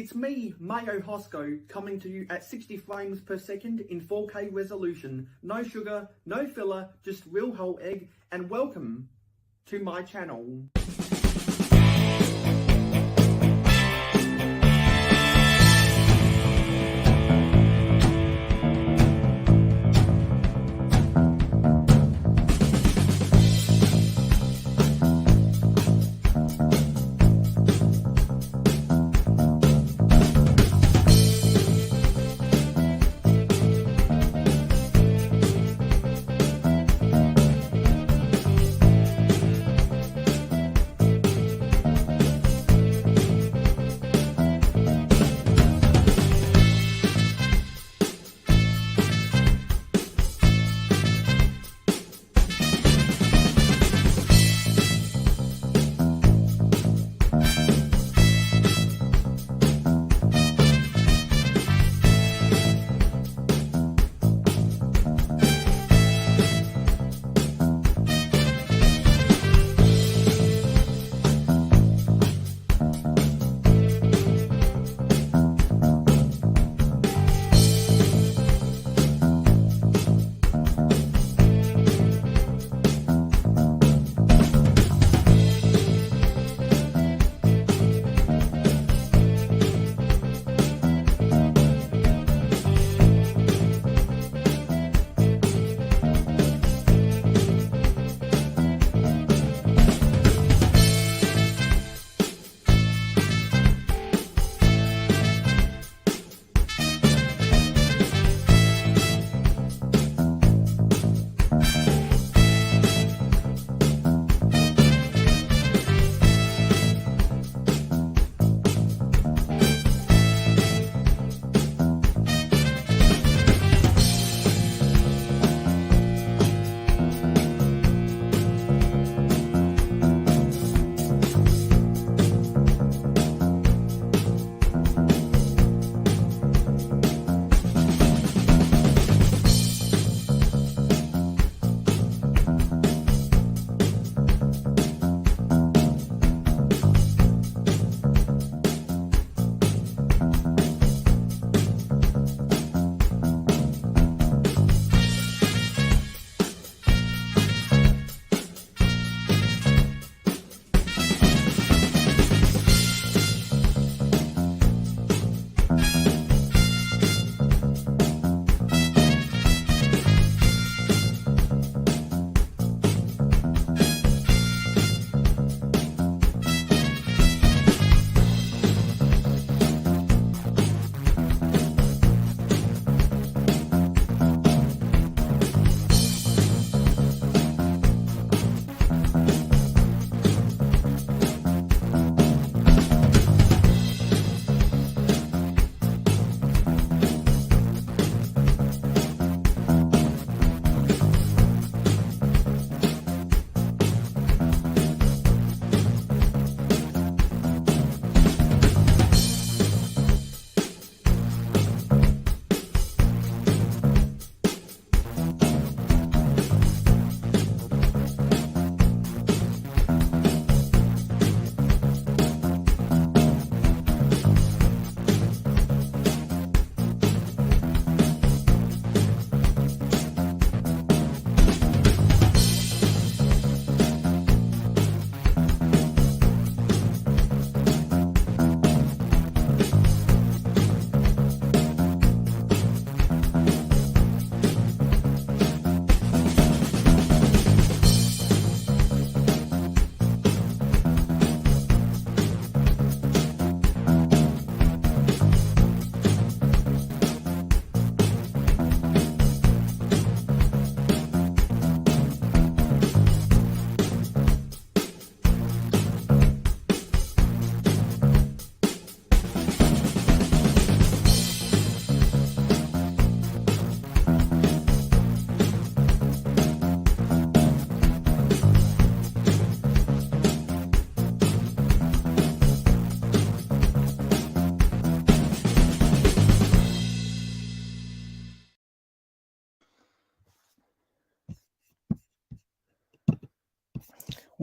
it's me, mayohosko, coming to you at 60 frames per second in 4K resolution. No sugar, no filler, just real whole egg, and welcome to my channel.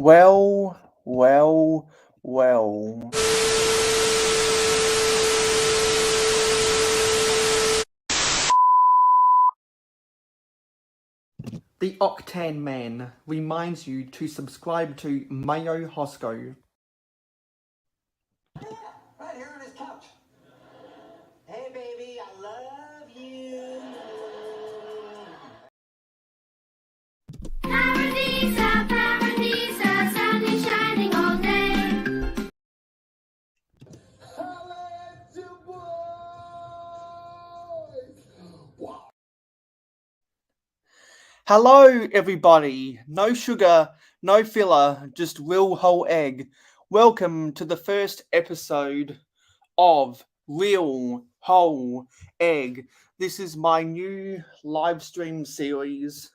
Well. The Octan Man reminds you to subscribe to Mayohosko. Yeah, right here on his couch. Hey, baby, I love you. Paradisa, Paradisa, sun is shining all day. Hello, everybody. No sugar, no filler, just real whole egg. Welcome to the first episode of Real Whole Egg. This is my new live stream series,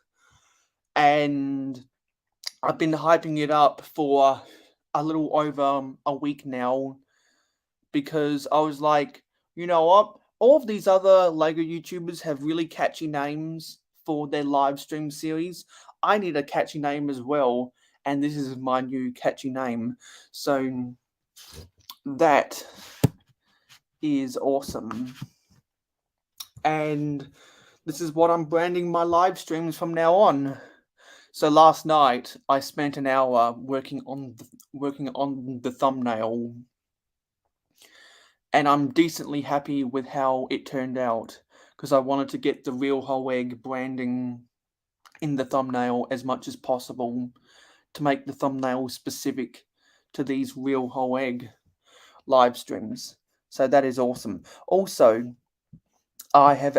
and I've been hyping it up for a little over a week now because I was like, you know what? All of these other LEGO YouTubers have really catchy names for their live stream series. I need a catchy name as well, and this is my new catchy name. So that is awesome. And this is what I'm branding my live streams from now on. So last night I spent an hour working on the thumbnail, and I'm decently happy with how it turned out because I wanted to get the real whole egg branding in the thumbnail as much as possible to make the thumbnail specific to these real whole egg live streams. So that is awesome. Also, I've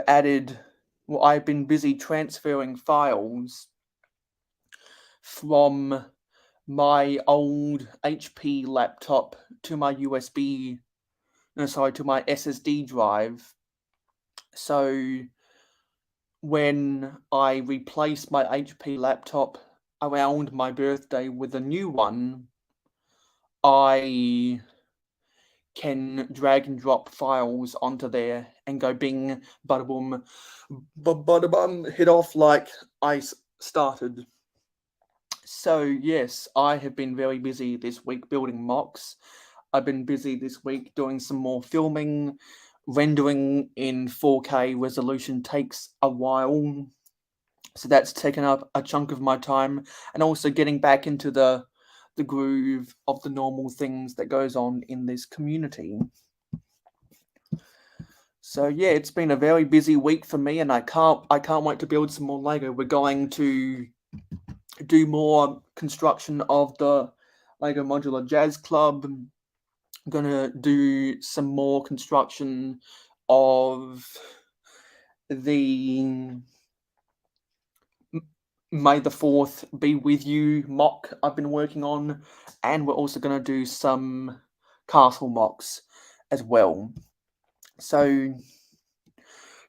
been busy transferring files from my old HP laptop to my to my SSD drive. So when I replace my HP laptop around my birthday with a new one, I can drag and drop files onto there and go bing, bada boom, bada bum, hit off like I started. So yes, I have been very busy this week building mocks. I've been busy this week doing some more filming. Rendering in 4K resolution takes a while, so that's taken up a chunk of my time, and also getting back into the groove of the normal things that goes on in this community. So yeah, it's been a very busy week for me, and I can't wait to build some more Lego. We're going to do more construction of the Lego Modular Jazz Club. I'm gonna do some more construction of the May the 4th be with you mock I've been working on, and we're also going to do some castle mocks as well. So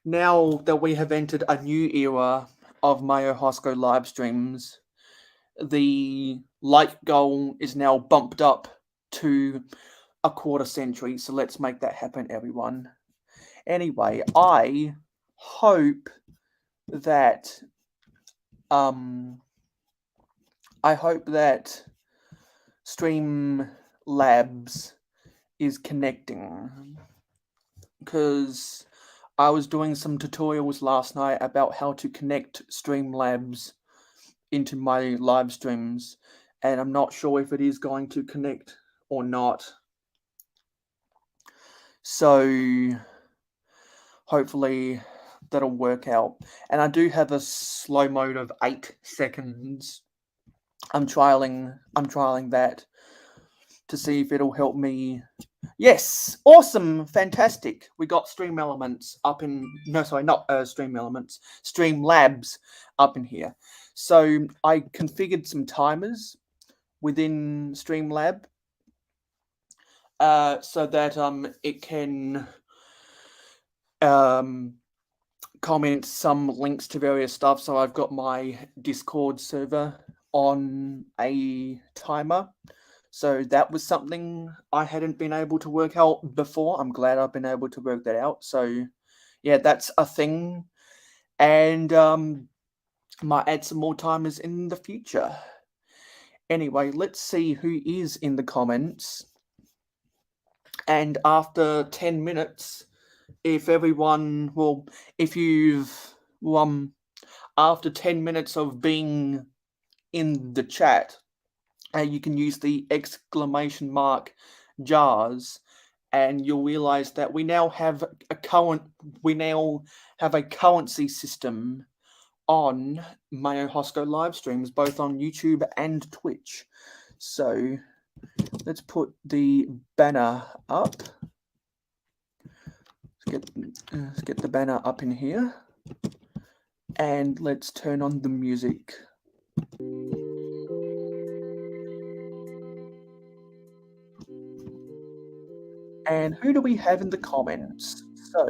now that we have entered a new era of mayohosko live streams, the like goal is now bumped up to a quarter century, so let's make that happen, everyone. Anyway, I hope that Streamlabs is connecting, because I was doing some tutorials last night about how to connect Streamlabs into my live streams, and I'm not sure if it is going to connect or not. So hopefully that'll work out. And I do have a slow mode of 8 seconds. I'm trialing that to see if it'll help me. Yes, awesome, fantastic. We got Streamlabs up in here. So I configured some timers within Streamlab so that it can comment some links to various stuff. So I've got my Discord server on a timer. So that was something I hadn't been able to work out before. I'm glad I've been able to work that out. So yeah, that's a thing. And might add some more timers in the future. Anyway, let's see who is in the comments. And after 10 minutes, if everyone, well, if you've, after 10 minutes of being in the chat, you can use the exclamation mark jars, and you'll realize that we now have a currency system on mayohosko live streams, both on YouTube and Twitch. So let's put the banner up. Let's get the banner up in here, and let's turn on the music. And who do we have in the comments? So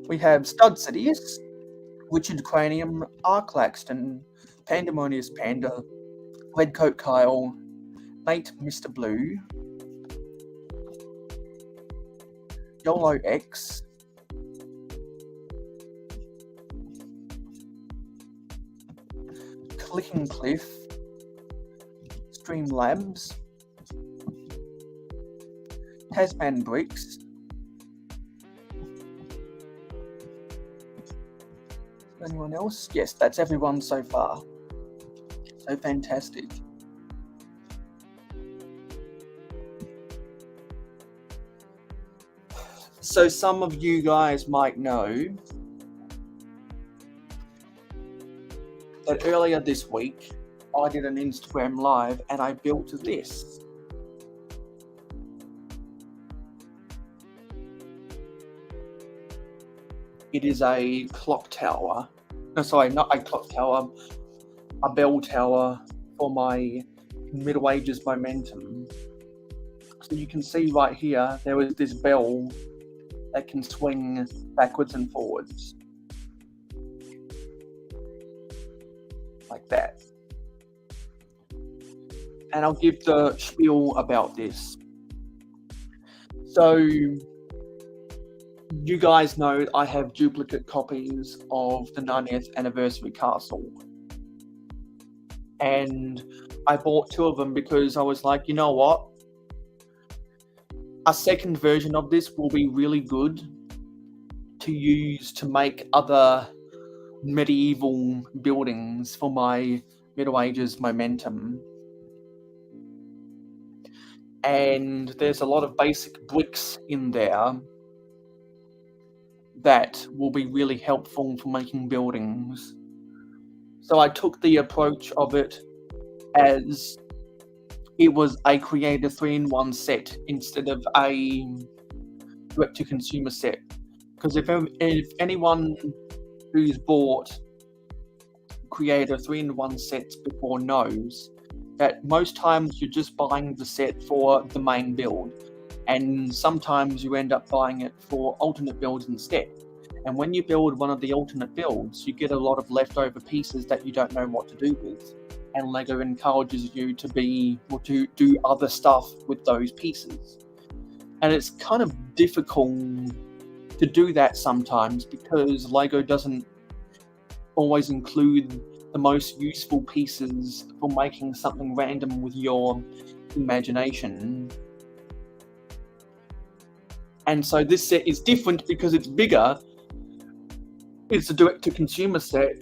we have Stud Sidious, Richard Cranium, R. Claxton, Pandemonious Panda, Redcoat Kyle, Nate Mr. Blue, YOLO X, Clicking Cliff, Streamlabs, Tasman Bricks, anyone else? Yes, that's everyone so far. So fantastic. So some of you guys might know that earlier this week I did an Instagram live and I built this. It is a clock tower. No, sorry, not a clock tower. A bell tower for my Middle Ages momentum. So you can see right here, there is this bell that can swing backwards and forwards. Like that. And I'll give the spiel about this. So, you guys know I have duplicate copies of the 90th anniversary castle. And I bought 2 of them because I was like, you know what? A second version of this will be really good to use to make other medieval buildings for my Middle Ages momentum. And there's a lot of basic bricks in there that will be really helpful for making buildings. So I took the approach of it as it was a Creator 3-in-1 set instead of a direct-to-consumer set. Because if anyone who's bought Creator 3-in-1 sets before knows that most times you're just buying the set for the main build, and sometimes you end up buying it for alternate builds instead. And when you build one of the alternate builds, you get a lot of leftover pieces that you don't know what to do with. And LEGO encourages you to do other stuff with those pieces. And it's kind of difficult to do that sometimes because LEGO doesn't always include the most useful pieces for making something random with your imagination. And so this set is different because it's bigger. It's a direct-to-consumer set,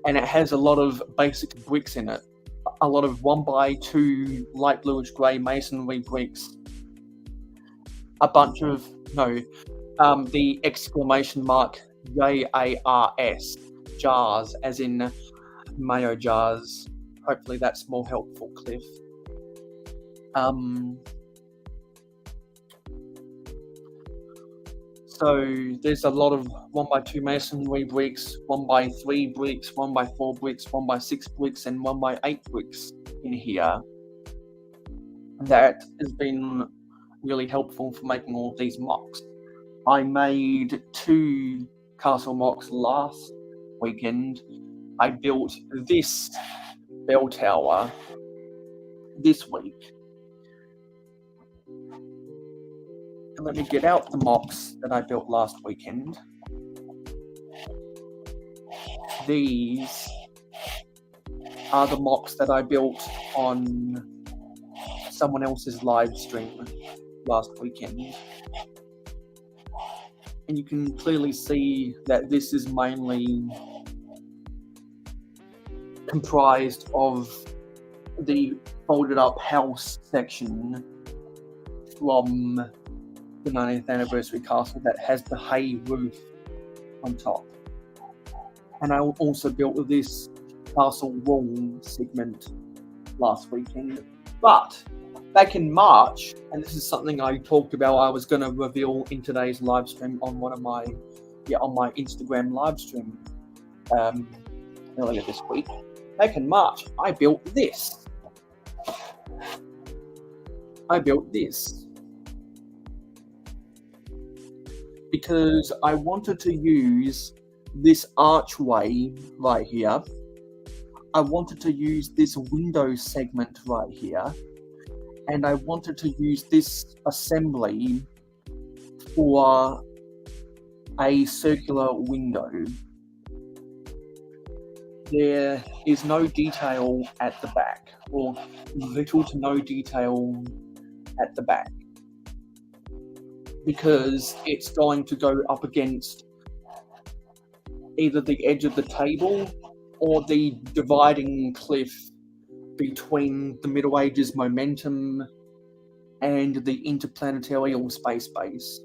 and it has a lot of basic bricks in it. A lot of 1x2 light bluish grey masonry bricks. A bunch of, the exclamation mark JARS, jars, as in mayo jars. Hopefully that's more helpful, Cliff. So there's a lot of 1x2 masonry bricks, 1x3 bricks, 1x4 bricks, 1x6 bricks, and 1x8 bricks in here. That has been really helpful for making all of these mocks. I made 2 castle mocks last weekend. I built this bell tower this week. And let me get out the mocks that I built last weekend. These are the mocks that I built on someone else's live stream last weekend. And you can clearly see that this is mainly comprised of the folded up house section from the 90th anniversary castle that has the hay roof on top. And I also built this castle wall segment last weekend. But back in March, and this is something I talked about, I was going to reveal in today's live stream on on my Instagram live stream earlier this week. Back in March, I built this. Because I wanted to use this archway right here. I wanted to use this window segment right here. And I wanted to use this assembly for a circular window. There is no detail at the back, or little to no detail at the back, because it's going to go up against either the edge of the table or the dividing cliff between the Middle Ages momentum and the interplanetary space base.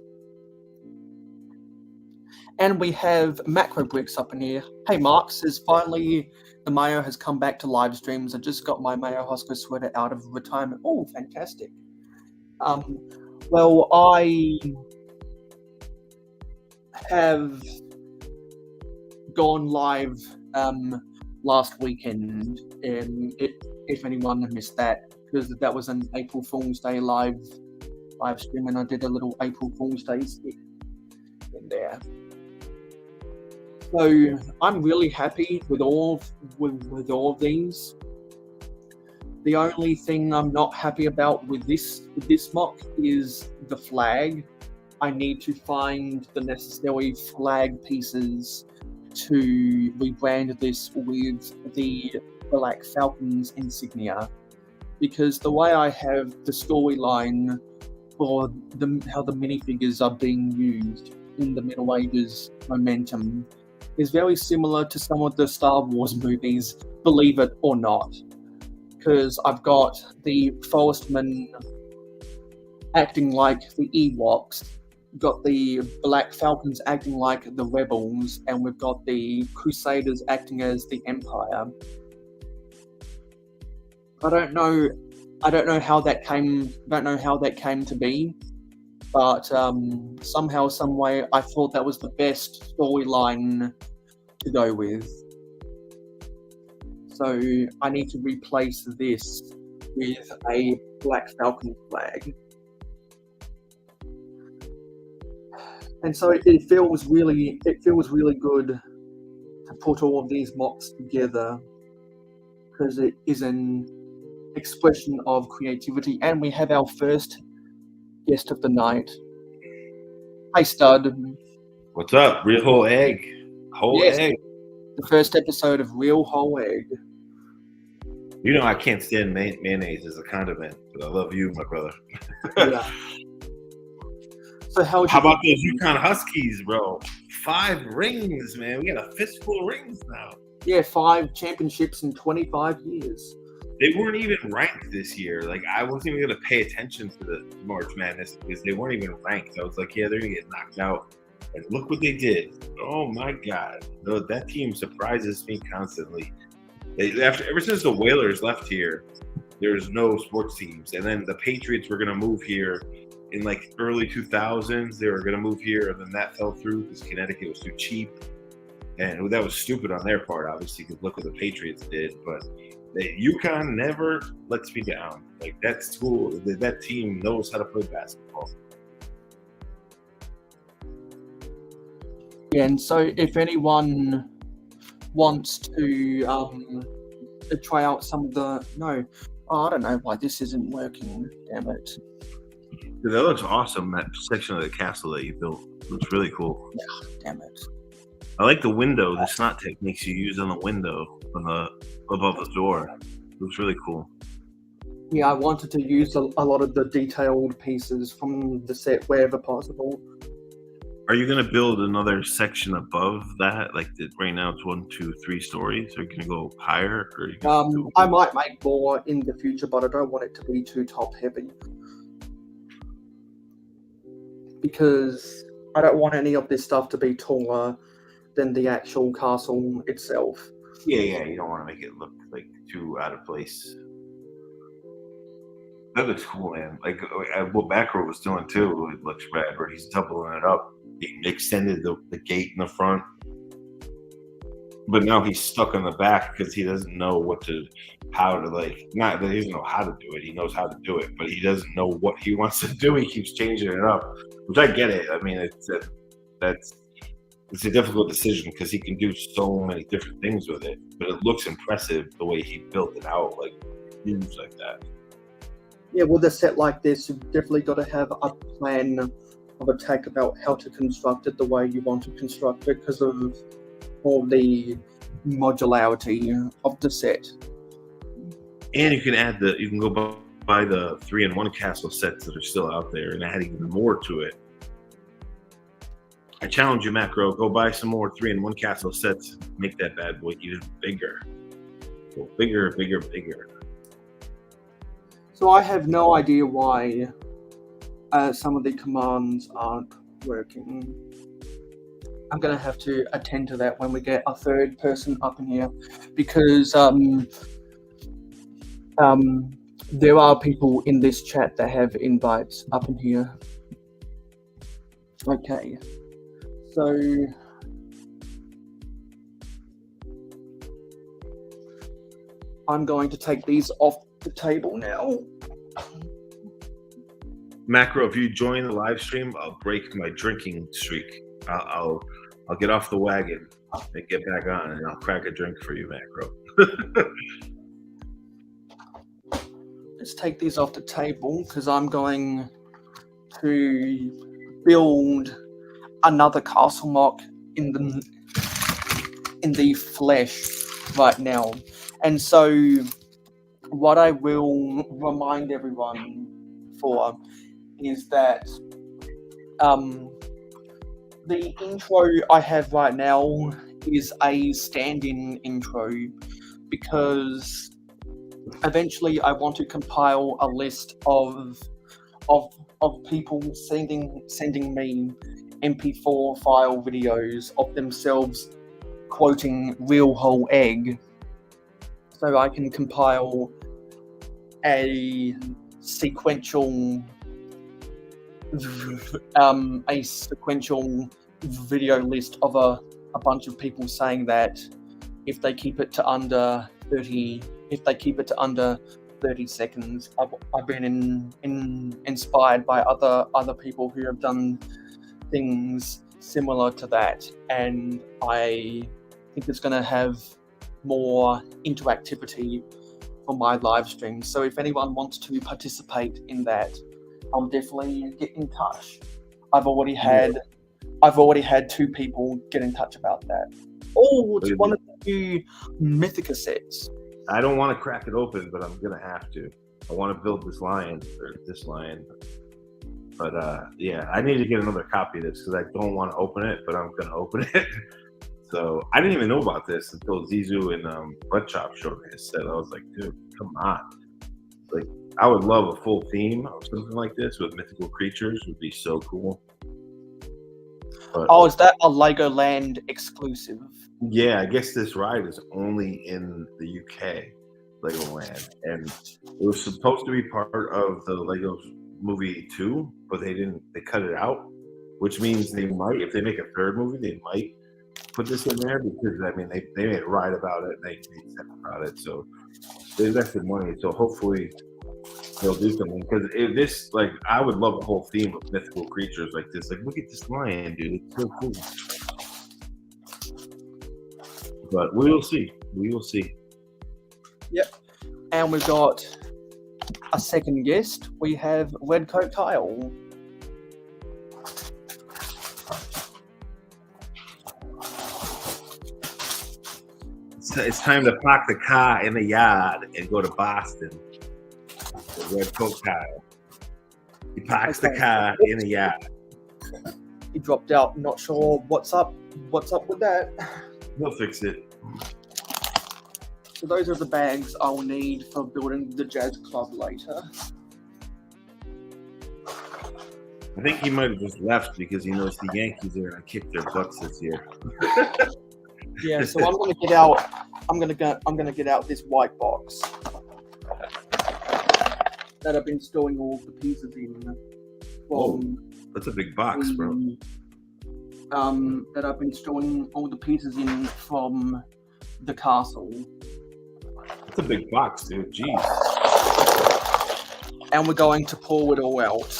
And we have Makro bricks up in here. Hey, Mark says, finally the Mayo has come back to live streams. I just got my mayohosko sweater out of retirement. Oh, fantastic. Well, I have gone live last weekend, if anyone missed that, because that was an April Fool's Day live stream, and I did a little April Fool's Day skit in there. So I'm really happy with all of these. The only thing I'm not happy about with this mock is the flag. I need to find the necessary flag pieces to rebrand this with the Black Falcon's insignia, because the way I have the storyline for how the minifigures are being used in the Middle Ages momentum is very similar to some of the Star Wars movies, believe it or not. Because I've got the Forestmen acting like the Ewoks, got the Black Falcons acting like the Rebels, and we've got the Crusaders acting as the Empire. I don't know how that came to be, but somehow, some way, I thought that was the best storyline to go with. So I need to replace this with a Black Falcon flag. And so it feels really good to put all of these mocks together, because it is an expression of creativity. And we have our first guest of the night. Hey, Stud. What's up? Real whole egg. Yes. Egg. The first episode of Real Whole Egg. You know I can't stand mayonnaise as a condiment, but I love you, my brother. Yeah. So how about those Yukon Huskies, bro? 5 rings, man. We got a fistful of rings now. Yeah, 5 championships in 25 years. They weren't even ranked this year. Like, I wasn't even going to pay attention to the March Madness because they weren't even ranked. I was like, yeah, they're going to get knocked out. And look what they did. Oh, my God. That team surprises me constantly. Ever since the Whalers left here, there's no sports teams. And then the Patriots were going to move here in like early 2000s. They were going to move here, and then that fell through because Connecticut was too cheap. And that was stupid on their part, obviously, because look what the Patriots did. But UConn never lets me down. Like, that school, that team knows how to play basketball. Yeah, and so if anyone wants to try out some of the... I don't know why this isn't working. Damn it. Dude, that looks awesome, that section of the castle that you built. It looks really cool. Yeah, damn it. I like the window, the snot techniques you use on the window above the door. It looks really cool. Yeah, I wanted to use a lot of the detailed pieces from the set wherever possible. Are you gonna build another section above that? Like right now, it's 1, 2, 3 stories. Are you gonna go higher, or are you gonna do I might make more in the future, but I don't want it to be too top heavy because I don't want any of this stuff to be taller than the actual castle itself. Yeah. You don't want to make it look like too out of place. That looks cool, man. Like what Makro was doing too. It looks rad. Where he's doubling it up. He extended the gate in the front, but now he's stuck on the back because he doesn't know how to like. Not that he doesn't know how to do it. He knows how to do it, but he doesn't know what he wants to do. He keeps changing it up, which I get it. I mean, it's a difficult decision because he can do so many different things with it, but it looks impressive the way he built it out, like huge like that. Yeah, with a set like this, you've definitely got to have a plan of attack about how to construct it the way you want to construct it because of all the modularity of the set. And you can go buy the 3-in-1 castle sets that are still out there and add even more to it. I challenge you, Makro, go buy some more 3-in-1 castle sets, make that bad boy even bigger. Go bigger. So I have no idea why some of the commands aren't working. I'm going to have to attend to that when we get a third person up in here because there are people in this chat that have invites up in here. Okay, so I'm going to take these off the table now. Makro, if you join the live stream, I'll break my drinking streak. I'll get off the wagon and get back on, and I'll crack a drink for you, Makro. Let's take these off the table because I'm going to build another castle mock in the flesh right now. And so what I will remind everyone for is that the intro I have right now is a stand-in intro because eventually I want to compile a list of people sending me MP4 file videos of themselves quoting real whole egg, so I can compile a sequential video list of a bunch of people saying that if they keep it to under 30 seconds, I've been inspired by other people who have done things similar to that, and I think it's going to have more interactivity for my live stream. So if anyone wants to participate in that, I'll definitely get in touch. I've already had 2 people get in touch about that. Oh, it's one of the new Mythica sets. I don't want to crack it open, but I'm gonna have to. I want to build this lion. But yeah, I need to get another copy of this because I don't want to open it, but I'm gonna open it. So I didn't even know about this until Zizou and Red Chop showed me this set. I was like, dude, come on! Like, I would love a full theme of something like this with mythical creatures. Would be so cool. But, oh, is that a Legoland exclusive? Yeah, I guess this ride is only in the UK, Legoland, and it was supposed to be part of the Lego Movie 2, but they didn't. They cut it out, which means they might, if they make a third movie, they might put this in there because I mean they made a ride about it, and they made stuff about it, so they invested money. So hopefully they'll do something because if this, like, I would love a whole theme of mythical creatures like this. Like, look at this lion, dude! It's so cool. But we will see. Yep. And we've got a second guest. We have Red Coat Kyle. It's time to park the car in the yard and go to Boston. The Red Coat Kyle. He parks the car in the yard. He dropped out. Not sure what's up. What's up with that? He'll fix it. So those are the bags I'll need for building the jazz club later. I think he might have just left because he knows the Yankees are gonna kick their butts this year. Yeah, so I'm gonna get out. I'm gonna get out this white box that I've been storing all the pieces in. That's a big box, bro. That I've been storing all the pieces in from the castle. That's a big box, dude. Jeez. And we're going to pour it all out.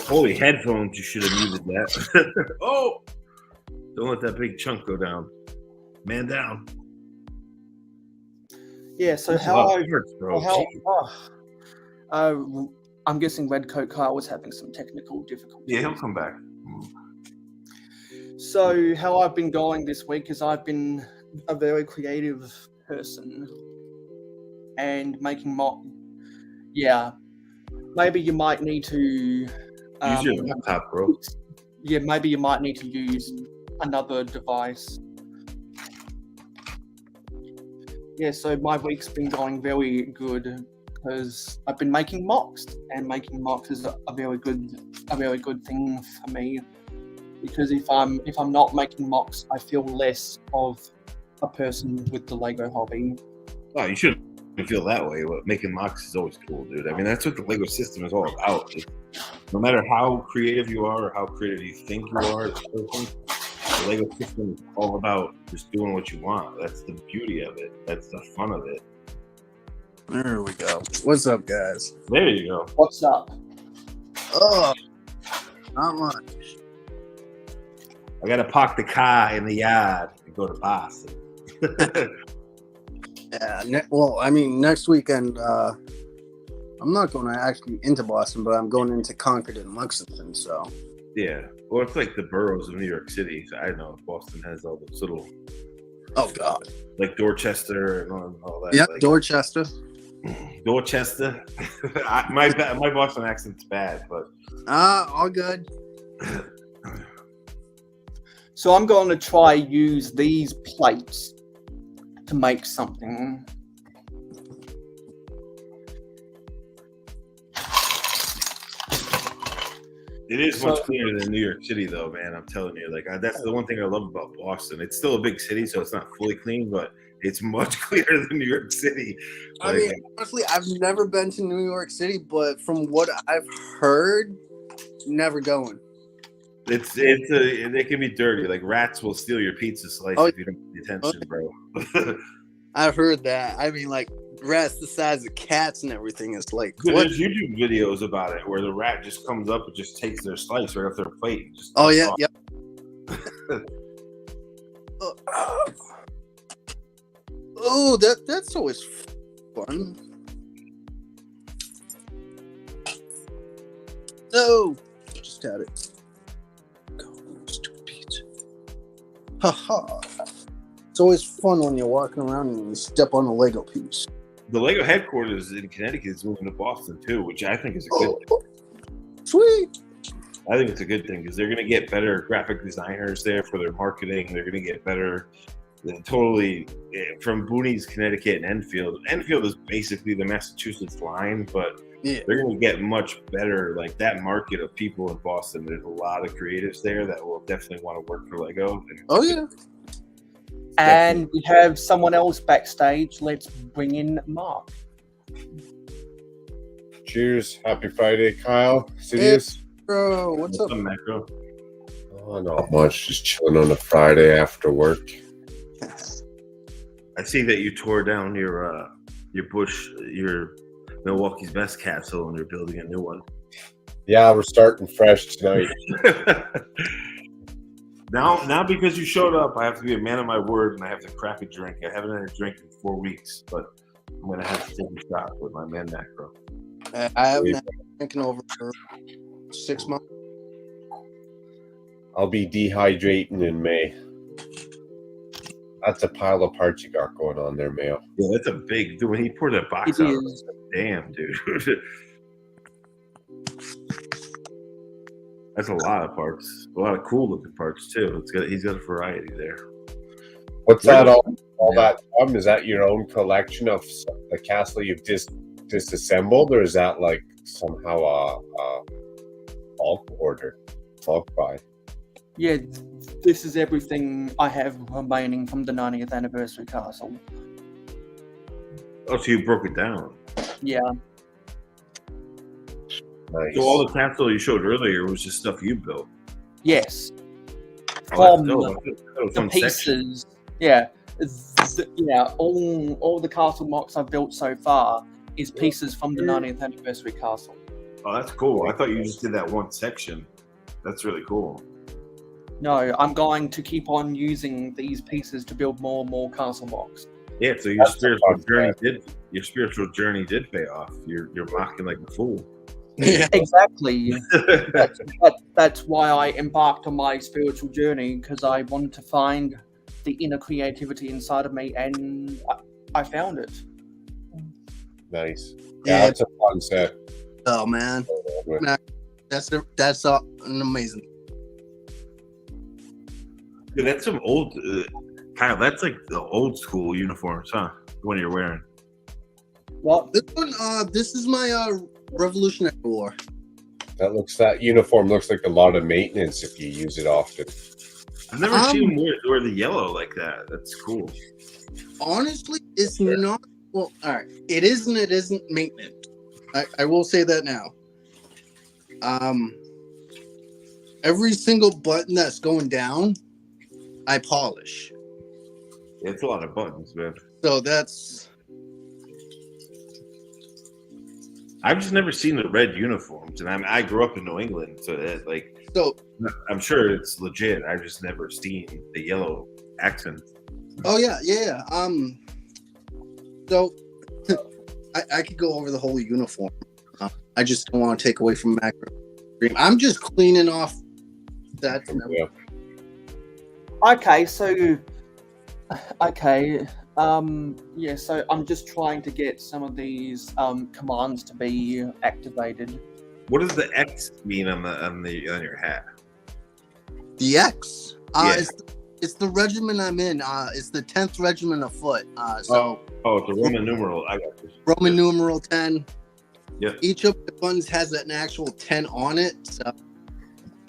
Holy headphones! You should have muted that. Oh! Don't let that big chunk go down. Man down. Yeah. So That's a how lot I of words, bro. how Jeez. I'm guessing Red Coat Kyle was having some technical difficulties. Yeah, he'll come back. So how I've been going this week is I've been a very creative person and making Yeah, maybe you might need to Use your laptop, bro. Yeah, maybe you might need to use another device. Yeah, so my week's been going very good because I've been making mocks, and making mocks is a very good thing for me. Because if I'm not making mocks, I feel less of a person with the Lego hobby. Oh, you shouldn't feel that way. But making mocks is always cool, dude. I mean, that's what the Lego system is all about. No matter how creative you are or how creative you think you are as a person, the Lego system is all about just doing what you want. That's the beauty of it. That's the fun of it. There we go. What's up, guys? There you go. What's up? Oh, not much. I gotta park the car in the yard and go to Boston. Yeah. Well, I mean, next weekend, I'm not going to actually into Boston, but I'm going into Concord and Lexington. So. Yeah. Well, it's like the boroughs of New York City. So I know Boston has all those little. Oh God. Like Dorchester and all that. Yep, like, Dorchester. Dorchester. My Boston accent's bad, but. All good. So I'm going to try use these plates to make something. It is much cleaner than New York City, though, man. I'm telling you, like that's the one thing I love about Boston. It's still a big city, so it's not fully clean, but it's much cleaner than New York City. I mean, honestly, I've never been to New York City, but from what I've heard, never going. They can be dirty. Like rats will steal your pizza slice if you don't pay attention, bro. I've heard that. I mean, like rats the size of cats and everything. It's like there's YouTube videos about it where the rat just comes up and just takes their slice right off their plate. And just yep. Oh, that's always fun. No, just had it. Stupid pizza. Haha. It's always fun when you're walking around and you step on a Lego piece. The Lego headquarters in Connecticut is moving to Boston too, which I think is a good thing. Sweet. I think it's a good thing because they're going to get better graphic designers there for their marketing. They're going to get better. Totally from Boonies, Connecticut, and Enfield. Enfield is basically the Massachusetts line, but they're going to get much better. Like that market of people in Boston, there's a lot of creatives there that will definitely want to work for Lego. Oh yeah. And we have someone else backstage. Let's bring in Mark. Cheers. Happy Friday, Kyle. Sidious. Hey, bro, what's up? Makro? Oh, not much. Just chilling on a Friday after work. I see that you tore down your Milwaukee's Best castle and you're building a new one. Yeah, we're starting fresh tonight. Now because you showed up, I have to be a man of my word and I have to crack a drink. I haven't had a drink in 4 weeks, but I'm going to have to take a shot with my man Makro. I haven't been drinking over for 6 months. I'll be dehydrating in May. That's a pile of parts you got going on there, Mayo. Yeah, that's a big dude. When he poured that box It out, is. damn, dude. That's a lot of parts. A lot of cool looking parts too. He's got a variety there. What's Where that does- all that from? Is that your own collection of the castle you've disassembled, or is that like somehow a bulk order, bulk buy? Yeah, this is everything I have remaining from the 90th anniversary castle. Oh, so you broke it down. Yeah, Nice. So all the castle you showed earlier was just stuff you built. yes. Oh, From that's dope. I thought that was the one section. pieces, yeah, all the castle mocks I've built so far is pieces from the 90th anniversary castle. Oh, that's cool. I thought you just did that one section. That's really cool. No, I'm going to keep on using these pieces to build more and more castle mocks. Yeah, so your That's a spiritual fun journey did pay off. You're mocking like a fool. Yeah. Exactly. That's why I embarked on my spiritual journey, because I wanted to find the inner creativity inside of me, and I found it. Nice. Yeah. Yeah, that's a fun set. Oh man, that's an amazing. Dude, that's some old, Kyle. That's like the old school uniforms, huh? The one you're wearing. What? This one, this is my Revolutionary War. That uniform looks like a lot of maintenance if you use it often. I've never seen him wear the yellow like that. That's cool. Honestly, it's not. Well, all right. It isn't. It isn't maintenance. I will say that now. Every single button that's going down, I polish. Yeah, it's a lot of buttons, man. So that's. I've just never seen the red uniforms, and I grew up in New England, so So I'm sure it's legit. I've just never seen the yellow accent. oh yeah. So I could go over the whole uniform. I just don't want to take away from Makro. I'm just cleaning off that. Yeah. Okay, so so I'm just trying to get some of these commands to be activated. What does the X mean on your hat? The X. Yeah. It's the regiment I'm in. It's the 10th Regiment of Foot. It's a Roman numeral. I got this. Roman numeral 10. Yeah. Each of the buttons has an actual 10 on it. So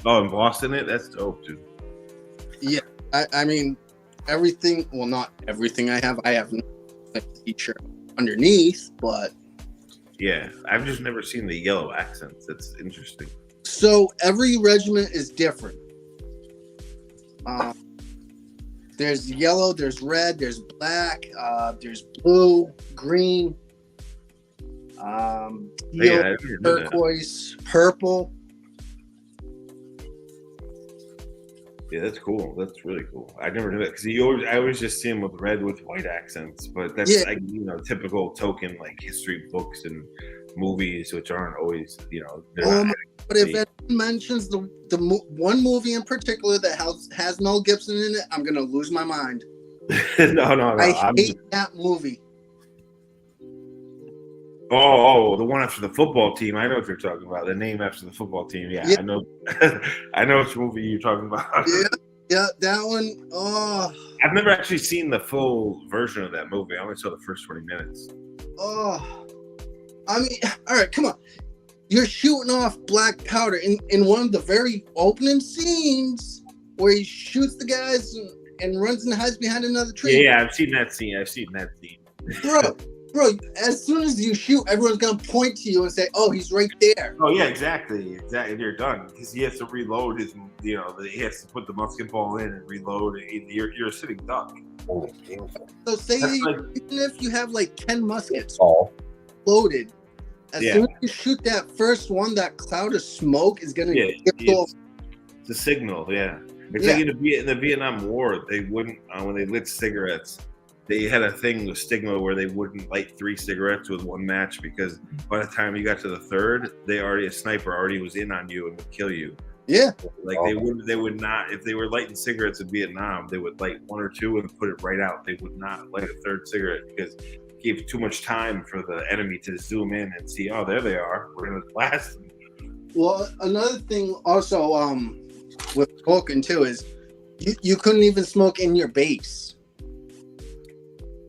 Oh, embossed in it? That's dope, dude. I mean, everything. Well, not everything I have. I have a t-shirt underneath, but Yeah, I've just never seen the yellow accents. That's interesting. so every regiment is different. There's yellow, there's red, there's black, there's blue, green, teal, Yeah, I never knew that. turquoise, purple. Yeah, that's cool. That's really cool. I never knew that because I always just see them with red with white accents, but that's Yeah. like typical token like history books and movies, which aren't always they're not. But if anyone mentions the one movie in particular that has Mel Gibson in it, I'm gonna lose my mind. no. I hate that movie. Oh, the one after the football team. I know what you're talking about. The name after the football team. Yeah. I know. I know which movie you're talking about. Yeah, that one. Oh, I've never actually seen the full version of that movie. I only saw the first 20 minutes. oh. I mean, all right, come on. You're shooting off black powder in one of the very opening scenes where he shoots the guys and runs and hides behind another tree. Yeah, I've seen that scene. Bro, as soon as you shoot, everyone's gonna point to you and say, "Oh, he's right there." Oh yeah, exactly. You're done because he has to reload his. He has to put the musket ball in and reload. You're a sitting duck. Holy painful. So say That's even if you have like 10 muskets Oh, loaded, as Yeah. soon as you shoot that first one, that cloud of smoke is gonna Yeah, get all. it's a signal. Yeah, it's Yeah. like in the Vietnam War, they wouldn't when they lit cigarettes. They had a thing with stigma where they wouldn't light 3 cigarettes with one match because by the time you got to the third, a sniper already was in on you and would kill you. Yeah. Like they would not, if they were lighting cigarettes in Vietnam, they would light one or two and put it right out. They would not light a third cigarette because it gave too much time for the enemy to zoom in and see, oh, there they are. We're gonna blast them. Well, another thing also with smoking too is you couldn't even smoke in your base.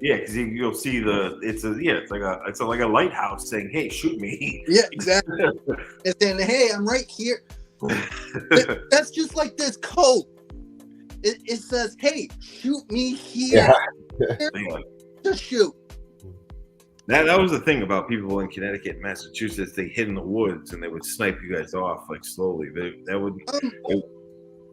Yeah, because you'll see it's like a lighthouse saying, "Hey, shoot me." Yeah, exactly. It's saying, "Hey, I'm right here." That's just like this code. It says, "Hey, shoot me here." Yeah. Just shoot. That was the thing about people in Connecticut and Massachusetts. They hid in the woods and they would snipe you guys off like slowly. That would.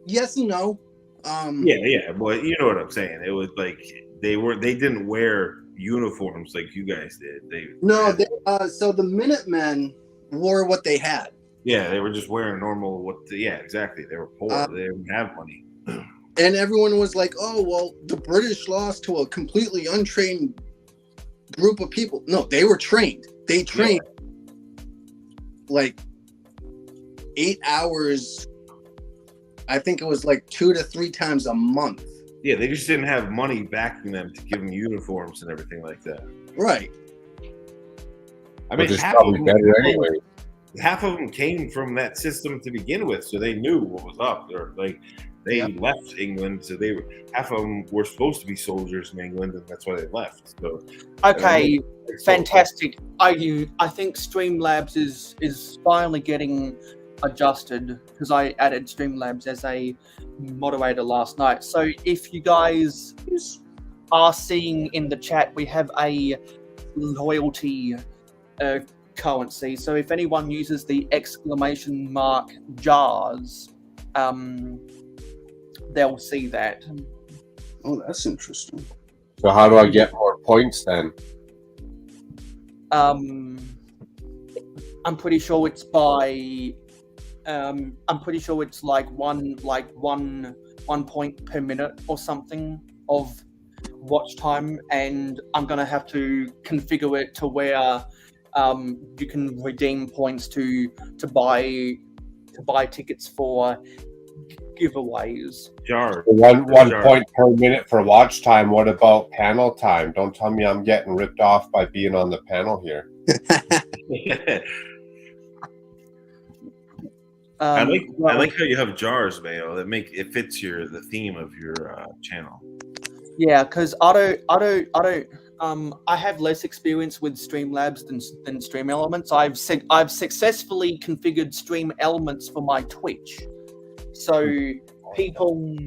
Yes and no. Yeah. Well, you know what I'm saying. It was like they didn't wear uniforms like you guys did. So the Minutemen wore what they had. Yeah, they were just wearing normal. Exactly. They were poor. They didn't have money. And everyone was like, "Oh, well, the British lost to a completely untrained group of people." No, they were trained. They trained like 8 hours. I think it was like 2 to 3 times a month. Yeah, they just didn't have money backing them to give them uniforms and everything like that. Right. I mean, it's probably better anyway. Half of them came from that system to begin with, so they knew what was up. They left England, so half of them were supposed to be soldiers in England, and that's why they left. So okay, fantastic. I think Streamlabs is finally getting adjusted because I added Streamlabs as a moderator last night. So if you guys are seeing in the chat, we have a loyalty currency. So if anyone uses the exclamation mark jars, they'll see that. Oh, that's interesting. So how do I get more points then? I'm pretty sure it's by. I'm pretty sure it's like one point per minute or something of watch time, and I'm gonna have to configure it to where you can redeem points to buy tickets for giveaways. Jar. One point per minute for watch time. What about panel time? Don't tell me I'm getting ripped off by being on the panel here. I like how you have jars, Mayo. It fits the theme of your channel. Yeah, because I have less experience with Streamlabs than Stream Elements. I've successfully configured Stream Elements for my Twitch, so people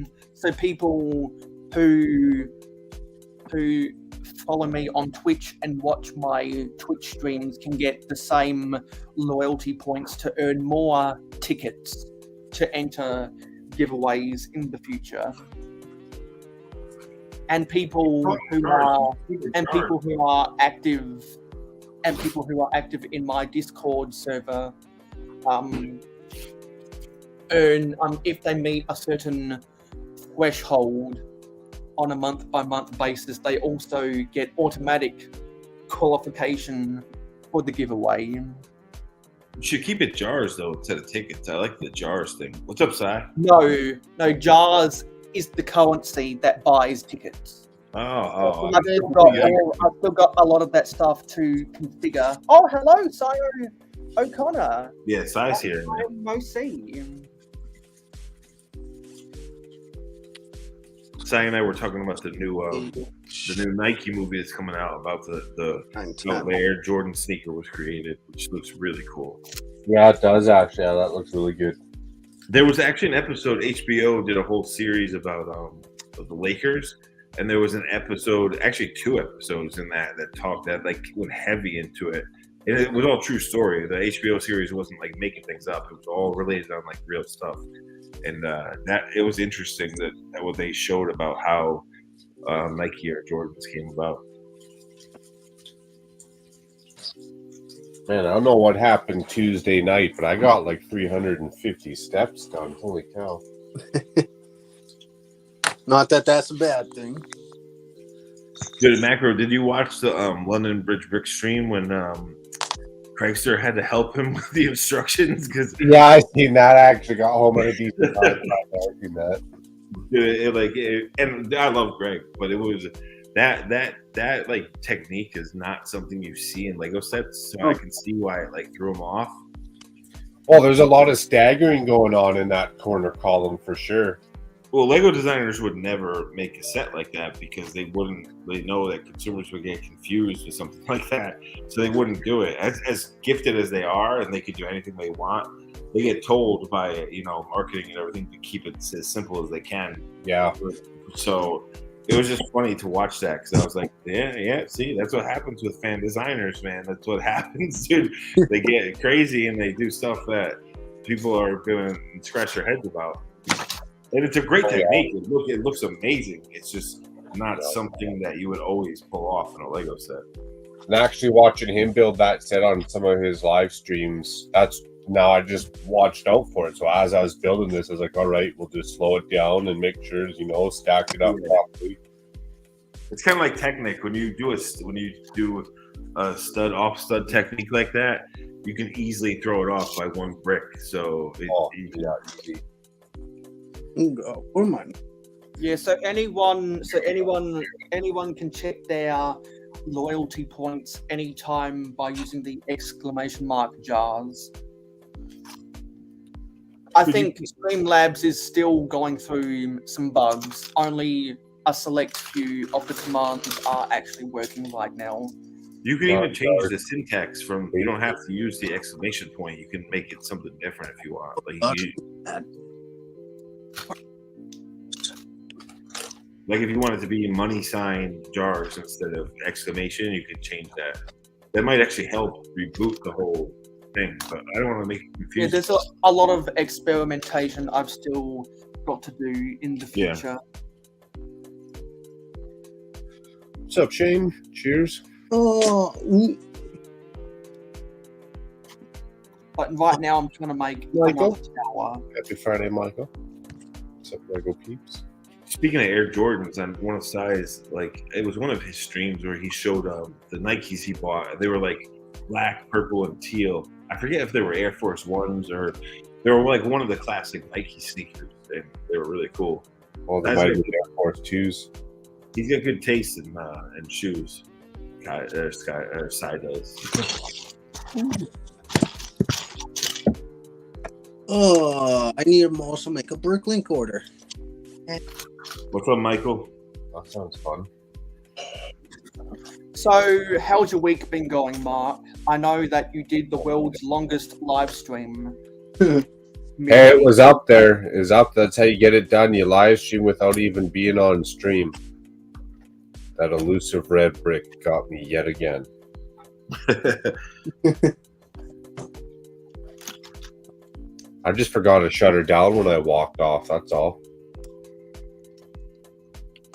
who follow me on Twitch and watch my Twitch streams can get the same loyalty points to earn more tickets to enter giveaways in the future. And people who are active in my Discord server earn if they meet a certain threshold on a month-by-month basis, they also get automatic qualification for the giveaway. You should keep it jars though instead of tickets. I like the jars thing. What's up, Si? No, jars is the currency that buys tickets. Oh. I've still got a lot of that stuff to configure. Oh, hello, Sio O'Connor. Yeah, Si's here. Si and I were talking about the new Nike movie that's coming out about the Air Jordan sneaker was created, which looks really cool. Yeah, it does actually. Yeah, that looks really good. There was actually an episode. HBO did a whole series about the Lakers, and there was an episode, actually 2 episodes in that talked that like went heavy into it. And it was all true story. The HBO series wasn't like making things up. It was all related on like real stuff. And that it was interesting that what they showed about how Nike Air Jordans came about. Man, I don't know what happened Tuesday night, but I got like 350 steps done. Holy cow. Not that that's a bad thing. Good, Makro, did you watch the London Bridge Brick stream when Craigster had to help him with the instructions because Yeah, I seen that. I actually got home at a decent time. I seen that. and I love Greg, but it was that like technique is not something you see in Lego sets, so I can see why it like threw him off. Well, there's a lot of staggering going on in that corner column for sure. Well, Lego designers would never make a set like that because they know that consumers would get confused with something like that, so they wouldn't do it. As gifted as they are, and they could do anything they want, they get told by marketing and everything to keep it as simple as they can. Yeah. So it was just funny to watch that because I was like, yeah, see, that's what happens with fan designers, man. That's what happens, dude. They get crazy and they do stuff that people are going to scratch their heads about. And it's a great technique. It looks amazing. It's just not something that you would always pull off in a Lego set. And actually watching him build that set on some of his live streams, now I just watched out for it. So as I was building this, I was like, all right, we'll just slow it down and make sure, stack it up properly. It's kind of like Technic. When you do a stud off stud technique like that, you can easily throw it off by one brick. So easy. Or mine. Yeah, so anyone can check their loyalty points anytime by using the exclamation mark jars. I think Streamlabs is still going through some bugs. Only a select few of the commands are actually working right now. You can even change the syntax from. You don't have to use the exclamation point. You can make it something different if you want. Like if you want it to be money sign jars instead of exclamation, you can change that. That might actually help reboot the whole thing, but I don't want to make it confusing. Yeah, there's a lot of experimentation I've still got to do in the future. What's up, Shane? Cheers. But right now I'm trying to make Michael? another tower. Happy Friday, Michael. What's up, Lego peeps? Speaking of Air Jordans, on one of Sai's, it was one of his streams where he showed the Nikes he bought. They were like black, purple, and teal. I forget if they were Air Force Ones or they were like one of the classic Nike sneakers. And they were really cool. Well, they might be Air Force 2s. He's got good taste in shoes. Sai does. I need to also make a Brooklyn order. What's up, Michael? That sounds fun. So, how's your week been going, Mark? I know that you did the world's longest live stream. Hey, it was up there. It was up. That's how you get it done. You live stream without even being on stream. That elusive red brick got me yet again. I just forgot to shut her down when I walked off. That's all.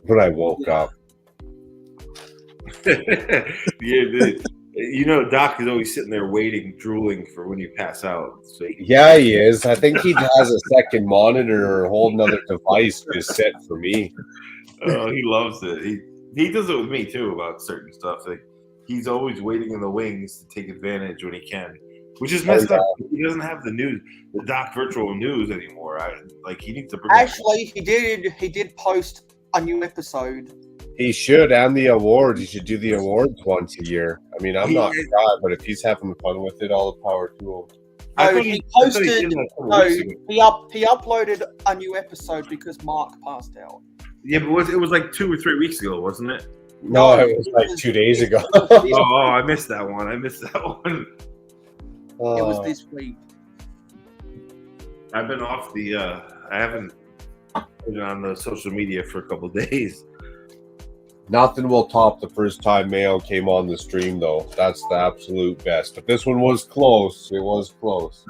When I woke up. Doc is always sitting there waiting, drooling for when you pass out. So Yeah, he is. I think he has a second monitor or a whole nother device just set for me. Oh, he loves it. He does it with me too about certain stuff. Like he's always waiting in the wings to take advantage when he can, which is messed up. He doesn't have the Doc virtual news anymore. He needs to. Actually, he did post a new episode. He should, and the awards. He should do the awards once a year. I mean, I'm not God, but if he's having fun with it, all the power to him. He uploaded a new episode because Mark passed out. Yeah, but it was like 2 or 3 weeks ago, wasn't it? No, it was like 2 days ago. I missed that one. It was this week. I've been off I haven't been on the social media for a couple of days. Nothing will top the first time Mayo came on the stream, though. That's the absolute best. But this one was close. It was close.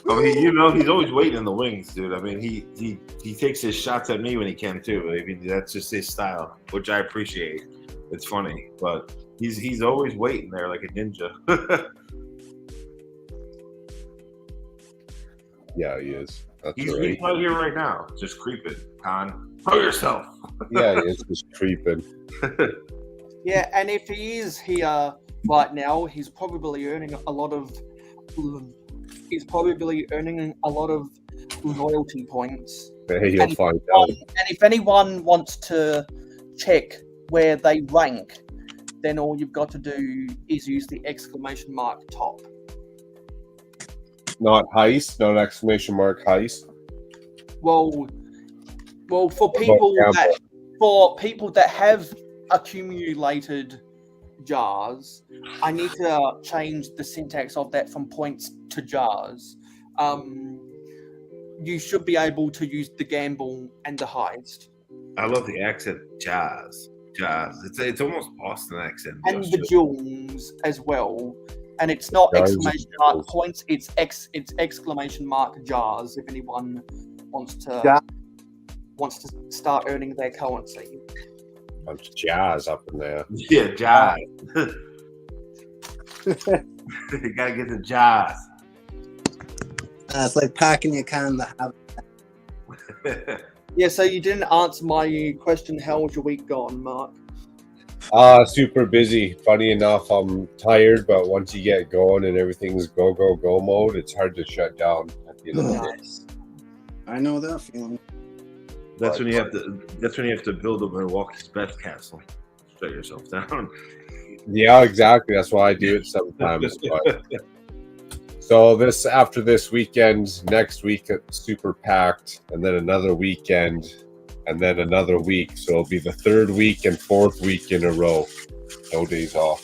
He's always waiting in the wings, dude. I mean, he takes his shots at me when he can too. I mean, that's just his style, which I appreciate. It's funny, but he's always waiting there like a ninja. Yeah, he is. He's out here right now, just creeping. Con, know yourself. Yeah, he is just creeping. Yeah, and if he is here right now, he's probably earning a lot of loyalty points. You'll And find out. And if anyone wants to check where they rank, then all you've got to do is use the exclamation mark top. Not heist, not exclamation mark heist. Well, for What about people that have accumulated jars, I need to change the syntax of that from points to jars. You should be able to use the gamble and the heist. I love the accent, jazz. It's almost Boston accent. And the jewels as well. And it's not Jars exclamation and mark jewels. points, it's exclamation mark jars if anyone wants to start earning their currency. Bunch of jazz up in there. Yeah, jazz. You gotta get the jazz. It's like packing your can in the habit. Yeah, so you didn't answer my question, how was your week gone, Mark? Super busy. Funny enough, I'm tired, but once you get going and everything's go mode, it's hard to shut down at the end of the day. Nice. I know that feeling. That's when you have to build a Milwaukee's best castle. Shut yourself down. Yeah, exactly. That's why I do it sometimes. But so after this weekend, next week it's super packed, and then another weekend, and then another week. So it'll be the third week and fourth week in a row. No days off.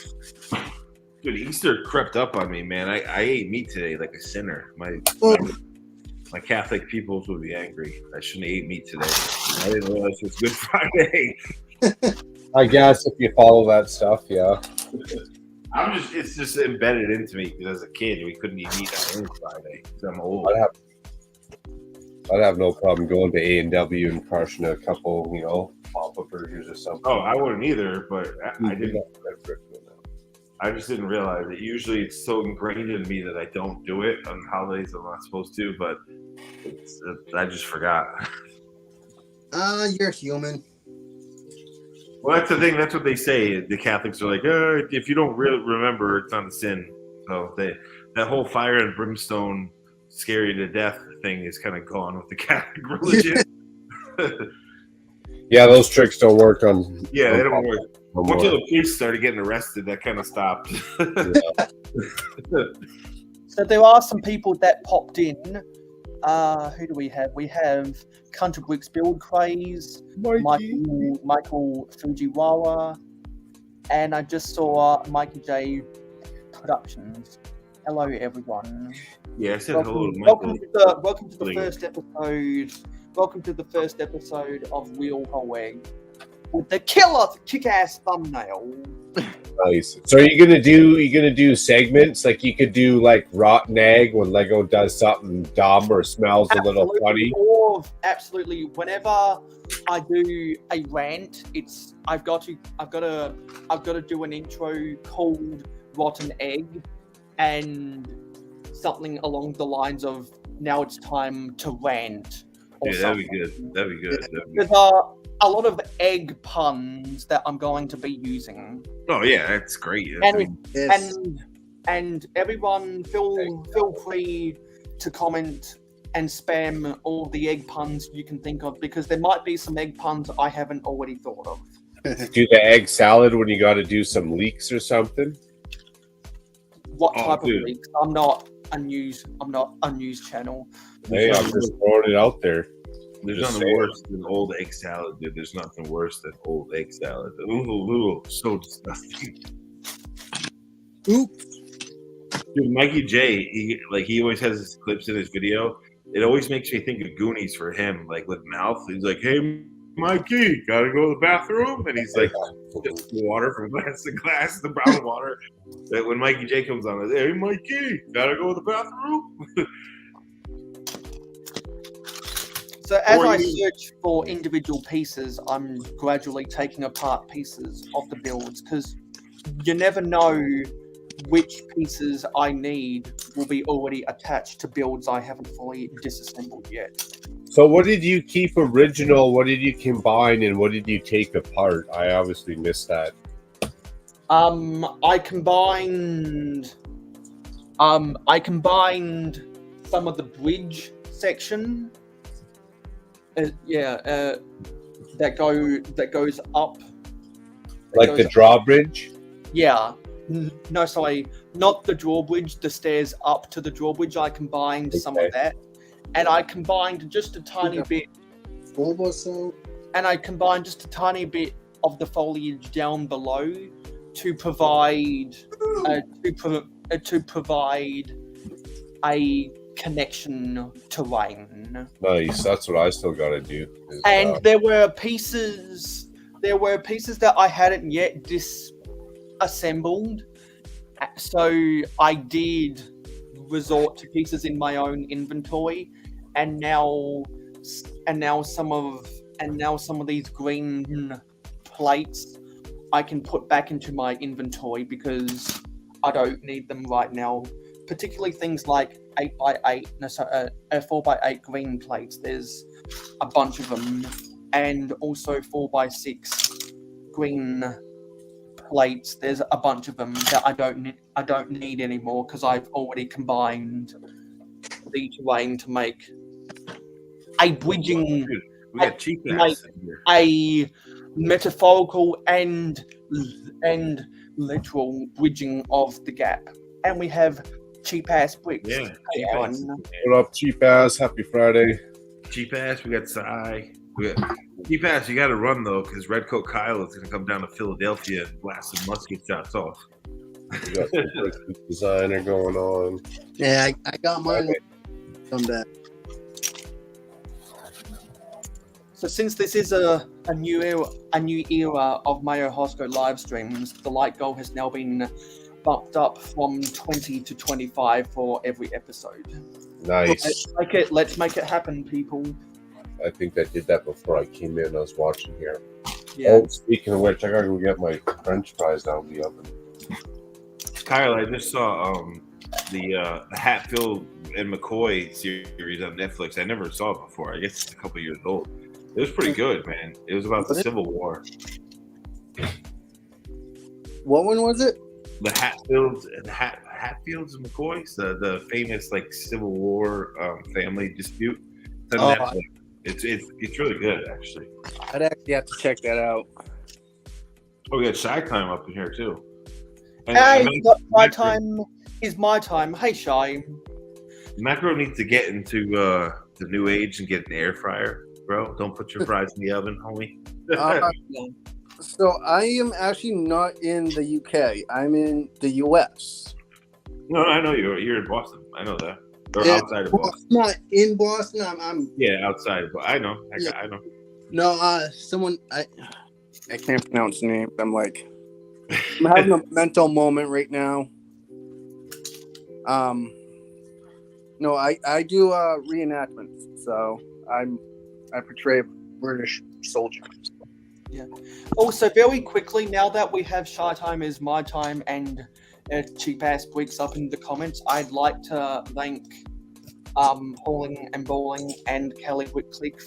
Dude, Easter crept up on me, man. I ate meat today like a sinner. My Catholic peoples would be angry. I shouldn't have ate meat today. I didn't realize it was Good Friday. I guess if you follow that stuff, yeah. It's just embedded into me because as a kid we couldn't eat meat on any Friday because I'm old. I'd have no problem going to A&W and crushing a couple, pop-up burgers or something. Oh, I wouldn't either, but I didn't. I just didn't realize it. Usually it's so ingrained in me that I don't do it on holidays I'm not supposed to, but I just forgot. You're human. Well, that's the thing. That's what they say. The Catholics are like, if you don't really remember, it's not a sin. So that whole fire and brimstone, scary to death thing is kind of gone with the Catholic religion. Yeah, those tricks don't work on. Yeah, they don't work. no Once more. the priests started getting arrested, that kind of stopped. So there are some people that popped in. Who do we have? We have Country Bricks Build Craze, Michael Fujiwara, and I just saw Mikey J Productions. Hello, everyone. Yeah, I said hello to Michael. Welcome to the first episode. Welcome to the first episode of Real Hoeg with the killer kick-ass thumbnail. Nice. So are you gonna do segments like you could do like rotten egg when Lego does something dumb or smells a little funny? Absolutely. Whenever I do a rant, I've got to do an intro called Rotten Egg and something along the lines of now it's time to rant. Yeah, that'd be good. That'd be good. There's a lot of egg puns that I'm going to be using. Oh yeah, that's great. And everyone feel free to comment and spam all the egg puns you can think of because there might be some egg puns I haven't already thought of. Do the egg salad when you got to do some leaks or something. What type of leaks? I'm not a news channel. Hey, I'm just throwing it out there. There's nothing worse than old egg salad, dude. There's nothing worse than old egg salad. Ooh, so disgusting. Oops. Dude, Mikey J, he always has his clips in his video. It always makes me think of Goonies for him, like with mouth. He's like, "Hey, Mikey, gotta go to the bathroom," and he's like, sips water from glass to glass, the brown water. That when Mikey J comes on, like, "Hey, Mikey, gotta go to the bathroom." So as I search for individual pieces, I'm gradually taking apart pieces of the builds because you never know which pieces I need will be already attached to builds I haven't fully disassembled yet. So what did you keep original? What did you combine? And what did you take apart? I obviously missed that. I combined some of the bridge section. That goes up. Like the drawbridge. Yeah. No, sorry, not the drawbridge. The stairs up to the drawbridge. I combined some of Okay. that, and I combined just a tiny bit. Bulbasaur. And I combined just a tiny bit of the foliage down below to provide to provide a connection to rain. Nice. That's what I still gotta do. And there were pieces that I hadn't yet disassembled, so I did resort to pieces in my own inventory, and now some of these green plates I can put back into my inventory because I don't need them right now. Particularly things like 4x8 green plates. There's a bunch of them, and also 4x6 green plates. There's a bunch of them that I don't need anymore because I've already combined the terrain to make a bridging. We got cheap ass in here. A metaphorical and literal bridging of the gap, and we have cheap ass bricks. Yeah, Hey, cheap Alan. ass. What up, cheap ass? Happy Friday. Cheap ass. We got Psy. We got cheap ass. You got to run though, because Redcoat Kyle is going to come down to Philadelphia and blast some musket shots off. We got some pretty designer going on. Yeah, I got mine. Come back. So since this is a new era of mayohosko live streams, the light goal has now been bumped up from 20 to 25 for every episode. Nice. Let's make it happen, people. I think I did that before I came in. I was watching here. Yeah. Oh, speaking of which, I gotta go get my French fries out of the oven. Kyle, I just saw the Hatfield and McCoy series on Netflix. I never saw it before. I guess it's a couple years old. It was pretty good, man. It was about the Civil War. What one was it? The Hatfields and Hatfields and McCoys, the famous like Civil War family dispute. It's on Netflix. It's really good, actually. I'd actually have to check that out. Oh, we got Shy Time up in here too. And Hey, my Macro- time is my time. Hey, Shy. Macro needs to get into the new age and get an air fryer, bro. Don't put your fries in the oven, homie. So I am actually not in the UK. I'm in the US. No, I know you're in Boston. I know that. Or Yeah, outside of well, Boston. I'm not in Boston. I'm Yeah, outside. But I know. I know. no. Someone I can't pronounce the name. I'm having a mental moment right now. No, I do reenactments. So I portray a British soldier. Also, very quickly, now that we have Shy Time is my time and cheap ass bricks up in the comments, I'd like to thank Hauling and Bowling and Kelly Whitclick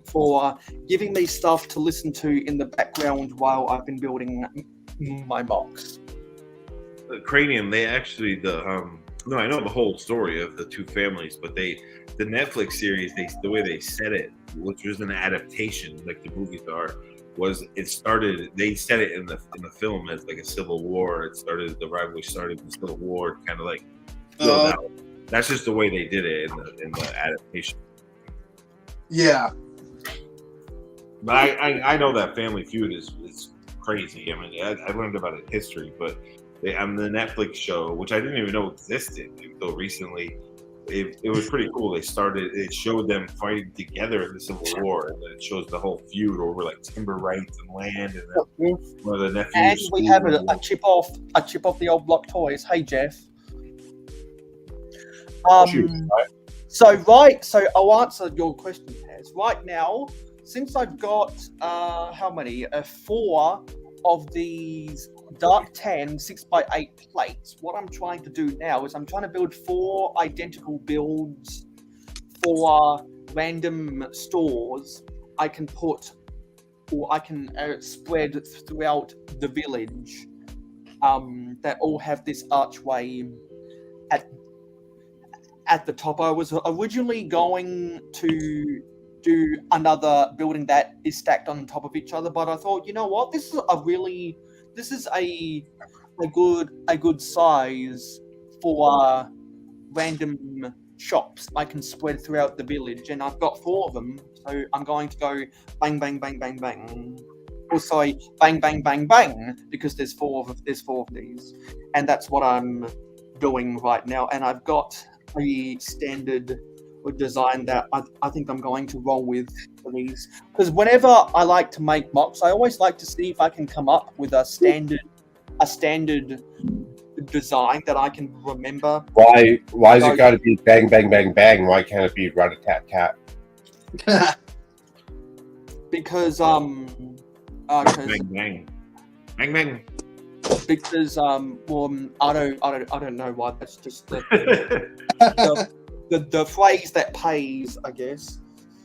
for giving me stuff to listen to in the background while I've been building my box. The Cranium, they actually no, I know the whole story of the two families, but the Netflix series, the way they set it, which was an adaptation like the movies are, they set it in the film as like a civil war. The rivalry started in the Civil War, kind of like filled out. That's just the way they did it in the adaptation. Yeah. But I know that Family Feud is crazy. I mean, I learned about it in history, but on the Netflix show, which I didn't even know existed until recently, it was pretty cool. It showed them fighting together in the Civil War, and then it shows the whole feud over like timber rights and land, and then one of the nephews. And we have a chip off the old block toys. Hey, Jeff. So I'll answer your question, Taz. Right now, since I've got how many? 4 of these dark tan 6x8 plates. What I'm trying to do now is I'm trying to build 4 identical builds for random stores I can put or I can spread throughout the village that all have this archway at the top. I was originally going to do another building that is stacked on top of each other, but I thought, you know what, this is a good size for random shops I can spread throughout the village, and I've got 4 of them, so I'm going to go bang bang bang bang bang. Or sorry, bang bang bang bang, because there's 4 of these, and that's what I'm doing right now. And I've got a standard design that I think I'm going to roll with for these, because whenever I like to make mocks, I always like to see if I can come up with a standard design that I can remember. Why is it got to be bang bang bang bang? Why can't it be rat a tat tat? Because bang bang bang bang. Because well, I don't know why. That's just the phrase that pays, I guess.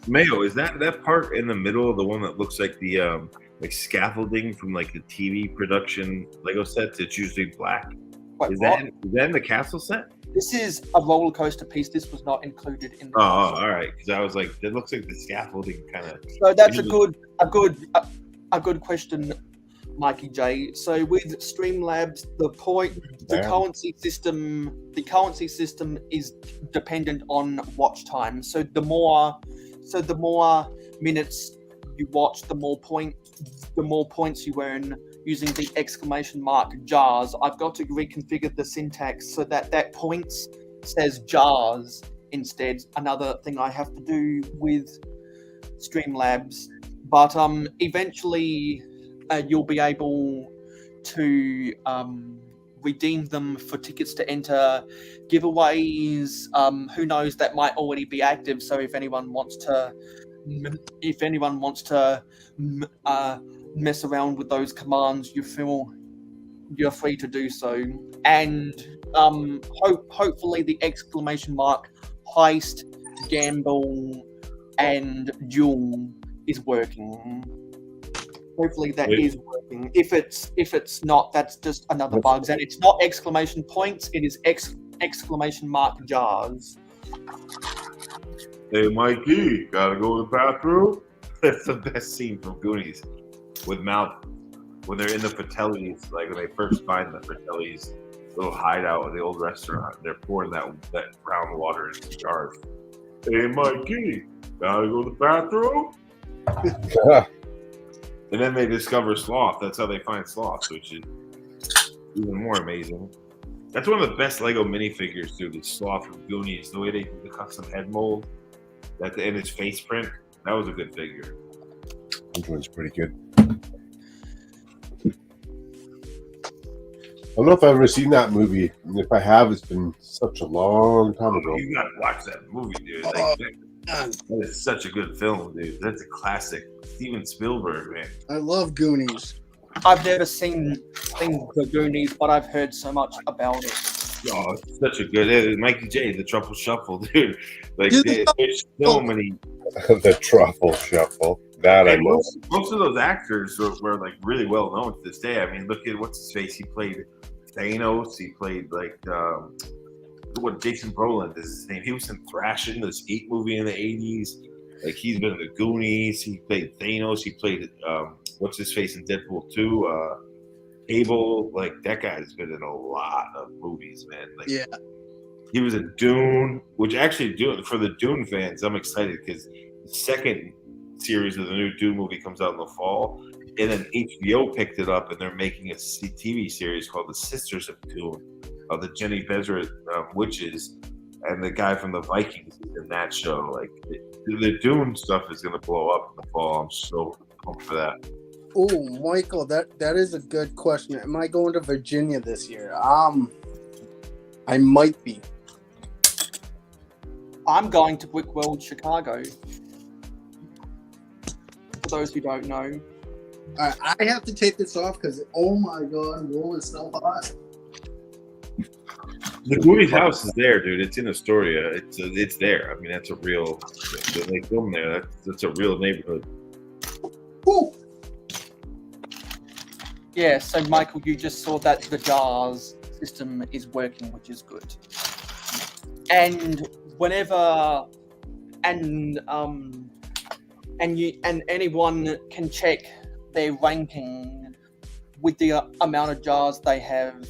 Mayo, is that part in the middle, the one that looks like the like scaffolding from like the TV production Lego sets? It's usually black. Wait, Is that in the castle set? This is a roller coaster piece. This was not included in the Oh, all right. Because I was like, it looks like the scaffolding kind of. So that's a good question, Mikey J. So with Streamlabs, the currency system is dependent on watch time. So the more minutes you watch, the more points you earn using the exclamation mark jars. I've got to reconfigure the syntax so that points says jars instead. Another thing I have to do with Streamlabs, but eventually you'll be able to redeem them for tickets to enter giveaways. Who knows, that might already be active. So if anyone wants to mess around with those commands, you're free to do so. And hopefully the exclamation mark heist, gamble, and duel is working. Hopefully that is working. If it's not, that's just another bug. And it's not exclamation points, it is exclamation mark jars. Hey, Mikey, gotta go to the bathroom? That's the best scene from Goonies with Mouth. When they're in the Fratelli's, like when they first find the Fratelli's little hideout in the old restaurant, they're pouring that brown water into jars. Hey, Mikey, gotta go to the bathroom? And then they discover Sloth. That's how they find Sloth, which is even more amazing. That's one of the best Lego minifigures, dude. The Sloth from Goonies. The way they did the custom head mold, and its face print. That was a good figure. That one's pretty good. I don't know if I've ever seen that movie. And if I have, it's been such a long time ago. You gotta watch that movie, dude. Like, that is such a good film, dude. That's a classic. Steven Spielberg, man. I love Goonies. I've never seen the Goonies, but I've heard so much about it. Oh, it's such a good. Mikey J, the Truffle Shuffle, dude. Like, there's so many. The Truffle Shuffle. That I love. Most of those actors were like really well known to this day. I mean, look at what's his face. He played Thanos. He played like what Jason Brolin is his name. He was in Thrashing, this Heat movie in the 80s. Like, he's been in the Goonies. He played Thanos. He played what's his face in Deadpool 2. Cable. Like, that guy's been in a lot of movies, man. Like, Yeah. He was in Dune, which actually for the Dune fans, I'm excited because the second series of the new Dune movie comes out in the fall, and then HBO picked it up, and they're making a TV series called The Sisters of Dune, of the Jenny Bezra witches, and the guy from the Vikings is in that show. Like, the Dune stuff is going to blow up in the fall. I'm so pumped for that. Oh, Michael, that is a good question. Am I going to Virginia this year? I might be. I'm going to Brick World Chicago. For those who don't know. All right, I have to take this off because, oh my God, roll is so hot. The Goonies house is there, dude. It's in Astoria. It's there. I mean, that's a real. They film there. That's a real neighborhood. Woo! Yeah, so Michael, you just saw that the jars system is working, which is good. And whenever and anyone can check their ranking with the amount of jars they have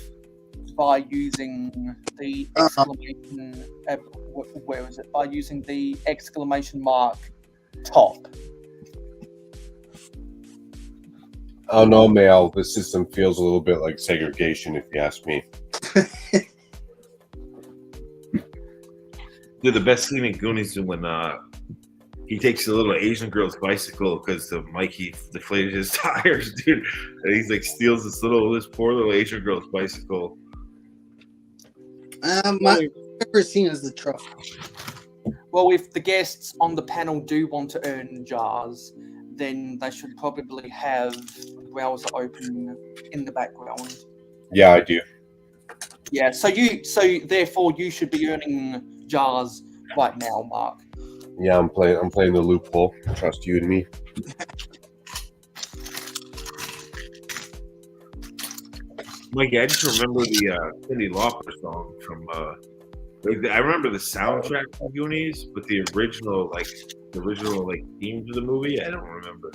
by using the exclamation where is it? By using the exclamation mark top. Oh no, Mel. This system feels a little bit like segregation, if you ask me. Dude, the best scene in Goonies is when he takes a little Asian girl's bicycle because the Mikey deflated his tires, dude. And he's like steals this poor little Asian girl's bicycle. My favorite scene is the truck. Well, if the guests on the panel do want to earn jars, then they should probably have the browser open in the background. Yeah, I do. Yeah, so therefore you should be earning jars right now, Mark. Yeah, I'm playing the loophole. Trust you and me. Mikey, I just remember the Cyndi Lauper song from. I remember the soundtrack from Goonies, but the original themes of the movie, I don't remember.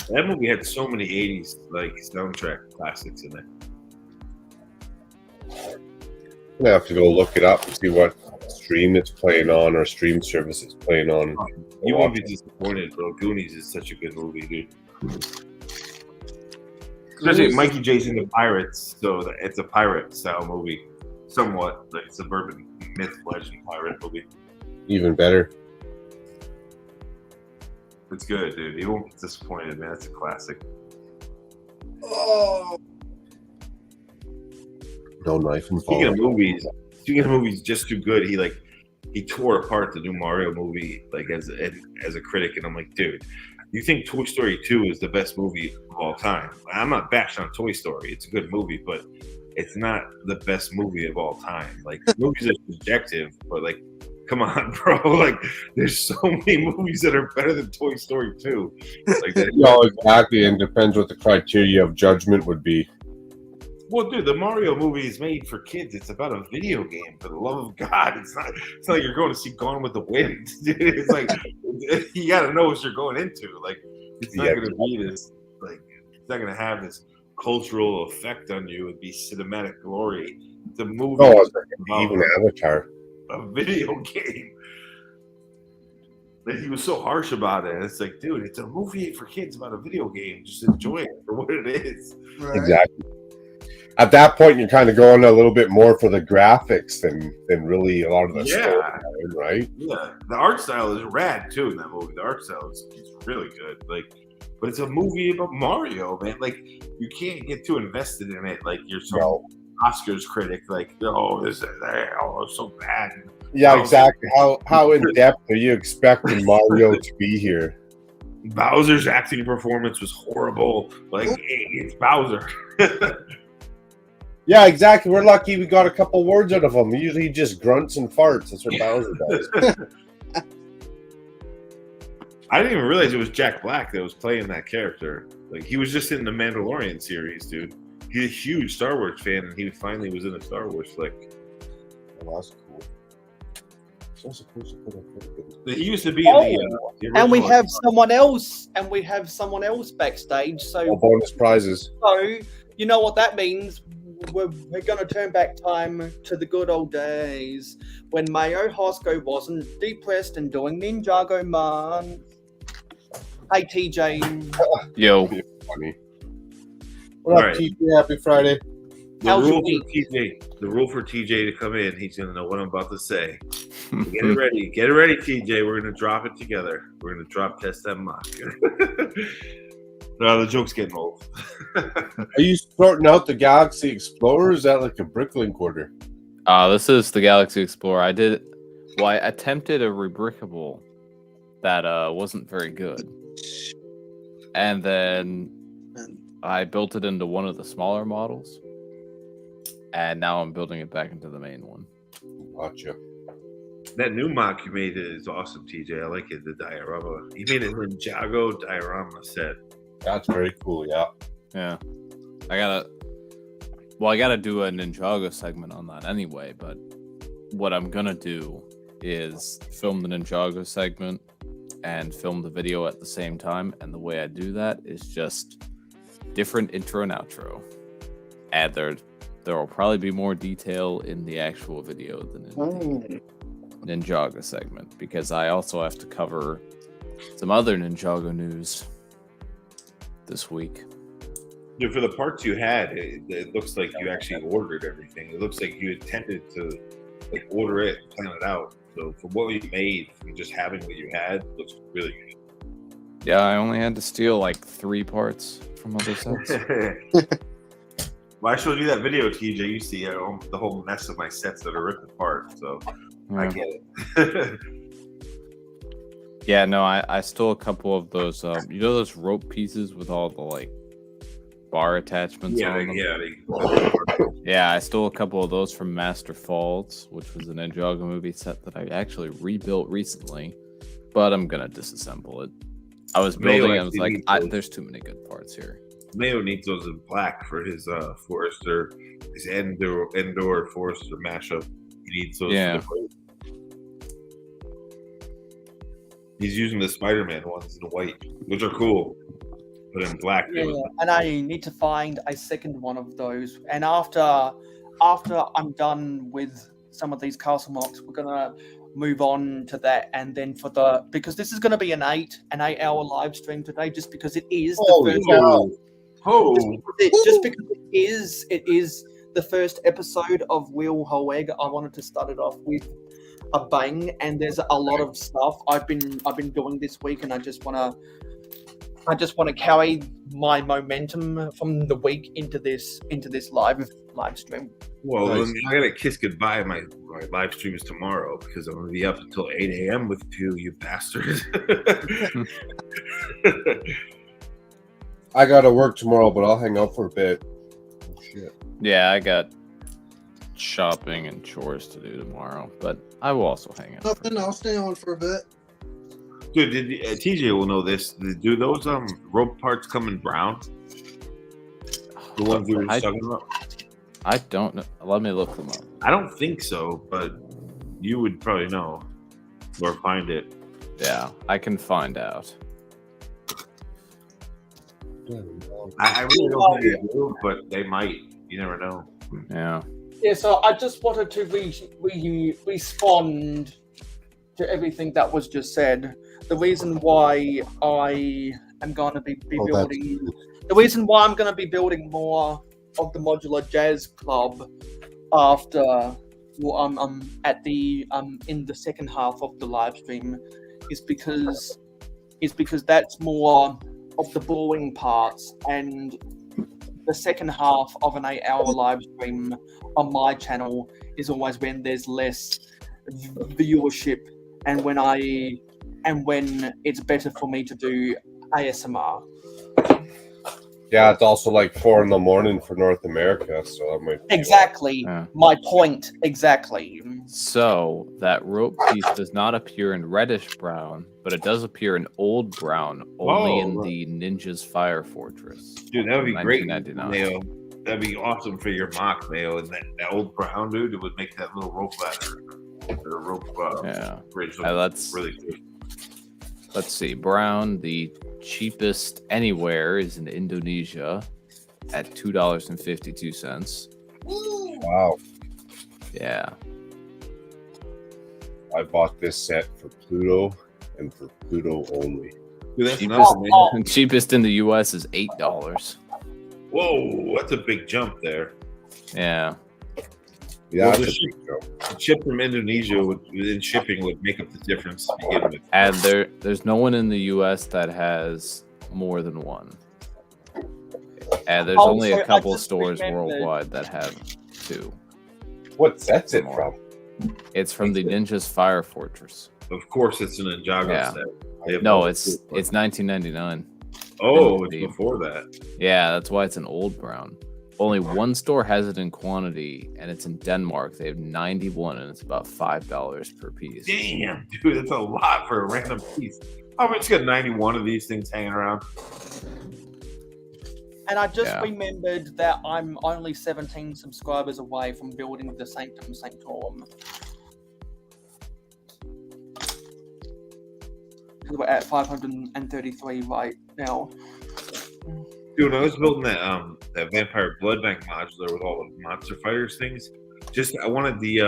That movie had so many '80s like soundtrack classics in it. I'm gonna have to go look it up and see what stream it's playing on or stream service it's playing on. You won't be disappointed, bro. Goonies is such a good movie, dude. Especially Mikey J's in the Pirates, so it's a pirate style movie, somewhat like suburban myth legend pirate movie. Even better. It's good, dude. You won't be disappointed, man. It's a classic. Oh, No knife involved. Speaking of movies, just too good. He tore apart the new Mario movie like as a critic, and I'm like, dude, you think Toy Story 2 is the best movie of all time? I'm not bashing on Toy Story. It's a good movie, but it's not the best movie of all time. Like, movies are subjective, but like, come on, bro. Like, there's so many movies that are better than Toy Story 2. Like that. No, exactly, and depends what the criteria of judgment would be. Well, dude, the Mario movie is made for kids. It's about a video game, for the love of God. It's not like you're going to see Gone with the Wind. Dude, it's like you got to know what you're going into. Like, it's not going to be this. Like, it's not going to have this cultural effect on you. It'd be cinematic glory. The movie, Even Avatar, a video game. Like, he was so harsh about it. It's like, dude, it's a movie for kids about a video game. Just enjoy it for what it is. right. exactly. At that point, you're kind of going a little bit more for the graphics than really a lot of the story, right? Yeah, the art style is rad too in that movie. The art style is really good. Like, but it's a movie about Mario, man. Like, you can't get too invested in it. Like, you're some Oscars critic. Like, oh, this is it's so bad. Yeah, exactly. How in depth are you expecting Mario to be here? Bowser's acting performance was horrible. Like, it's Bowser. Yeah, exactly. We're lucky we got a couple words out of him. Usually he just grunts and farts. That's what Bowser does. I didn't even realize it was Jack Black that was playing that character. Like, he was just in the Mandalorian series, dude. He's a huge Star Wars fan, and he finally was in a Star Wars flick. Oh, that's cool. So supposed to put a He used to be in the and we original- have someone else, backstage. So, bonus prizes. so you know what that means. We're going to turn back time to the good old days when Mayohosko wasn't depressed and doing Ninjago Man. Hey, TJ. Yo. Funny. What up, TJ? Happy Friday. The How's your rule week? for TJ to come in, he's gonna know what I'm about to say. Get it ready, TJ. We're gonna drop it together. We're gonna drop test that mock. No, the joke's getting old. Are you sorting out the Galaxy Explorer? Or is that like a Bricklink order? This is the Galaxy Explorer. I attempted a rebrickable that wasn't very good. And then I built it into one of the smaller models. And now I'm building it back into the main one. Gotcha. That new mock you made is awesome, TJ. I like it. The diorama. You made a Ninjago diorama set. That's very cool. Yeah. Yeah. I gotta do a Ninjago segment on that anyway, but what I'm gonna do is film the Ninjago segment and film the video at the same time, and the way I do that is just different intro and outro. And there will probably be more detail in the actual video than in the Ninjago segment, because I also have to cover some other Ninjago news this week. Dude, for the parts you had, it looks like you actually ordered everything. It looks like you intended to like order it and plan it out. So for what you made, from just having what you had, it looks really good. Yeah, I only had to steal like 3 parts from other sets. Well, I showed you that video, TJ. You see the whole mess of my sets that are ripped apart. So I Yeah. get it. Yeah, no, I stole a couple of those. You know those rope pieces with all the like bar attachments on them? Yeah, I stole a couple of those from Master Faults, which was an Ninjago movie set that I actually rebuilt recently, but I'm gonna disassemble it. I was building, I was like, there's too many good parts here. Mayo needs those in black for his Forester, his Endor Forester mashup. He needs those. Yeah. He's using the Spider-Man ones in white, which are cool, but in black. Yeah, and I need to find a second one of those. And after I'm done with some of these castle mocks, we're gonna move on to that. And then because this is gonna be an 8-hour live stream today, just because it is the first. Just because it is the first episode of Wheel Hoeg, I wanted to start it off with a bang, and there's a lot of stuff I've been doing this week, and I just want to carry my momentum from the week into this live stream. Well, nice. I gotta kiss goodbye. My live stream is tomorrow because I'm gonna be up until 8 a.m. with you bastards. I gotta work tomorrow, but I'll hang out for a bit. Oh, shit. Yeah, I got shopping and chores to do tomorrow, but I will also hang out. Nothing. I'll stay on for a bit. Dude, TJ will know this. Do those rope parts come in brown? The ones we were talking about? I don't know. Let me look them up. I don't think so, but you would probably know or find it. Yeah, I can find out. I really don't think they do, but they might. You never know. Yeah. Yeah, so I just wanted to respond to everything that was just said. The reason why I am going to be building... The reason why I'm going to be building more of the Modular Jazz Club after at the in the second half of the live stream is because that's more of the boring parts, and the second half of an 8-hour live stream on my channel is always when there's less viewership and when it's better for me to do ASMR. Yeah, it's also like 4 a.m. for North America, so that might be exactly my point. Exactly. So that rope piece does not appear in reddish brown, but it does appear in old brown, only in the Ninja's Fire Fortress. Dude, that would be great, 1999. Mayo. That'd be awesome for your mock, Mayo. And that old brown dude, it would make that little rope ladder or rope bridge look really good. Let's see. Brown, the cheapest anywhere, is in Indonesia at $2.52. Wow. Yeah. I bought this set for Pluto and for Pluto only. Dude, that's Cheapest in the US is $8. Whoa, that's a big jump there. Yeah. Yeah, well, the ship from Indonesia within shipping would make up the difference to begin with. And there's no one in the US that has more than one. And there's only a couple stores worldwide that have 2. What set's it from? It's from the Ninja's Fire Fortress. Of course, it's an Ninjago set. No, it's 1999. Oh, it's before that. Yeah, that's why it's an old brown. only one store has it in quantity, and it's in Denmark. They have 91, and it's about $5 per piece. Damn, dude, that's a lot for a random piece. I'm just got 91 of these things hanging around. And I just Yeah. remembered that I'm only 17 subscribers away from building the Sanctum Sanctorum. We're at 533 right now. Dude, when I was building that Vampire Blood Bank modular with all the Monster Fighters things, I wanted the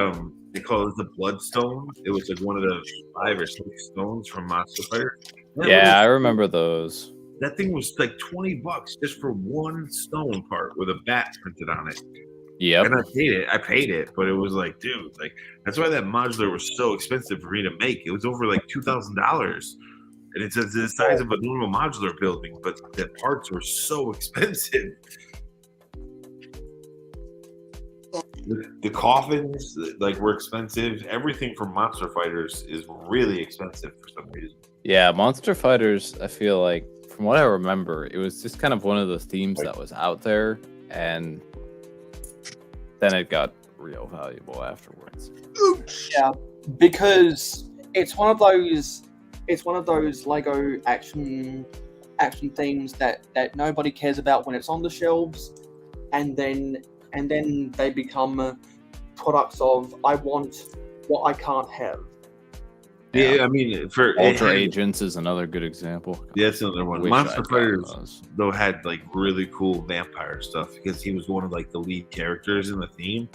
they call it the Bloodstone. It was like one of the 5 or 6 stones from Monster Fighters. Yeah, I remember those. That thing was like $20 just for one stone part with a bat printed on it. Yep. And I paid it, but it was like, dude, like that's why that modular was so expensive for me to make. It was over like $2,000. And it's the size of a normal modular building, but the parts were so expensive. The coffins, like, were expensive. Everything from Monster Fighters is really expensive for some reason. Yeah, Monster Fighters, I feel like, from what I remember, it was just kind of one of the themes that was out there, and then it got real valuable afterwards. Yeah, because it's one of those Lego action themes that nobody cares about when it's on the shelves, and then they become products of I want what I can't have. Yeah, I mean, for Ultra Agents is another good example. Yeah, that's another one. Wish Monster I'd gotten Fighters those. though had like really cool vampire stuff because he was one of like the lead characters in the theme.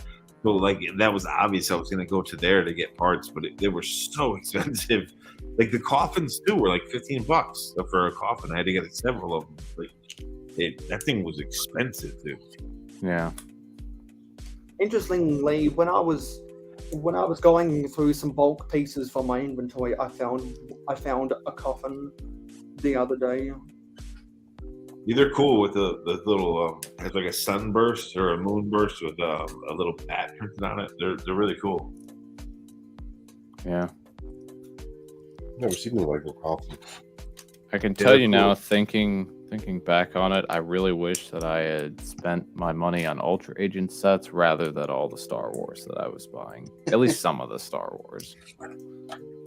So like that was obvious I was gonna go to there to get parts, but they were so expensive. Like the coffins too were like $15 for a coffin. I had to get several of them. Like that thing was expensive, dude. Yeah. Interestingly, when I was going through some bulk pieces from my inventory, I found a coffin the other day. They're cool with the little has like a sunburst or a moonburst with a little bat printed on it. They're really cool. Yeah. Never seen the Lego coffin. I can Yeah, tell you cool. now, thinking back on it, I really wish that I had spent my money on Ultra Agent sets rather than all the Star Wars that I was buying. At least some of the Star Wars.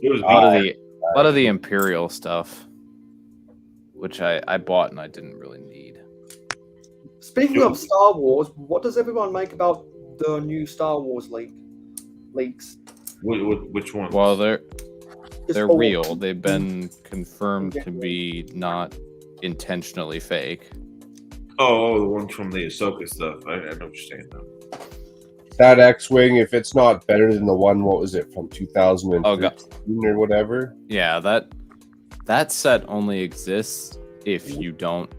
It was A lot of the Imperial stuff, which I bought and I didn't really need. Speaking of Star Wars, what does everyone make about the new Star Wars leaks? which one? Well, they're Just all- real. They've been confirmed to be not intentionally fake. Oh, the one from the Ahsoka stuff. I know what you're saying now. That X-wing, if it's not better than the one, what was it, from 2013 Oh, God. or whatever? Yeah, that set only exists if you don't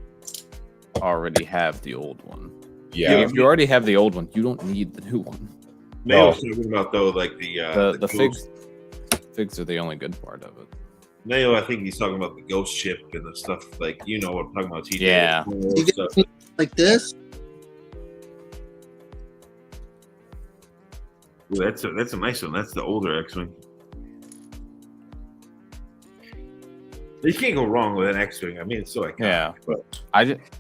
already have the old one. Yeah. If you already have the old one, you don't need the new one. They was talking about though, like The ghost- figs are the only good part of it. Nail, I think he's talking about the ghost ship and the stuff like what I'm talking about. TJ. Yeah. You get Stuff. like this. Ooh, that's a nice one. That's the older X-wing. You can't go wrong with an X-wing. I mean, it's so iconic. Yeah. But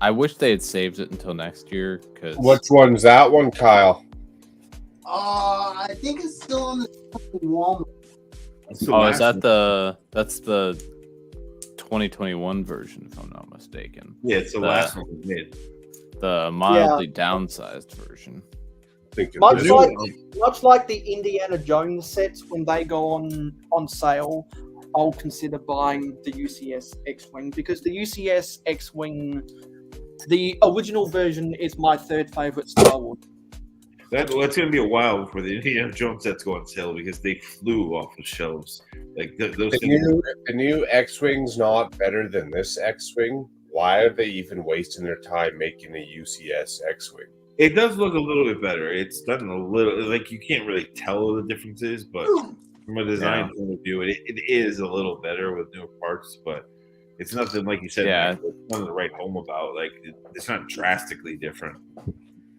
I wish they had saved it until next year because Which one's that one, Kyle? I think it's still on the Walmart. it's the oh, last is that one. that's the 2021 version, if I'm not mistaken. Yeah, it's the the- last one we made. The mildly downsized version. Thinking Much new like, one. much like the Indiana Jones sets, when they go on sale, I'll consider buying the UCS X-Wing because the UCS X-Wing, the original version, is my third favorite Star Wars. That's going to be a while before the Indiana Jones sets go on sale because they flew off the shelves. Like those things. the new X-wing's not better than this X-wing. Why are they even wasting their time making a UCS X-wing? It does look a little bit better. It's done a little like you can't really tell the differences, but from a design point of view, it is a little better with newer parts. But it's nothing like you said. Yeah. Like, it's nothing to write home about. Like it's not drastically different.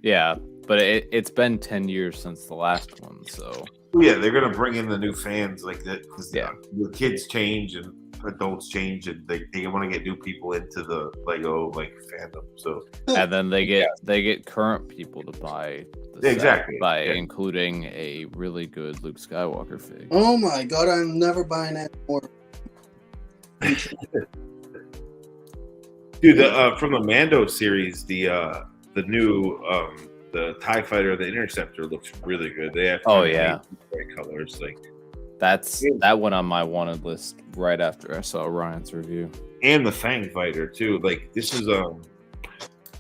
Yeah, but it's been 10 years since the last one, so Yeah, they're gonna bring in the new fans like that because Yeah. the kids change and adults change and they want to get new people into the Lego like fandom. So And then they get current people to buy the set Exactly, by yeah. including a really good Luke Skywalker fig. Oh my god, I'm never buying that more. dude, from the Mando series, the new the TIE Fighter, the Interceptor looks really good. They have Oh, kind of yeah. bright colors, like, That went on my wanted list right after I saw Ryan's review. and the Fang Fighter too. Like this is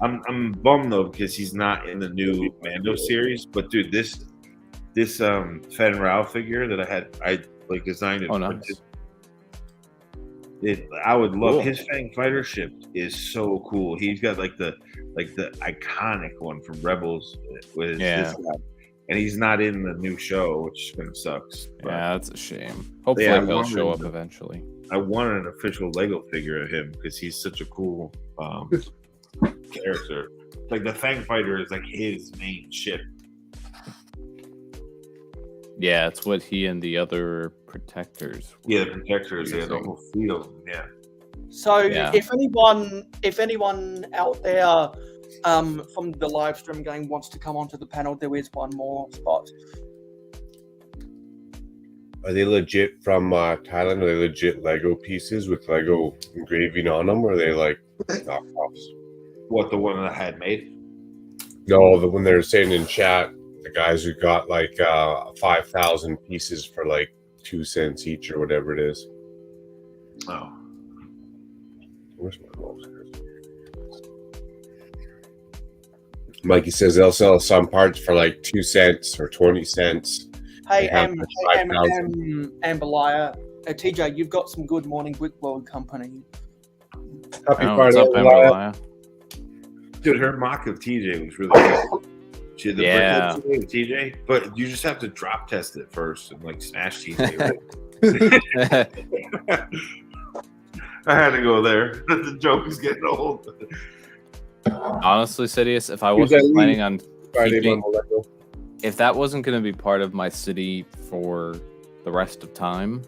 I'm bummed though because he's not in the new Mando series. But dude, this Fen Rao figure that I like designed and Oh, printed. nice. I would love Cool. his Fang Fighter ship is so cool. He's got like the iconic one from Rebels with this guy. And he's not in the new show, which kind of sucks. But Yeah, that's a shame. Hopefully Yeah, I he'll show up wondered- eventually. I wanted an official Lego figure of him because he's such a cool character. Like the Fang Fighter is like his main ship. Yeah, it's what he and the other protectors. Yeah, the protectors. Yeah, the using. whole fleet of them. Yeah. So Yeah. if anyone out there from the live stream going wants to come onto the panel, there is one more spot. Are they legit from Thailand? Are they legit Lego pieces with Lego engraving on them? Or are they like knockoffs? What, the one that I had made? No, the one they're saying in chat, the guys who got like 5,000 pieces for like 2 cents each or whatever it is. Oh. Where's my mouse? Mikey says they'll sell some parts for like 2 cents or 20 cents. Hey, They have like 5,000. Amberliah, TJ, you've got some good morning Brick World company. Happy Oh, Friday, what's up, Amberliah. Amberliah? Dude, her mock of TJ was really good. She had the Yeah. brick of TJ, but you just have to drop test it first and like smash TJ. Right? I had to go there. The joke is getting old. Honestly, Sidious, if I Who's that wasn't lead? planning on Friday, keeping, Mama Lego. if that wasn't going to be part of my city for the rest of time,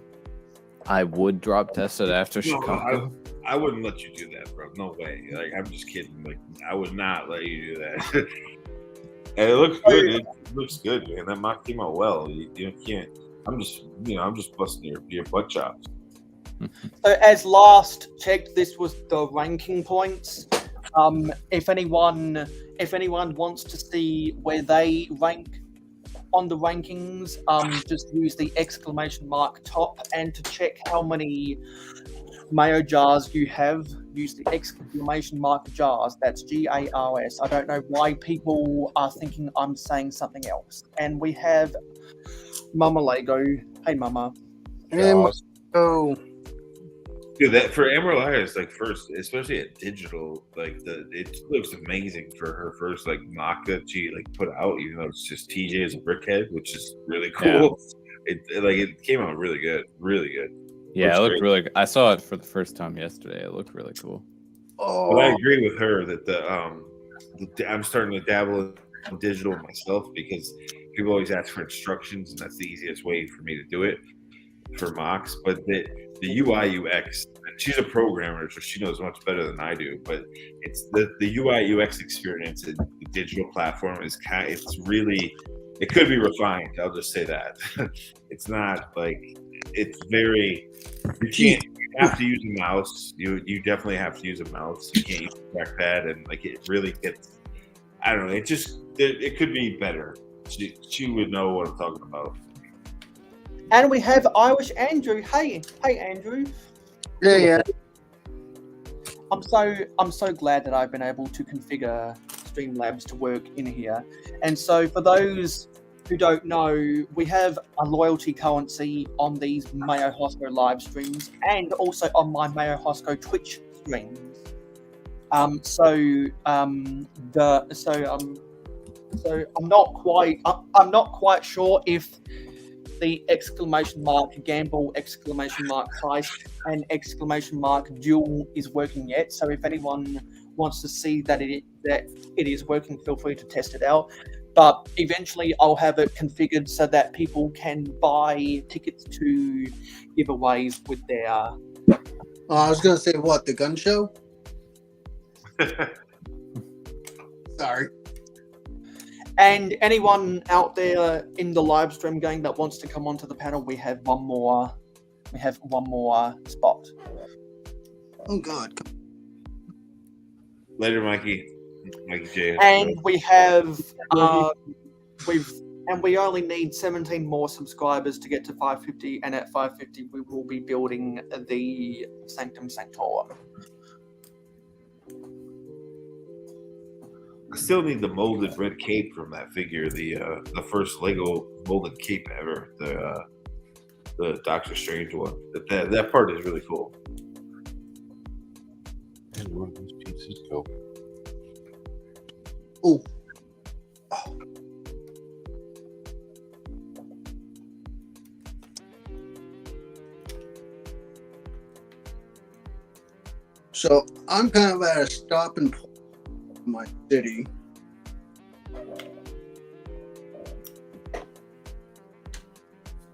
I would drop test it after No, Chicago. I wouldn't let you do that, bro. No way. Like, I'm just kidding. Like, I would not let you do that. And it looks good. It looks good, man. That mock came out well. You can't. I'm just busting your butt chops. So as last checked, this was the ranking points. If anyone wants to see where they rank on the rankings, just use the exclamation mark top, and to check how many mayo jars you have, use the exclamation mark jars. That's GARS. I don't know why people are thinking I'm saying something else. And we have Mama Lego. Hey, Mama. Oh, Dude, that for Amberlia's like first, especially at digital, like it looks amazing for her first like mock that she like put out, even though it's just TJ as a brickhead, which is really cool. It came out really good, really good. Yeah, it Looks looked great. really good. I saw it for the first time yesterday. It looked really cool. But I agree with her that I'm starting to dabble in digital myself because people always ask for instructions, and that's the easiest way for me to do it for mocks. But the UI UX, and she's a programmer, so she knows much better than I do. But it's the UI UX experience in the digital platform is it's really, it could be refined. I'll just say that. It's not like, it's very, you have to use a mouse. You definitely have to use a mouse. You can't use a trackpad, and like it really gets, I don't know. It could be better. She would know what I'm talking about. And we have Irish Andrew. Hey, Andrew. yeah. I'm so glad that I've been able to configure Streamlabs to work in here. And so for those who don't know, we have a loyalty currency on these mayohosko live streams and also on my mayohosko Twitch streams. So I'm not quite sure if the exclamation mark gamble, exclamation mark heist, and exclamation mark duel is working yet. So if anyone wants to see that it is working, feel free to test it out. But eventually I'll have it configured so that people can buy tickets to giveaways with their I was gonna say what, the gun show? Sorry. And anyone out there in the live stream gang that wants to come onto the panel, we have one more spot. Oh God. Later, Mikey J. And we have we only need 17 more subscribers to get to 550, and at 550 we will be building the Sanctum Sanctorum. I still need the molded red cape from that figure, the first Lego molded cape ever, the Doctor Strange one. That part is really cool. And where did these pieces go? Oh. So I'm kind of at a stopping point in my city.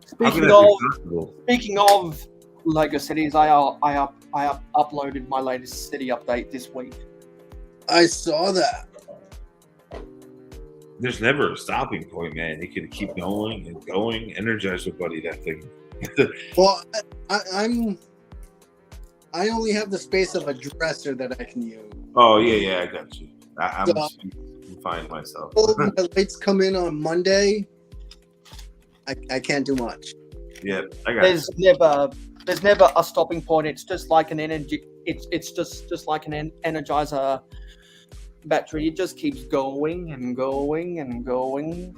Speaking of Lego cities, I uploaded my latest city update this week. I saw that. There's never a stopping point, man. It can keep going and going. Energizer Buddy, that thing. Well, I only have the space of a dresser that I can use. Oh yeah, I got you. I'm So- fine myself. When my lights come in on Monday, I can't do much. Yeah, I got you. There's never a stopping point. It's just like an energy. It's just like an Energizer battery. It just keeps going and going and going.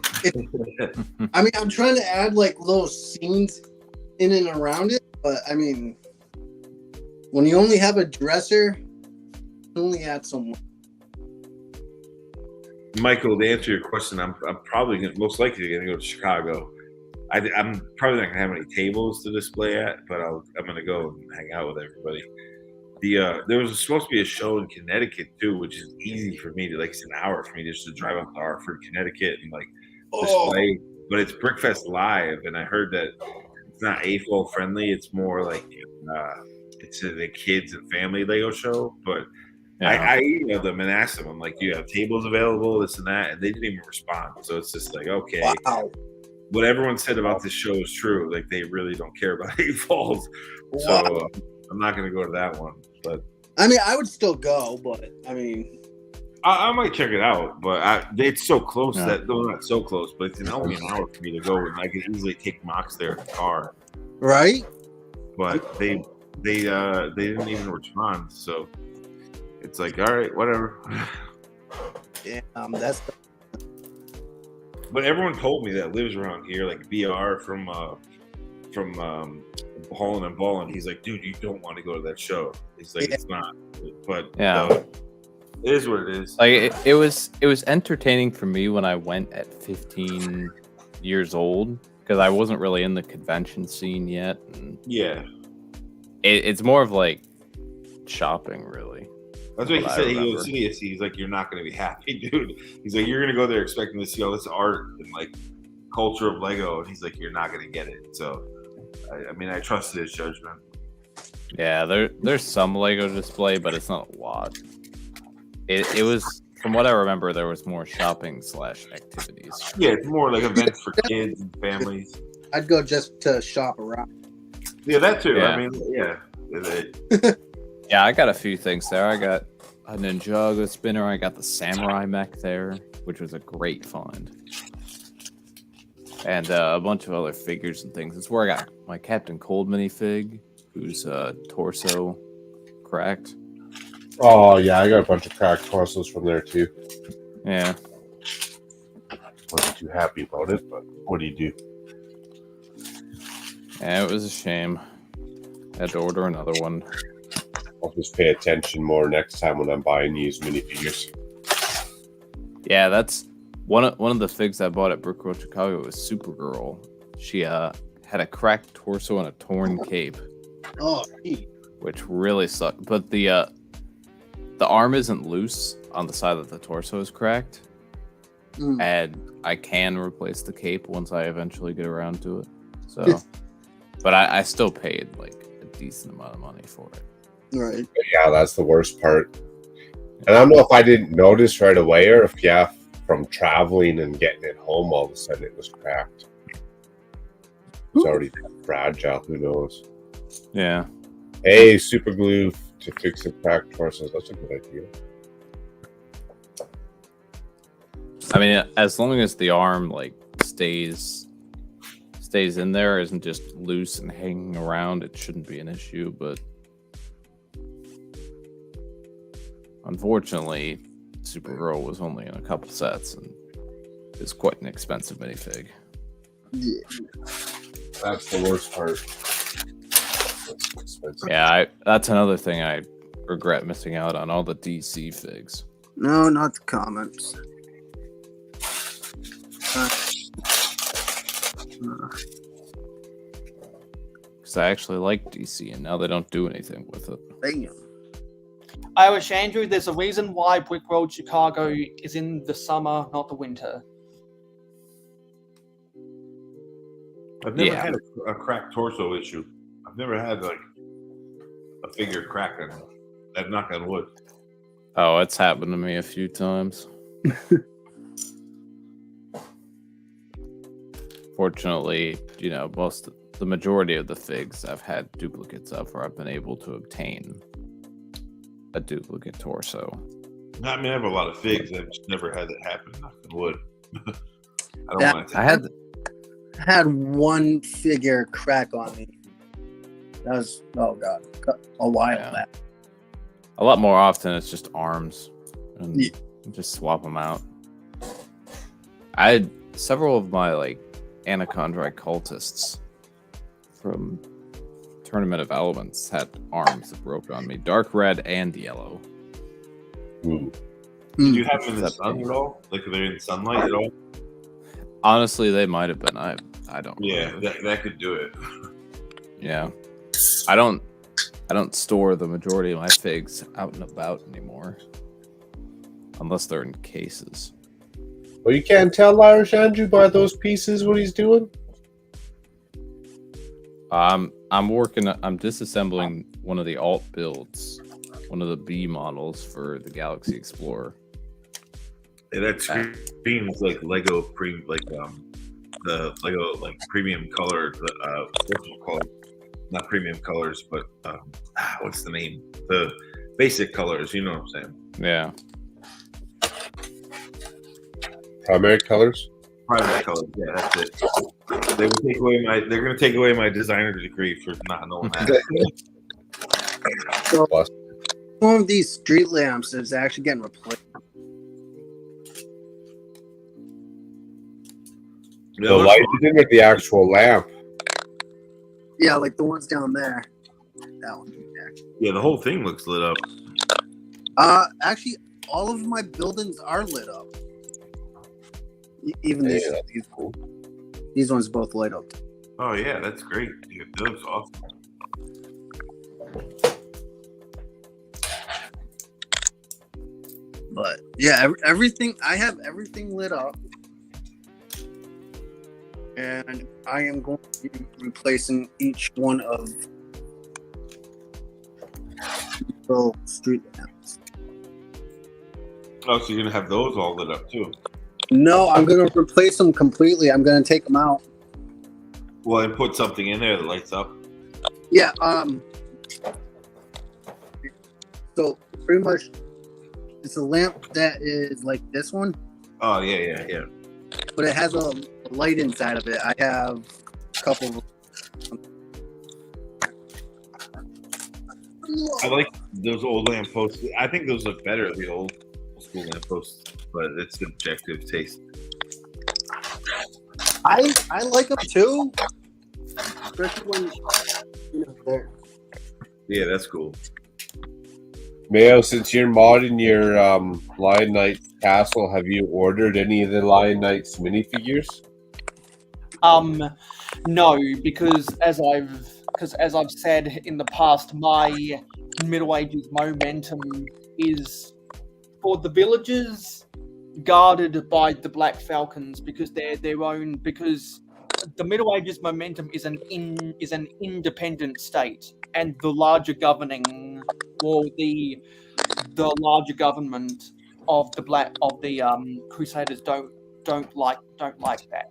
I mean, I'm trying to add like little scenes in and around it, but I mean, when you only have a dresser, you only add so much. Michael, to answer your question, I'm probably most likely going to go to Chicago. I'm probably not going to have any tables to display at, but I'm going to go and hang out with everybody. There was supposed to be a show in Connecticut too, which is easy for me to it's an hour for me just to drive up to Hartford, Connecticut, and display. But it's Brickfest Live, and I heard that it's not AFOL friendly. It's more like it's the kids and family Lego show. But I emailed them and asked them, I'm like, do you have tables available, this and that? And they didn't even respond. So it's just like, okay. Wow. What everyone said about this show is true. Like, they really don't care about AFOLs. So I'm not going to go to that one. But I mean, I would still go, but I mean, I might check it out. But it's so close that they're not so close, but it's only an hour for me to go, and I could easily take Mox there in the car. right? But they didn't even respond. So it's like, all right, whatever. Yeah, that's. But everyone told me that lives around here, like BR from Ballin' and Ballin'. He's like, dude, you don't want to go to that show. He's like, it's not. But it is what it is. Like it was entertaining for me when I went at 15 years old because I wasn't really in the convention scene yet. And yeah, it's more of like shopping, really. That's what he said. He goes, he's like, you're not going to be happy, dude. He's like, you're going to go there expecting to see all this art and like culture of Lego, and he's like, you're not going to get it. So, I mean, I trusted his judgment. Yeah, there's some Lego display, but it's not a lot. It was, from what I remember, there was more shopping / activities. Yeah, it's more like events for kids and families. I'd go just to shop around. Yeah, that too. Yeah. I mean, yeah. Yeah, I got a few things there. I got a Ninjago spinner. I got the Samurai mech there, which was a great find. And a bunch of other figures and things. It's where I got my Captain Cold minifig, whose torso cracked. Oh, yeah, I got a bunch of cracked torsos from there, too. Yeah. Wasn't too happy about it, but what do you do? Yeah, it was a shame. Had to order another one. I'll just pay attention more next time when I'm buying used minifigures. Yeah, that's one of the figs I bought at Brook Road, Chicago was Supergirl. She had a cracked torso and a torn cape, Oh, gee. which really sucked. But the arm isn't loose on the side that the torso is cracked, and I can replace the cape once I eventually get around to it. So, but I still paid like a decent amount of money for it. Right. Yeah, that's the worst part. And I don't know if I didn't notice right away or if, from traveling and getting it home, all of a sudden it was cracked. It's already fragile. Who knows? Yeah. Hey, super glue to fix the cracked torsos. That's a good idea. I mean, as long as the arm like stays in there, isn't just loose and hanging around, it shouldn't be an issue. But unfortunately, Supergirl was only in a couple sets and is quite an expensive minifig. Yeah. That's the worst part. That's expensive. Yeah, that's another thing I regret missing out on, all the DC figs. No, not the comments. Because I actually like DC, and now they don't do anything with it. Damn. I wish, Andrew, there's a reason why Brickworld Chicago is in the summer, not the winter. I've never Yeah. had a cracked torso issue. I've never had like a figure cracking. I've knocked on wood. Oh, it's happened to me a few times. Fortunately, the majority of the figs I've had duplicates of, or I've been able to obtain a duplicate torso. I mean, I have a lot of figs. I've just never had it happen. Knock on wood. I don't Yeah, want to. I had Had one figure crack on me. That was, oh god, a while Yeah. back. a lot more often. It's just arms, and Yeah. just swap them out. I had several of my Anachondrite cultists from Tournament of Elements had arms that broke on me, dark red and yellow. Ooh. Did you have them in the sun at all? Like, are they in sunlight at all? Honestly, they might have been. I don't. Yeah, remember. that could do it. Yeah. I don't store the majority of my figs out and about anymore, unless they're in cases. Well, you can't tell Irish Andrew by those pieces what he's doing. I'm disassembling one of the alt builds, one of the B models for the Galaxy Explorer. Yeah, that screen was like Lego the Lego premium color, not premium colors, but what's the name? The basic colors. You know what I'm saying? Yeah. Primary colors. Private colors. Yeah, that's it. They would take away they're going to take away my designer degree for not knowing that. So, Plus. one of these street lamps is actually getting replaced. The light is in the actual lamp. Yeah, like the ones down there. That one there. Yeah, the whole thing looks lit up. Actually, all of my buildings are lit up. Even these, Yeah, that's cool. these ones both lit up. Oh yeah, that's great. Dude, that looks awesome. But yeah, everything, I have everything lit up. And I am going to be replacing each one of the street lamps. Oh, so you're gonna have those all lit up too? No, I'm going to replace them completely. I'm going to take them out. Well, and put something in there that lights up. Yeah, so pretty much it's a lamp that is like this one, Oh yeah. but it has a light inside of it. I have a couple. I like those old lamp posts. I think those look better, the old school lamp posts, but it's subjective taste. I like them too, especially when they're. Yeah, that's cool. Mayo, since you're modding your Lion Knight castle, have you ordered any of the Lion Knights minifigures? No, because as I've said in the past, my Middle Ages momentum is for the villages guarded by the Black Falcons because they're their own. Because the Middle Ages momentum is an independent state, and the larger governing, or the larger government of the Crusaders don't like that.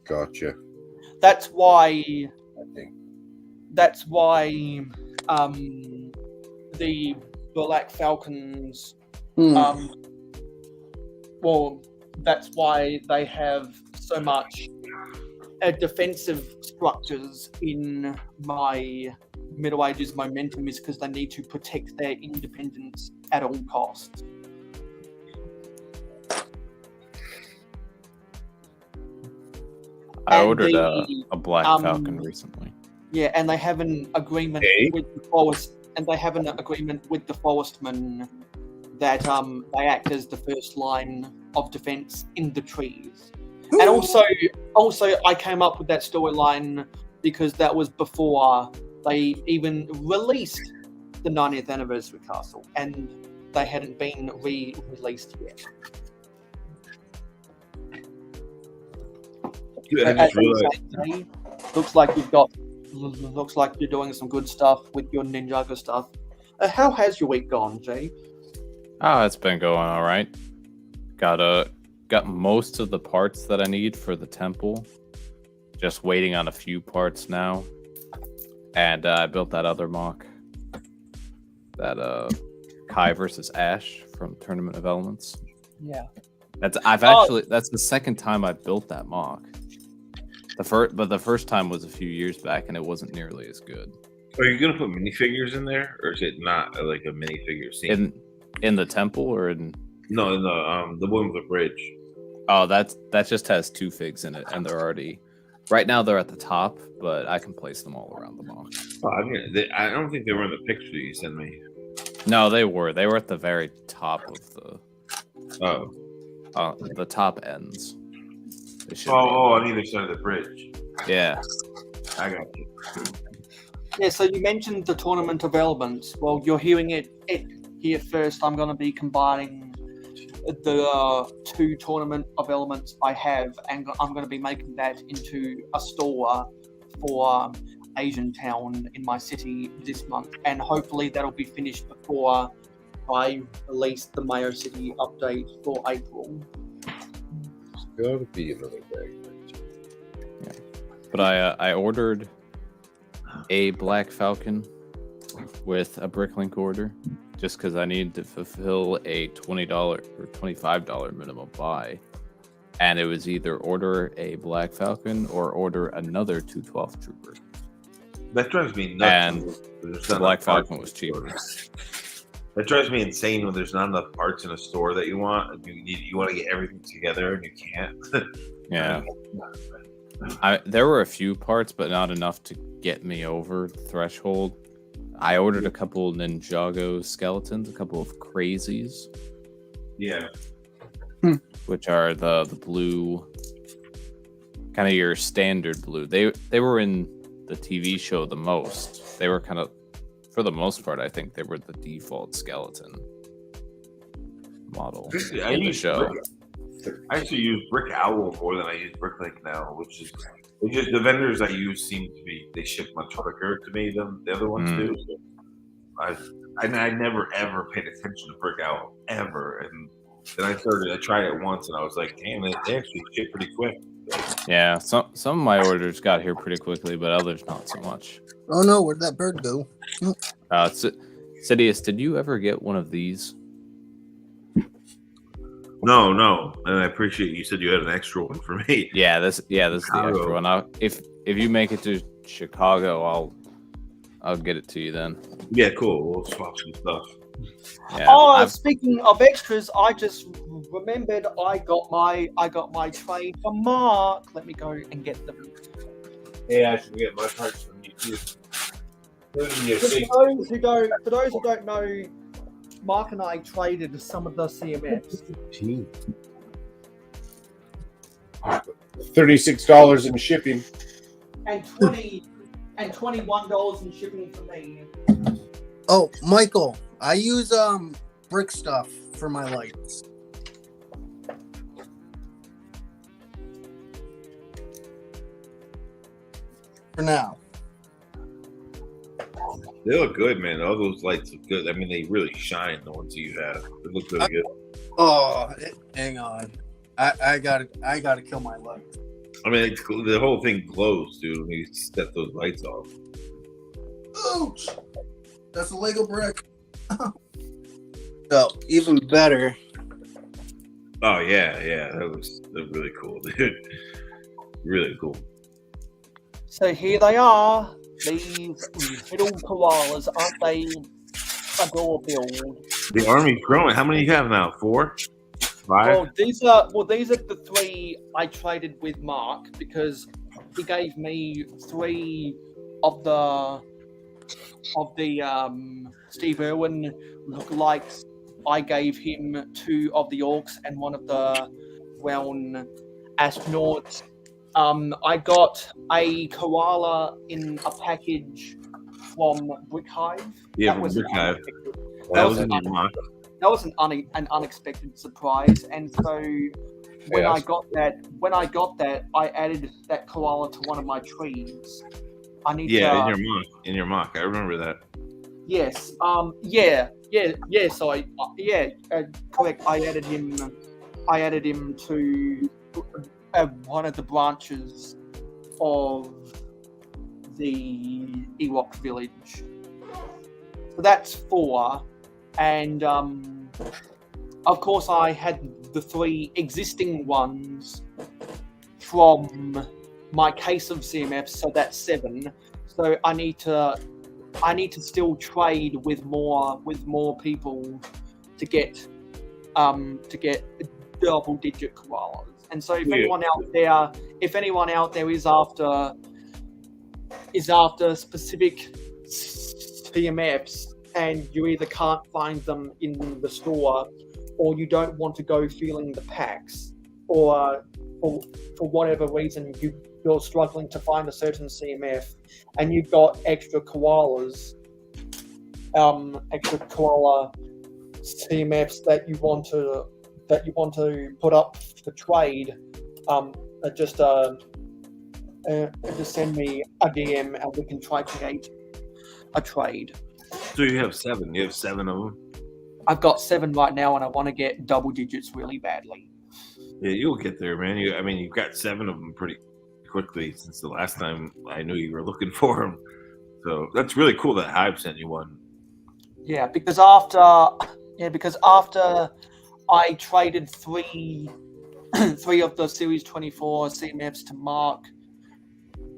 Gotcha. That's why I think. The Black Falcons. Hmm. Well, that's why they have so much defensive structures in my Middle Ages momentum, is because they need to protect their independence at all costs. I And ordered the, a Black um, Falcon recently. Yeah, and they have an agreement Hey. with the forest, and they have an agreement with the forestmen that they act as the first line of defense in the trees. And also I came up with that storyline because that was before they even released the 90th anniversary castle, and they hadn't been re-released yet. Dude, I As just they realized. say, looks like you're doing some good stuff with your Ninjago stuff. How has your week gone, Jay? Oh, it's been going all right. Got most of the parts that I need for the temple. Just waiting on a few parts now. And I built that other mock. That Kai versus Ash from Tournament of Elements. Yeah. That's the second time I built that mock. But the first time was a few years back, and it wasn't nearly as good. Are you gonna put minifigures in there, or is it not like a minifigure scene? In the temple or in? No, in the one with the bridge. Oh, that just has 2 figs in it, and they're already. Right now they're at the top, but I can place them all around the mock. Oh, I don't think they were in the picture you sent me. No, they were. They were at the very top of Oh. the top ends. They should On either side of the bridge. be. Yeah. I got you. Yeah, so you mentioned the Tournament of Elements. Well, you're hearing it here first. I'm going to be combining the 2 Tournament of Elements I have, and I'm going to be making that into a store for Asian Town in my city this month, and hopefully that'll be finished before I release the Mayo City update for April. There's gotta be another bag. Yeah. But I ordered a Black Falcon with a Bricklink order just because I need to fulfill a $20 or $25 minimum buy. And it was either order a Black Falcon or order another 212 Trooper. That drives me nuts. And There's the not Black enough parts Falcon in was the cheaper. store. That drives me insane when there's not enough parts in a store that you want. And you want to get everything together and you can't. Yeah. There were a few parts, but not enough to get me over the threshold. I ordered a couple Ninjago skeletons, a couple of crazies, Yeah. which are the blue, kind of your standard blue. They were in the TV show the most. They were kind of, for the most part, I think they were the default skeleton model in the show. I actually use Brick Owl more than I use Bricklink now, which is just the vendors I use seem to be, they ship much quicker to me than the other ones do. So I never ever paid attention to Brick Owl ever, and then I tried it once and I was like, damn, they actually ship pretty quick. Yeah, some of my orders got here pretty quickly, but others not so much. Oh no, where'd that bird go? Sidious, did you ever get one of these? No, and I appreciate you said you had an extra one for me. Yeah, this is the extra one. If you make it to Chicago, I'll get it to you then. Yeah, cool. We'll swap some stuff. Yeah, Speaking of extras, I just remembered I got my trade from Mark. Let me go and get them. Yeah, I should get my parts from you too. For those who don't know, Mark and I traded some of the CMFs. $36 in shipping. And $21 in shipping for me. Oh, Michael, I use brick stuff for my lights. for now. They look good, man. All those lights look good. I mean, they really shine. The ones you have, they look really good. Oh, hang on. I gotta kill my light. I mean, the whole thing glows, dude. When you set those lights off. Ouch! That's a Lego brick. So even better. Oh yeah, that was really cool, dude. Really cool. So here they are, these little koalas, aren't they adorable? The army's growing. How many do you have now? 4? 5? Well, these are the 3 I traded with Mark because he gave me 3 of the Steve Irwin lookalikes. I gave him 2 of the orcs and 1 of the brown astronauts. I got a koala in a package from Brick Hive. Yeah, That from was Brick Hive. unexpected. That was in your mock. That was an unexpected surprise, and so when I got that, I added that koala to one of my trees. I need Yeah, to, in your mock. I remember that. yes, So correct. I added him to one of the branches of the Ewok village. So that's 4. And of course, I had the 3 existing ones from my case of CMFs, so that's 7. So I need to still trade with more people to get double-digit koalas. And so if anyone out there is after specific CMFs, and you either can't find them in the store, or you don't want to go feeling the packs, or for whatever reason you're struggling to find a certain CMF, and you've got extra koala CMFs that you want to put up for trade, just send me a DM and we can try to create a trade. So you have 7. You have 7 of them. I've got 7 right now, and I want to get double digits really badly. Yeah, you'll get there, man. You've got 7 of them pretty quickly since the last time I knew you were looking for them. So that's really cool that Hive sent you one. Yeah, because after I traded 3 of the Series 24 CMFs to Mark,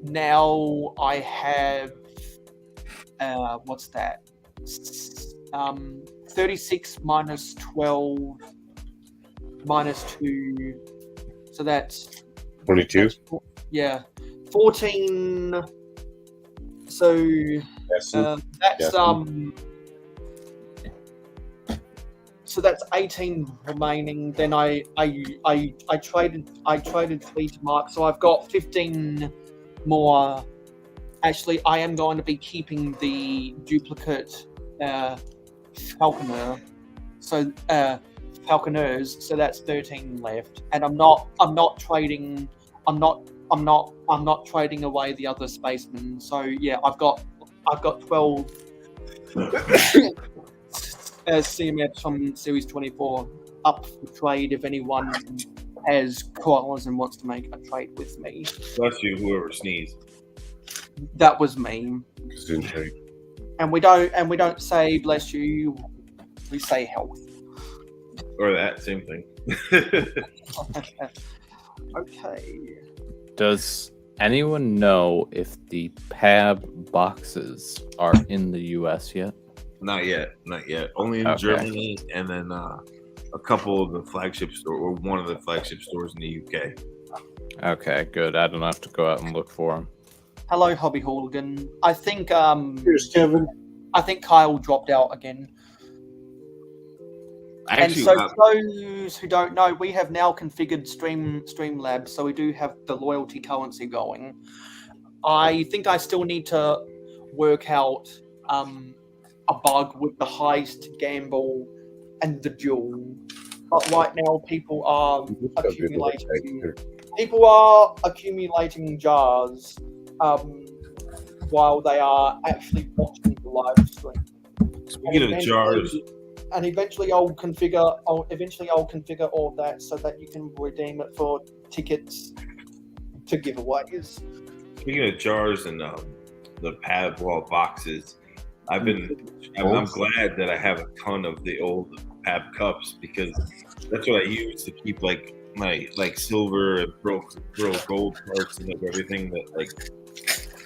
now I have what's that? 36 minus 12 minus 2, so that's 22. Yeah, 14. So that's so that's 18 remaining. Then I traded 3 to Mark, so I've got 15 more. Actually, I am going to be keeping the duplicate falconers, so that's 13 left, and I'm not trading away the other spacemen. So yeah, I've got 12 CMFs from Series 24 up for trade if anyone has koalas and wants to make a trade with me. Bless you, whoever sneezed. That was me. And we don't say bless you, we say health. Or that same thing. Okay. Does anyone know if the PAB boxes are in the US yet? Not yet. Only in Germany, and then a couple of the flagship store, or one of the flagship stores in the UK. Okay, good. I don't have to go out and look for them. Hello, Hobby Hooligan. I think Here's Kevin. I think Kyle dropped out again. Actually, and so those who don't know, we have now configured Streamlabs, so we do have the loyalty currency going. I think I still need to work out a bug with the heist, gamble, and the duel. But right now, people are accumulating jars. while they are actually watching the live stream. Speaking of jars, And eventually I'll configure all of that so that you can redeem it for tickets to giveaways. speaking of jars and the pad wall boxes, I'm glad that I have a ton of the old pad cups because that's what I use to keep like my silver and broke gold parts and like everything that like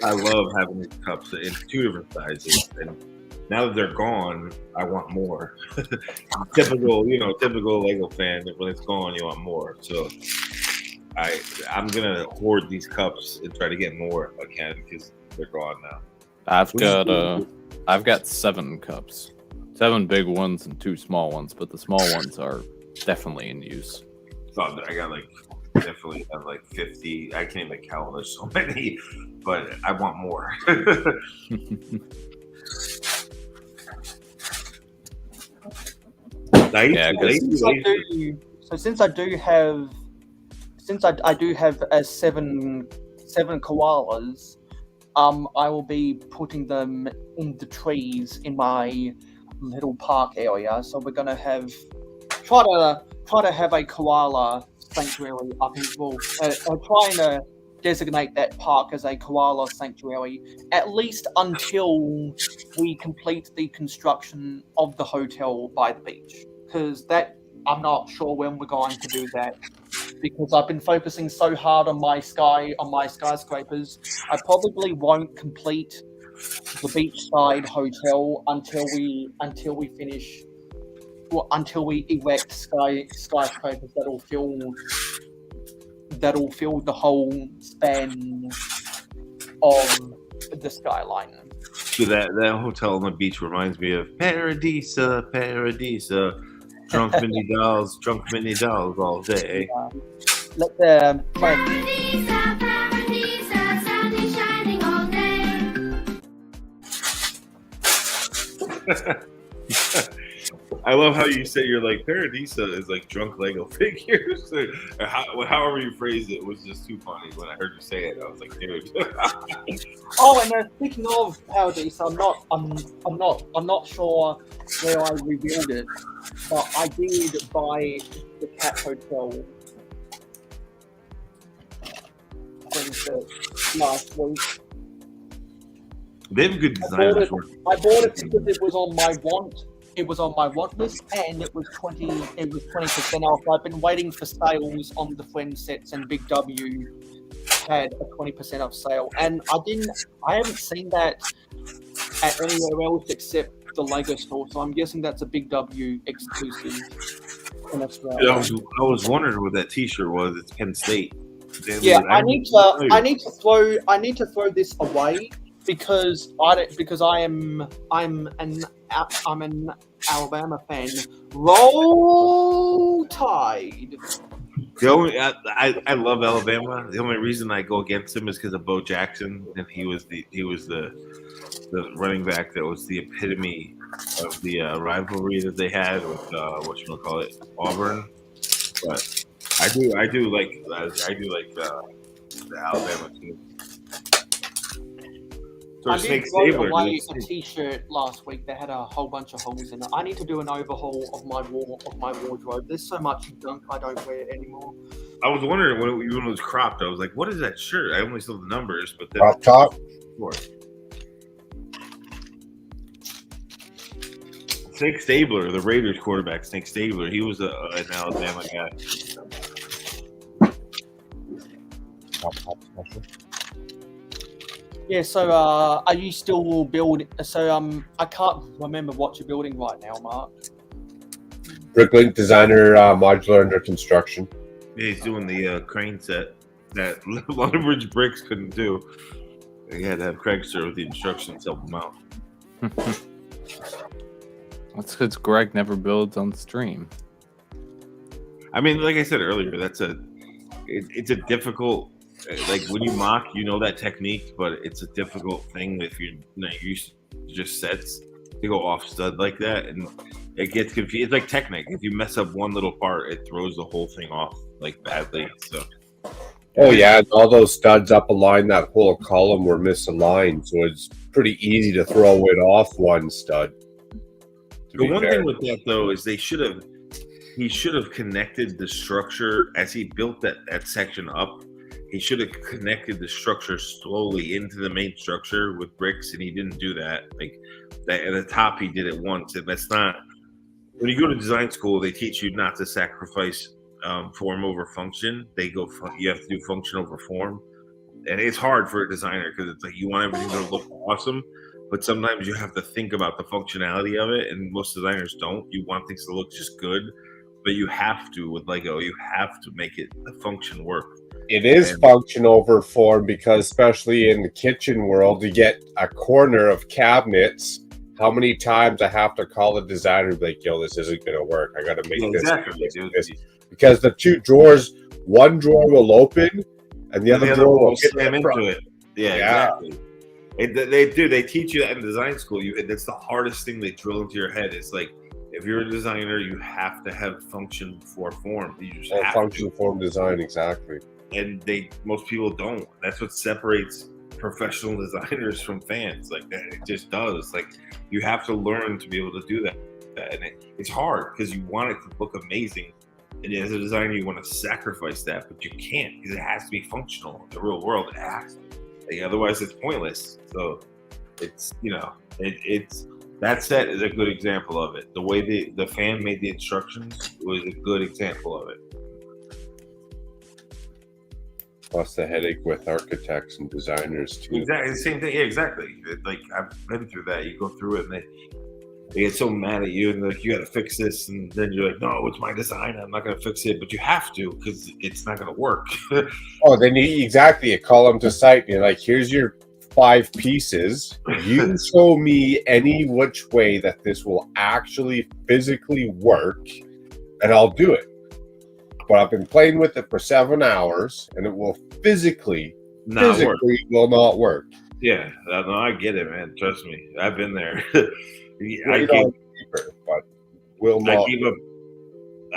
I love having these cups in 2 different sizes, and now that they're gone, I want more. typical Lego fan. When it's gone, you want more. So I'm gonna hoard these cups and try to get more if I can because they're gone now. I've got 7 cups, 7 big ones and 2 small ones, but the small ones are definitely in use. So I got definitely have 50. I can't even count. There's so many, but I want more. Since I do have 7 koalas, I will be putting them in the trees in my little park area. So we're gonna try to have a koala sanctuary up in. I'm trying to designate that park as a koala sanctuary, at least until we complete the construction of the hotel by the beach. Because I'm not sure when we're going to do that. Because I've been focusing so hard on my skyscrapers, I probably won't complete the beachside hotel until we finish. Well, until we erect skyscrapers that'll fill the whole span of the skyline. So that hotel on the beach reminds me of Paradisa, drunk mini dolls all day. Let the Paradisa, Paradisa, sun is shining all day. I love how you say you're like Paradisa is like drunk Lego figures. However you phrased it was just too funny. When I heard you say it, I was like, dude. Oh, and speaking of Paradise, I'm not sure where I revealed it, but I did buy the cat hotel last week. They have good I bought design. I bought it because it was on my want. It was on my want list, and it was 20% off. I've been waiting for sales on the Friend sets, and Big W had a 20% off sale, and I haven't seen that at anywhere else except the Lego store. So I'm guessing that's a Big W exclusive in Australia. I was wondering what that T-shirt was. It's Penn State. Yeah, I need to throw this away because I'm an Alabama fan. Roll Tide. I love Alabama. The only reason I go against him is because of Bo Jackson, and he was the running back that was the epitome of the rivalry that they had with Auburn. But I do like the Alabama team. So I did throw away a T-shirt last week that had a whole bunch of holes in it. I need to do an overhaul of my wardrobe. There's so much junk I don't wear anymore. I was wondering when it was cropped. I was like, "What is that shirt?" I only saw the numbers, but then Crop top. Snake Stabler, the Raiders quarterback, Snake Stabler, he was an Alabama guy. Crop top special. Yeah, so are you still building? So I can't remember what you're building right now, Mark. Bricklink Designer modular under construction. Yeah, he's doing the crane set that Londonbridge Bricks couldn't do. He had to have Craig serve the instructions, help him out. That's because Greg never builds on stream. I mean, like I said earlier, it's a difficult. Like when you mock, you know that technique, but it's a difficult thing if you're not used to just sets to go off stud like that, and it gets confused. It's like technique. If you mess up one little part, it throws the whole thing off like badly. So Oh yeah, and all those studs up a line, that whole column were misaligned, so it's pretty easy to throw it off one stud. The one thing with that though is he should have connected the structure as he built that section up. He should have connected the structure slowly into the main structure with bricks, and he didn't do that. Like that at the top, he did it once, and that's not. When you go to design school, they teach you not to sacrifice form over function. You have to do function over form, and it's hard for a designer because it's like you want everything to look awesome, but sometimes you have to think about the functionality of it, and most designers don't. You want things to look just good, but you have to with Lego. You have to make it the function work. It is function over form because, especially in the kitchen world, you get a corner of cabinets. How many times I have to call a designer and be like, "Yo, this isn't going to work. I got to make this." Because the two drawers, one drawer will open, and the other drawer will slam into it. Yeah, exactly. They teach you that in design school. That's the hardest thing they drill into your head. It's like if you're a designer, you have to have function before form. You just have function form design, exactly. And most people don't. That's what separates professional designers from fans. Like that, it just does. Like you have to learn to be able to do that. And it's hard because you want it to look amazing. And as a designer, you want to sacrifice that, but you can't because it has to be functional in the real world. It has to. Like, otherwise, it's pointless. So it's that set is a good example of it. The way the fan made the instructions was a good example of it. Plus the headache with architects and designers too. Exactly the same thing. Yeah, exactly. Like I've been through that. You go through it and they get so mad at you and they're like, you got to fix this, and then you're like, no, it's my design. I'm not going to fix it, but you have to because it's not going to work. Then you call them to site and you're like, here's your 5 pieces. You show me any which way that this will actually physically work, and I'll do it. But I've been playing with it for 7 hours, and it will physically will not work. Yeah, no, I get it, man. Trust me, I've been there. I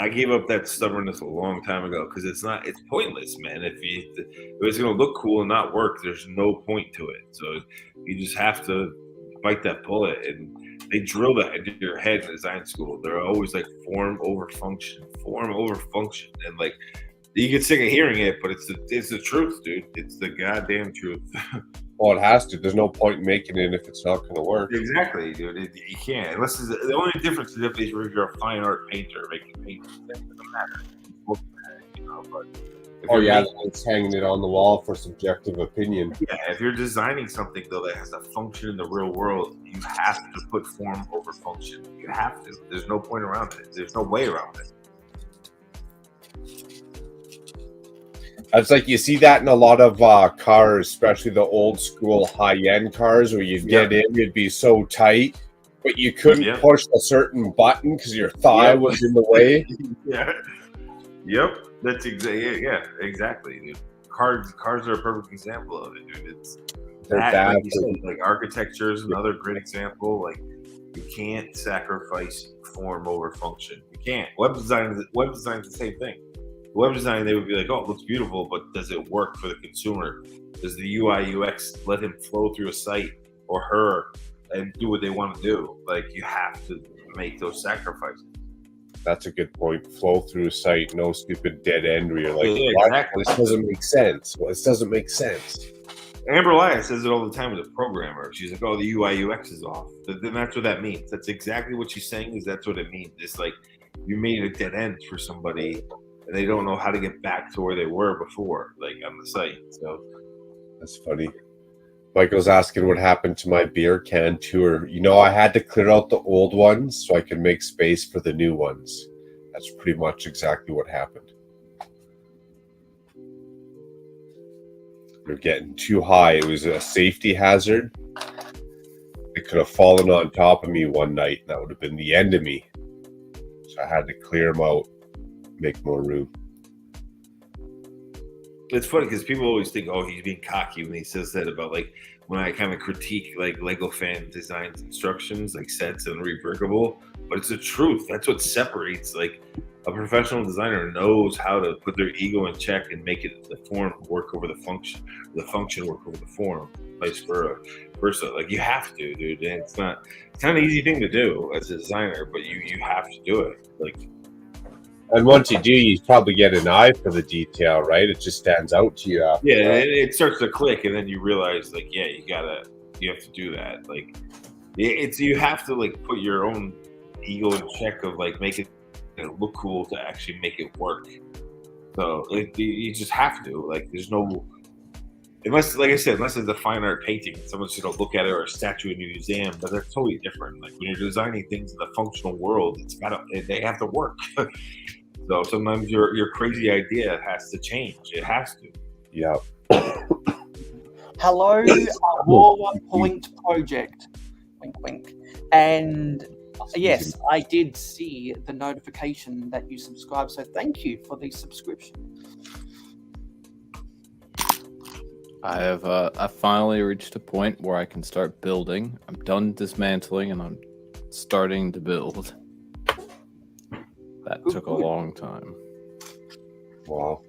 gave up that stubbornness a long time ago because it's pointless, man. If it's gonna look cool and not work, there's no point to it. So you just have to bite that bullet, and they drill that into your head in design school. They're always like form over function, and like you get sick of hearing it, but it's the truth, dude. It's the goddamn truth. Well, it has to. There's no point in making it if it's not going to work. Exactly, dude. You can't. Unless the only difference is if you're a fine art painter making paintings. It doesn't matter. It's hanging it on the wall for subjective opinion. Yeah, if you're designing something though that has to function in the real world, you have to put form over function. You have to. There's no point around it. There's no way around it. It's like you see that in a lot of cars, especially the old school high-end cars where you'd get in, it'd be so tight, but you couldn't push a certain button because your thigh was in the way. Yep. That's exactly. Dude. Cars are a perfect example of it, dude. It's like architecture is another great example. Like you can't sacrifice form over function. You can't. Web design is the same thing. Web design, they would be like, oh, it looks beautiful, but does it work for the consumer? Does the UI UX let him flow through a site or her and do what they want to do? Like you have to make those sacrifices. That's a good point. Flow through a site, no stupid dead end where you're like, exactly. This doesn't make sense. Well, this doesn't make sense. Amber Laya says it all the time as a programmer. She's like, oh, the UI UX is off. Then that's what that means. That's exactly what she's saying is that's what it means. It's like you made a dead end for somebody and they don't know how to get back to where they were before, like on the site. So that's funny. Michael's asking what happened to my beer can tour. I had to clear out the old ones so I could make space for the new ones. That's pretty much exactly what happened. They're getting too high. It was a safety hazard. It could have fallen on top of me one night. That would have been the end of me. So I had to clear them out, make more room. It's funny because people always think, oh, he's being cocky when he says that about like when I kind of critique like Lego fan designs instructions, like sets and rebrickable. but it's the truth. That's what separates. Like, a professional designer knows how to put their ego in check and make it the form work over the function work over the form, vice versa. Like, you have to, dude. And it's not an easy thing to do as a designer, but you have to do it. Like, And once you do, you probably get an eye for the detail, right? It just stands out to you. After yeah, that. it starts to click, and then you realize, like, yeah, you have to do that. Like, you have to, like, put your own ego in check of, like, making it look cool to actually make it work. So you just have to. Like, there's no, unless, like I said, unless it's a fine art painting, someone's gonna look at it, or a statue in a museum, but they're totally different. Like, when you're designing things in the functional world, they have to work. So sometimes your crazy idea has to change. It has to. Yeah. Hello, War Point Project. Wink, wink. And yes, I did see the notification that you subscribed, so thank you for the subscription. I finally reached a point where I can start building. I'm done dismantling and I'm starting to build. That took a long time. Wow.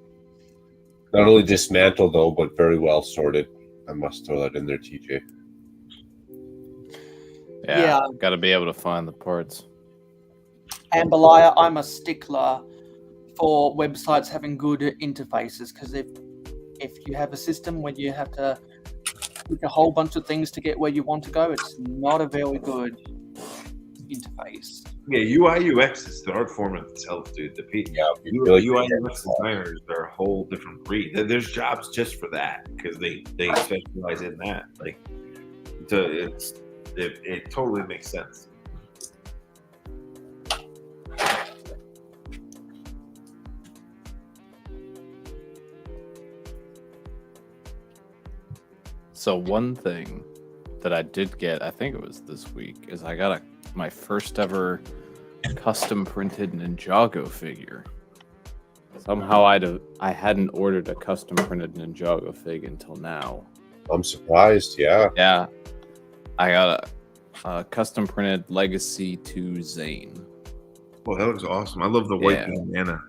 Not only dismantled though, but very well sorted. I must throw that in there, TJ. Yeah. Got to be able to find the parts. And Belaya, I'm a stickler for websites having good interfaces, because if you have a system where you have to click a whole bunch of things to get where you want to go, it's not a very good interface. Yeah, UI UX is the art form of itself, dude. UI UX designers are a whole different breed. There's jobs just for that because they specialize in that. Like, it totally makes sense. So one thing that I did get, I think it was this week, is I got my first ever custom printed Ninjago figure. Somehow I hadn't ordered a custom printed Ninjago fig until now. I'm surprised, yeah. Yeah, I got a custom printed Legacy 2 Zane. Well, that looks awesome. I love the white bandana.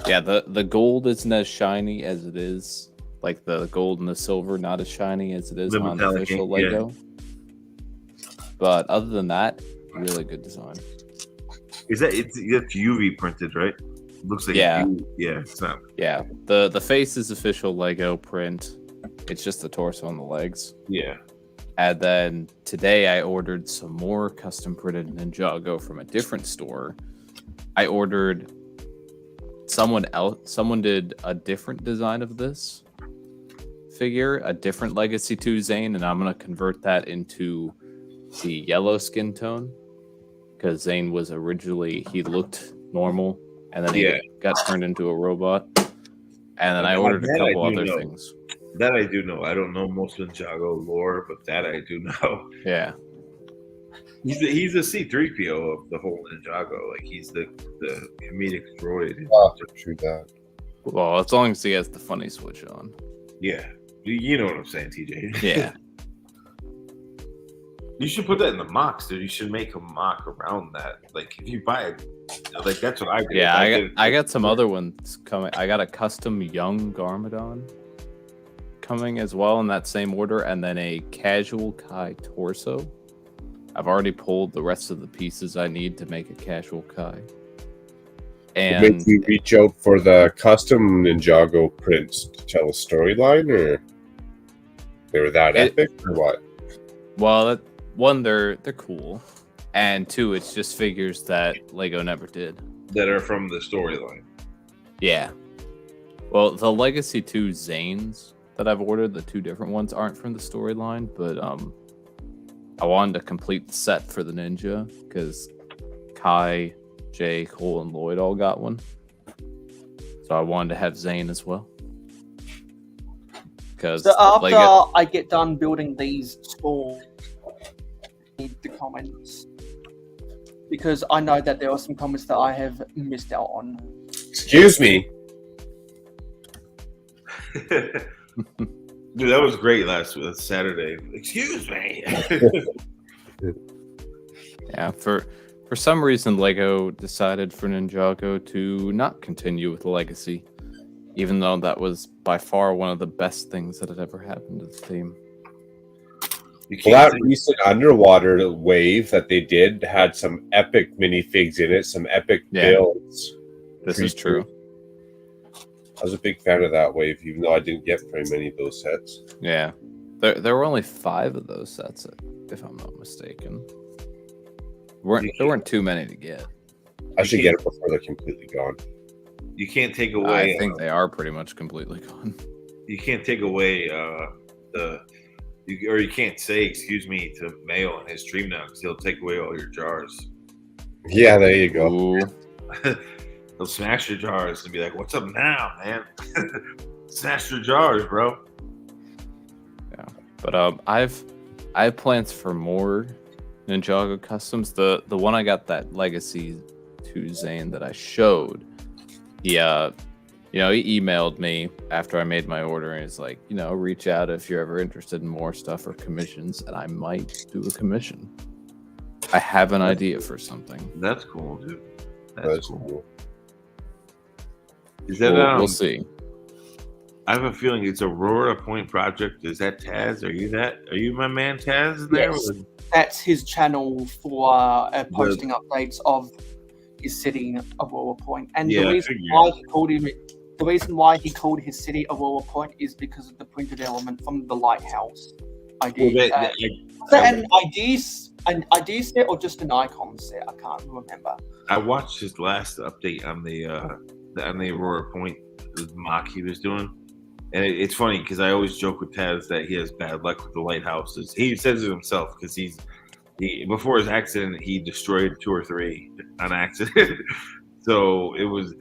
Yeah, the gold isn't as shiny as it is. Like the gold and the silver, not as shiny as it is The on the metallic official ink, Lego. But other than that, really good design. Is that it's UV printed, right? It looks like it's not. Yeah, the face is official Lego print. It's just the torso and the legs. Yeah. And then today I ordered some more custom printed Ninjago from a different store. I ordered someone did a different design of this figure, a different Legacy 2 Zane, and I'm gonna convert that into the yellow skin tone, because Zane was originally, he looked normal and then he got turned into a robot. And then I ordered a couple other things. That I do know. I don't know most Ninjago lore, but that I do know. Yeah. He's the C-3PO of the whole Ninjago. Like, he's the comedic droid. True that. Well, as long as he has the funny switch on. Yeah. You know what I'm saying, TJ. Yeah. You should put that in the mocks, dude. You should make a mock around that. Like, if you buy it, like, that's what I did. Yeah, I got some other ones coming. I got a custom young Garmadon coming as well in that same order, and then a casual Kai torso. I've already pulled the rest of the pieces I need to make a casual Kai. And did you reach out for the custom Ninjago prints to tell a storyline, or they were that epic, or what? Well, one, they're cool, and two, it's just figures that Lego never did. That are from the storyline. Yeah. Well, the Legacy 2 Zanes that I've ordered, the two different ones, aren't from the storyline, but I wanted to complete the set for the Ninja, because Kai, Jay, Cole, and Lloyd all got one. So I wanted to have Zane as well. So after I get done building these small, need the comments, because I know that there are some comments that I have missed out on. Excuse me. Dude, that was great last Saturday. Excuse me. Yeah, for For some reason, Lego decided for Ninjago to not continue with the legacy, even though that was by far one of the best things that had ever happened to the team. You Well, can't that say- recent underwater wave that they did had some epic minifigs in it, some epic Yeah. builds. This is true. I was a big fan of that wave, even though I didn't get very many of those sets. Yeah. There were only 5 of those sets, if I'm not mistaken. There weren't too many to get. I should get it before they're completely gone. you can't take away. I think they are pretty much completely gone. You can't take away you can't say excuse me to Mayo on his stream now because he'll take away all your jars. Yeah, there you go. Ooh. He'll smash your jars and be like, "What's up now, man? Smash your jars, bro." Yeah, but I have plans for more Ninjago customs. The one I got, that Legacy 2 Zane that I showed, he he emailed me after I made my order and he's like, reach out if you're ever interested in more stuff or commissions, and I might do a commission. I have an idea for something. That's cool, dude. That's cool. Is that We'll see. I have a feeling it's Aurora Point Project. Is that Taz? Are you my man Taz in there? Yes. That's his channel for posting updates of his city, Aurora Point. And Yeah, the I reason figured. why he called his city Aurora Point is because of the printed element from the lighthouse ID. Well, Is that an ID set or just an icon set? I can't remember. I watched his last update on the Aurora Point mock he was doing, and it's funny because I always joke with Taz that he has bad luck with the lighthouses. He says it himself because he before his accident he destroyed 2 or 3 on accident. So it was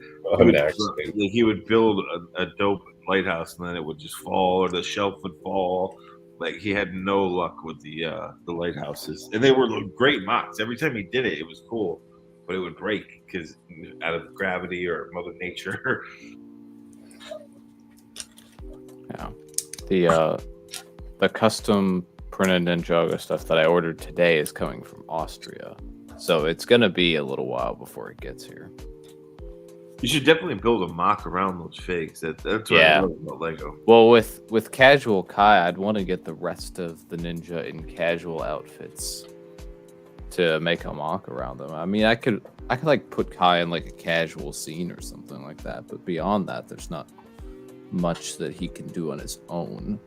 he would build a dope lighthouse and then it would just fall or the shelf would fall. Like he had no luck with the lighthouses, and they were great mocks. Every time he did it, it was cool, but it would break because out of gravity or Mother Nature. Yeah, the custom printed Ninjago stuff that I ordered today is coming from Austria, so it's gonna be a little while before it gets here. You should definitely build a mock around those figs. That's what I love about Lego. Well, with Casual Kai, I'd want to get the rest of the ninja in casual outfits to make a mock around them. I mean, I could like put Kai in like a casual scene or something like that, but beyond that, there's not much that he can do on his own.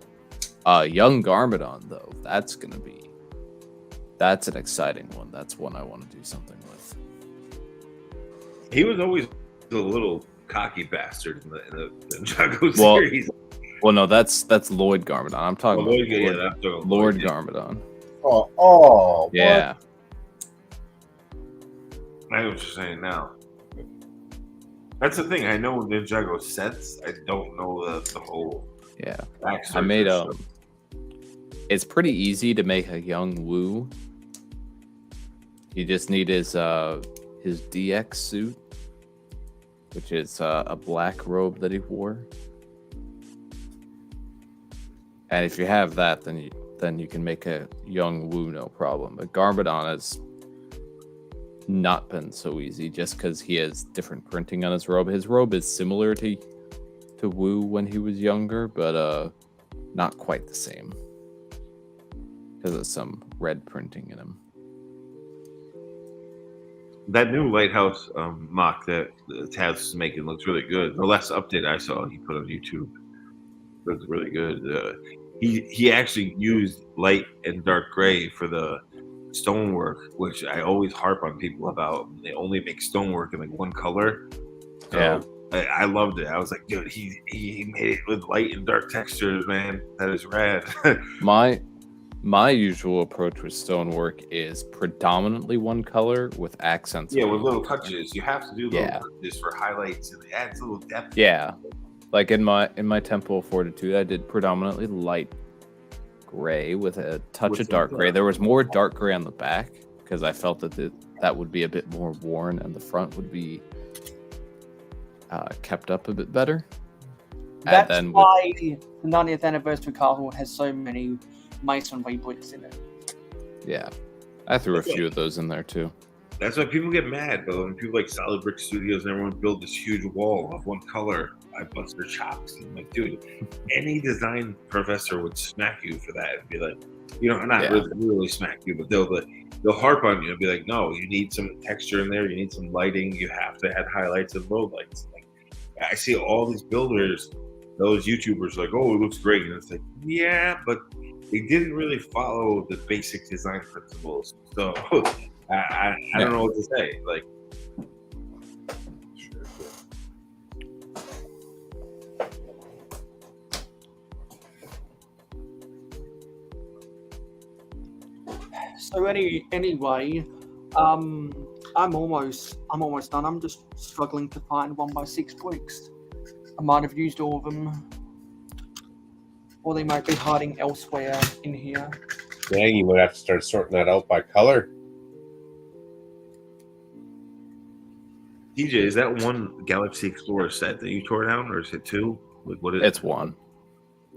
Young Garmadon, though, that's an exciting one. That's one I want to do something with. He was always a little cocky bastard in the Ninjago series. Well, no, that's Lloyd Garmadon. I'm talking about Lord Garmadon. Oh, yeah. I know what you're saying now. That's the thing. I know Ninjago sets. I don't know the whole. Yeah. backstory I made for stuff. It's pretty easy to make a young Wu. You just need his DX suit, which is a black robe that he wore. And if you have that, then you can make a young Wu no problem. But Garmadon has not been so easy just because he has different printing on his robe. His robe is similar to Wu when he was younger, but not quite the same because of some red printing in him. That new lighthouse mock that Taz is making looks really good. The last update I saw he put on YouTube looks really good. He actually used light and dark gray for the stonework, which I always harp on people about. They only make stonework in like one color. So Yeah. I loved it. I was like, dude, he made it with light and dark textures, man. That is rad. My usual approach with stonework is predominantly one color with accents. Yeah, on with little one color. touches. You have to do little touches for highlights, and it adds a little depth. Yeah, like in my Temple of Fortitude, I did predominantly light gray with a touch of dark gray. There was more dark gray on the back because I felt that would be a bit more worn, and the front would be kept up a bit better. That's and then why the 90th anniversary castle has so many masonry bricks in it. Yeah, I threw a few of those in there too. That's why people get mad, but when people like Solid Brick Studios and everyone build this huge wall of one color, I bust their chops. And I'm like, dude, any design professor would smack you for that and be like, not really smack you, but they'll harp on you and be like, no, you need some texture in there, you need some lighting, you have to add highlights and low lights. Like, I see all these builders, those YouTubers, like, oh, it looks great, and it's like, yeah, but they didn't really follow the basic design principles. So I don't know what to say. Like, So anyway, I'm almost done. I'm just struggling to find 1x6 bricks. I might have used all of them, or they might be hiding elsewhere in here. Dang, you would have to start sorting that out by color. DJ, is that one Galaxy Explorer set that you tore down, or is it two? Like, what is It's one.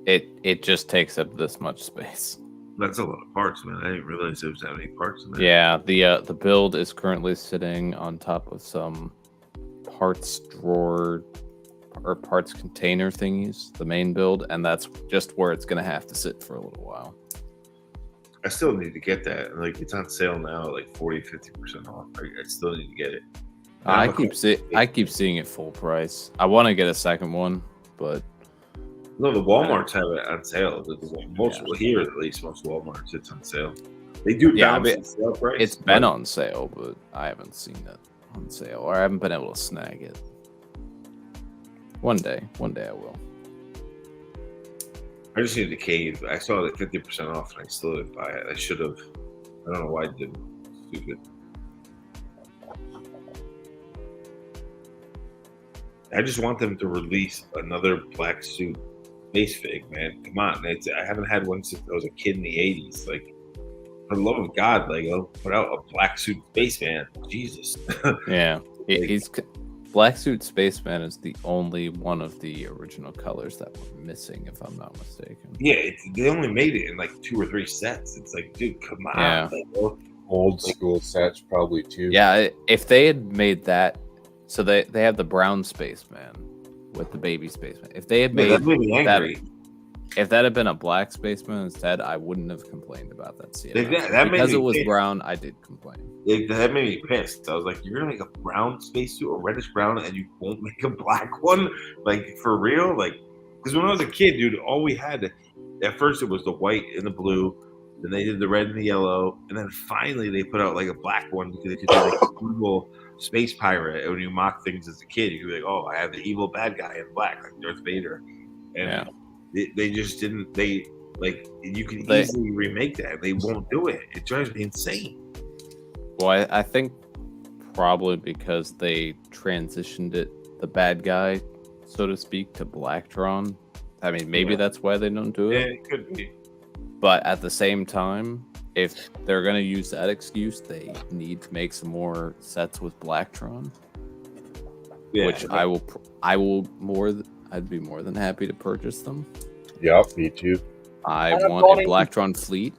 It just takes up this much space. That's a lot of parts, man. I didn't realize there was that many parts in there. Yeah, the build is currently sitting on top of some parts drawer or parts container thingies, the main build, and that's just where it's gonna have to sit for a little while. I still need to get that. Like, it's on sale now, like 40-50% off. I still need to get it. I keep seeing it full price. I want to get a second one, but no, the Walmarts have it on sale. Here, at least, most Walmarts, it's on sale. They do balance sale price. It's been on sale, but I haven't seen it on sale, or I haven't been able to snag it. One day I will. I just need the cave. I saw it at 50% off, and I still didn't buy it. I should have. I don't know why I didn't. Stupid. I just want them to release another black suit space fig, man. Come on, I haven't had one since I was a kid in the '80s. Like, for the love of God, Lego, put out a black suit spaceman. Jesus. Yeah, he's Black Suit Spaceman is the only one of the original colors that were missing, if I'm not mistaken. Yeah, they only made it in like 2 or 3 sets. It's like, dude, come on. Yeah. Lego. Old school sets, probably too. Yeah, if they had made that, so they have the brown spaceman with the baby spaceman. If they had made that, if that had been a black spaceman instead, I wouldn't have complained about that scene. Because it was brown, I did complain. That made me pissed. I was like, you're gonna make a brown spacesuit, a reddish brown, and you won't make a black one? Like, for real? Like, because when I was a kid, dude, all we had at first it was the white and the blue. Then they did the red and the yellow, and then finally they put out like a black one because they could do like a evil space pirate. And when you mock things as a kid, you could be like, "Oh, I have the evil bad guy in black, like Darth Vader." And they just didn't. They like you can easily remake that. They won't do it. It drives me insane. Well, I think probably because they transitioned the bad guy, so to speak, to Blacktron. I mean, maybe that's why they don't do it. Yeah, it could be. But at the same time, if they're going to use that excuse, they need to make some more sets with Blacktron. Yeah, which I'd be more than happy to purchase them. Yep, me too. I want a Blacktron fleet.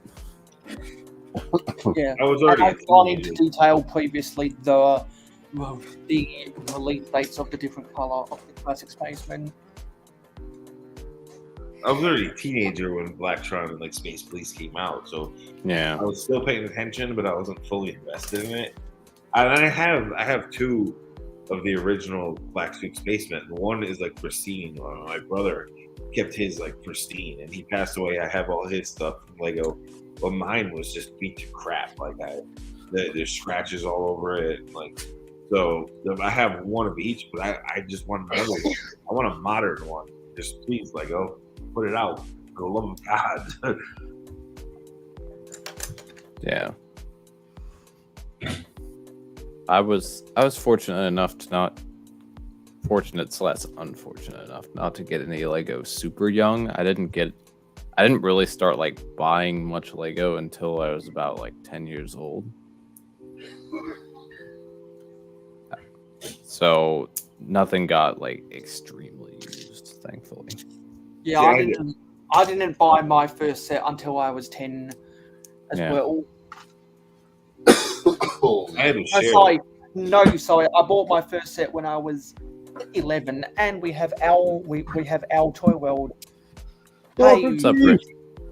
Yeah, I've gone into detail previously the release dates of the different color of the classic spacemen. I was literally a teenager when Blacktron and like Space Police came out, so yeah, I was still paying attention, but I wasn't fully invested in it. And I have 2 of the original Black Suit Spacemen. One is like pristine. My brother kept his like pristine, and he passed away. I have all his stuff from Lego, but mine was just beat to crap. Like there's scratches all over it. Like, so I have one of each, but I just want another one. I want a modern one. Just please, Lego, put it out for the love of God. Yeah. I was fortunate enough to not unfortunate enough not to get any Lego super young. I didn't really start like buying much Lego until I was about like 10 years old. So nothing got like extremely used, thankfully. Yeah, I didn't buy my first set until I was 10 as well. cool. I had to No, share. sorry. I bought my first set when I was 11, and we have our Toy World. Hey, What's up, Rich?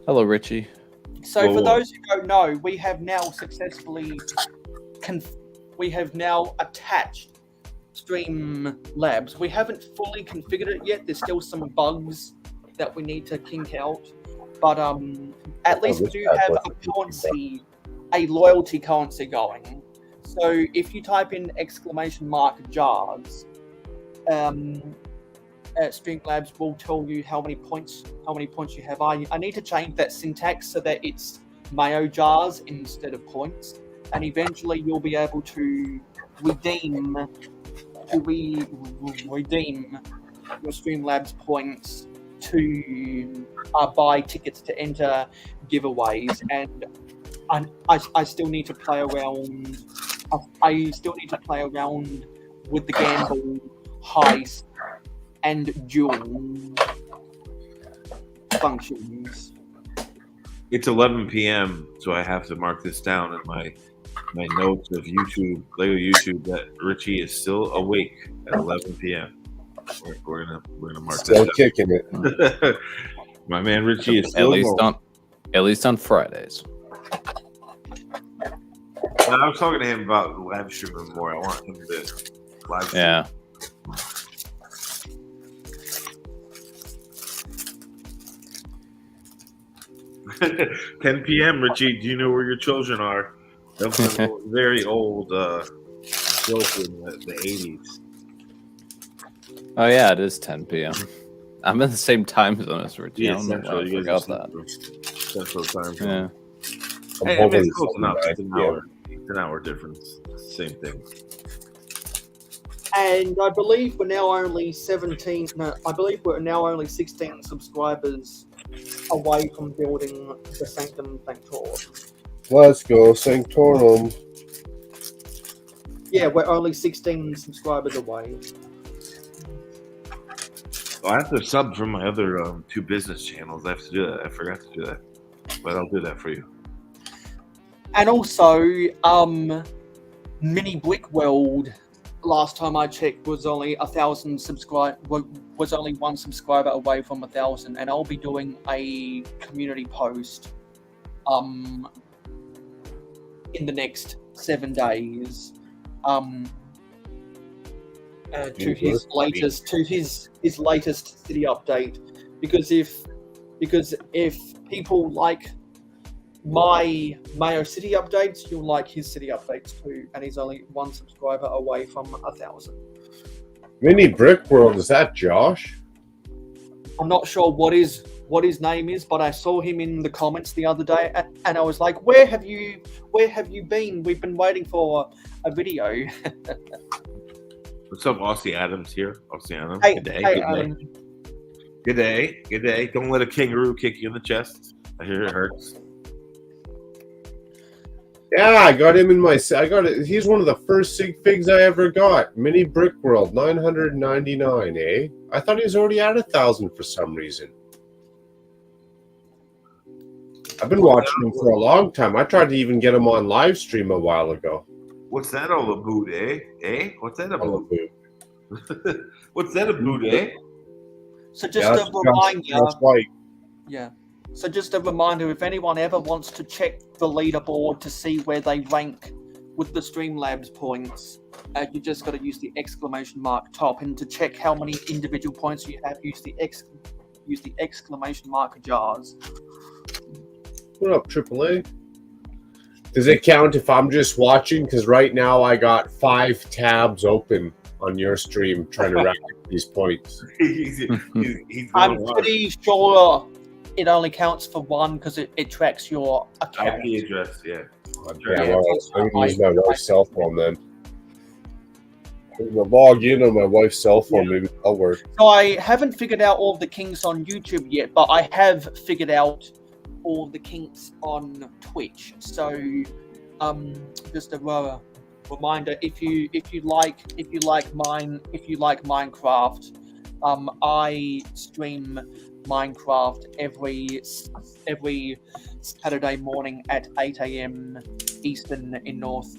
Hello, Richie. so for Whoa. those who don't know, we have now successfully attached Streamlabs. We haven't fully configured it yet. There's still some bugs that we need to kink out, but at least we do have a loyalty currency going. So if you type in !jars, Streamlabs will tell you how many points you have. I need to change that syntax so that it's mayo jars instead of points, and eventually you'll be able to redeem your Streamlabs points to buy tickets to enter giveaways. And I still need to play around. I still need to play around with the gamble, heist, and duel functions. It's 11 p.m., so I have to mark this down in my notes of YouTube, Lego YouTube, that Richie is still awake at 11 p.m. We're gonna mark Still that kicking it. down. My man Richie is At still least on Fridays. I was talking to him about live streaming more. I want him to live stream. Yeah. $10 p.m. Richie, do you know where your children are? That was a very old joke in the 80s. Oh yeah, it is 10 p.m. I'm in the same time zone as Richie. I don't know why I you forgot guys are that. Central time. Yeah. Hey, I mean, it's close enough. It's an hour difference. Same thing. And I believe we're now only 17. No, I believe we're now only 16 subscribers away from building the Sanctum Sanctorum. Let's go, Sanctorum. Yeah, we're only 16 subscribers away. Well, I have to sub from my other 2 business channels. I have to do that. I forgot to do that, but I'll do that for you. And also, Mini Brick World, last time I checked, was only 1,000 was only 1 subscriber away from 1,000, and I'll be doing a community post in the next 7 days to his latest city update, because if people like my Mayo City updates, you'll like his city updates too, and he's only 1 subscriber away from 1,000. Mini Brick World, is that Josh? I'm not sure what his name is, but I saw him in the comments the other day, and I was like, "Where have you been? We've been waiting for a video." What's up, Aussie Adams here? Aussie Adams. Hey, Good day. hey, Good day. Adam. Good day. Good day. Don't let a kangaroo kick you in the chest. I hear it hurts. Yeah, I got him in my. I got it. He's one of the first sig figs I ever got. Mini Brick World, 999. Eh? I thought he was already at 1,000 for some reason. I've been watching him for a long time. I tried to even get him on live stream a while ago. What's that all about, eh? Eh? What's that about? Oh, What's that about, eh? So just a reminder, That's white. yeah. So just a reminder, if anyone ever wants to check the leaderboard to see where they rank with the Streamlabs points, you just got to use the exclamation mark top, and to check how many individual points you have, use the exclamation mark jars. What up, AAA? Does it count if I'm just watching? Because right now I got 5 tabs open on your stream trying to rack up these points. he's I'm going pretty sure it only counts for 1 because it tracks your account. IP address, yeah. Yeah, well, I'm going to use my wife's cell phone then. I'm going to log in on my wife's cell phone, maybe that'll work. So I haven't figured out all of the kinks on YouTube yet, but I have figured out all the kinks on Twitch. So just a reminder, if you like Minecraft, I stream Minecraft every Saturday morning at 8 a.m. Eastern in North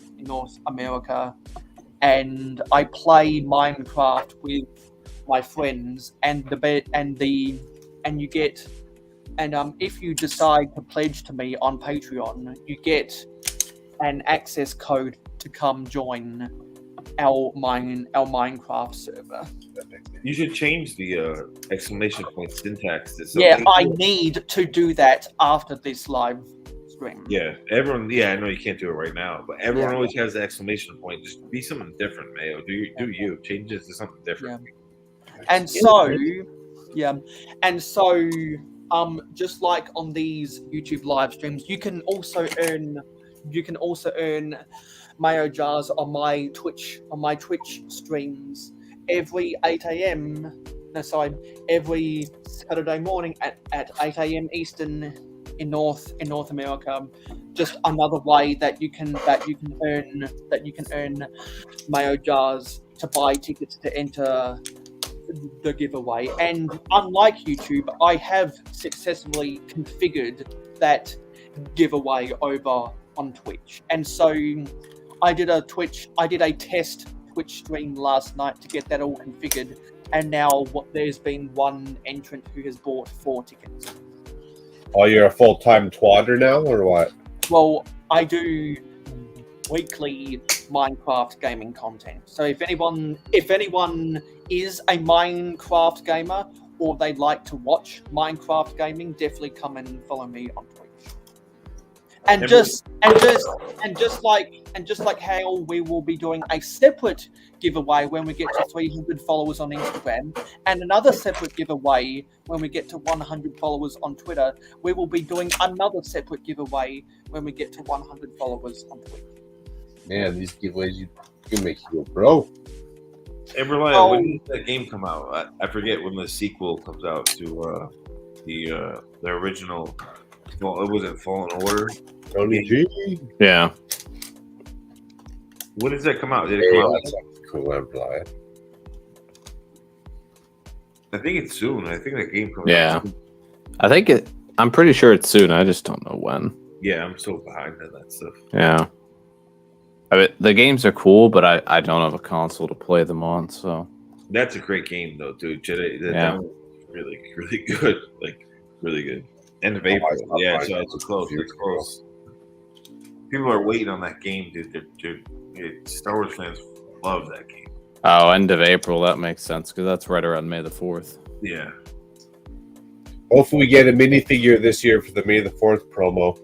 America, and I play Minecraft with my friends, and you get, and if you decide to pledge to me on Patreon, you get an access code to come join our Minecraft server. You should change the exclamation point syntax to Yeah, something. I need to do that after this live stream. Yeah, everyone. Yeah, I know you can't do it right now, but everyone Yeah. always has the exclamation point. Just be something different, Mayo. Do you change it to something different? And so, just like on these YouTube live streams, you can also earn Mayo jars on my Twitch streams every 8 a.m. Every Saturday morning at 8 a.m. Eastern in North America. Just another way that you can earn Mayo jars to buy tickets to enter the giveaway. And unlike YouTube, I have successfully configured that giveaway over on Twitch. And so I did a test Twitch stream last night to get that all configured, and now there's been one entrant who has bought 4 tickets. Oh, you're a full-time twadder now, or what? Well, I do weekly Minecraft gaming content. So if anyone is a Minecraft gamer or they'd like to watch Minecraft gaming, definitely come and follow me on Twitch. And just like how we will be doing a separate giveaway when we get to 300 followers on Instagram, and another separate giveaway when we get to 100 followers on Twitter, we will be doing another separate giveaway when we get to 100 followers on Twitch. Man, these giveaways you make you a bro. Hey, Berlin, when did that game come out? I forget when the sequel comes out to the original. Well, it wasn't Fallen Order. Tony G. Yeah. When does that come out? Did it come out? That's cool. I'm blind. I think it's soon. I think that game comes Yeah. out soon. I'm pretty sure it's soon. I just don't know when. Yeah, I'm so behind on that stuff. Yeah. I mean, the games are cool, but I don't have a console to play them on, so. That's a great game, though, dude. That was really, really good. Like, really good. End of April. Yeah, so it's close. It's close. People are waiting on that game, dude. Star Wars fans love that game. Oh, end of April. That makes sense, because that's right around May the 4th. Yeah. Hopefully we get a minifigure this year for the May the 4th promo.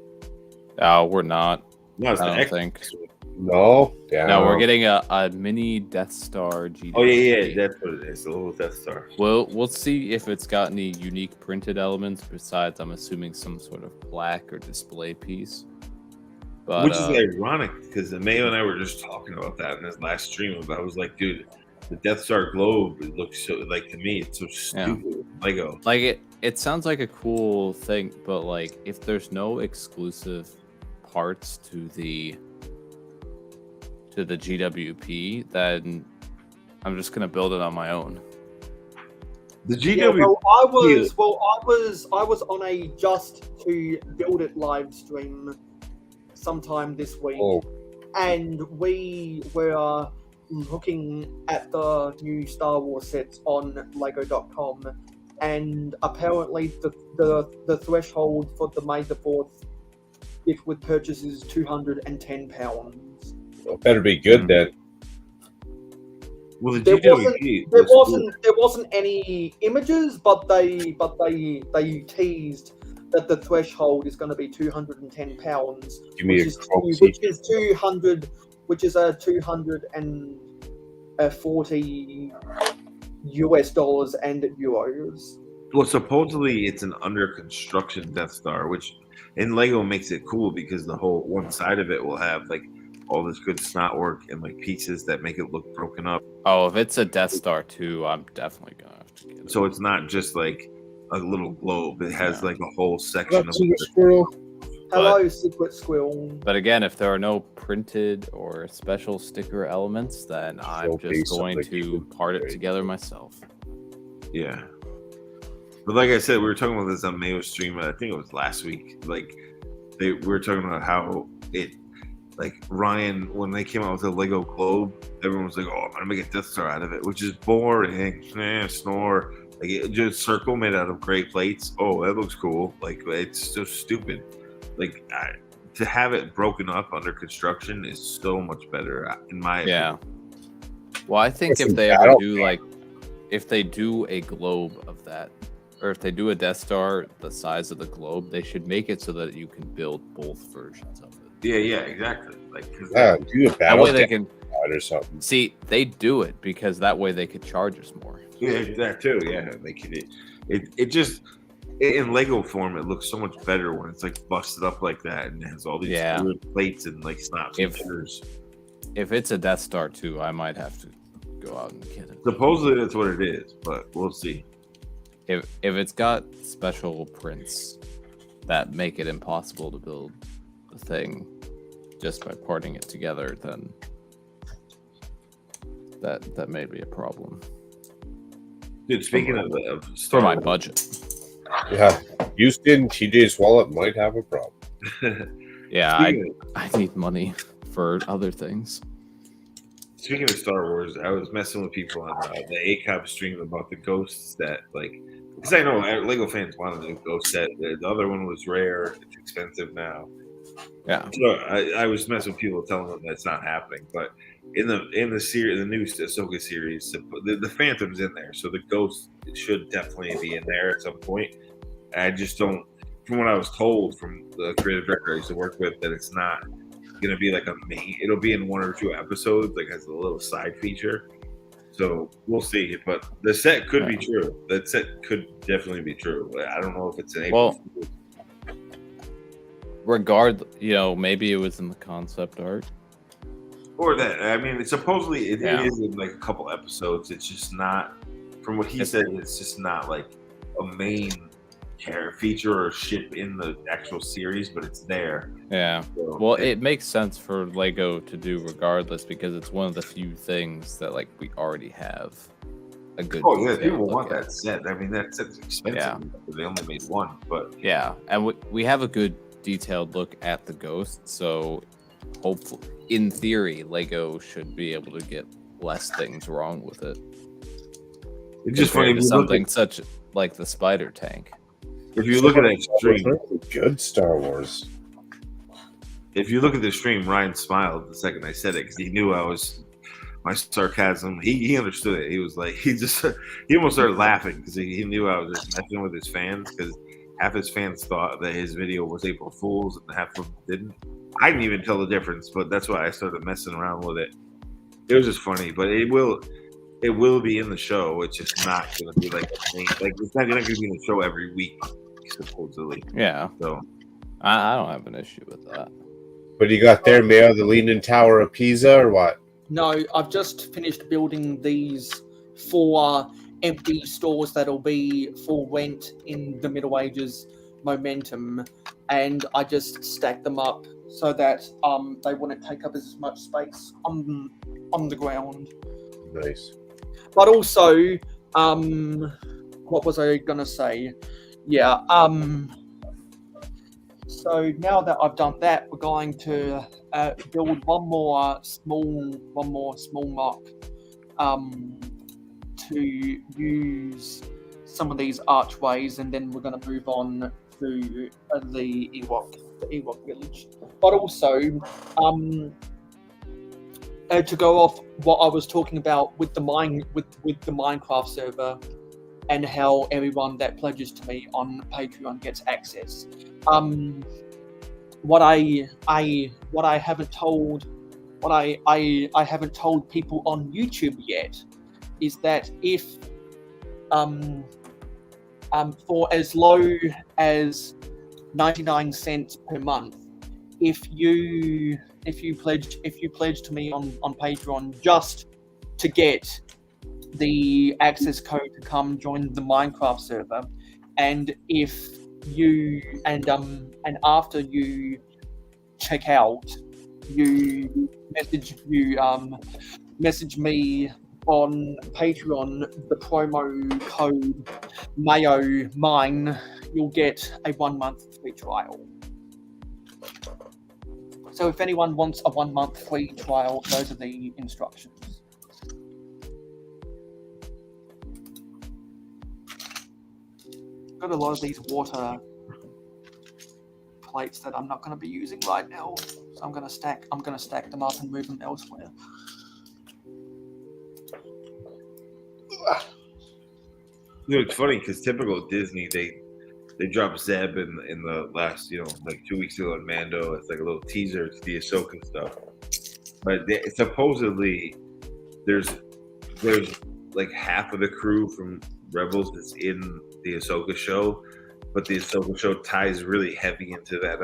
Oh, we're not. No, it's I the don't X. think. No? Damn. No, we're getting a mini Death Star GW. Oh, yeah, that's what it is. A little Death Star. We'll see if it's got any unique printed elements besides, I'm assuming, some sort of plaque or display piece. But, which is ironic, because Mayo and I were just talking about that in his last stream. I was like, dude, the Death Star globe, it looks so, like, to me, it's so stupid. Lego. Like, it sounds like a cool thing, but, like, if there's no exclusive parts to the GWP, then I'm just gonna build it on my own. The GW. Yeah, I was on a just to build it live stream sometime this week, and we were looking at the new Star Wars sets on Lego.com, and apparently the threshold for the May the 4th gift with purchase is £210. Well, better be good then. Well, the There GWP wasn't any images, but they teased that the threshold is going to be £210, Give me which is 200, which is a $240 US and euros. Well, supposedly it's an under construction Death Star, which in Lego makes it cool because the whole one side of it will have like all this good snot work and like pieces that make it look broken up. Oh, if it's a Death Star 2, I'm definitely gonna have to get it. So it's not just like a little globe; it has like a whole section of Squirrel. Hello, Secret Squirrel. But again, if there are no printed or special sticker elements, then I'm just going to part it together myself. Yeah. But like I said, we were talking about this on Mayo's stream. I think it was last week. Like we were talking about how Like Ryan, when they came out with the Lego globe, everyone was like, "Oh, I'm gonna make a Death Star out of it," which is boring. Snore. Like just circle made out of gray plates. Oh, that looks cool. Like it's so stupid. Like to have it broken up under construction is so much better, in my opinion. Well, I think Listen, if they I ever don't do care. like, if they do a globe of that, or if they do a Death Star the size of the globe, they should make it so that you can build both versions of it. Yeah, exactly. Like, cause Yeah, do a That battle way they deck can or something. see they do it because that way they could charge us more. yeah, that too. Yeah, like it just in Lego form, it looks so much better when it's like busted up like that and it has all these Yeah. weird plates and like snap features. If it's a Death Star 2, I might have to go out and get it. Supposedly that's what it is, but we'll see. If it's got special prints that make it impossible to build the thing just by parting it together, then that may be a problem Dude, speaking of for Star my Wars, budget. Yeah, Houston, TJ's wallet might have a problem. Yeah, speaking I need money for other things. Speaking of Star Wars, I was messing with people on the ACOP stream about the ghosts that, like, because I know Lego fans wanted a ghost set. The other one was rare. It's expensive now. Yeah. So I was messing with people, telling them that's not happening. But in the series, the new Ahsoka series, the Phantom's in there, so the ghost should definitely be in there at some point. I just don't. From what I was told from the creative director I used to work with, that it's not going to be like a main. It'll be in one or two episodes, like as a little side feature. So we'll see. But the set could be true. That set could definitely be true. I don't know if it's an April. Maybe it was in the concept art. Or that. I mean, supposedly it Yeah. is in like a couple episodes. It's just not. From what he said, it's just not like a main feature or ship in the actual series, but it's there. Yeah. So, Well, it makes sense for Lego to do regardless because it's one of the few things that like we already have a good. Oh yeah, detail people look want at. that set. I mean, that set's expensive. Yeah. They only made one, but Yeah, and we have a good detailed look at the ghost, so hopefully, in theory, Lego should be able to get less things wrong with it. it's just funny compared if to you look something at, such like the spider tank. if you look at that stream. Good Star Wars. If you look at the stream, Ryan smiled the second I said it because he knew I was my sarcasm. He understood it. He was like he almost started laughing because he knew I was just messing with his fans because half his fans thought that his video was April Fool's and half of them didn't. I didn't even tell the difference, but that's why I started messing around with it. It was just funny, but it will be in the show. It's just not going to be like a main, like it's not going to be in the show every week supposedly. Yeah, So I don't have an issue with that. What do you got there, Mayo? The Leaning Tower of Pisa, or what? No, I've just finished building these 4 empty stores that'll be for rent in the Middle Ages momentum, and I just stacked them up so that they wouldn't take up as much space on the ground. Nice. But also, what was I gonna say? Yeah, so now that I've done that, we're going to build one more small mock to use some of these archways, and then we're going to move on to the Ewok village. But also, to go off what I was talking about with the Minecraft server, and how everyone that pledges to me on Patreon gets access. What I haven't told people on YouTube yet is that if for as low as 99 cents per month, if you pledge to me on Patreon just to get the access code to come join the Minecraft server, and if you and after you check out, you message me on Patreon the promo code MayoMine, you'll get a 1 month free trial. So if anyone wants a 1 month free trial, those are the instructions. Got a lot of these water plates that I'm not going to be using right now, so I'm going to stack them up and move them elsewhere. It's funny because typical Disney, they dropped Zeb in the last, like 2 weeks ago in Mando. It's like a little teaser to the Ahsoka stuff. But supposedly there's like half of the crew from Rebels that's in the Ahsoka show, but the Ahsoka show ties really heavy into that.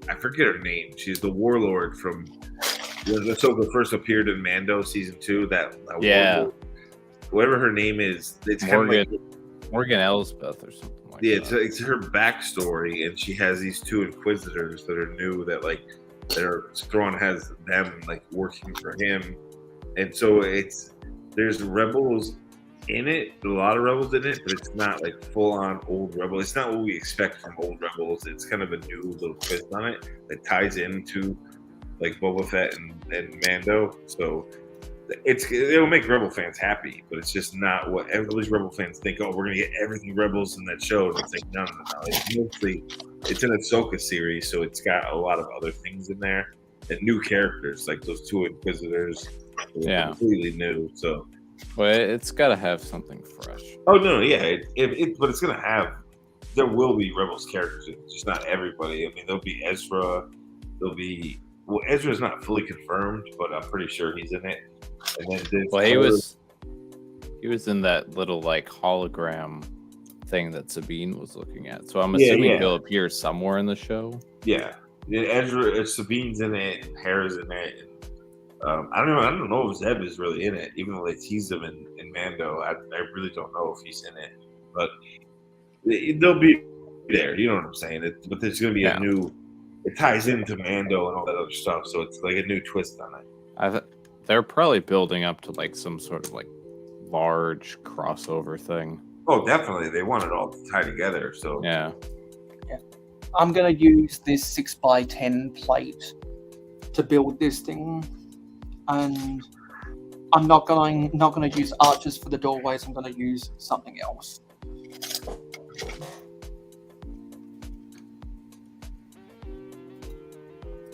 I forget her name. She's the warlord from when Ahsoka first appeared in Mando season 2. That warlord, whatever her name is, it's Morgan Elsbeth or something like that. Yeah, it's her backstory, and she has these 2 Inquisitors that are new Thrawn has them like working for him, and so there's Rebels in it, a lot of Rebels in it, but it's not like full on old Rebels. It's not what we expect from old Rebels. It's kind of a new little twist on it that ties into like Boba Fett and Mando. So it'll make Rebel fans happy, but it's just not what these Rebel fans think. Oh, we're gonna get everything Rebels in that show. And it's like no. It's an Ahsoka series, so it's got a lot of other things in there and new characters like those 2 Inquisitors. Yeah, completely new. So, well, it's got to have something fresh. Oh no, yeah, but it's gonna have. There will be Rebels characters, just not everybody. I mean, there'll be Ezra. Ezra's not fully confirmed, but I'm pretty sure he's in it. And then he was in that little like hologram thing that Sabine was looking at. So I'm assuming he'll appear somewhere in the show. Yeah, Ezra, Sabine's in it, and Hera's in it. And, I don't know if Zeb is really in it, even though they teased him in Mando. I really don't know if he's in it, but they'll be there. You know what I'm saying? But there's going to be a new. It ties into Mando and all that other stuff, so it's like a new twist on it. They're probably building up to like some sort of like large crossover thing. Oh, definitely. They want it all to tie together. So yeah. I'm gonna use this 6x10 plate to build this thing, and I'm not gonna use arches for the doorways. I'm gonna use something else.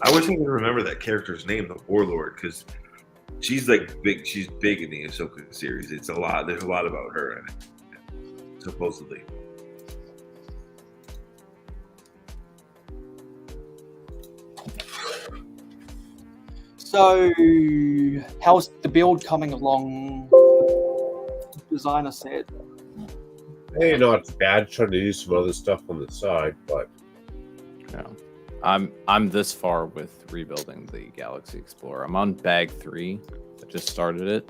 I wish I could remember that character's name, the Warlord, because she's like big. She's big in the Ahsoka series. There's a lot about her in it, supposedly. So, how's the build coming along? Designer said. Hey, not bad. Trying to do some other stuff on the side, but yeah. I'm this far with rebuilding the Galaxy Explorer. I'm on bag 3. I just started it,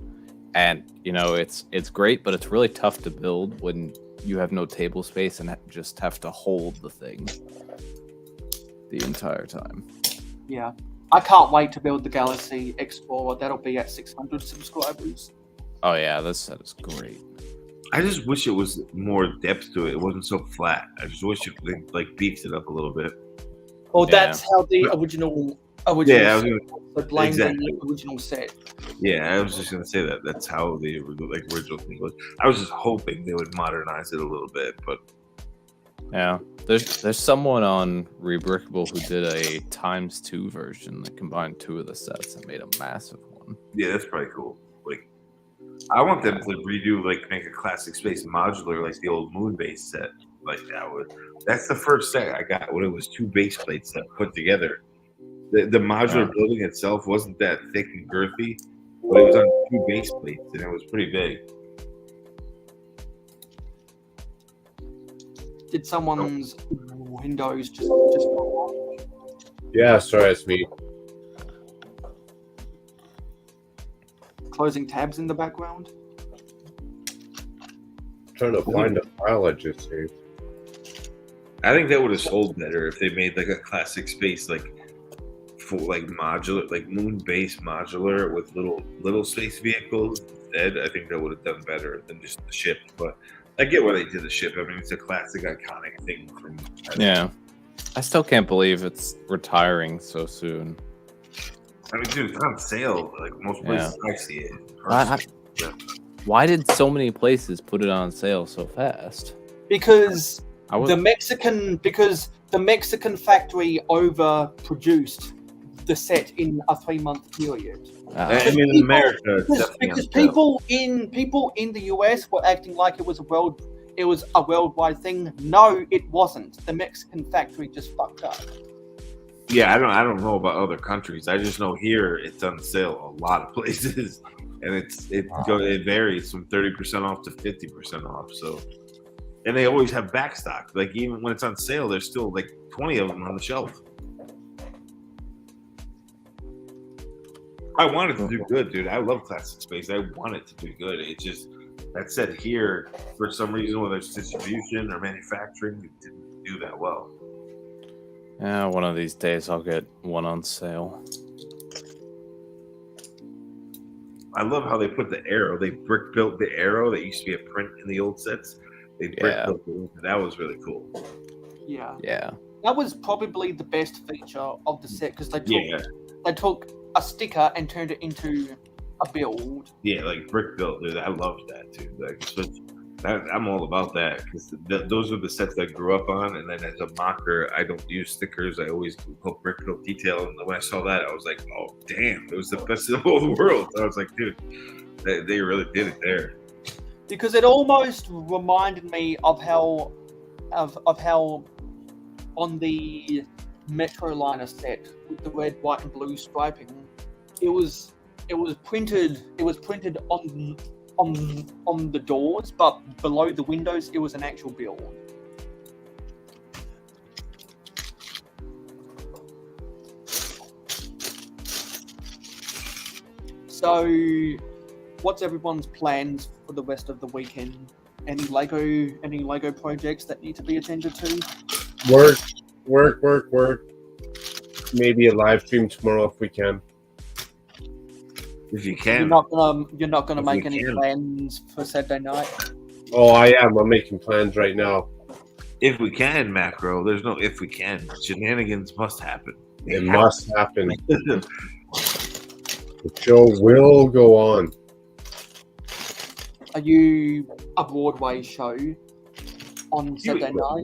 and it's great, but it's really tough to build when you have no table space and just have to hold the thing the entire time. Yeah, I can't wait to build the Galaxy Explorer. That'll be at 600 subscribers. Oh yeah, this set is great. I just wish it was more depth to it. It wasn't so flat. I just wish it like beefed it up a little bit. Well, that's how the original yeah, the original set. Yeah, I was just gonna say that. That's how the original thing was. I was just hoping they would modernize it a little bit, but yeah, there's someone on Rebrickable who did a ×2 version that combined 2 of the sets and made a massive one. Yeah, that's probably cool. Like, I want them to redo, make a classic space modular, like the old Moon base set. Like that's the first set I got when it was 2 base plates that put together. The modular building itself wasn't that thick and girthy, but it was on 2 base plates and it was pretty big. Did someone's windows just go off? yeah, sorry, it's me. Closing tabs in the background? Trying to find a file I just saved. I think that would have sold better if they made like a classic space, modular, like Moon base modular with little space vehicles instead. I think that would have done better than just the ship. But I get why they did the ship. I mean, it's a classic, iconic thing from. Yeah, I still can't believe it's retiring so soon. I mean, dude, it's on sale. Like most places I see it. Why did so many places put it on sale so fast? Because I was the Mexican factory overproduced the set in a 3-month period. I mean, in America, it's definitely on Because sale. people in the US were acting like it was a worldwide thing. No, it wasn't. The Mexican factory just fucked up. Yeah, I don't know about other countries. I just know here it's on sale a lot of places, and it varies from 30% off to 50% off. So, and they always have backstock. Like even when it's on sale, there's still like 20 of them on the shelf. I want it to do good, dude. I love Classic Space. I want it to do good. It just that said here, for some reason, whether it's distribution or manufacturing, it didn't do that well. Yeah, one of these days I'll get one on sale. I love how they put the arrow. They brick built the arrow that used to be a print in the old sets. They brick built it. That was really cool. Yeah. Yeah. That was probably the best feature of the set because they took a sticker and turned it into a build. Yeah, like brick built, dude. I loved that too. Like, I'm all about that because those are the sets I grew up on. And then as a mocker, I don't use stickers. I always put brick built detail. And when I saw that, I was like, oh damn, it was the best in all the world. I was like, dude, they really did it there. Because it almost reminded me of how on the Metro liner set with the red, white, and blue striping, it was printed on the doors, but below the windows, it was an actual build. So, what's everyone's plans for the rest of the weekend? Any Lego projects that need to be attended to? Work. Maybe a live stream tomorrow if we can. If you can. You're not gonna make any plans for Saturday night? Oh, I am. I'm making plans right now. If we can, Macro. There's no if we can. Shenanigans must happen. It must happen. The show will go on. Are you a Broadway show on Saturday night?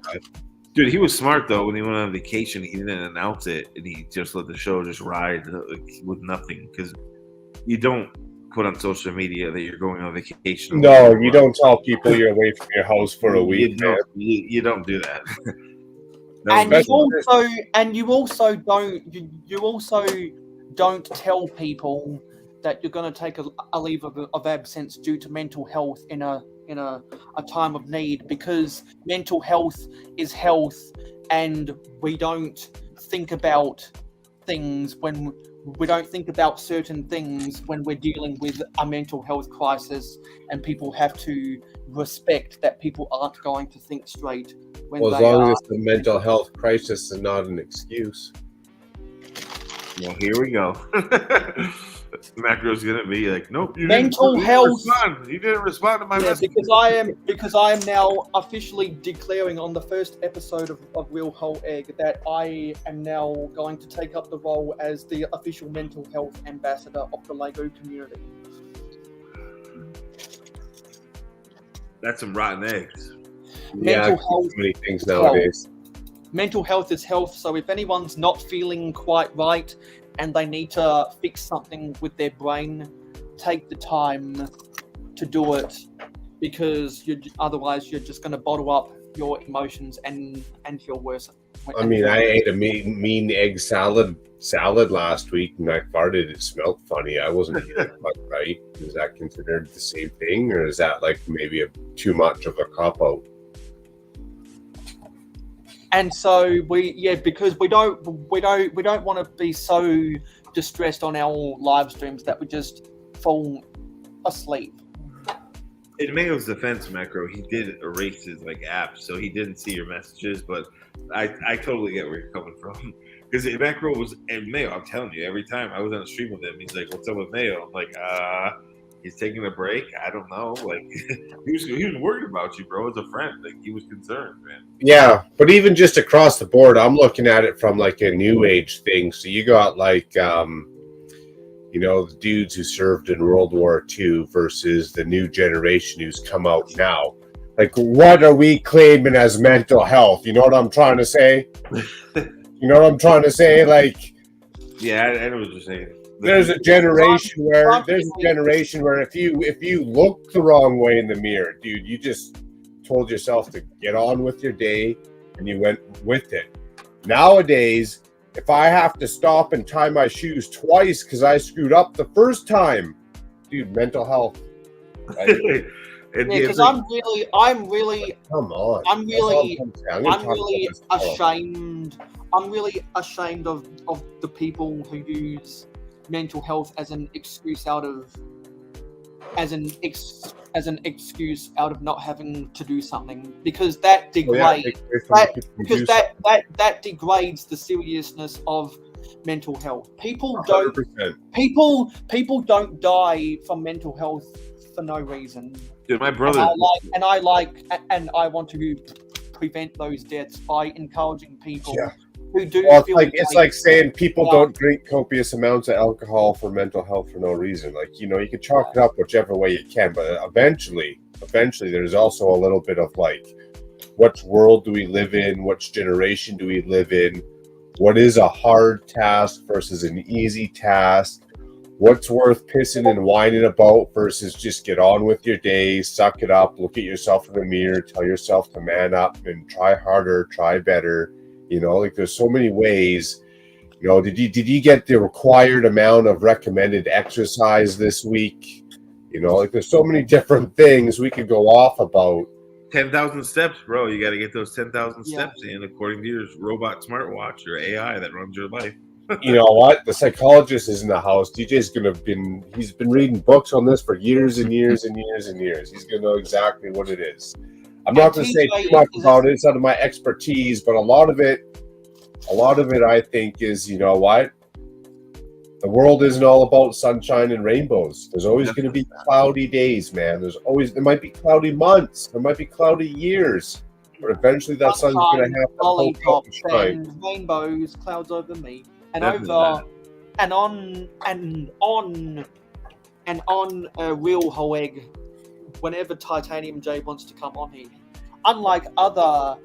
Dude, he was smart though. When he went on vacation, he didn't announce it, and he just let the show just ride with nothing. Because you don't put on social media that you're going on vacation. No, you don't tell people you're away from your house for a week. You don't do that. And you also don't tell people that you're going to take a leave of absence due to mental health in a time of need, because mental health is health, and we don't think about certain things when we're dealing with a mental health crisis, and people have to respect that people aren't going to think straight when as long as it's a mental health crisis and not an excuse. Well, here we go. Macro's gonna be like, nope. Mental health. You didn't respond to my message. Because I am now officially declaring on the first episode of Real Whole Egg that I am now going to take up the role as the official mental health ambassador of the Lego community. That's some rotten eggs. Mental health. Many things nowadays. Mental health is health. So if anyone's not feeling quite right and they need to fix something with their brain, take the time to do it, because otherwise you're just going to bottle up your emotions and feel worse. I mean, I ate a mean egg salad last week, and I farted. It smelled funny. I wasn't eating it right. Is that considered the same thing, or is that like maybe too much of a cop out? And so because we don't want to be so distressed on our live streams that we just fall asleep. In Mayo's defense, Macro, he did erase his app, so he didn't see your messages. But I totally get where you're coming from, because Macro was, and Mayo, I'm telling you, every time I was on a stream with him, he's like, "What's up with Mayo?" I'm like, he's taking a break. I don't know. He was worried about you, bro. As a friend, he was concerned, man. Yeah, but even just across the board, I'm looking at it from a new age thing. So you got You know, the dudes who served in World War II versus the new generation who's come out now. Like, what are we claiming as mental health? You know what I'm trying to say? You know what I'm trying to say? Like, Yeah, I know what you're saying. there's a generation where if you look the wrong way in the mirror, dude, you just told yourself to get on with your day and you went with it. Nowadays, if I have to stop and tie my shoes twice because I screwed up the first time, dude, mental health. Right? Because I'm really Come on. I'm really ashamed of the people who use mental health as an excuse out of not having to do something, because that degrades that degrades the seriousness of mental health. People don't 100%. people don't die from mental health for no reason. Dude, my brother. And I want to prevent those deaths by encouraging people who do. Well, it's like saying people don't drink copious amounts of alcohol for mental health for no reason. Like, you know, you can chalk it up whichever way you can, but eventually, there's also a little bit of like, what world do we live in? Which generation do we live in? What is a hard task versus an easy task? What's worth pissing and whining about versus just get on with your day, suck it up, look at yourself in the mirror, tell yourself to man up and try harder, try better. You know, like there's so many ways. You know, did you get the required amount of recommended exercise this week? You know, like there's so many different things we could go off about. 10,000 steps, bro. You got to get those 10,000 steps in according to your robot smartwatch or AI that runs your life. You know what? The psychologist is in the house. DJ's he's been reading books on this for years and years and years and years. He's gonna know exactly what it is. I'm not gonna say too much about it. It's out of my expertise, but a lot of it I think is, you know what? The world isn't all about sunshine and rainbows. There's always gonna be cloudy days, man. There might be cloudy months, there might be cloudy years. But eventually that sun's gonna have to poke out and shine. Rainbows, clouds over me. And on Real Hoeg, whenever Titanium J wants to come on here, unlike other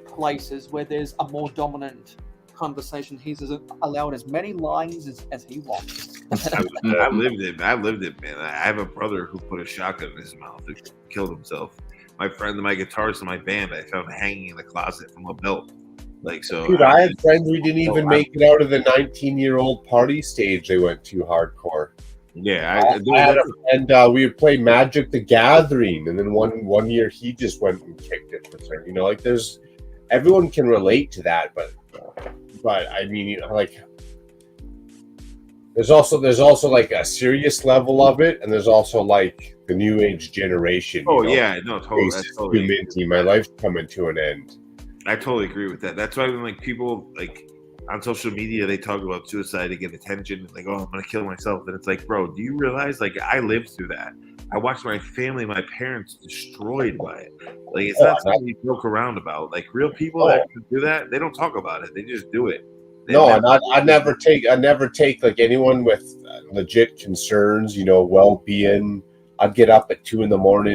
places where there's a more dominant conversation, he's allowed as many lines as he wants. I lived it, man. I have a brother who put a shotgun in his mouth and killed himself. My guitarist in my band, I found hanging in the closet from a belt. Like, so, dude, I had friends who didn't even make it out of the 19-year-old party stage. They went too hardcore. Yeah, I had a friend. We would play Magic the Gathering, and then one year he just went and kicked it for certain. You know, like everyone can relate to that, but I mean, you know, like there's also like a serious level of it, and there's also like the new age generation. Oh, you know? Yeah, no, totally. That's totally. Minty. My life's coming to an end. I totally agree with that. That's why when like people like on social media they talk about suicide to get attention, like, oh, I'm gonna kill myself, and it's like, bro, do you realize like I lived through that? I watched my family, my parents destroyed by it. Like, it's not something you joke around about. Like, real people that do that, they don't talk about it. They just do it. I never take like anyone with legit concerns, you know, well-being. I'd get up at 2 a.m.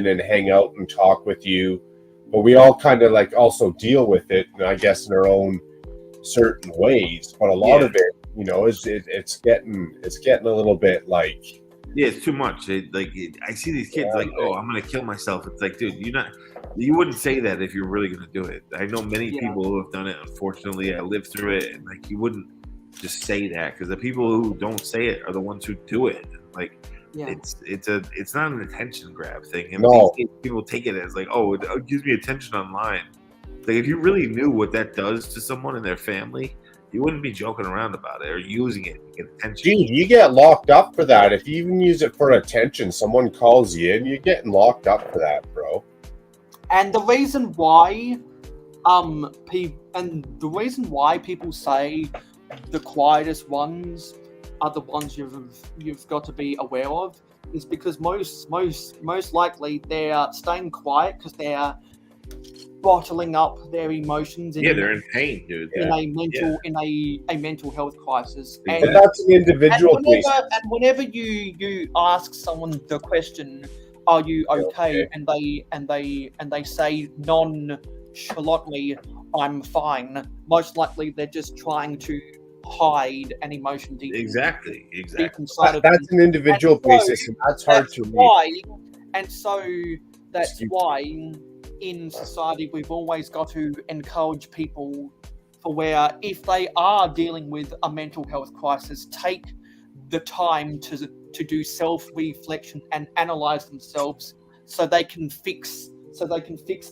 and hang out and talk with you. But we all kind of like also deal with it, I guess, in our own certain ways. But a lot of it, you know, it's getting a little bit like, yeah, it's too much. I see these kids like, oh, I'm gonna kill myself. It's like, dude, you wouldn't say that if you're really gonna do it. I know many people who have done it. Unfortunately, I lived through it, and like you wouldn't just say that, because the people who don't say it are the ones who do it. Like. Yeah. It's not an attention grab thing. And people take it as like, oh, it gives me attention online. Like, if you really knew what that does to someone in their family, you wouldn't be joking around about it or using it to get attention. Dude, you get locked up for that. If you even use it for attention, someone calls you in, you're getting locked up for that, bro. And the reason why people say the quietest ones are the ones you've got to be aware of is because most likely they are staying quiet because bottling up their emotions in, they're in pain, dude. in a mental health crisis. But And that's an individual basis. whenever you ask someone the question, "Are you okay?" Okay. and they say nonchalantly, "I'm fine," most likely they're just trying to hide an emotion deep Exactly. inside of That's them. an individual And so basis, and that's hard to read. That's Excuse me. why in society we've always got to encourage people for where if they are dealing with a mental health crisis, take the time to do self-reflection and analyze themselves so they can fix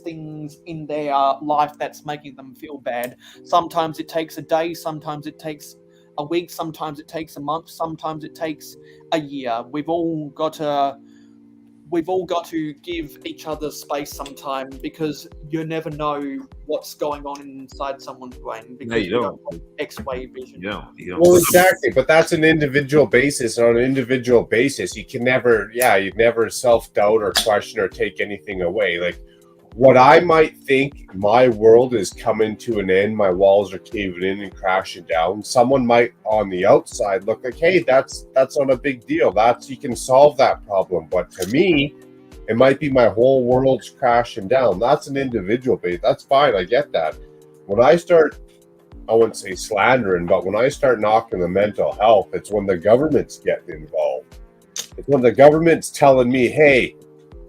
things in their life that's making them feel bad. Sometimes it takes a day, sometimes it takes a week, sometimes it takes a month, sometimes it takes a year. We've all got to give each other space sometime, because you never know what's going on inside someone's brain, because you don't. have X-ray vision. You don't. Well, exactly, but that's an individual basis. And on an individual basis, you'd never self-doubt or question or take anything away. Like, what I might think my world is coming to an end, my walls are caving in and crashing down. Someone might on the outside look like, hey, that's not a big deal. You can solve that problem. But to me, it might be my whole world's crashing down. That's an individual base. That's fine. I get that. When I start, I wouldn't say slandering, but when I start knocking the mental health, it's when the government's getting involved. It's when the government's telling me, hey,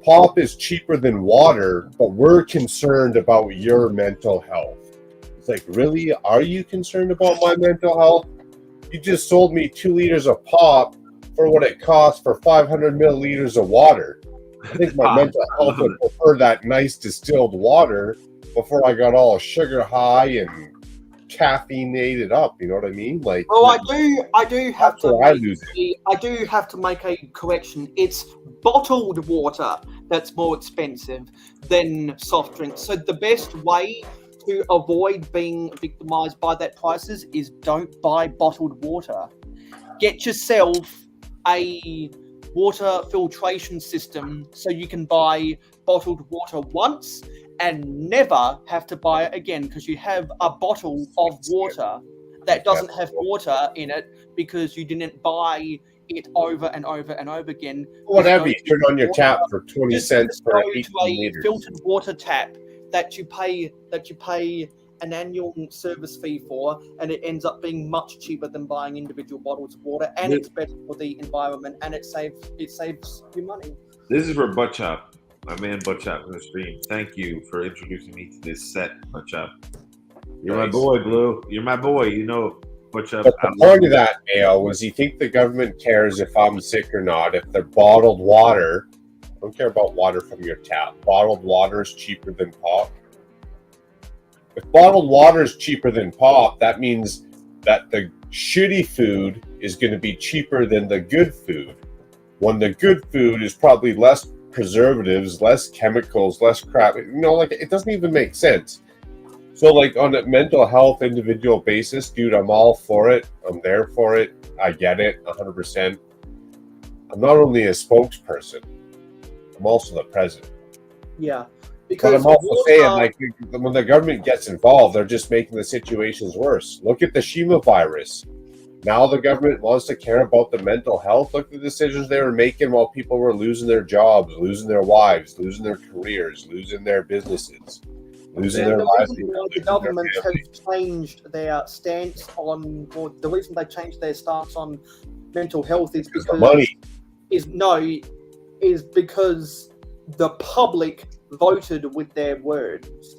pop is cheaper than water, but we're concerned about your mental health. It's like, really? Are you concerned about my mental health? You just sold me 2 liters of pop for what it costs for 500 milliliters of water. I think my mental health would prefer that nice distilled water before I got all sugar high and caffeinated up. You know what I mean? Like, well, I do have to make a correction. It's bottled water that's more expensive than soft drinks. So the best way to avoid being victimized by that prices is don't buy bottled water. Get yourself a water filtration system so you can buy bottled water once and never have to buy it again, because you have a bottle of water that doesn't have water in it because you didn't buy it over and over and over again. Whatever, you turn on your tap for 20 cents for 18 liters. Filtered water tap that you pay an annual service fee for, and it ends up being much cheaper than buying individual bottles of water, and it's better for the environment, and it saves you money. This is for Butt Chop, my man Butt Chop in the stream. Thank you for introducing me to this set, Butt Chop. You're my boy, Blue. You're my boy. You know, Butt Chop. But the point of that, Mayo, was you think the government cares if I'm sick or not? If they're bottled water, I don't care about water from your tap. Bottled water is cheaper than pop. If bottled water is cheaper than pop, that means that the shitty food is going to be cheaper than the good food. When the good food is probably less preservatives, less chemicals, less crap. Like, it doesn't even make sense. So, like, on a mental health individual basis, dude, I'm all for it. I'm there for it. I get it 100%. I'm not only a spokesperson, I'm also the president. Yeah. But I'm also saying, like, when the government gets involved, they're just making the situations worse. Look at the Shima virus. Now the government wants to care about the mental health. Look at the decisions they were making while people were losing their jobs, losing their wives, losing their careers, losing their businesses, losing their lives. The government have changed their stance on, or the reason they changed their stance on mental health is because money. Is because the public voted with their words.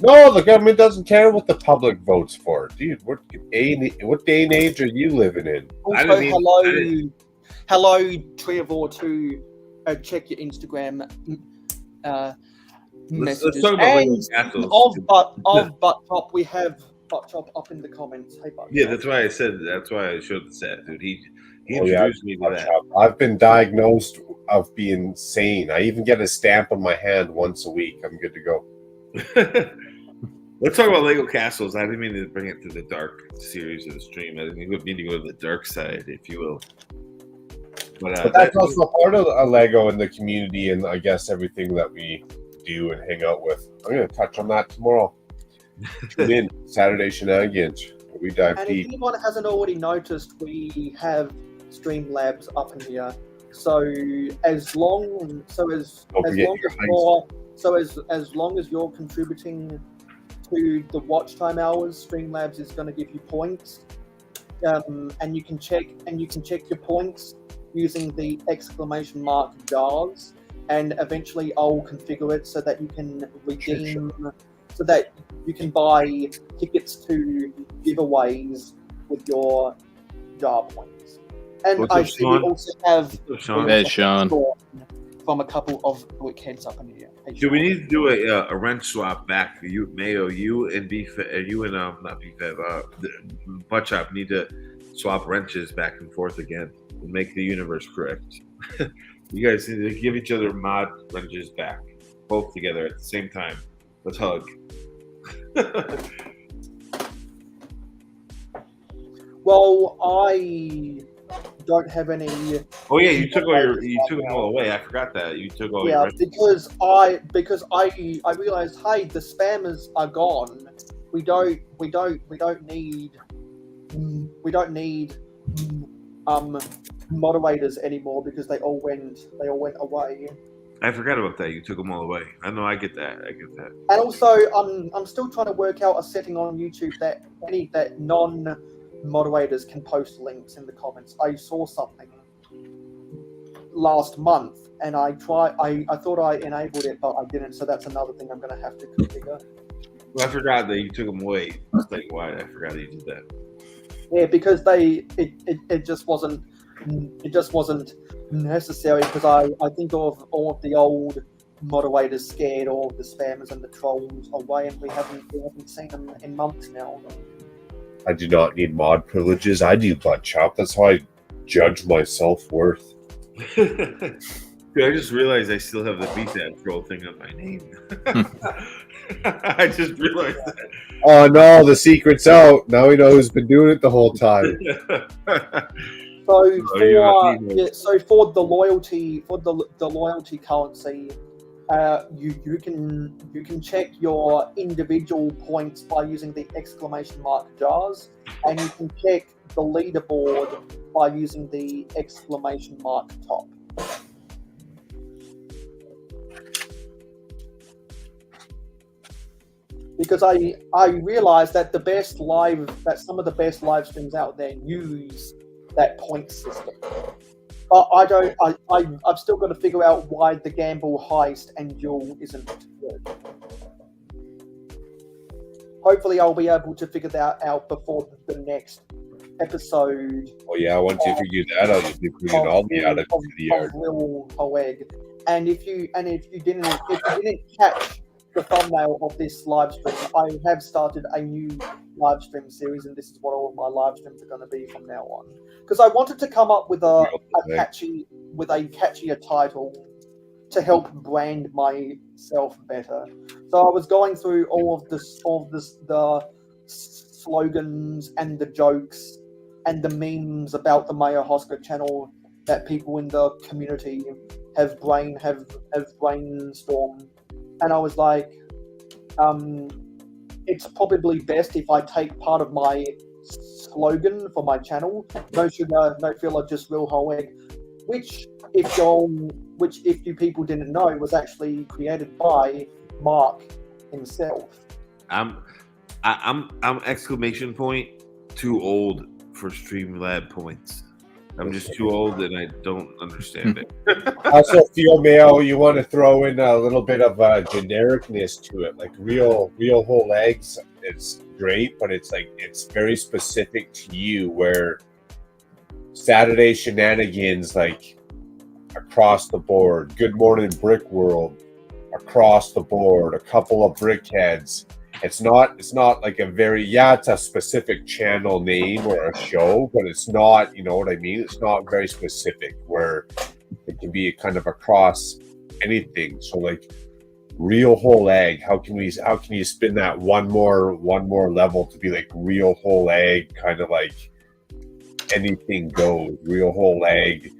No, the government doesn't care what the public votes for. Dude, what day and age are you living in? Also, hello, Trevor, to check your Instagram messages. Let's talk about and of Butt Chop, we have Butt Chop up in the comments. Hey, Butt Yeah, Chop. that's why I said. That's why I showed the set, dude. He introduced me to that. I've been diagnosed of being sane. I even get a stamp on my hand once a week. I'm good to go. Let's talk about Lego Castles. I didn't mean to bring it to the dark series of the stream. I didn't mean to go to the dark side, if you will. But that's also part of a Lego in the community, and I guess everything that we do and hang out with. I'm going to touch on that tomorrow. Tune in Saturday Shenanigans. We dive And deep. if anyone hasn't already noticed, we have Streamlabs up in here. So as long as you're contributing to the watch time hours, Streamlabs is going to give you points, and you can check your points using the exclamation mark jars, and eventually I'll configure it so that you can redeem, so that you can buy tickets to giveaways with your jar points. And What's I up, see we Sean? also have What's up, Sean? Hey, Sean. from a couple of wickheads up in here. Hey, Do we Sean. need to do a wrench swap back? You, Mayo, you and not BFev, Butt Chop need to swap wrenches back and forth again and make the universe correct. You guys need to give each other mod wrenches back, both together at the same time. Let's hug. Well, I don't have any. Oh yeah, you took them all away. I forgot that you took all your Yeah, wrenches. because I realized, hey, the spammers are gone. We don't need moderators anymore because they all went away. I forgot about that. You took them all away. I know. I get that. And also, I'm still trying to work out a setting on YouTube that non-moderators can post links in the comments. I saw something last month, and I thought I enabled it, but I didn't. So that's another thing I'm going to have to configure. Well, I forgot that you took them away. It's like, why? I forgot that you did that. Yeah, because it just wasn't necessary, because I think of all of the old moderators scared all of the spammers and the trolls away, and we haven't seen them in months now. I do not need mod privileges. I do Butt Chop. That's how I judge my self-worth. Dude, I just realized I still have the beat that troll thing on my name. I just realized that. Oh no, the secret's out. Now we know who's been doing it the whole time. So for the loyalty currency, you can check your individual points by using the exclamation mark jars, and you can check the leaderboard by using the exclamation mark top. Because I realized that some of the best live streams out there use that point system. But I've still got to figure out why the Gamble Heist and Duel isn't good. Hopefully I'll be able to figure that out before the next episode. Oh yeah, once you figure that out, you'll be bringing all the out of the yard. Real Hoeg. And if you didn't catch the thumbnail of this live stream, I have started a new live stream series, and this is what all of my live streams are going to be from now on. Because I wanted to come up with a catchier title to help brand myself better. So I was going through all of the slogans and the jokes and the memes about the mayohosko channel that people in the community have brainstormed. And I was like, it's probably best if I take part of my slogan for my channel, no sugar, no filler, just real whole egg, which if you people didn't know, was actually created by Mark himself. I'm exclamation point too old for Streamlab points. I'm just too old and I don't understand it. I also feel, Mayo, you want to throw in a little bit of genericness to it. Like real whole eggs is great, but it's like it's very specific to you, where Saturday Shenanigans, like across the board, Good Morning Brick World, across the board, a couple of brickheads. It's not like a very, it's a specific channel name or a show, but it's not, you know what I mean? It's not very specific, where it can be kind of across anything. So like real whole egg, how can you spin that one more level to be like real whole egg, kind of like anything goes, real whole egg,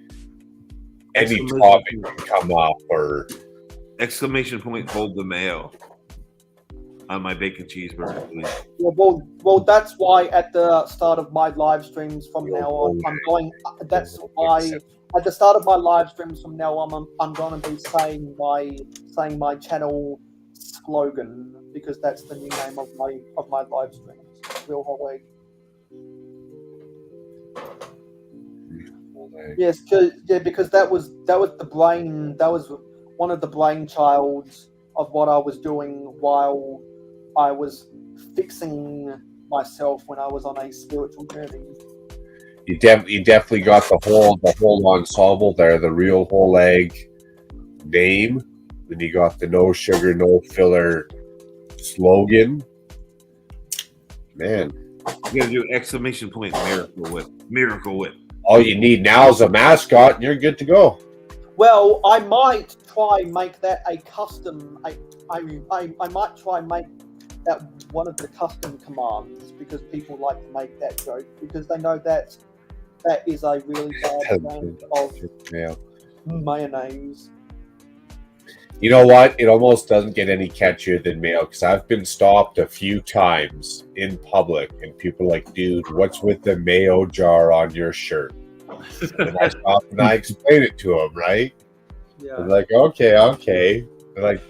any topic can come up, or Exclamation point, hold the mayo on my bacon cheeseburger, please. Well, that's why at the start of my live streams from now on, I'm going. That's why at the start of my live streams from now on, I'm going to be saying my channel slogan, because that's the new name of my live streams. Real whole egg. Yes, because that was one of the brainchilds of what I was doing while I was fixing myself when I was on a spiritual journey. You definitely got the whole ensemble there. The real whole egg name, then you got the no sugar, no filler slogan. Man, You gotta do exclamation point, miracle whip. All you need now is a mascot, and you're good to go. Well, I might try make that a custom. I might try make that one of the custom commands, because people like to make that joke, because they know that is a really bad brand of Yeah. mayonnaise. You know what? It almost doesn't get any catchier than mayo, because I've been stopped a few times in public, and people are like, "Dude, what's with the mayo jar on your shirt?" And I stop and I explain it to them, right? Yeah. They're like, okay. They're like,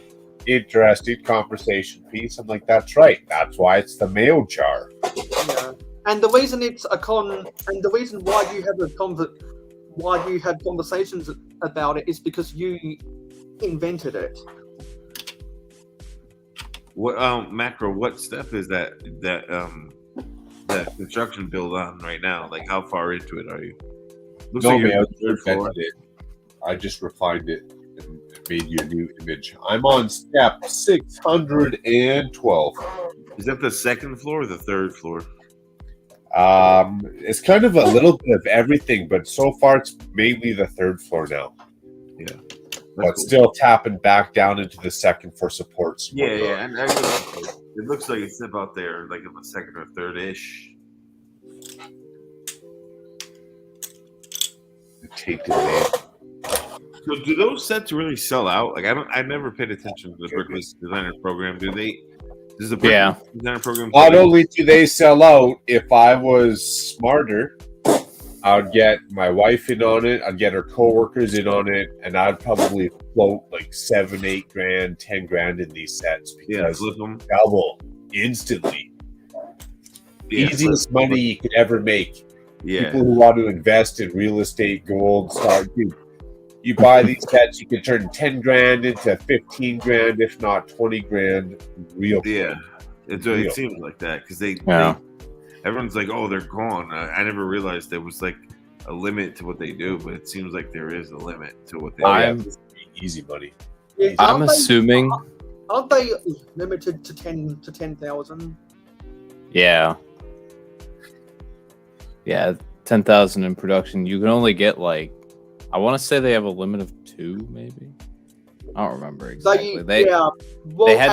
interesting conversation piece. I'm like, that's right. That's why it's the mayo jar. Yeah. And the reason it's and the reason why you have conversations about it is because you invented it. What Makro? What step is that construction build on right now? Like, how far into it are you? Looks like you're on the third floor. I just refined it and made you a new image. I'm on step 612. Is that the second floor or the third floor? It's kind of a little bit of everything, but so far it's mainly the third floor now. Yeah. But still tapping back down into the second for supports. Yeah. And it looks like it's about there, like in the second or third-ish. Take the name. So do those sets really sell out? Like, I never paid attention to the Brickless Designer Program. Does the Brickless Designer Program? Not only do they sell out, if I was smarter, I would get my wife in on it, I'd get her coworkers in on it, and I'd probably float like 7, 8 grand, 10 grand in these sets, because flip them. double instantly. Easiest money you could ever make. Yeah. People who want to invest in real estate, gold, stock, you buy these sets, you can turn 10 grand into 15 grand, if not 20 grand real. Yeah. It seems like that, because everyone's like, oh, they're gone. I never realized there was like a limit to what they do, but it seems like there is a limit to what they do. Easy money. Yeah, I'm assuming. Aren't they limited to 10,000? Yeah. Yeah, 10,000 in production. You can only get like, I want to say they have a limit of 2, maybe. I don't remember exactly. They had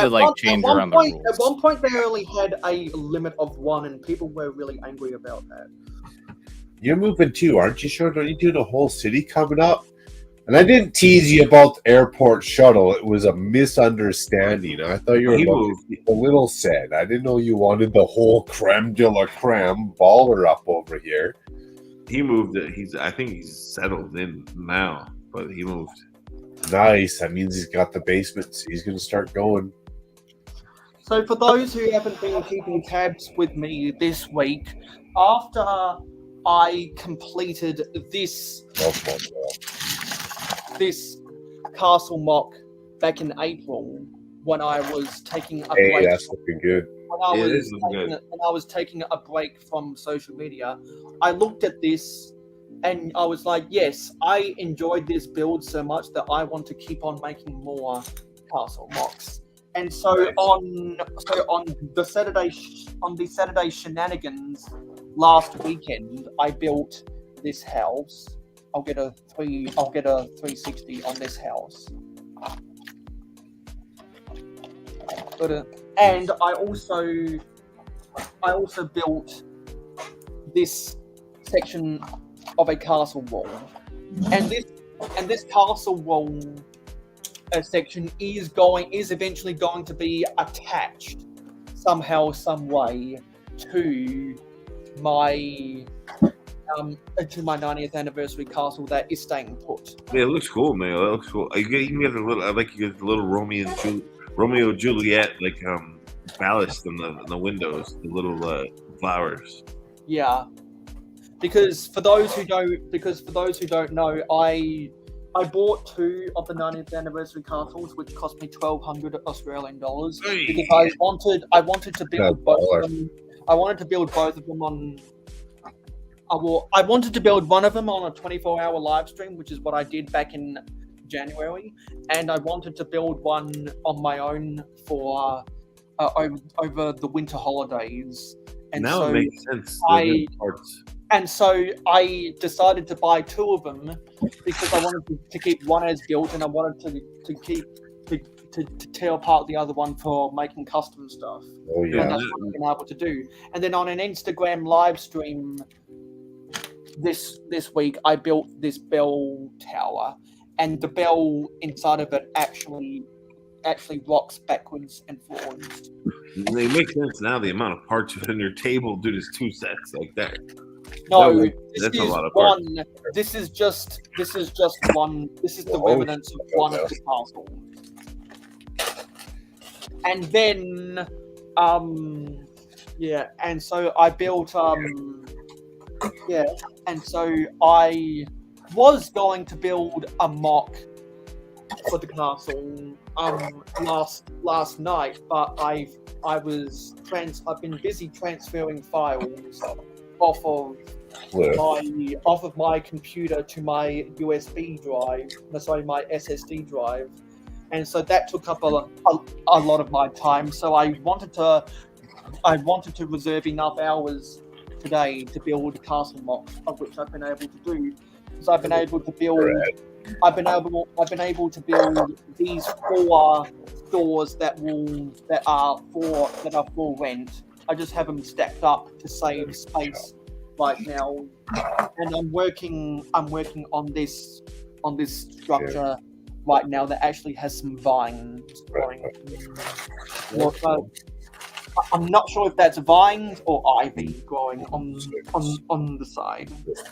to like change around the rules. At one point, they only had a limit of 1, and people were really angry about that. You're moving too, aren't you? Sure, don't you do the whole city coming up? And I didn't tease you about the airport shuttle. It was a misunderstanding. I thought you were a little sad. I didn't know you wanted the whole creme de la creme baller up over here. He moved it. I think he's settled in now, but he moved. Nice. That means he's got the basement. So he's going to start going. So for those who haven't been keeping tabs with me this week, after I completed this castle mock back in April, when I was taking a break. That's looking good. When I was taking a break from social media, I looked at this and I was like, yes, I enjoyed this build so much that I want to keep on making more castle mocks. And so on the Saturday shenanigans last weekend, I built this house. I'll get a 360 on this house. And I also built this section of a castle wall. And this castle wall section is eventually going to be attached somehow, some way to my 90th anniversary castle that is staying put. Yeah, it looks cool, man. It looks cool. You got the little. I like you got the little Romeo Juliet ballast in the windows, the little flowers. Yeah, because for those who don't know, I bought 2 of the 90th anniversary castles, which cost me 1,200 Australian dollars, Hey. because I wanted to build both of them. I wanted to build both of them on. I wanted to build one of them on a 24-hour live stream, which is what I did back in January, and I wanted to build one on my own for over the winter holidays. And Now so it makes sense. And so I decided to buy 2 of them because I wanted to keep one as built, and I wanted to tear apart the other one for making custom stuff. Oh And yeah. that's what I've been able to do. And then on an Instagram live stream this week, I built this bell tower, and the bell inside of it actually rocks backwards and forwards. It makes sense now. The amount of parts on your table, dude, is 2 sets like that. No, That's a lot of one. This is just one. This is the Oh, remnants of one of the castle. And then, and so I built, and so I was going to build a mock for the castle last night, but I've been busy transferring files off of my computer to my USB drive, my SSD drive, and so that took up a lot of my time. So I wanted to reserve enough hours today to build castle mocks, of which I've been able to do. So I've been able to build these 4 stores that are for rent. I just have them stacked up to save space right now, and I'm working on this structure right now that actually has some vines growing. I'm not sure if that's vines or ivy growing on the side.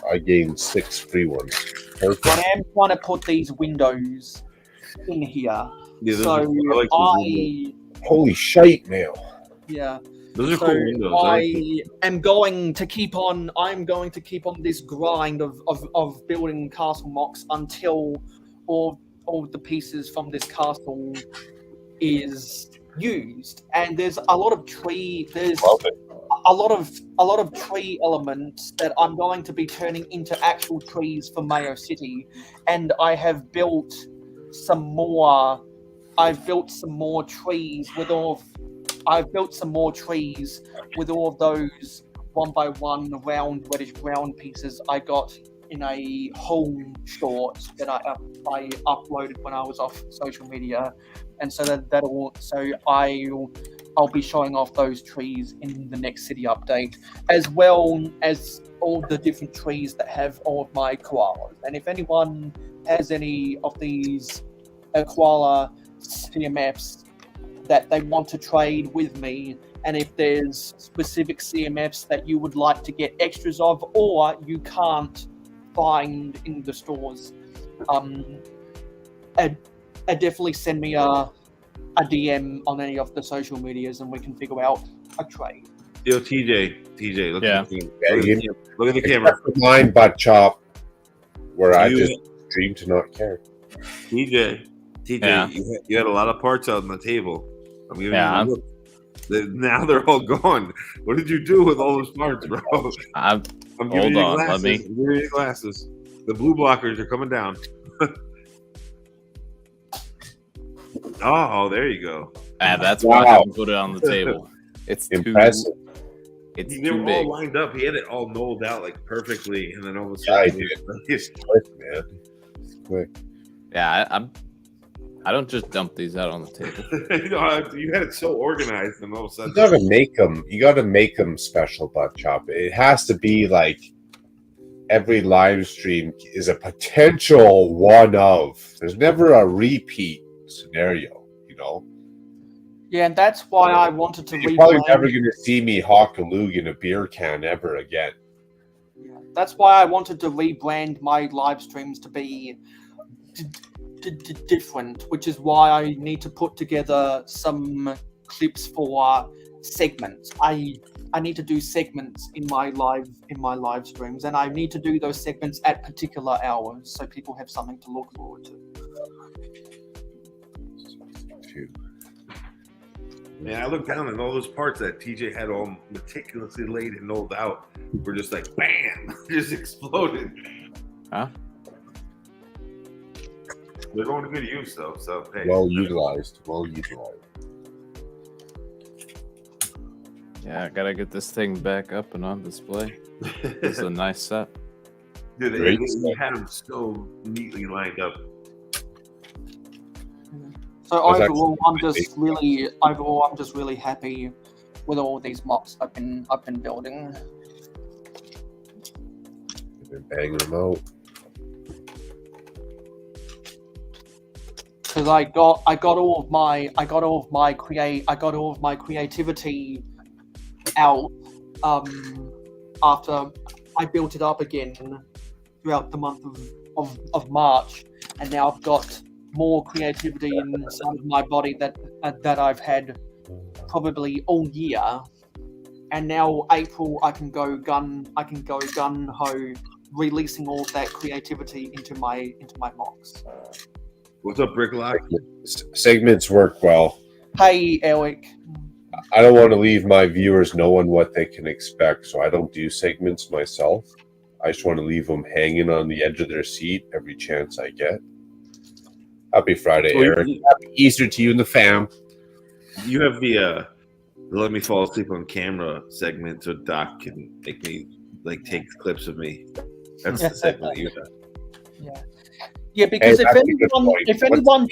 I gained 6 free ones. Perfect. But I am trying to put these windows in here. Yeah, those So are cool. I like those windows. Holy shite, now. yeah. Those are So cool windows. I'm going to keep on this grind of building castle mocks until all the pieces from this castle is used. And there's a lot of Love it. a lot of tree elements that I'm going to be turning into actual trees for Mayo City, and I have built some more. I've built some more trees with all of those 1x1 round reddish brown pieces I got in a home short that I uploaded when I was off social media, and so I'll be showing off those trees in the next city update, as well as all the different trees that have all of my koalas. And if anyone has any of these koala CMFs that they want to trade with me, and if there's specific CMFs that you would like to get extras of or you can't find in the stores, definitely send me a DM on any of the social medias and we can figure out a trade. Yo, TJ, look Yeah. at the camera. Except for mine, butt chop, where I You- just dream to not care. TJ, Yeah. you had a lot of parts out on the table. I'm giving Yeah. you a look. Now they're all gone. What did you do with all those parts, bro? I'm giving Hold you on, glasses. let me- I'm giving you glasses. The blue blockers are coming down. Oh, there you go. That's why I Wow. haven't put it on the table. It's Impressive. It's They too were big. all lined up. He had it all knolled out like perfectly, and then all of a Yeah, I sudden, Quick, man. Quick. Yeah, I don't just dump these out on the table. you had it so organized, and all of a sudden, You gotta make them. You gotta make them special, butt chop. It has to be like every live stream is a potential one of. There's never a repeat scenario, you know. Yeah, and that's why I wanted to You're probably never rebrand. going to see me hawk a lug in a beer can ever again. Yeah, that's why I wanted to rebrand my live streams to be different, which is why I need to put together some clips for segments. I need to do segments in my live streams, and I need to do those segments at particular hours so people have something to look forward to. Man, I looked down at all those parts that TJ had all meticulously laid and rolled out. Were just like, bam, just exploded. Huh? They're going to good use though. So hey, Well utilized. Yeah, I gotta get this thing back up and on display. It's a nice set. Dude, Great they had them so neatly lined up. So That's overall, actually I'm just really happy with all these mocks I've been building. They're banging them out. Because I got all of my creativity out after I built it up again throughout the month of March, and now I've got more creativity inside of my body that I've had probably all year, and now April I can go gun ho, releasing all of that creativity into my mocks. What's up, Bricklock? Segments work well. Hey Eric. I don't want to leave my viewers knowing what they can expect, so I don't do segments myself. I just want to leave them hanging on the edge of their seat every chance I get. Happy Friday, Eric. Happy Easter to you and the fam. You have the "Let Me Fall Asleep on Camera" segment, so Doc can make me take clips of me. That's the segment you have. Yeah, because Hey, if anyone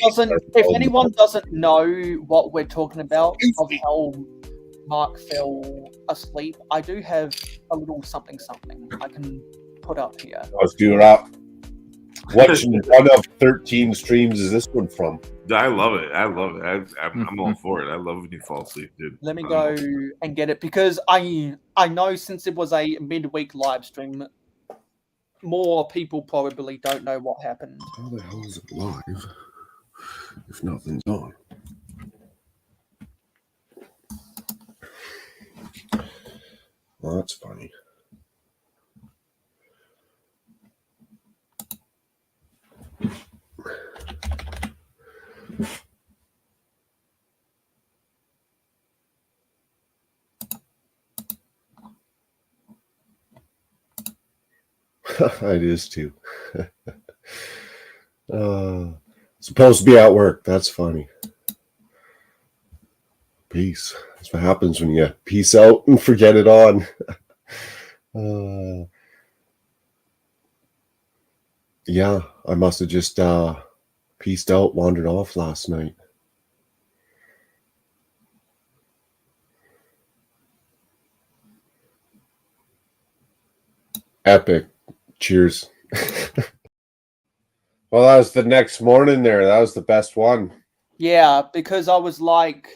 doesn't know what we're talking about of how Mark fell asleep, I do have a little something I can put up here. Let's do it up. Which one of 13 streams is this one from? I love it. I'm all for it. I love when you fall asleep, dude. Let me go and get it, because I know since it was a midweek live stream, more people probably don't know what happened. How the hell is it live if nothing's on? Well, that's funny. It is too. Supposed to be at work. That's funny. Peace. That's what happens when you peace out and forget it on. Yeah, I must have just peaced out, wandered off last night. Epic. Cheers. Well, that was the next morning there. That was the best one. Yeah, because I was like,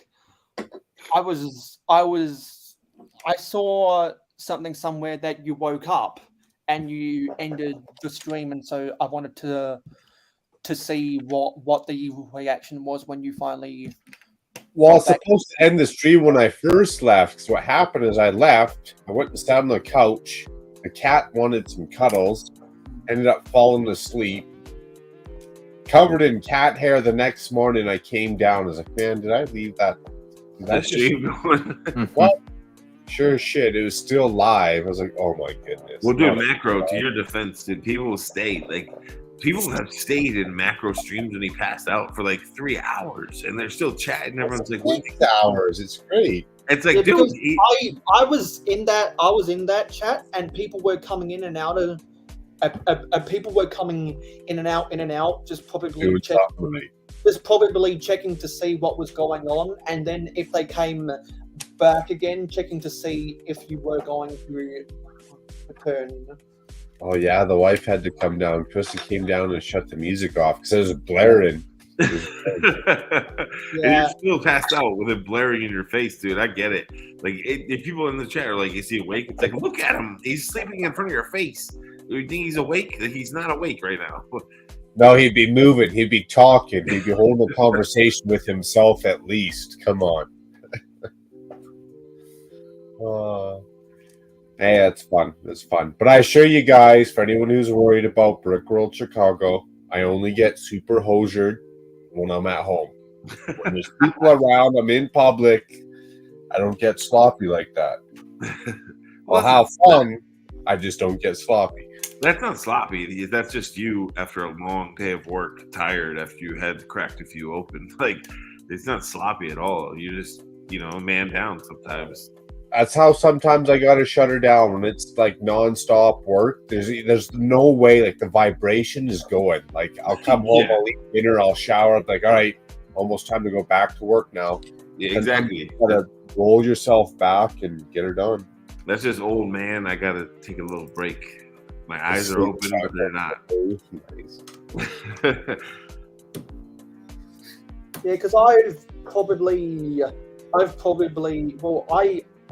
I saw something somewhere that you woke up and you ended the stream, and so I wanted to see what the reaction was when you finally. Well, I was supposed to end the stream when I first left. So what happened is I left. I went and sat on the couch. The cat wanted some cuddles. Ended up falling asleep. Covered in cat hair the next morning, I came down. I was like, man, did I leave that? Stream going? Well, sure as shit. It was still live. I was like, oh my goodness. Well, dude, Makro, to your defense, dude, people stayed. People have stayed in Makro streams when he passed out for 3 hours, and they're still chatting. Everyone's like, 6 hours. It's great. It's like, Yeah, dude, because I was in that chat, and people were coming in and out of. People were coming in and out, just probably checking to see what was going on, and then if they came back again, checking to see if you were going to return. Oh yeah, the wife had to come down. Krista came down and shut the music off because it was blaring. And you're still passed out with it blaring in your face, dude. I get it. Like, if people in the chat are like, "Is he awake?" It's like, look at him. He's sleeping in front of your face. You think he's awake? He's not awake right now. No, he'd be moving. He'd be talking. He'd be holding a conversation with himself at least. Come on. Hey, that's fun. That's fun. But I assure you guys, for anyone who's worried about Brick World Chicago, I only get super hosiered when I'm at home. When there's people around, I'm in public, I don't get sloppy like that. I'll have fun. I just don't get sloppy. That's not sloppy. That's just you after a long day of work, tired after you had cracked a few open. Like, it's not sloppy at all. You just, man down sometimes. That's how sometimes I gotta shut her down when it's like nonstop work. There's no way, like the vibration is going. Like I'll come home, I'll eat dinner, I'll shower. I'm like, all right, almost time to go back to work now. Yeah, exactly. You gotta roll yourself back and get her done. That's just old man. I gotta take a little break. My eyes are open, but they're not. Yeah, because I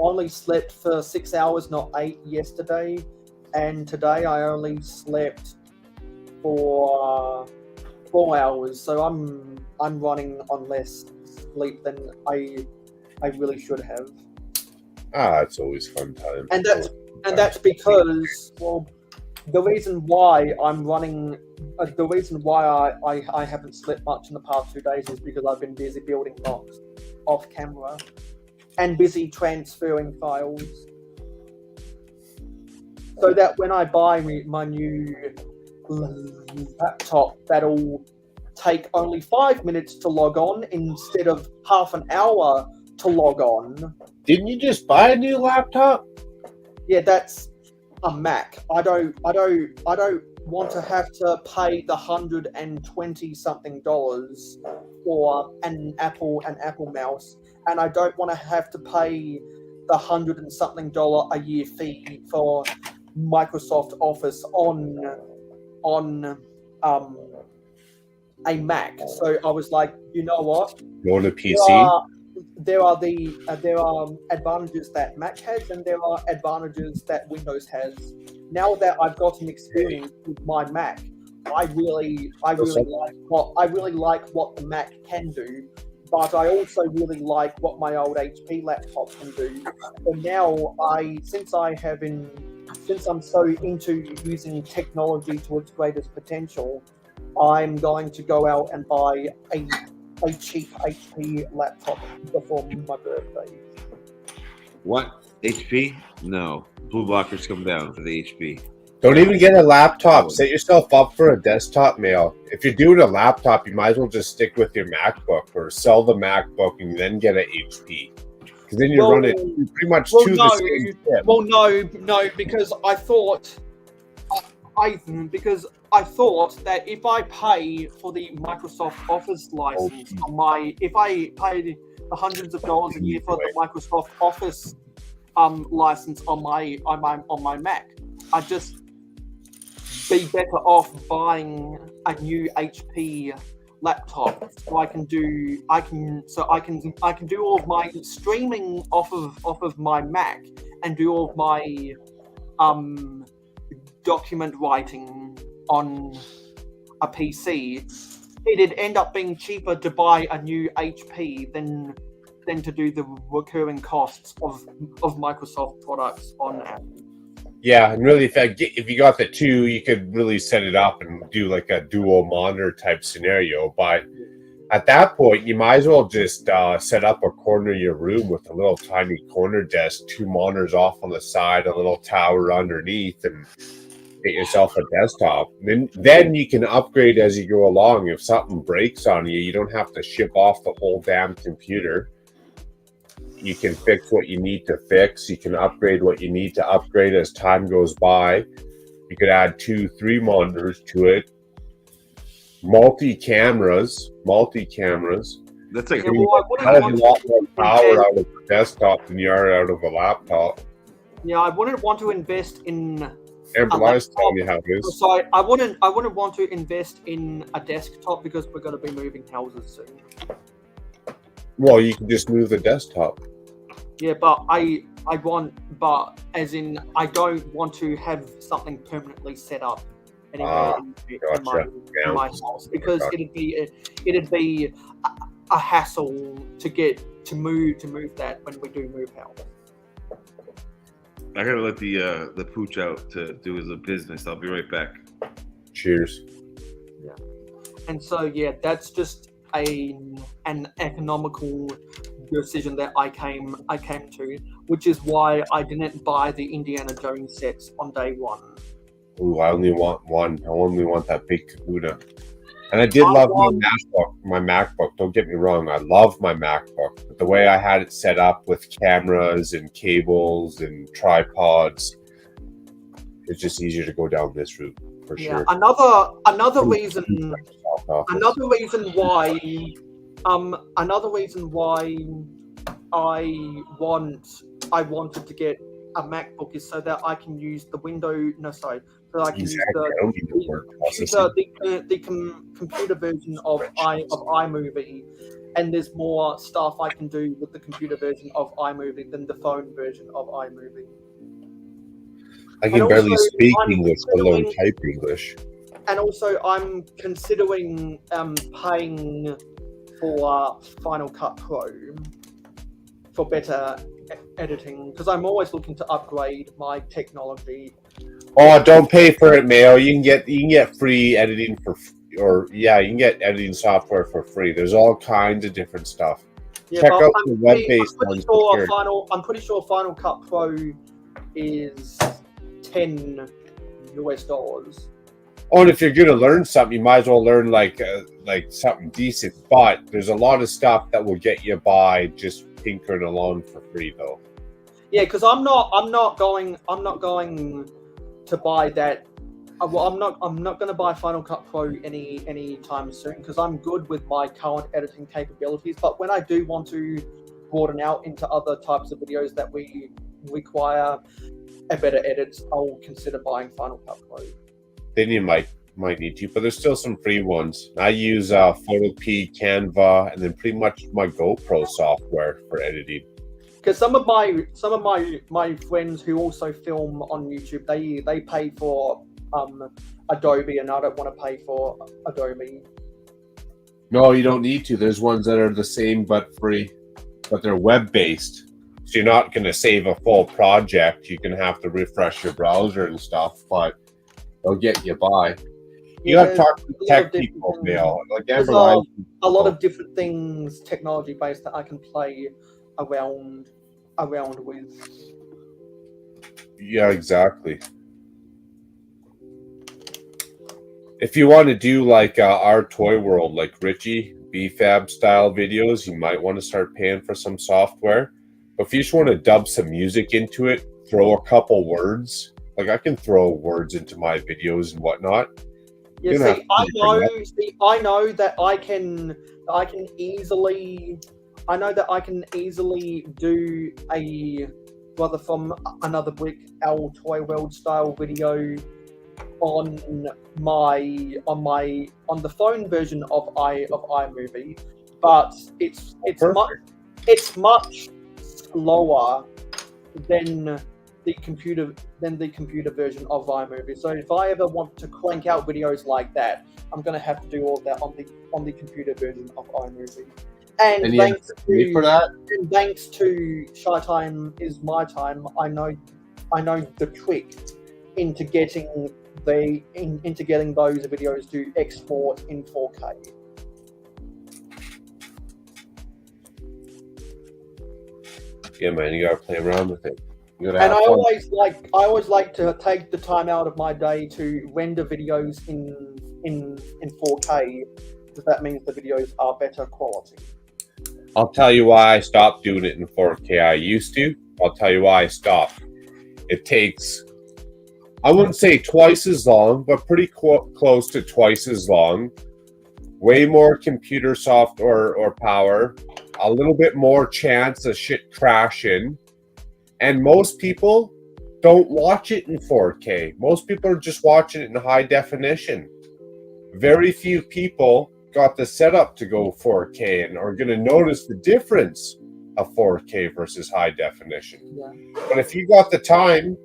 only slept for 6 hours, not 8 yesterday, and today I only slept for 4 hours. So I'm running on less sleep than I really should have. It's always fun time. And that's because the reason why I'm running, the reason why I haven't slept much in the past 2 days is because I've been busy building blocks off camera. And busy transferring files, so that when I buy my new laptop, that'll take only 5 minutes to log on instead of half an hour to log on. Didn't you just buy a new laptop? Yeah, that's a Mac. I don't want to have to pay the $120 something for an Apple mouse. And I don't want to have to pay the $100 and something a year fee for Microsoft Office on a Mac. So I was like, you know what? You want a PC? There are advantages that Mac has, and there are advantages that Windows has. Now that I've got an experience with my Mac, I really like what the Mac can do. But I also really like what my old HP laptop can do. And now, since I'm so into using technology to its greatest potential, I'm going to go out and buy a cheap HP laptop before my birthday. What? HP? No. Blue blockers come down for the HP. Don't even get a laptop. Set yourself up for a desktop mail. If you're doing a laptop, you might as well just stick with your MacBook or sell the MacBook and then get an HP. Because then you're running pretty much the same tip. Well, no, because I thought that if I pay for the Microsoft Office license if I paid the hundreds of dollars a year for the Microsoft Office license on my Mac, I'd just be better off buying a new HP laptop so I can do all of my streaming off of my Mac and do all of my document writing on a PC. It'd end up being cheaper to buy a new HP than to do the recurring costs of Microsoft products on Apple. Yeah, and really, if you got the two, you could really set it up and do like a dual monitor type scenario. But at that point, you might as well just set up a corner of your room with a little tiny corner desk, 2 monitors off on the side, a little tower underneath, and get yourself a desktop. Then you can upgrade as you go along. If something breaks on you, you don't have to ship off the whole damn computer. You can fix what you need to fix. You can upgrade what you need to upgrade as time goes by. You could add 2-3 monitors to it. Multi cameras. That's like a lot more power out of a desktop than you are out of a laptop. Yeah, I wouldn't want to invest in Everybody's telling you how it is. So I wouldn't want to invest in a desktop because we're going to be moving houses soon. Well, you can just move the desktop. Yeah, but I as in I don't want to have something permanently set up anywhere in my house because it'd be a hassle to move that when we do move house. I gotta let the pooch out to do his business. I'll be right back. Cheers. Yeah, and so yeah, that's just an economical decision that I came to, which is why I didn't buy the Indiana Jones sets on day one. Ooh, I only want one. I only want that big Kabuta. And I did love my MacBook. Don't get me wrong. I love my MacBook. But the way I had it set up with cameras and cables and tripods, it's just easier to go down this route for sure. Another reason why I wanted to get a MacBook is so that I can use the computer version of iMovie, and there's more stuff I can do with the computer version of iMovie than the phone version of iMovie. I can barely speak English, let alone type English. And also, I'm considering paying for Final Cut Pro for better editing because I'm always looking to upgrade my technology. Oh, don't pay for it, Mayo. You can get free editing you can get editing software for free. There's all kinds of different stuff. Yeah, check out the web-based ones. I'm pretty sure Final Cut Pro is $10. Oh, and if you're gonna learn something, you might as well learn like something decent. But there's a lot of stuff that will get you by just tinkering along for free, though. Yeah, because I'm not going to buy that. Well, I'm not going to buy Final Cut Pro any time soon because I'm good with my current editing capabilities. But when I do want to broaden out into other types of videos that we require a better edit, I'll consider buying Final Cut Pro. Then you might need to, but there's still some free ones. I use Photopea, Canva, and then pretty much my GoPro software for editing. Because some of my friends who also film on YouTube, they pay for Adobe, and I don't want to pay for Adobe. No, you don't need to. There's ones that are the same but free, but they're web-based. So you're not going to save a full project. You're going to have to refresh your browser and stuff, but they'll get you by. You got to talk to tech people, Neil. There's a lot of different things technology-based that I can play around with. Yeah, exactly. If you want to do like our Toy World, like Richie, BFAB style videos, you might want to start paying for some software. But if you just want to dub some music into it, throw a couple words, like I can throw words into my videos and whatnot. Yeah, I know that I can easily do a Brother from Another Brick, our Toy World style video on the phone version of iMovie, but it's much slower than the computer version of iMovie. So if I ever want to crank out videos like that, I'm going to have to do all that on the computer version of iMovie. And thanks to Shy Time is My Time, I know the trick into getting those videos to export in 4K. Yeah, man, you gotta play around with it. And I always like to take the time out of my day to render videos in 4K because that means the videos are better quality. I'll tell you why I stopped doing it in 4K. I used to. I'll tell you why I stopped. It takes, I wouldn't say twice as long, but pretty close to twice as long. Way more computer software or power. A little bit more chance of shit crashing. And most people don't watch it in 4K. Most people are just watching it in high definition. Very few people got the setup to go 4K and are going to notice the difference of 4K versus high definition. Yeah. But if you got the time,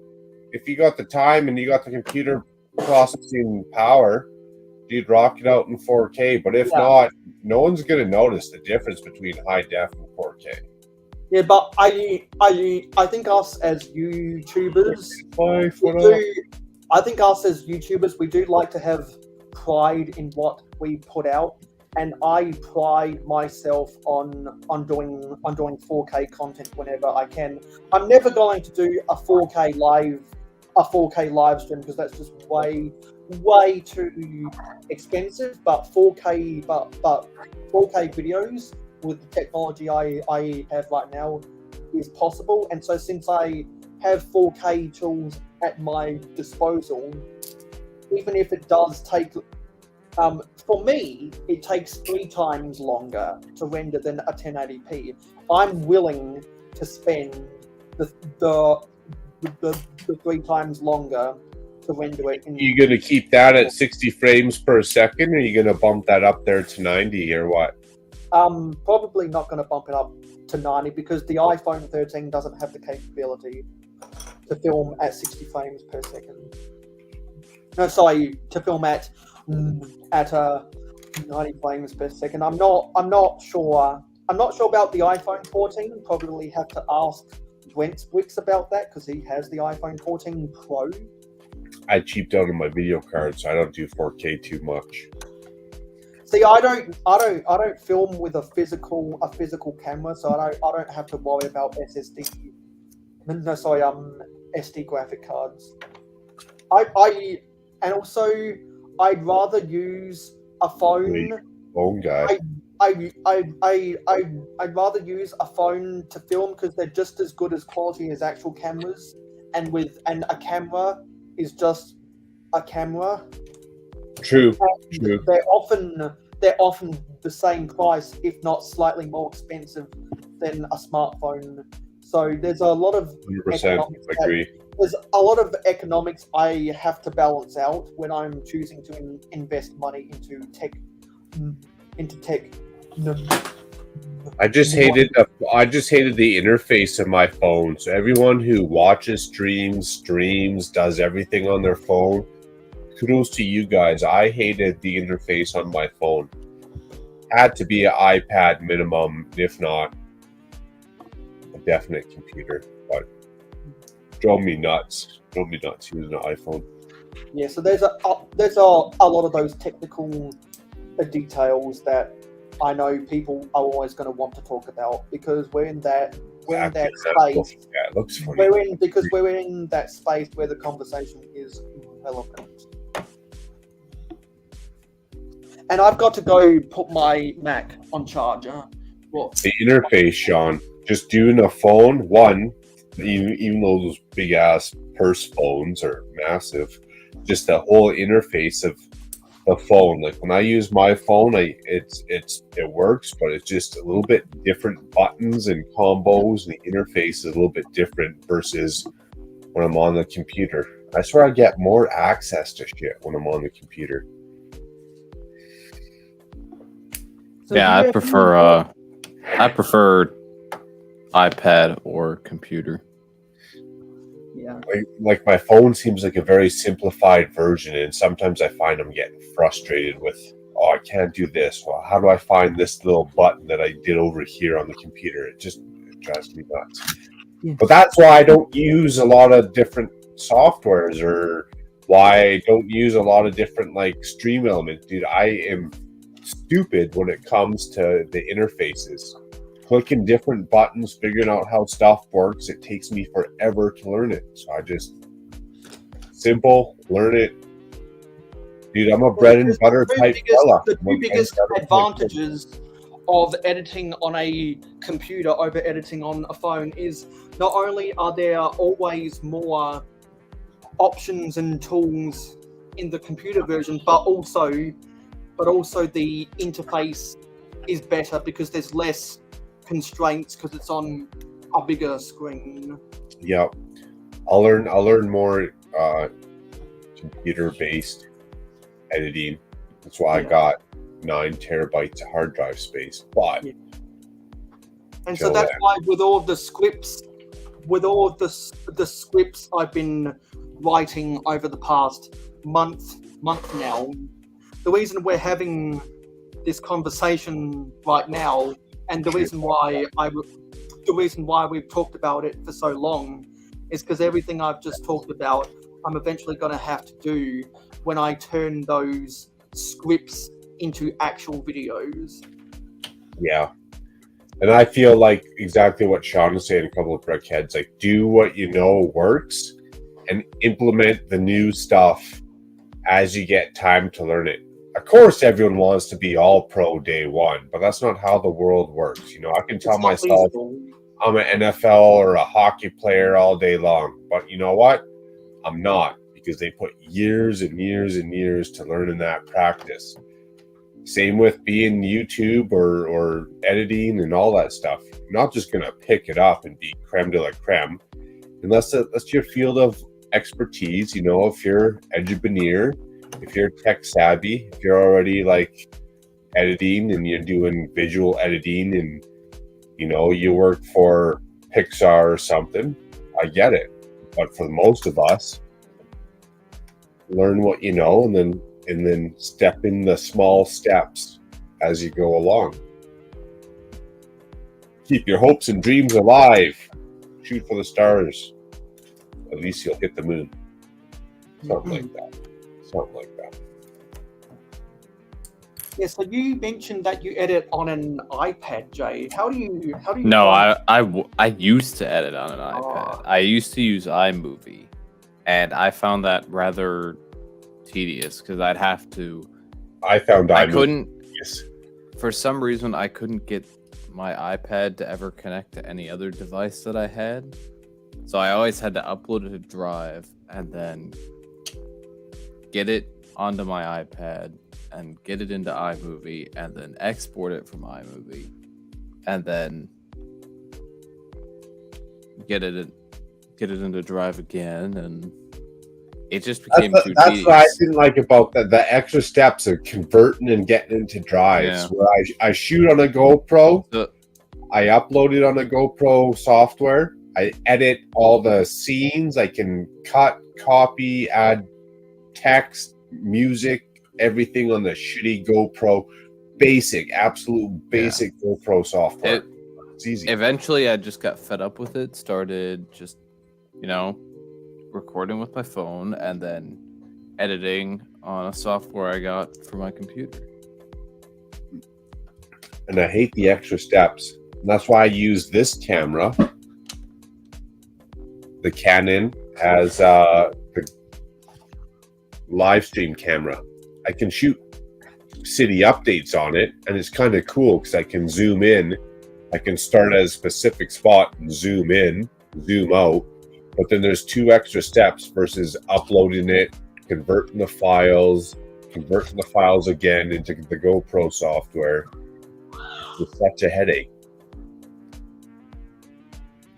and you got the computer processing power, you'd rock it out in 4K. But if not, no one's going to notice the difference between high def and 4K. Yeah, but I think us as YouTubers, we do like to have pride in what we put out, and I pride myself on doing 4K content whenever I can. I'm never going to do a 4K live stream because that's just way too expensive. But 4K videos with the technology I have right now is possible. And so since I have 4K tools at my disposal, even if it does take, for me, it takes 3 times longer to render than a 1080p. I'm willing to spend the 3 times longer to render it. You going to keep that at 60 frames per second, or are you going to bump that up there to 90, or what? Probably not going to bump it up to 90 because the iPhone 13 doesn't have the capability to film at 60 frames per second. No, sorry, to film at 90 frames per second. I'm not sure about the iPhone 14. Probably have to ask Wix about that because he has the iPhone 14 Pro. I cheaped out on my video card, so I don't do 4K too much. See, I don't film with a physical camera, so I don't have to worry about SD graphic cards. And also I'd rather use a phone. Phone guy. I'd rather use a phone to film because they're just as good as quality as actual cameras, and a camera is just a camera. True. They're often the same price, if not slightly more expensive than a smartphone. So there's a lot of 100% agree. There's a lot of economics I have to balance out when I'm choosing to invest money into tech. I just hated the interface of my phone. So everyone who watches streams, does everything on their phone, kudos to you guys. I hated the interface on my phone. Had to be an iPad minimum, if not a definite computer. But drove me nuts using an iPhone. Yeah, so there's a lot of those technical details that I know people are always going to want to talk about because we're in that space. Yeah, it looks funny. We're in that space where the conversation is relevant. And I've got to go put my Mac on charger. What? The interface, Sean. Just doing a phone, even though those big ass purse phones are massive, just the whole interface of the phone. Like when I use my phone, it works, but it's just a little bit different buttons and combos, and the interface is a little bit different versus when I'm on the computer. I swear I get more access to shit when I'm on the computer. So Yeah, I prefer iPad or computer. Yeah. Like my phone seems like a very simplified version, and sometimes I find I'm getting frustrated with, I can't do this. Well, how do I find this little button that I did over here on the computer? It drives me nuts. Yeah. But that's why I don't use a lot of different softwares, or why I don't use a lot of different like stream elements. Dude, I am stupid when it comes to the interfaces. Clicking different buttons, figuring out how stuff works, it takes me forever to learn it. So I just simple, learn it. Dude, I'm a bread and butter type fella. The two biggest advantages of editing on a computer over editing on a phone is not only are there always more options and tools in the computer version, but also the interface is better because there's less constraints because it's on a bigger screen. Yeah. A I'll learn more computer-based editing. That's why I got 9 terabytes of hard drive space. But and so that's why with all the scripts, the scripts I've been writing over the past month now, the reason we're having this conversation right now, and the reason why we've talked about it for so long, is because everything I've just talked about, I'm eventually going to have to do when I turn those scripts into actual videos. Yeah. And I feel like exactly what Sean was saying, a couple of brickheads, like do what you know works and implement the new stuff as you get time to learn it. Of course, everyone wants to be all pro day one, but that's not how the world works. You know, I can tell myself I'm an NFL or a hockey player all day long, but you know what? I'm not, because they put years and years and years to learn in that practice. Same with being YouTube or editing and all that stuff. You're not just going to pick it up and be creme de la creme unless that's your field of expertise. You know, if you're engineer, if you're tech savvy, if you're already like editing and you're doing visual editing and, you know, you work for Pixar or something, I get it. But for most of us, learn what you know and then step in the small steps as you go along. Keep your hopes and dreams alive. Shoot for the stars. At least you'll hit the moon. Something like that. Something like that. Yeah, so you mentioned that you edit on an iPad, Jay. How do you No, I used to edit on an iPad. I used to use iMovie, and I found that rather tedious because I'd have to. I found I iMovie. couldn't. Yes. For some reason, I couldn't get my iPad to ever connect to any other device that I had, so I always had to upload it to Drive and then get it onto my iPad and get it into iMovie and then export it from iMovie and then get it into Drive again, and it just became too tedious. That's what I didn't like about the extra steps of converting and getting into Drives. Yeah. Where I shoot on a GoPro, I upload it on a GoPro software, I edit all the scenes, I can cut, copy, add text, music, everything on the shitty GoPro, absolute basic GoPro software. It's easy. Eventually, I just got fed up with it, started just, recording with my phone and then editing on a software I got for my computer. And I hate the extra steps. And that's why I use this camera. The Canon has the live stream camera. I can shoot city updates on it, and it's kind of cool because I can zoom in. I can start at a specific spot and zoom in, zoom out. But then there's 2 extra steps versus uploading it, converting the files again into the GoPro software. It's such a headache.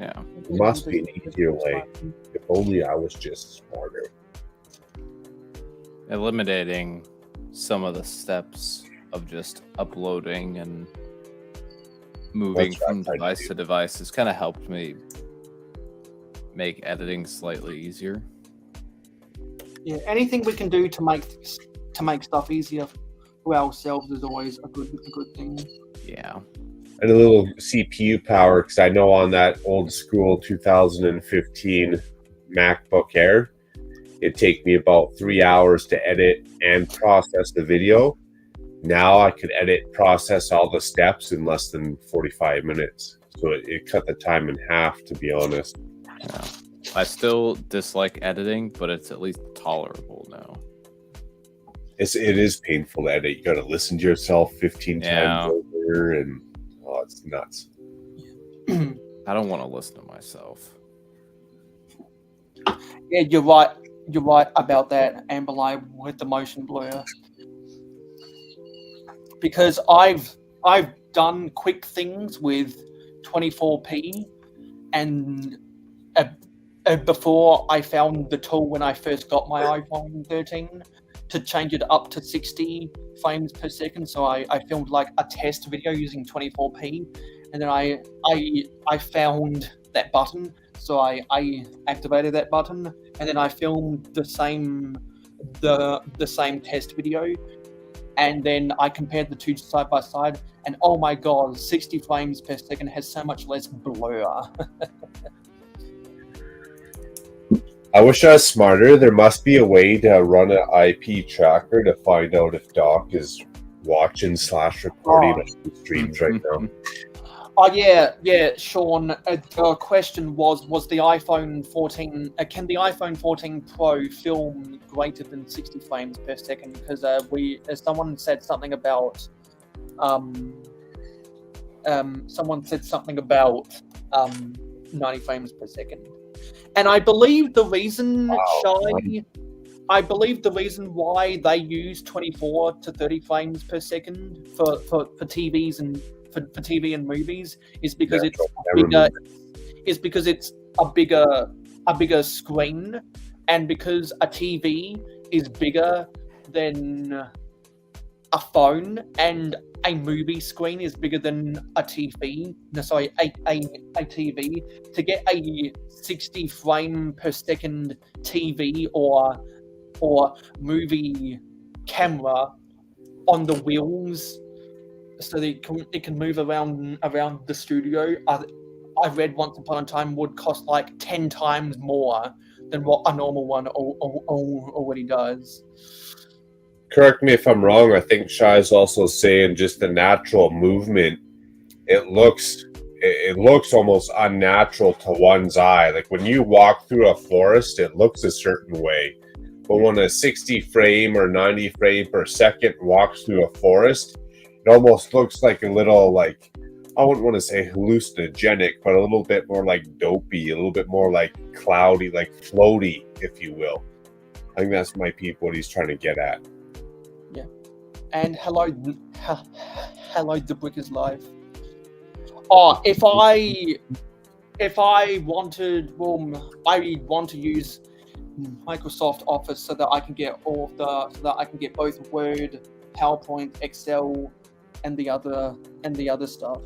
Yeah. There must be an easier way. If only I was just smarter. Eliminating some of the steps of just uploading and moving from device to device has kind of helped me make editing slightly easier. Yeah, anything we can do to make stuff easier for ourselves is always a good thing. Yeah. And a little CPU power, because I know on that old school 2015 MacBook Air, it'd take me about 3 hours to edit and process the video. Now I could edit, process all the steps in less than 45 minutes. So it cut the time in half, to be honest. Yeah. I still dislike editing, but it's at least tolerable now. It is painful to edit. You got to listen to yourself 15 times over, and it's nuts. I don't want to listen to myself. Yeah, you're right. You're right about that, Amberlay, with the motion blur. Because I've done quick things with 24p, and before I found the tool when I first got my iPhone 13 to change it up to 60 frames per second. So I filmed like a test video using 24p, and then I found that button, so I activated that button, and then I filmed the same test video, and then I compared the two side by side, and oh my god, 60 frames per second has so much less blur. I wish I was smarter. There must be a way to run an IP tracker to find out if Doc is watching / recording streams right now. Oh yeah, Sean. The question was the iPhone 14? Can the iPhone 14 Pro film greater than 60 frames per second? Because someone said something about 90 frames per second, and I believe the reason why they use 24 to 30 frames per second for TVs and for TV and movies is because it's a bigger screen, and because a TV is bigger than a phone, and a movie screen is bigger than a TV. No, sorry, a TV. To get a 60 frame per second TV or movie camera on the wheels, so that it can move around the studio, I read once upon a time would cost like 10 times more than what a normal one already does. Correct me if I'm wrong. I think Shai's also saying just the natural movement. It looks almost unnatural to one's eye. Like when you walk through a forest, it looks a certain way. But when a 60 frame or 90 frame per second walks through a forest, it almost looks like a little, like, I wouldn't want to say hallucinogenic, but a little bit more like dopey, a little bit more like cloudy, like floaty, if you will. I think that's what he's trying to get at. Yeah. And hello, the brick is live. Oh, if I wanted, I want to use Microsoft Office so that I can get both Word, PowerPoint, Excel, and the other stuff.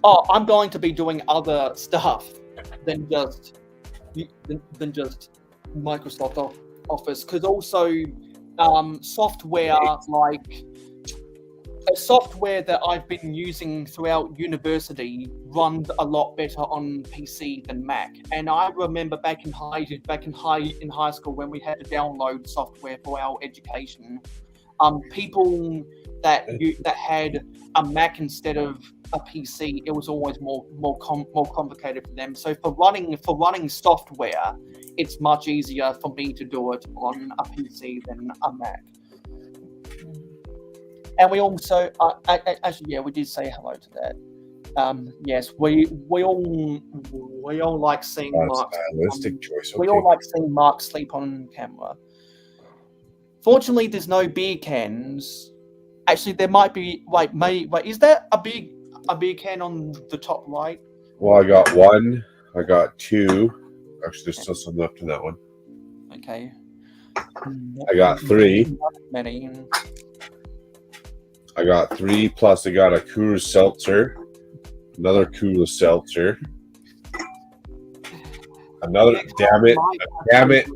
Oh, I'm going to be doing other stuff than just Microsoft Office, because also software like a software that I've been using throughout university runs a lot better on PC than Mac. And I remember back in high school when we had to download software for our education, people that had a Mac instead of a PC, it was always more complicated for them. So for running software, it's much easier for me to do it on a PC than a Mac. And we also, we did say hello to that. Yes, we all like seeing Mark. Stylistic choice. Okay. We all like seeing Mark sleep on camera. Fortunately, there's no beer cans. Actually, there might be. Wait, is there a beer can on the top right? Well, I got one. I got two. Actually, there's still some left in that one. Okay. I got three. Many. I got three, plus I got a Coors Seltzer, another Coors Seltzer, another, damn it,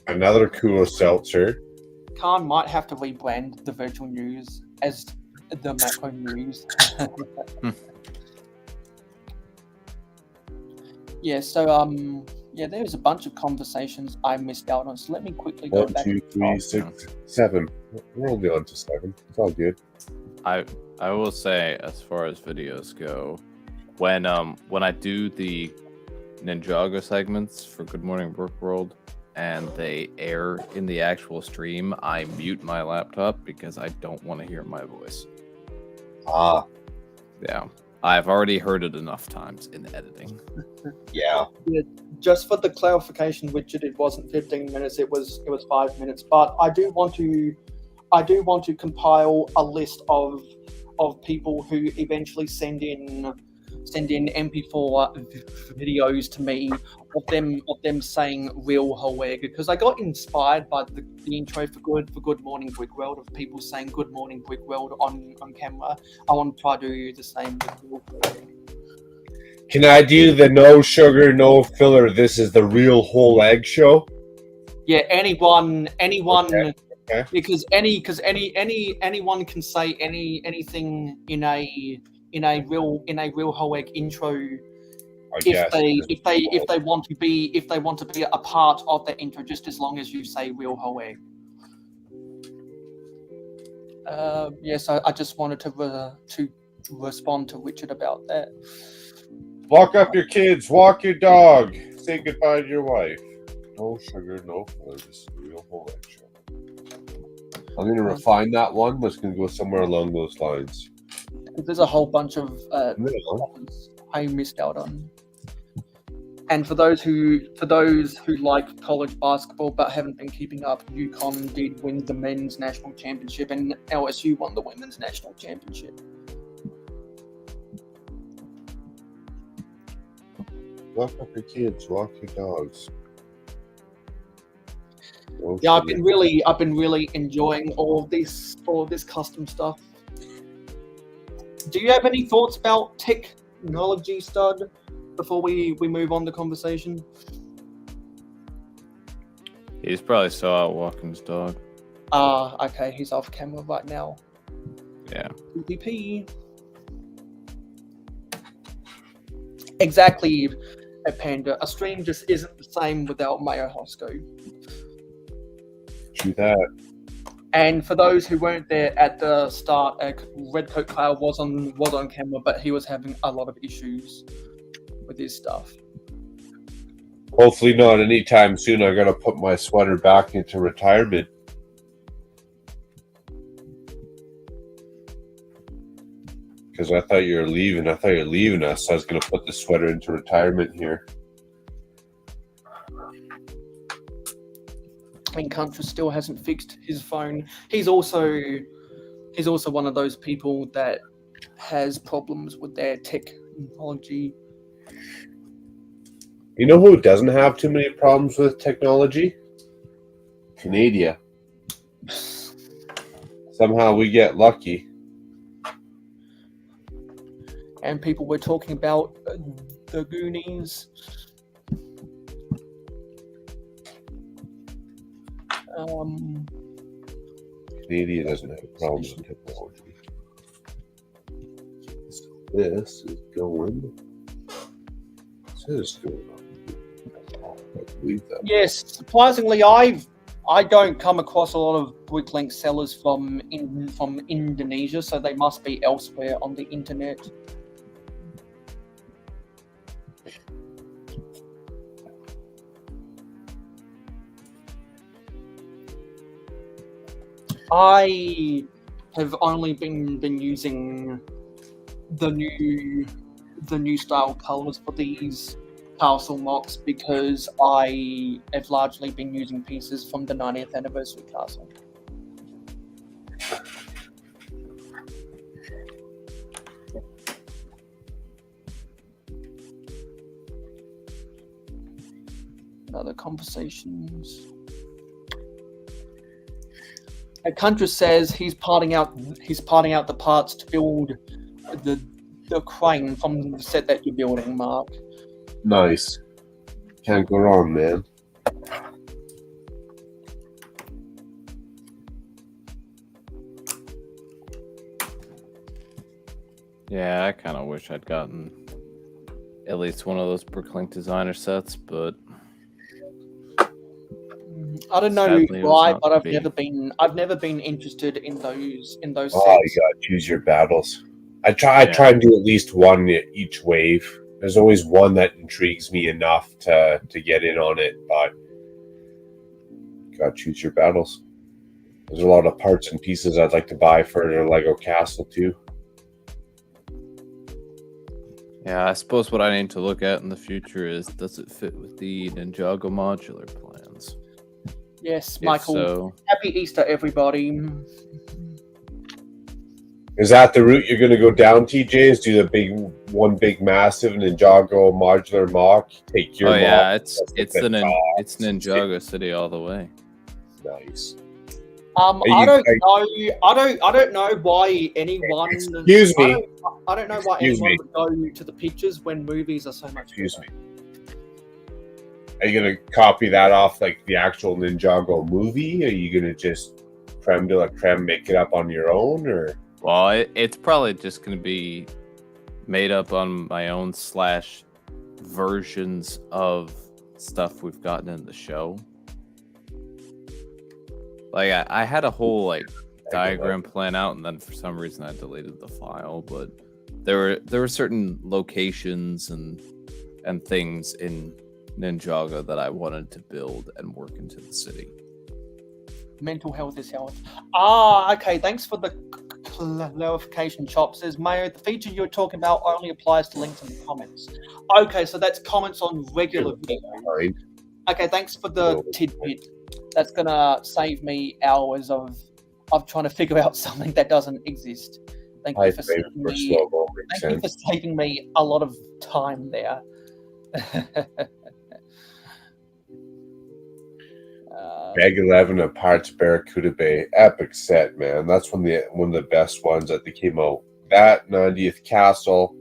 another Coors Seltzer. Khan might have to rebrand the virtual news as the Makro news. Yeah, so there was a bunch of conversations I missed out on, so let me quickly go 1, back. 2, 3, 6, 7. We're only on to 7. It's all good. I will say, as far as videos go, when I do the Ninjago segments for Good Morning Brook World and they air in the actual stream, I mute my laptop because I don't want to hear my voice. Ah. Yeah. I've already heard it enough times in editing. Yeah. Just for the clarification, Richard, it wasn't 15 minutes, it was 5 minutes. But I do want to compile a list of people who eventually send in send in MP4 videos to me of them saying "real whole egg" because I got inspired by the intro for Good Morning Brick World of people saying "Good Morning Brick World" on camera. I want to try to do the same with real whole egg. Can I do the no sugar, no filler? This is the real whole egg show. Yeah, anyone, Okay. because anyone can say anything in a real whole egg intro I guess. if they want to be a part of the intro, just as long as you say real whole egg. Yes, I just wanted to respond to Richard about that. Walk up your kids, walk your dog, say goodbye to your wife. No sugar, no filler. This is the real whole egg show. I'm going to refine that one, but it's going to go somewhere along those lines. There's a whole bunch of topics I missed out on. And for those who like college basketball but haven't been keeping up, UConn did win the men's national championship, and LSU won the women's national championship. Walk up your kids, walk your dogs. No Yeah, sugar. I've been really enjoying all of this custom stuff. Do you have any thoughts about technology, Stud, before we move on to conversation? He's probably still out walking his dog. Okay, he's off camera right now. Yeah. PvP. Exactly, a Panda. A stream just isn't the same without mayohosko. True that. And for those who weren't there at the start, Redcoat Cloud was on camera, but he was having a lot of issues with his stuff. Hopefully not anytime soon. I got to put my sweater back into retirement. Because I thought you were leaving. I thought you were leaving us. So I was going to put the sweater into retirement here. I mean, Contra still hasn't fixed his phone. He's also one of those people that has problems with their technology. You know who doesn't have too many problems with technology? Canada. Somehow we get lucky. And people were talking about the Goonies. Canada doesn't have problems with technology. So this is going. This is going on. I believe that. Yes, surprisingly, I don't come across a lot of Bricklink sellers from Indonesia, so they must be elsewhere on the internet. I have only been using the new style colors for these castle mocks because I have largely been using pieces from the 90th anniversary castle. Other conversations. Contra says he's parting out the parts to build the crane from the set that you're building, Mark. Nice. Can't go wrong, man. Yeah, I kind of wish I'd gotten at least one of those Bricklink designer sets, but I don't know sadly, it was why, not but to I've be. never been interested in those Oh, sets. you gotta choose your battles. I try and do at least one each wave. There's always one that intrigues me enough to get in on it, but you gotta choose your battles. There's a lot of parts and pieces I'd like to buy for the Lego castle too. Yeah, I suppose what I need to look at in the future is, does it fit with the Ninjago modular plans? Yes, If Michael. so, Happy Easter, everybody. Is that the route you're going to go down, TJ? Is do the big massive Ninjago modular mock? Take your yeah, mock, it's Ninjago City all the way. Nice. I don't know why anyone. Excuse me. I don't know why Excuse anyone me. would go to the pictures when movies are so much. Excuse better. me. Are you going to copy that off like the actual Ninjago movie? Or are you going to just creme de la creme make it up on your own? Or Well, it's probably just going to be made up on my own / versions of stuff we've gotten in the show. Like I had a whole like diagram plan out, and then for some reason I deleted the file. But there were certain locations and things in Ninjago that I wanted to build and work into the city. Mental health is health. Ah, okay. Thanks for the clarification, Chop. Says Mayo, the feature you're talking about only applies to links in the comments. Okay, so that's comments on regular videos. Right. Okay, thanks for the tidbit. That's gonna save me hours of trying to figure out something that doesn't exist. Thank you for saving me a lot of time there. Bag 11 of Pirates of Barracuda Bay, epic set, man. That's one of the best ones that they came out. That 90th Castle.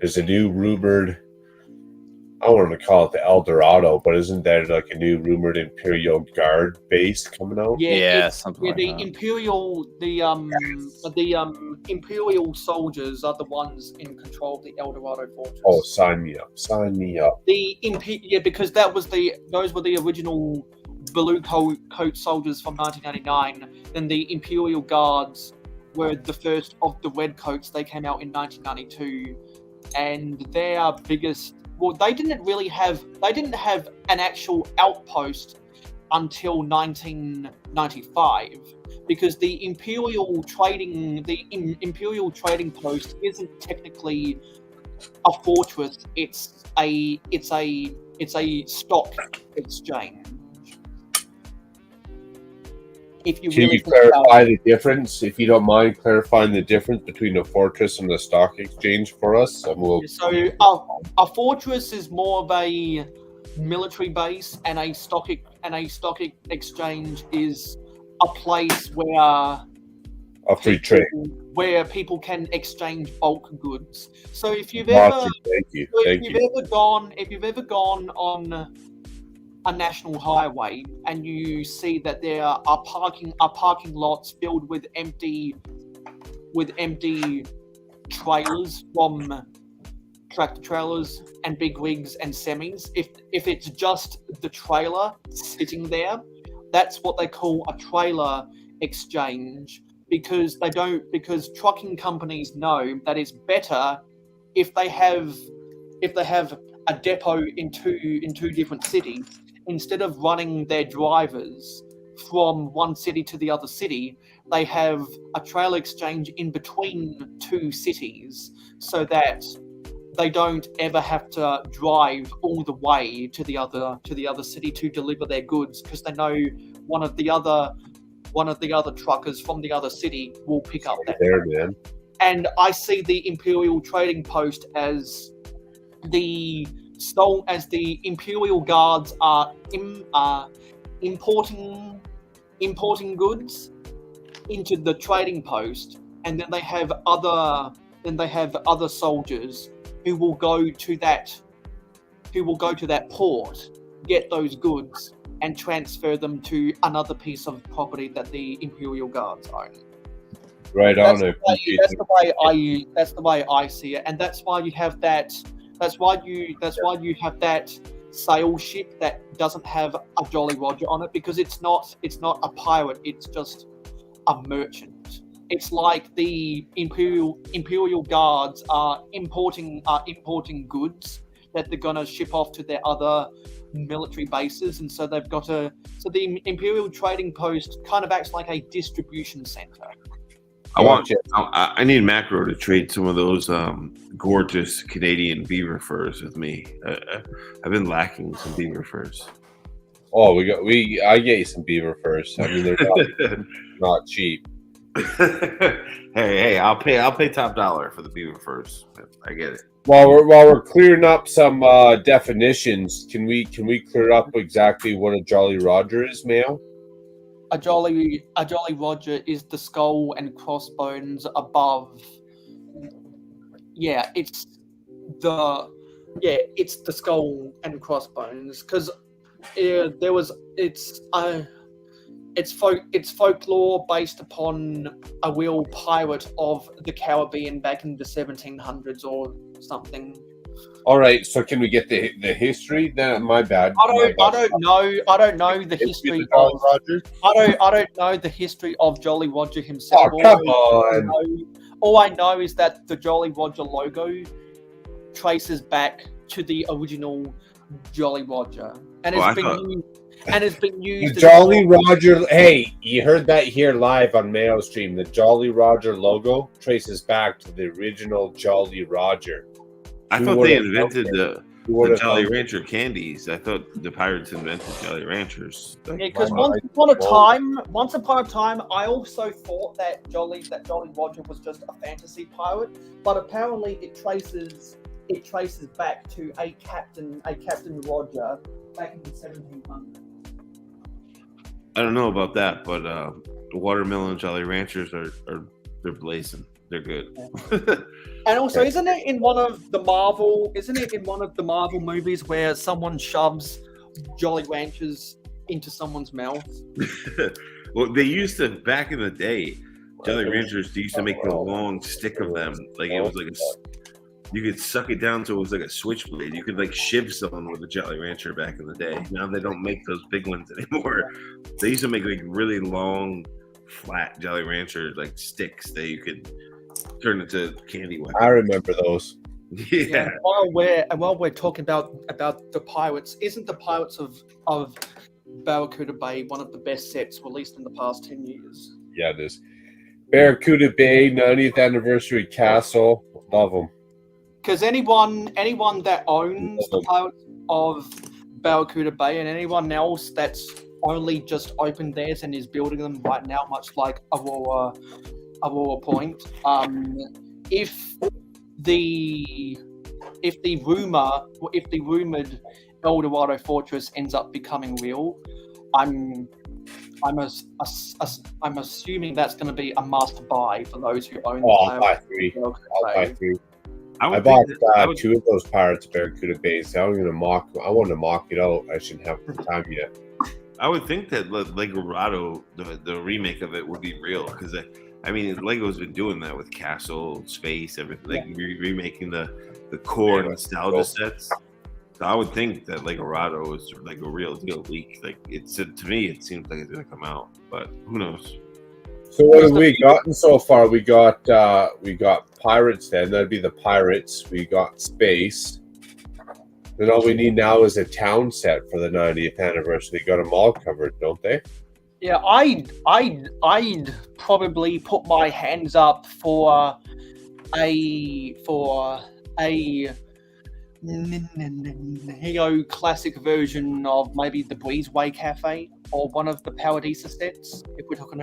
There's a new rumored, I don't want to call it the El Dorado, but isn't there like a new rumored Imperial Guard base coming out? Yeah, something yeah. like The that. Imperial soldiers are the ones in control of the El Dorado fortress. Oh, sign me up! Sign me up! Because those were the original blue coat soldiers from 1989. Then the Imperial Guards were the first of the red coats. They came out in 1992, and their biggest. Well, they didn't have an actual outpost until 1995, because the Imperial trading post isn't technically a fortress. It's a stock exchange. If you Can really you clarify the difference, if you don't mind clarifying the difference between a fortress and a stock exchange for us? So a fortress is more of a military base, and a stock exchange is a place where free trade, where people can exchange bulk goods. So if you've ever gone on a national highway and you see that there are parking lots filled with empty trailers from tractor trailers and big rigs and semis, if it's just the trailer sitting there, that's what they call a trailer exchange, because trucking companies know that it's better if they have a depot in two different cities. Instead of running their drivers from one city to the other city, they have a trailer exchange in between two cities, so that they don't ever have to drive all the way to the other city to deliver their goods, because they know one of the other truckers from the other city will pick up that. There, man. And I see the Imperial Trading Post as the Imperial Guards are importing goods into the trading post, and then they have other soldiers who will go to that port, get those goods, and transfer them to another piece of property that the Imperial Guards own. Right on. That's the way I see it, and that's why you have that. That's why you have that sail ship that doesn't have a Jolly Roger on it, because it's not a pirate. It's just a merchant. It's like the Imperial Guards are importing goods that they're gonna ship off to their other military bases, and so they've got so the Imperial Trading Post kind of acts like a distribution center. I need Makro to trade some of those gorgeous Canadian beaver furs with me. I've been lacking some beaver furs. Oh, I get you some beaver furs. I mean, they're not cheap. hey, I'll pay top dollar for the beaver furs. I get it. While we're clearing up some definitions, can we clear up exactly what a Jolly Roger is, Mayo? A Jolly Roger is the skull and crossbones above. Yeah, it's the skull and crossbones because it's folklore based upon a real pirate of the Caribbean back in the 1700s or something. All right, so can we get the history? Then my bad. I don't know the history of Jolly of. Roger. I don't know the history of Jolly Roger himself. Oh, come on. All I know is that the Jolly Roger logo traces back to the original Jolly Roger, and it's been used. The Jolly Roger. Hey, you heard that here live on Mayo Stream. The Jolly Roger logo traces back to the original Jolly Roger. I thought they invented the Jolly Rancher candies. I thought the pirates invented Jolly Ranchers. Yeah, because once upon a time, I also thought that Jolly Roger was just a fantasy pirate, but apparently it traces back to a Captain Roger back in the 1700s. I don't know about that, but the watermelon Jolly Ranchers they're blazing. They're good. And also, isn't it in one of the Marvel movies where someone shoves Jolly Ranchers into someone's mouth? Well, they used to back in the day. Jolly Ranchers, they used to make a long stick of them. Like it was like you could suck it down so it was like a switchblade. You could like shiv someone with a Jolly Rancher back in the day. Now they don't make those big ones anymore. They used to make like really long, flat Jolly Rancher like sticks that you could turn into candy weapons. I remember those. Yeah. While we're talking about the pirates, isn't the Pirates of Barracuda Bay one of the best sets released in the past 10 years? Yeah, it is. Barracuda Bay 90th anniversary castle. Love them. Because anyone that owns the Pirates of Barracuda Bay and anyone else that's only just opened theirs and is building them right now, much like Aurora Point, if the rumored El Dorado Fortress ends up becoming real, I'm assuming that's going to be a must buy for those who own. I'll buy three. I bought two of those Pirates of Barracuda Bays. I want to mock it out. I shouldn't have time yet. I would think that Legorado, the remake of it, would be real because I mean Lego's been doing that with Castle, Space, everything, like remaking the core nostalgia sets. So I would think that Legorado is like a real deal leak. Like to me, it seems like it's gonna come out, but who knows? So what have we gotten so far? We got Pirates. Then that'd be the Pirates. We got Space. Then all we need now is a town set for the 90th anniversary. They got them all covered, don't they? Yeah, I'd probably put my hands up for a Neo classic version of maybe the Breezeway Cafe or one of the Paradisa sets. If we're talking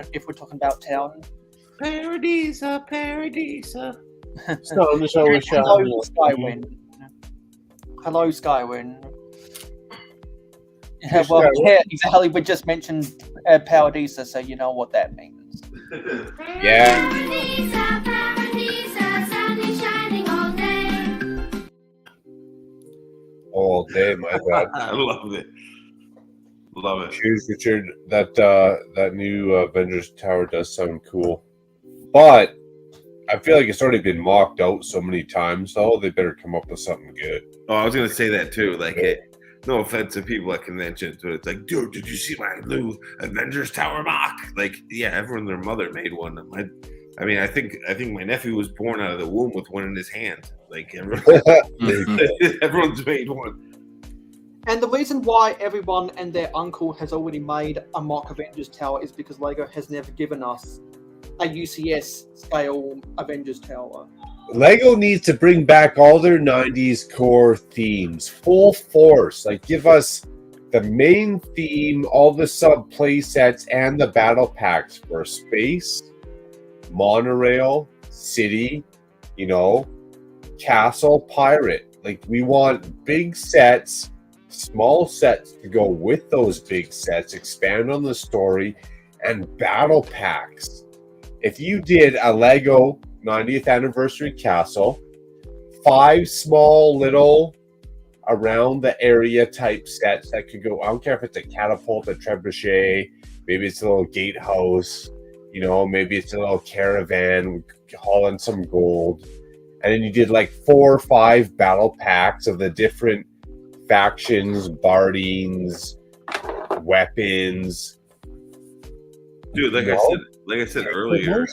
about town. Paradisa. Hello, Skywind. Hello, Skywind. Yeah, well, yeah, exactly. We just mentioned Paradisa, so you know what that means. Yeah. Paradisa, sun is shining all day. All day, my God. I love it. Love it. Cheers, Richard. That new Avengers Tower does sound cool, but I feel like it's already been mocked out so many times. Though they better come up with something good. Oh, I was gonna say that too. Like, no offense to people at conventions, but it's like, dude, did you see my new Avengers Tower mock? Like, yeah, everyone and their mother made one. I mean, I think my nephew was born out of the womb with one in his hand. Like, everyone's made one. And the reason why everyone and their uncle has already made a mock Avengers Tower is because Lego has never given us a UCS scale Avengers Tower. Lego needs to bring back all their 90s core themes, full force. Like, give us the main theme, all the sub play sets, and the battle packs for Space, monorail, city, you know, castle, pirate. Like, we want big sets, small sets to go with those big sets, expand on the story, and battle packs. If you did a Lego 90th anniversary castle, 5 small little around the area type sets that could go, I don't care if it's a catapult, a trebuchet, maybe it's a little gatehouse, you know, maybe it's a little caravan, hauling some gold. And then you did like 4 or 5 battle packs of the different factions, bardings, weapons. Dude, like You I know? said, earlier,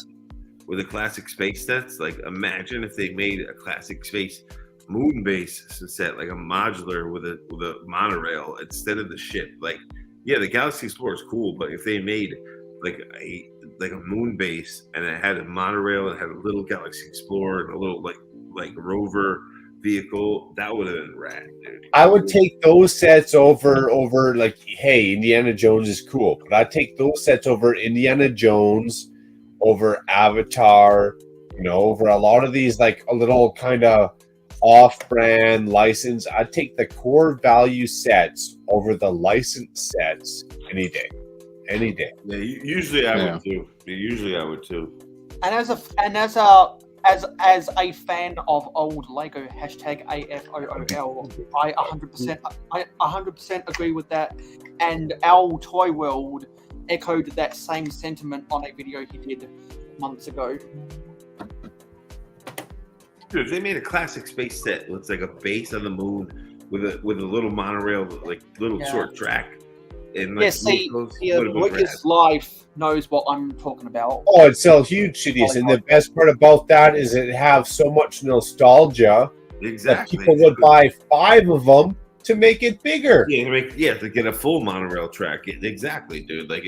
with the classic space sets, like imagine if they made a classic space moon base set, like a modular with a monorail instead of the ship. Like, yeah, the Galaxy Explorer is cool, but if they made like a moon base and it had a monorail and had a little Galaxy Explorer and a little like rover vehicle, that would have been rad, dude. I would take those sets over like, hey, Indiana Jones is cool, but I'd take those sets over Indiana Jones, over Avatar, you know, over a lot of these like a little kind of off-brand license. I'd take the core value sets over the licensed sets any day. Yeah, usually I would too. Usually I would too. And as a fan of old Lego, #AFOOL, I 100% agree with that. And our Toy World echoed that same sentiment on a video he did months ago. Dude, if they made a classic space set, it's like a base on the moon with a little monorail, like little short track. And like Lucas Life knows what I'm talking about. Oh, it'd sell huge cities, and the best part about that is it have so much nostalgia that people would buy 5 of them to make it bigger. To get a full monorail track. Exactly, dude. Like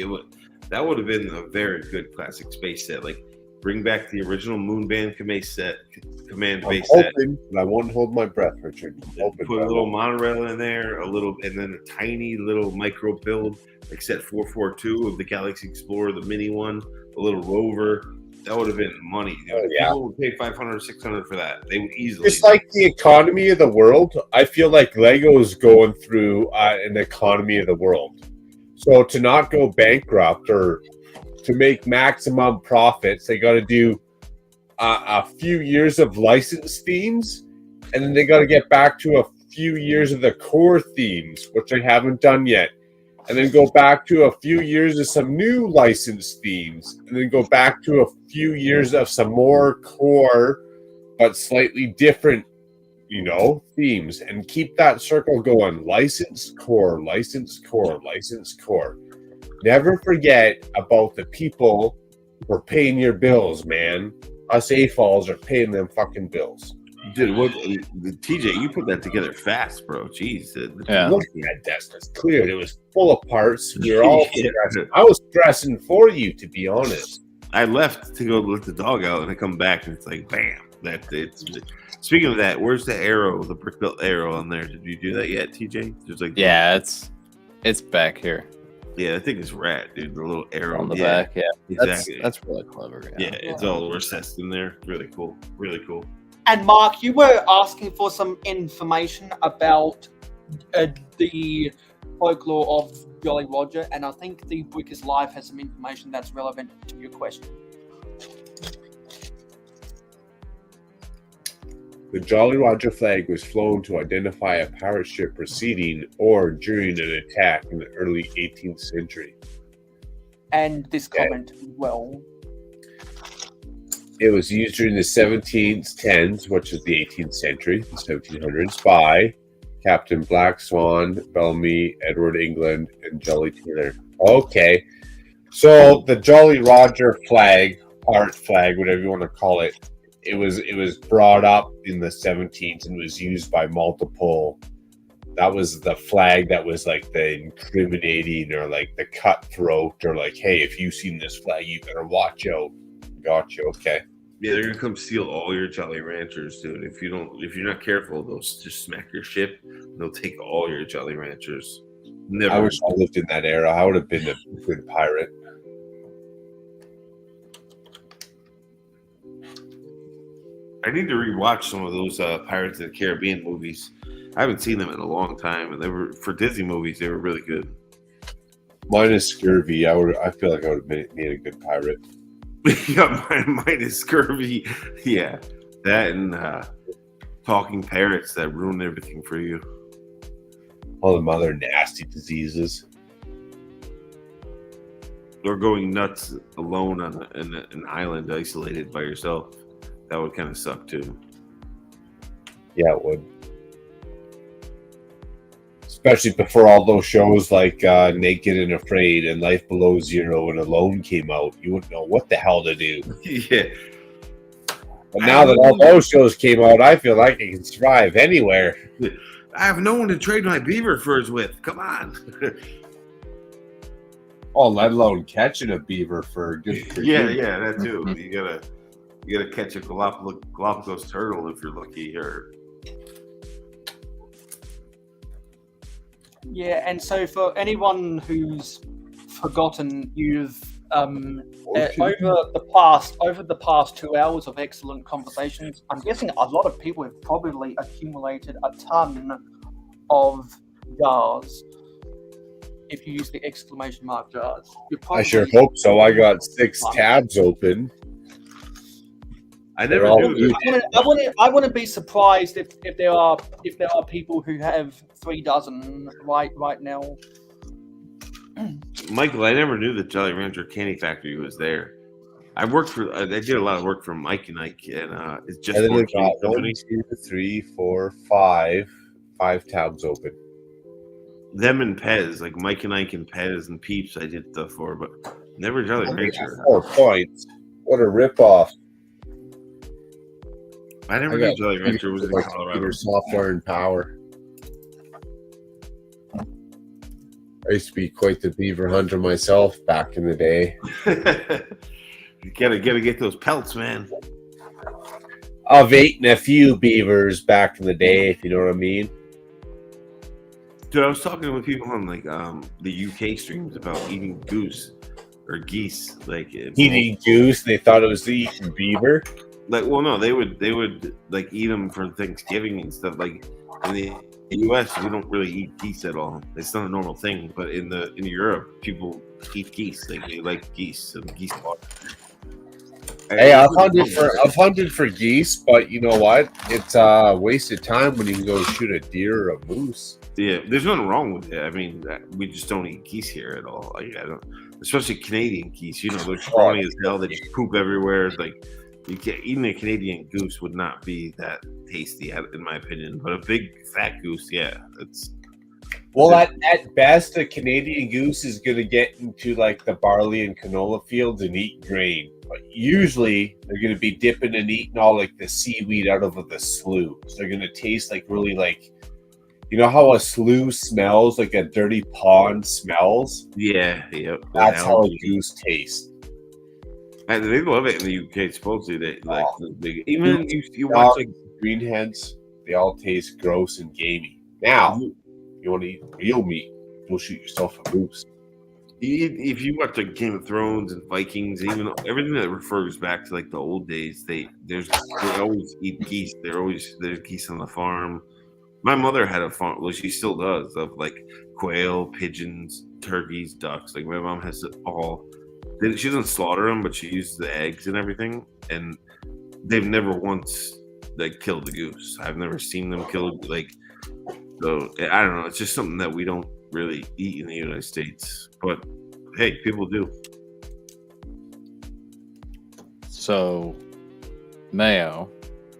that would have been a very good classic space set. Like, bring back the original Moonband command base set. But I won't hold my breath, Richard. Put a little monorail in there, and then a tiny little micro build, like set 442 of the Galaxy Explorer, the mini one, a little rover. That would have been money. People would pay $500 or $600 for that. They would easily. Just like the economy of the world, I feel like Lego is going through an economy of the world. So to not go bankrupt or to make maximum profits, they got to do a few years of licensed themes, and then they got to get back to a few years of the core themes, which they haven't done yet, and then go back to a few years of some new licensed themes, and then go back to a few years of some more core but slightly different, you know, themes, and keep that circle going. Licensed core, licensed core, licensed core. Never forget about the people who are paying your bills, man. Us AFOLs are paying them fucking bills. Dude, TJ, you put that together fast, bro. Jeez. Looking at desk was cleared. It was full of parts. We were all stressing. I was stressing for you, to be honest. I left to go let the dog out, and I come back, and it's like, bam. Speaking of that, where's the arrow, the brick built arrow on there? Did you do that yet, TJ? There's like, it's back here. Yeah, I think it's rad, dude. The little arrow on the back. Yeah, exactly. That's really clever. Yeah, it's all recessed in there. Really cool. Really cool. And Mark, you were asking for some information about the folklore of Jolly Roger, and I think the book is live has some information that's relevant to your question. The Jolly Roger flag was flown to identify a pirate ship proceeding or during an attack in the early 18th century. And this comment, well, it was used during the 1710s, which is the 18th century, the 1700s, by Captain Black Swan, Bellamy, Edward England, and Jolly Taylor. Okay, so the Jolly Roger flag, pirate flag, whatever you want to call it, it was brought up in the 17th and was used by multiple. That was the flag that was like the incriminating or like the cutthroat or like, hey, if you've seen this flag, you better watch out. Gotcha. Okay. Yeah, they're gonna come steal all your Jolly Ranchers, dude. If you're not careful, they'll just smack your ship. And they'll take all your Jolly Ranchers. Never. I wish I lived in that era. I would have been a good pirate. I need to rewatch some of those Pirates of the Caribbean movies. I haven't seen them in a long time, and they were for Disney movies. They were really good. Mine is scurvy. I feel like I would have made a good pirate. Yeah, mine is scurvy. Yeah, that and talking parrots that ruin everything for you. All the other nasty diseases. Or going nuts alone on an island, isolated by yourself. That would kind of suck too. Yeah, it would. Especially before all those shows like Naked and Afraid and Life Below Zero and Alone came out, you wouldn't know what the hell to do. Yeah. But now that all those shows came out, I feel like I can survive anywhere. I have no one to trade my beaver furs with. Come on. Oh, let alone catching a beaver fur. Good for you. Yeah, that too. You gotta catch a Galapagos turtle if you're lucky, or Yeah, and so for anyone who's forgotten, you've over the past 2 hours of excellent conversations, I'm guessing a lot of people have probably accumulated a ton of jars. If you use the exclamation mark jars, I sure hope so. I got 6 tabs open. I never knew. I wouldn't be surprised if there are people who have 3 dozen right now. Michael, I never knew that Jolly Rancher Candy Factory was there. I did a lot of work for Mike and Ike, and it's just And then one we got company. 1, 2, 3, 4, 5 tabs open. Them and Pez, like Mike and Ike and Pez and Peeps, I did stuff for, but never Jolly Rancher. 4 points. What a ripoff. I never knew Jolly Rancher was in Colorado. Software and power. I used to be quite the beaver hunter myself back in the day. You gotta get those pelts, man. I've eaten a few beavers back in the day, if you know what I mean. Dude, I was talking with people on like the UK streams about eating goose or geese, like Eating goose, they thought it was eating beaver. Like, well, no, they would like eat them for Thanksgiving and stuff. Like in the U.S., we don't really eat geese at all. It's not a normal thing. But in Europe, people eat geese. Like they like geese and geese water. Hey, I've hunted for geese, but you know what? It's wasted time when you can go shoot a deer or a moose. Yeah, there's nothing wrong with it. I mean, we just don't eat geese here at all. Like, I don't, especially Canadian geese. You know, they're scrawny as hell. They just poop everywhere. Like, you can't, even a Canadian goose would not be that tasty, in my opinion. But a big fat goose, yeah, that's. Well, at best, a Canadian goose is going to get into like the barley and canola fields and eat grain. But usually, they're going to be dipping and eating all like the seaweed out of the slough. So they're going to taste like really like, you know how a slough smells, like a dirty pond smells? Yeah. That's how a goose tastes. And they love it in the UK. Supposedly, they like even you watch like greenheads. They all taste gross and gamey. Now, you want to eat real meat? Go shoot yourself a goose. If you watch like Game of Thrones and Vikings, even everything that refers back to like the old days, they always eat geese. There's geese on the farm. My mother had a farm. Well, she still does, of like quail, pigeons, turkeys, ducks. Like my mom has it all. She doesn't slaughter them, but she uses the eggs and everything. And they've never once like killed the goose. I've never seen them kill like. So I don't know. It's just something that we don't really eat in the United States, but hey, people do. So, Mayo,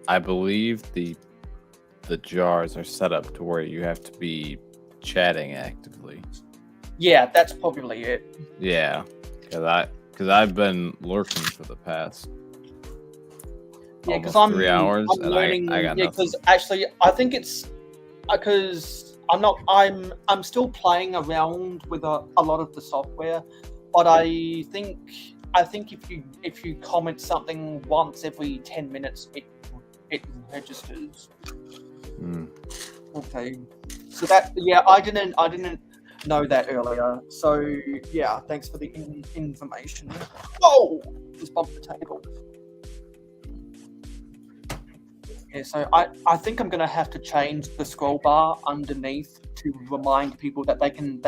I believe the jars are set up to where you have to be chatting actively. Yeah, that's probably it. Yeah, because I've been lurking for the past Yeah, because almost 3 hours, I'm and learning. I got Yeah, nothing. because actually, I think it's because I'm still playing around with a lot of the software, but I think if you comment something once every 10 minutes, it registers. Okay, so I didn't know that earlier. So yeah, thanks for the information. Oh, just bumped the table. Yeah, so I think I'm gonna have to change the scroll bar underneath to remind people that they can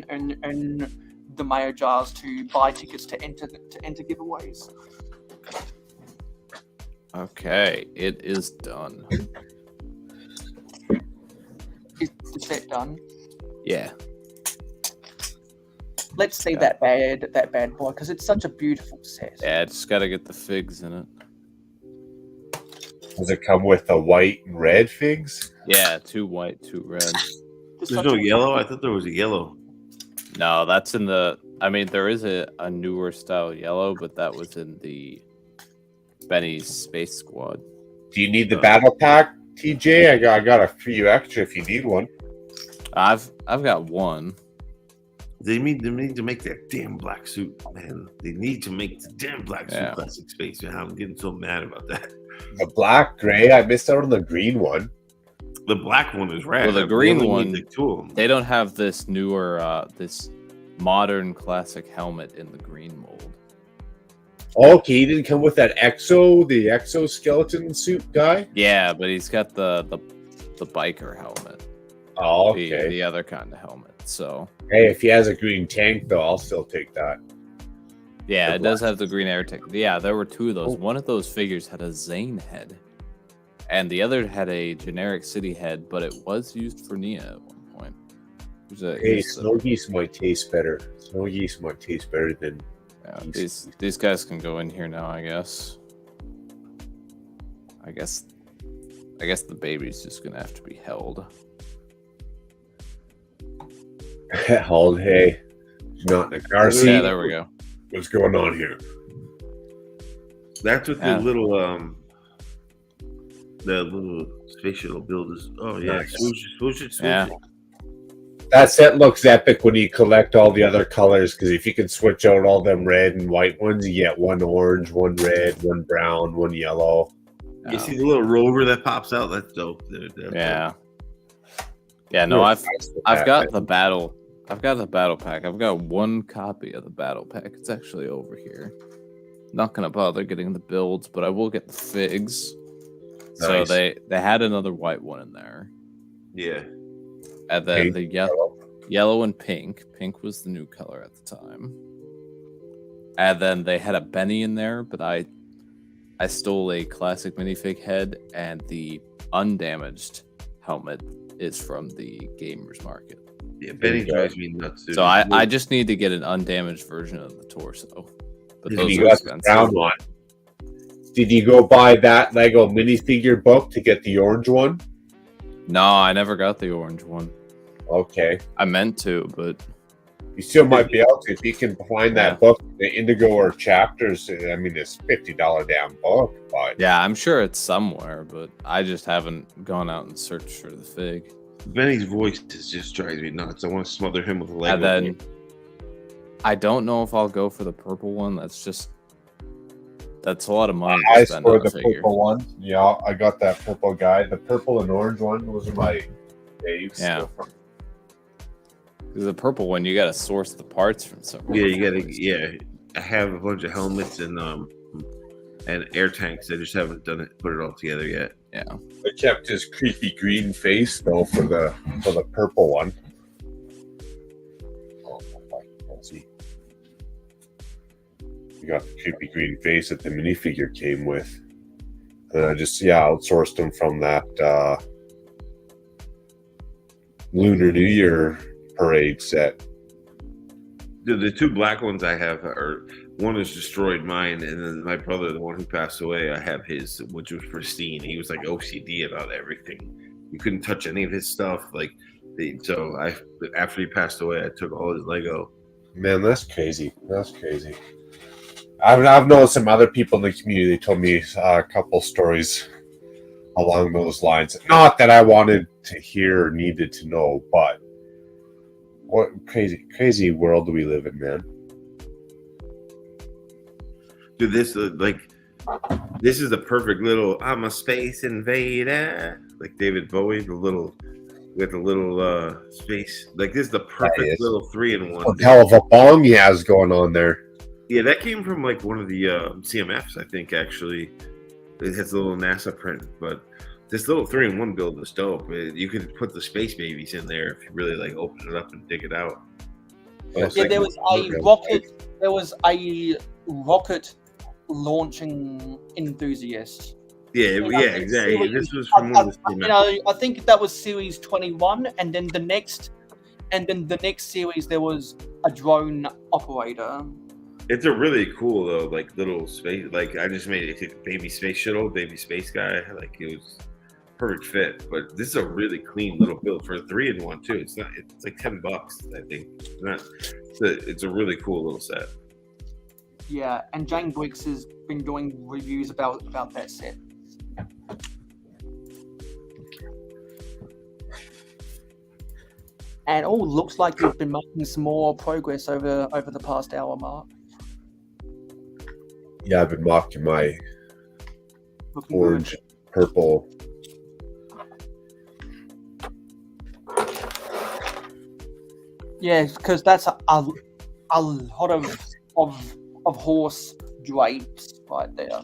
earn the mayo jars to buy tickets to enter giveaways. Okay, it is done. Is the set done? Yeah. Let's see Yeah. that bad boy, because it's such a beautiful set. Yeah, just gotta get the figs in it. Does it come with the white and red figs? Yeah, 2 white, 2 red. Just There's such no a- yellow. I thought there was a yellow. No, that's in the. I mean, there is a newer style yellow, but that was in the Benny's Space Squad. Do you need the battle pack, TJ? I got a few extra if you need one. I've got one. They need to make that damn black suit, man. They need to make the damn black suit Yeah. classic space. Man, I'm getting so mad about that. The black, gray. I missed out on the green one. The black one is rad. Well, the We green only need, one- like, 2 of them. They don't have this newer, this modern classic helmet in the green mold. Okay, he didn't come with that the exoskeleton suit guy. Yeah, but he's got the biker helmet, Oh, the okay. other kind of helmet. So Hey, if he has a green tank, though, I'll still take that. yeah, The it does black- have the green air tech. Yeah, there were 2 of those. Oh. One of those figures had a Zane head, and the other had a generic city head, but it was used for Nia at one point. It was a- it Hey, was a- snow geese might taste better. Snow geese might taste better than. Yeah, these guys can go in here now, I guess. I guess the baby's just gonna have to be held. Hold, hey, not in the car seat. Yeah, there we go. What's going on here? That's what Yeah. the little space shuttle builders. Oh yeah, Nice. swoosh it. Yeah. That set looks epic when you collect all the other colors, because if you can switch out all them red and white ones, you get 1 orange, 1 red, 1 brown, 1 yellow. You see the little rover that pops out? That's dope. They're Yeah. Yeah, no, I've I've got the battle. I've got the battle pack. I've got 1 copy of the battle pack. It's actually over here. Not gonna bother getting the builds, but I will get the figs. So Nice. they had another white one in there, Yeah. and then Pink, the yellow and pink. Pink was the new color at the time. And then they had a Benny in there, but I stole a classic minifig head, and the undamaged helmet is from the Gamers Market. Yeah, Benny drives me nuts. Dude. So I just need to get an undamaged version of the torso. But those you are got the expensive. brown one. Did you go buy that Lego minifigure book to get the orange one? No, I never got the orange one. Okay. I meant to, but You still might be able to if you can find Yeah. that book, the Indigo or chapters. I mean, it's $50 damn book, but yeah, I'm sure it's somewhere, but I just haven't gone out and searched for the fig. Benny's voice just drives me nuts. I want to smother him with a Lego. And then I don't know if I'll go for the purple one. That's a lot of money to I spend scored on a the figure. purple one. Yeah, I got that purple guy. The purple and orange one. Those are my faves. Yeah. The purple one, you got to source the parts from somewhere. Yeah, you gotta. Yeah, I have a bunch of helmets and air tanks. I just haven't put it all together yet. Yeah. I kept his creepy green face though for the purple one. Oh, let's see. You got the creepy green face that the minifigure came with. And I just outsourced them from that Lunar New Year parade set. The 2 black ones I have are, one is destroyed mine, and then my brother, the one who passed away, I have his, which was pristine. He was like OCD about everything. You couldn't touch any of his stuff. After he passed away, I took all his Lego. Man, that's crazy. That's crazy. I've known some other people in the community told me a couple stories along those lines. Not that I wanted to hear or needed to know, but what crazy world do we live in, man? Dude, this is the perfect little I'm a space invader, like David Bowie, with the little space. Like this is the perfect little 3-in-1. What the hell of a bong he has going on there. Yeah, that came from like one of the CMFs, I think, actually. It has a little NASA print, but this little 3-in-1 build is dope. You could put the space babies in there if you really like open it up and dig it out. Yeah, there was a rocket launching enthusiast. Exactly. This was from one of the I think that was series 21, and then the next series there was a drone operator. It's a really cool though, like little space. Like I just made it a baby space shuttle, baby space guy. Like it was perfect fit. But this is a really clean little build for a 3-in-1 too. It's not. It's like $10, I think. It's a really cool little set. Yeah, and Jane Briggs has been doing reviews about that set. And looks like you've been making some more progress over the past hour, Mark. Yeah, I've been mocking my Looking orange, good. purple. Yeah, because that's a lot of horse drapes right there.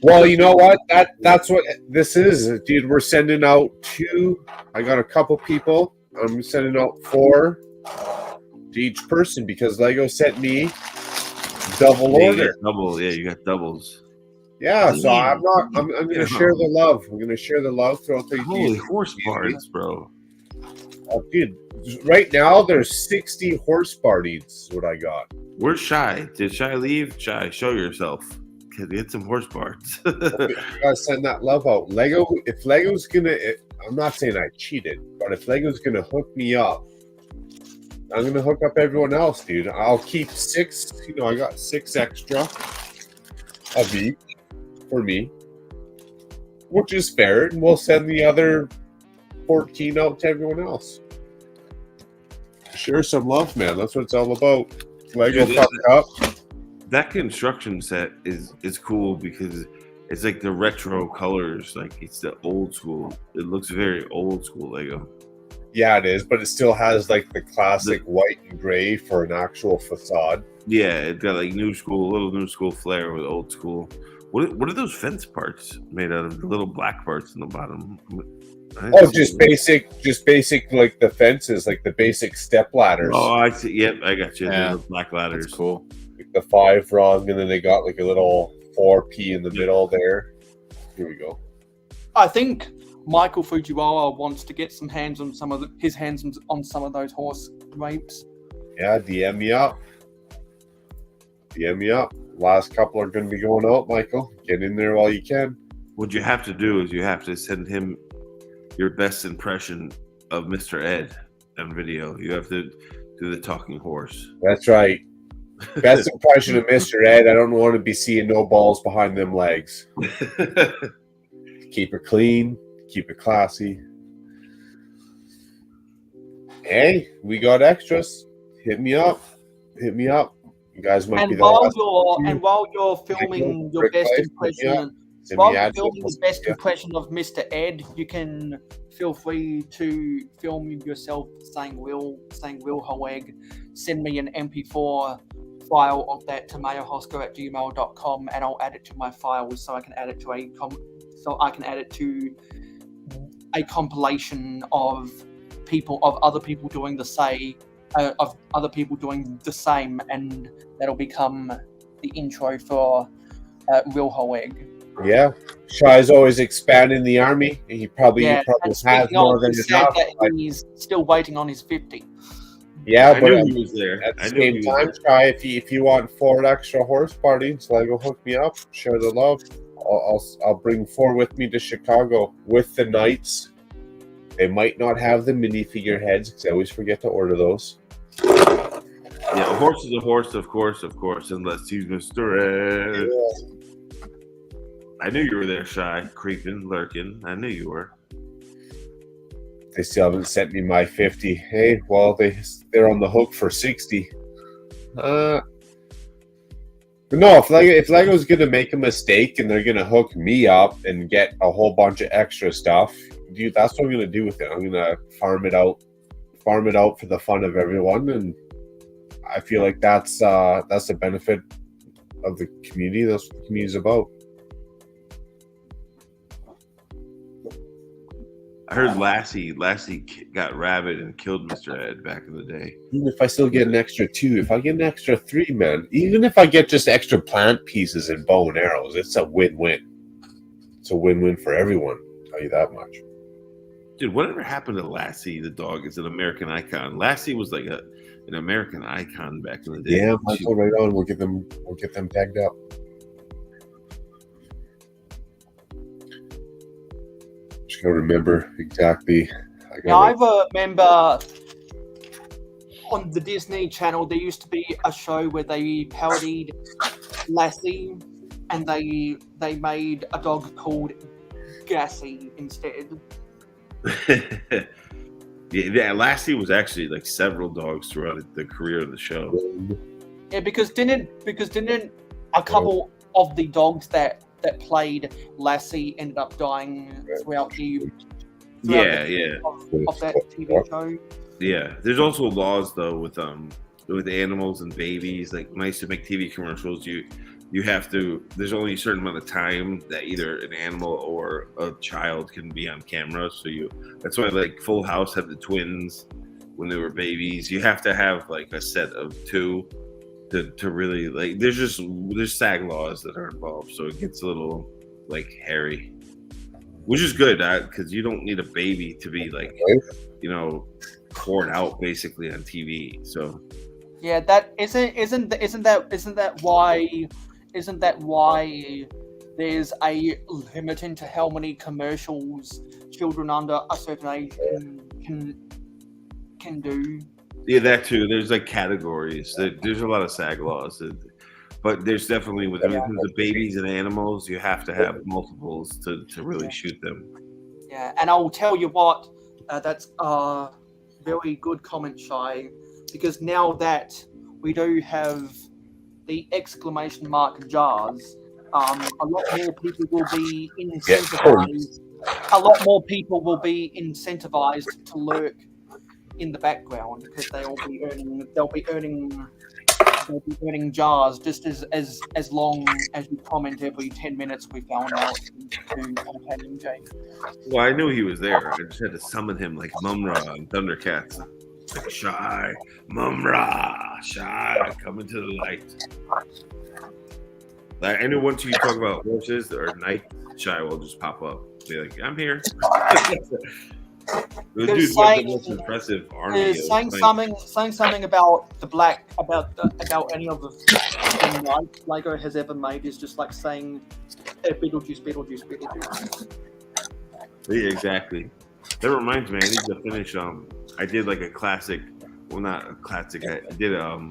Well, you know what? That's what this is, dude. We're sending out 2. I got a couple people. I'm sending out 4 to each person because Lego sent me double order. You got doubles. Yeah, so I'm gonna share the love. I'm gonna share the love throughout the Holy horse parts, bro. Oh, dude, right now there's 60 horse parties is what I got. Where's Shy? Did Shy leave? Shy, show yourself. Get some horse parts. You gotta send that love out. If Lego's gonna, I'm not saying I cheated, but if Lego's gonna hook me up, I'm gonna hook up everyone else, dude. I'll keep 6. I got 6 extra of each for me, which is fair, and we'll send the other 14 out to everyone else. Share some love, man. That's what it's all about. Lego fucked up. That construction set is cool because it's like the retro colors, like it's the old school. It looks very old school Lego. Yeah, it is, but it still has like the classic white and gray for an actual facade. Yeah, it got like new school, a little new school flair with old school. What are those fence parts made out of? The little black parts in the bottom. Just basic like the fences, like the basic step ladders. Oh, I see. Yep, I got you. Yeah, the black ladders. That's cool. Like the 5 rung, and then they got like a little 4P in the middle there. Here we go. I think Michael Fujiwara wants to get some hands on some of those horse rapes. Yeah, DM me up. DM me up. Last couple are going to be going out, Michael. Get in there while you can. What you have to do is you have to send him your best impression of Mr. Ed on video. You have to do the talking horse. That's right. Best impression of Mr. Ed. I don't want to be seeing no balls behind them legs. Keep it clean. Keep it classy. Hey, we got extras. Hit me up. Hit me up. You guys might be the last. While you're filming your best impression, of Mr. Ed, you can feel free to film yourself saying Will Hoeg. Send me an MP4 file of that to mayohosko@gmail.com, and I'll add it to my files so I can add it to a compilation of other people doing the same, and that'll become the intro for Will Hoeg. Yeah, Shy's always expanding the army. He probably has more than enough. He's still waiting on his 50. Yeah, but he was there. At the same time, Shy, if you want 4 extra horse parties, Lego hook me up. Share the love. I'll bring 4 with me to Chicago with the knights. They might not have the minifigure heads because I always forget to order those. Yeah, a horse is a horse, of course, unless he's Mr. Ed. Yeah. I knew you were there, Shy, creeping, lurking. I knew you were. They still haven't sent me my 50. Hey, well, they're on the hook for 60. But no, if Lego's gonna make a mistake and they're gonna hook me up and get a whole bunch of extra stuff, dude, that's what I'm gonna do with it. I'm gonna farm it out for the fun of everyone, and I feel like that's the benefit of the community. That's what the community's about. I heard Lassie got rabid and killed Mr. Ed back in the day. Even if I still get an extra 2, if I get an extra 3, man, even if I get just extra plant pieces and bow and arrows, it's a win-win. It's a win-win for everyone. I'll tell you that much. Dude, whatever happened to Lassie the dog? Is an American icon. Lassie was like an American icon back in the day. Yeah, Michael, right on. We'll get them tagged up. Just gotta remember exactly. I remember on the Disney Channel there used to be a show where they parodied Lassie, and they made a dog called Gassy instead. Yeah, Lassie was actually like several dogs throughout the career of the show. Yeah, because didn't a couple of the dogs that played Lassie ended up dying throughout the of that TV show. Yeah, there's also laws though with animals and babies. Like when I used to make TV commercials, you have to. There's only a certain amount of time that either an animal or a child can be on camera. So that's why like Full House had the twins when they were babies. You have to have like a set of 2 to really like. There's SAG laws that are involved, so it gets a little like hairy, which is good because you don't need a baby to be like poured out basically on TV. So yeah, that isn't that why there's a limit into how many commercials children under a certain age can do? Yeah, that too. There's like categories. There's a lot of SAG laws, but there's definitely with the babies and animals, you have to have multiples to really shoot them. Yeah, and I'll tell you what, that's a very good comment, Shy, because now that we do have the exclamation mark jars, a lot more people will be incentivized. A lot more people will be incentivized to lurk in the background because they'll be earning jars just as long as you comment every 10 minutes. We found out to Companion Jake. Well, I knew he was there. I just had to summon him like Mumra and Thundercats. Like Shy, Mumra, Shy, coming to the light. Like, I knew once you talk about horses or night, Shy will just pop up. Be like, I'm here. The dude's got the most impressive army. Saying something about the black about any of the thing Lego has ever made is just like saying Beetlejuice. Yeah, exactly. That reminds me, I need to finish. I did like a classic. Well, not a classic. I did a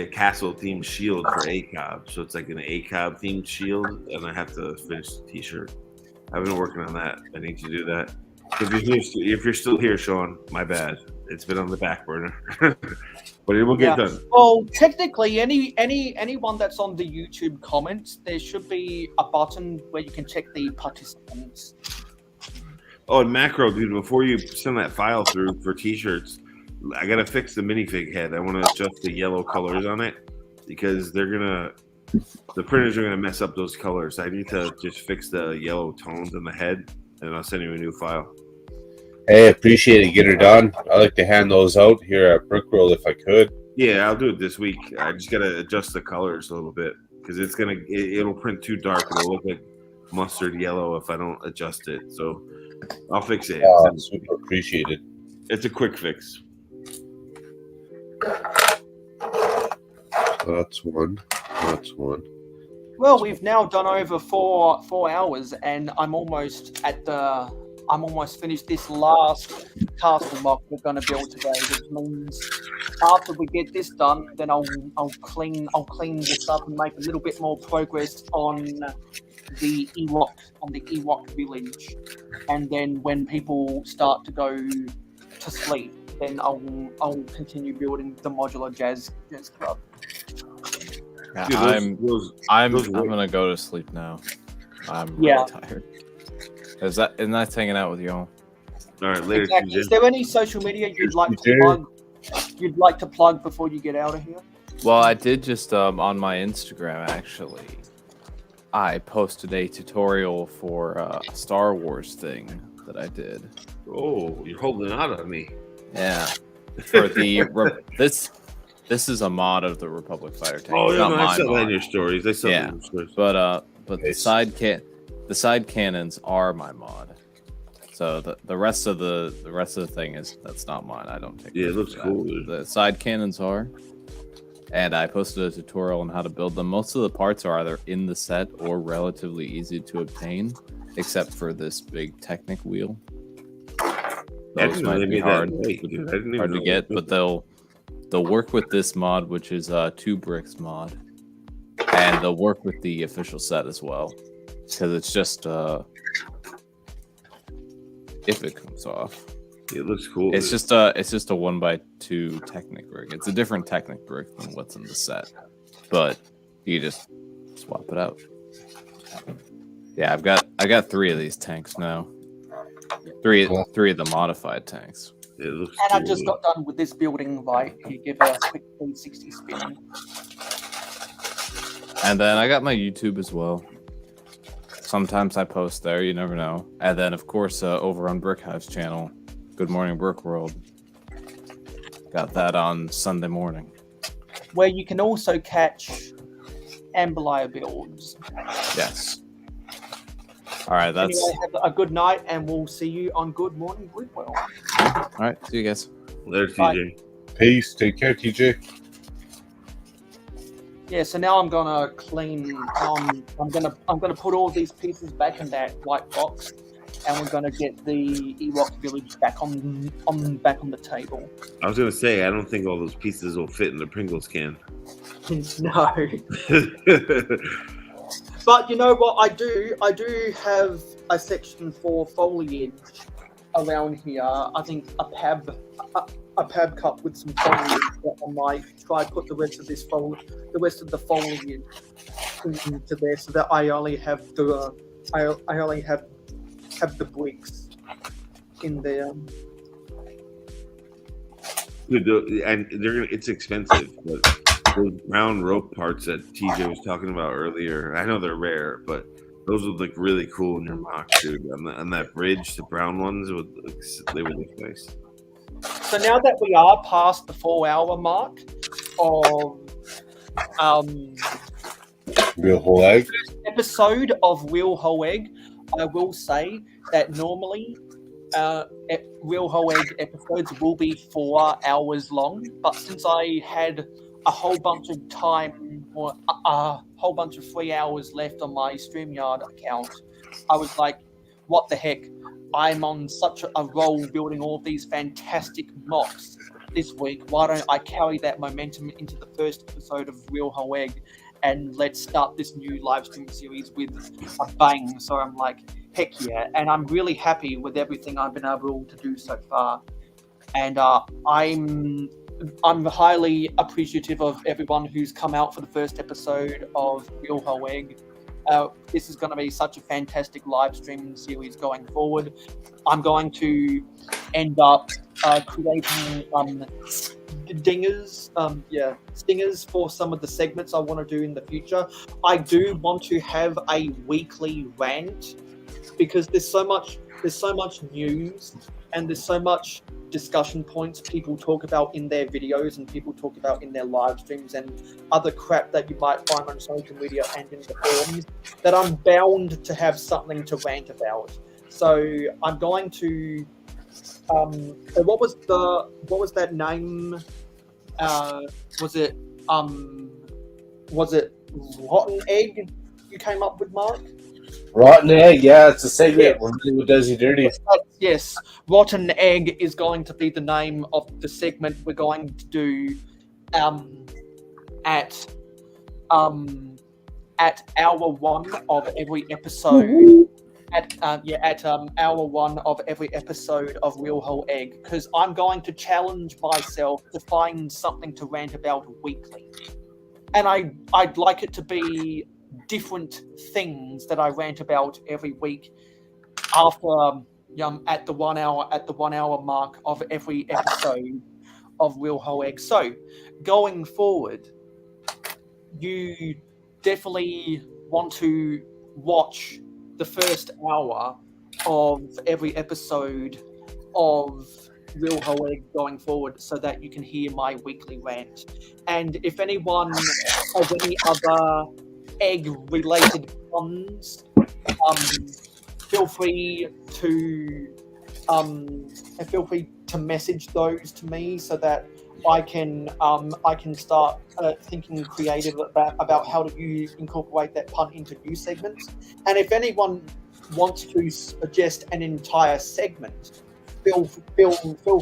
castle themed shield for ACOB. So it's like an ACOB themed shield, and I have to finish the T-shirt. I've been working on that. I need to do that. If you're still here, Sean, my bad. It's been on the back burner, but it will get done. Well, technically, anyone that's on the YouTube comments, there should be a button where you can check the participants. Oh, and Makro, dude, before you send that file through for T-shirts, I gotta fix the minifig head. I want to adjust the yellow colors on it because the printers are gonna mess up those colors. I need to just fix the yellow tones on the head, and I'll send you a new file. Hey, appreciate it. Get her done. I like to hand those out here at Brickroll if I could. Yeah, I'll do it this week. I just gotta adjust the colors a little bit because it'll print too dark. It'll look like mustard yellow if I don't adjust it. So I'll fix it. Super appreciated. It's a quick fix. That's one. Well, we've now done over 4 hours, and I'm almost finished this last castle mock we're going to build today, which means after we get this done, then I'll clean this up and make a little bit more progress on the Ewok village, and then when people start to go to sleep, then I'll continue building the modular jazz club. Yeah, dude, I'm gonna go to sleep now. I'm really tired. Isn't that hanging out with y'all? All right, later. Exactly. Is there any social media you'd like to plug before you get out of here? Well, I did just on my Instagram actually. I posted a tutorial for a Star Wars thing that I did. Oh, you're holding out on me. Yeah. For the this is a mod of the Republic Fighter tank. Oh, It's yeah, not no, I my saw that in mod. your stories. I saw that Yeah. in your stories. But the Nice. the side cannons are my mod. So the rest of the thing that's not mine. I don't take. Yeah, it credit looks for that. cool, dude. The side cannons are, and I posted a tutorial on how to build them. Most of the parts are either in the set or relatively easy to obtain, except for this big Technic wheel. I Those didn't know might they be made hard, that late, dude. I didn't even hard to know get, they but made that. they'll work with this mod, which is 2 bricks mod, and they'll work with the official set as well, because it's just if it comes off. It looks cool. It's dude. just a 1x2 Technic brick. It's a different Technic brick than what's in the set, but you just swap it out. Yeah, I got 3 of these tanks now. Three of the modified tanks. It looks And cool. I just dude. got done with this building, right? You give a quick 360 spin. And then I got my YouTube as well. Sometimes I post there, you never know. And then, of course, over on Brickhive's channel, Good Morning Brick World. Got that on Sunday morning. Where you can also catch Amberlier builds. Yes. All right, that's Anyway, have a good night, and we'll see you on Good Morning Brick World. all right. See you guys. There's Bye. TJ. Peace. Take care, TJ. Yeah, so now I'm gonna clean. I'm gonna put all these pieces back in that white box, and we're gonna get the Ewok village back on the table. I was gonna say I don't think all those pieces will fit in the Pringles can. No, but you know what? I do have a section for foliage around here. I think a pab cup with some foliage that I might try to put the rest of the foliage into there, so that I only have the bricks in there. Dude, and it's expensive, but those brown rope parts that TJ was talking about earlier, I know they're rare, but those would look really cool in your mock, dude. On that bridge, the brown ones they would look nice. So now that we are past the 4-hour mark of Real whole egg. episode of Real Whole Egg, I will say that normally Real Whole Egg episodes will be 4 hours long, but since I had a whole bunch of time or a whole bunch of 3 hours left on my StreamYard account, I was like, what the heck? I'm on such a roll building all of these fantastic mocks this week. Why don't I carry that momentum into the first episode of Real Whole Egg, and let's start this new live stream series with a bang. So I'm like, heck yeah. And I'm really happy with everything I've been able to do so far. And I'm highly appreciative of everyone who's come out for the first episode of Real Whole Egg. This is going to be such a fantastic live stream series going forward. I'm going to end up creating stingers for some of the segments I want to do in the future. I do want to have a weekly rant, because there's so much news and there's so much discussion points people talk about in their videos and people talk about in their live streams and other crap that you might find on social media and in the forums, that I'm bound to have something to rant about. So I'm going to what was that name? Was it Rotten Egg you came up with, Mark? Rotten egg. Yeah, it's a segment where Hollywood does you dirty. Yes, Rotten Egg is going to be the name of the segment we're going to do at hour 1 of every episode. At hour 1 of every episode of Real Whole Egg, because I'm going to challenge myself to find something to rant about weekly, and I'd like it to be different things that I rant about every week after at the 1 hour mark of every episode of Real Whole Egg. So going forward, you definitely want to watch the first hour of every episode of Real Whole Egg going forward, so that you can hear my weekly rant. And if anyone has any other egg-related puns, feel free to message those to me, so that I can start thinking creative about how to incorporate that pun into new segments. And if anyone wants to suggest an entire segment, feel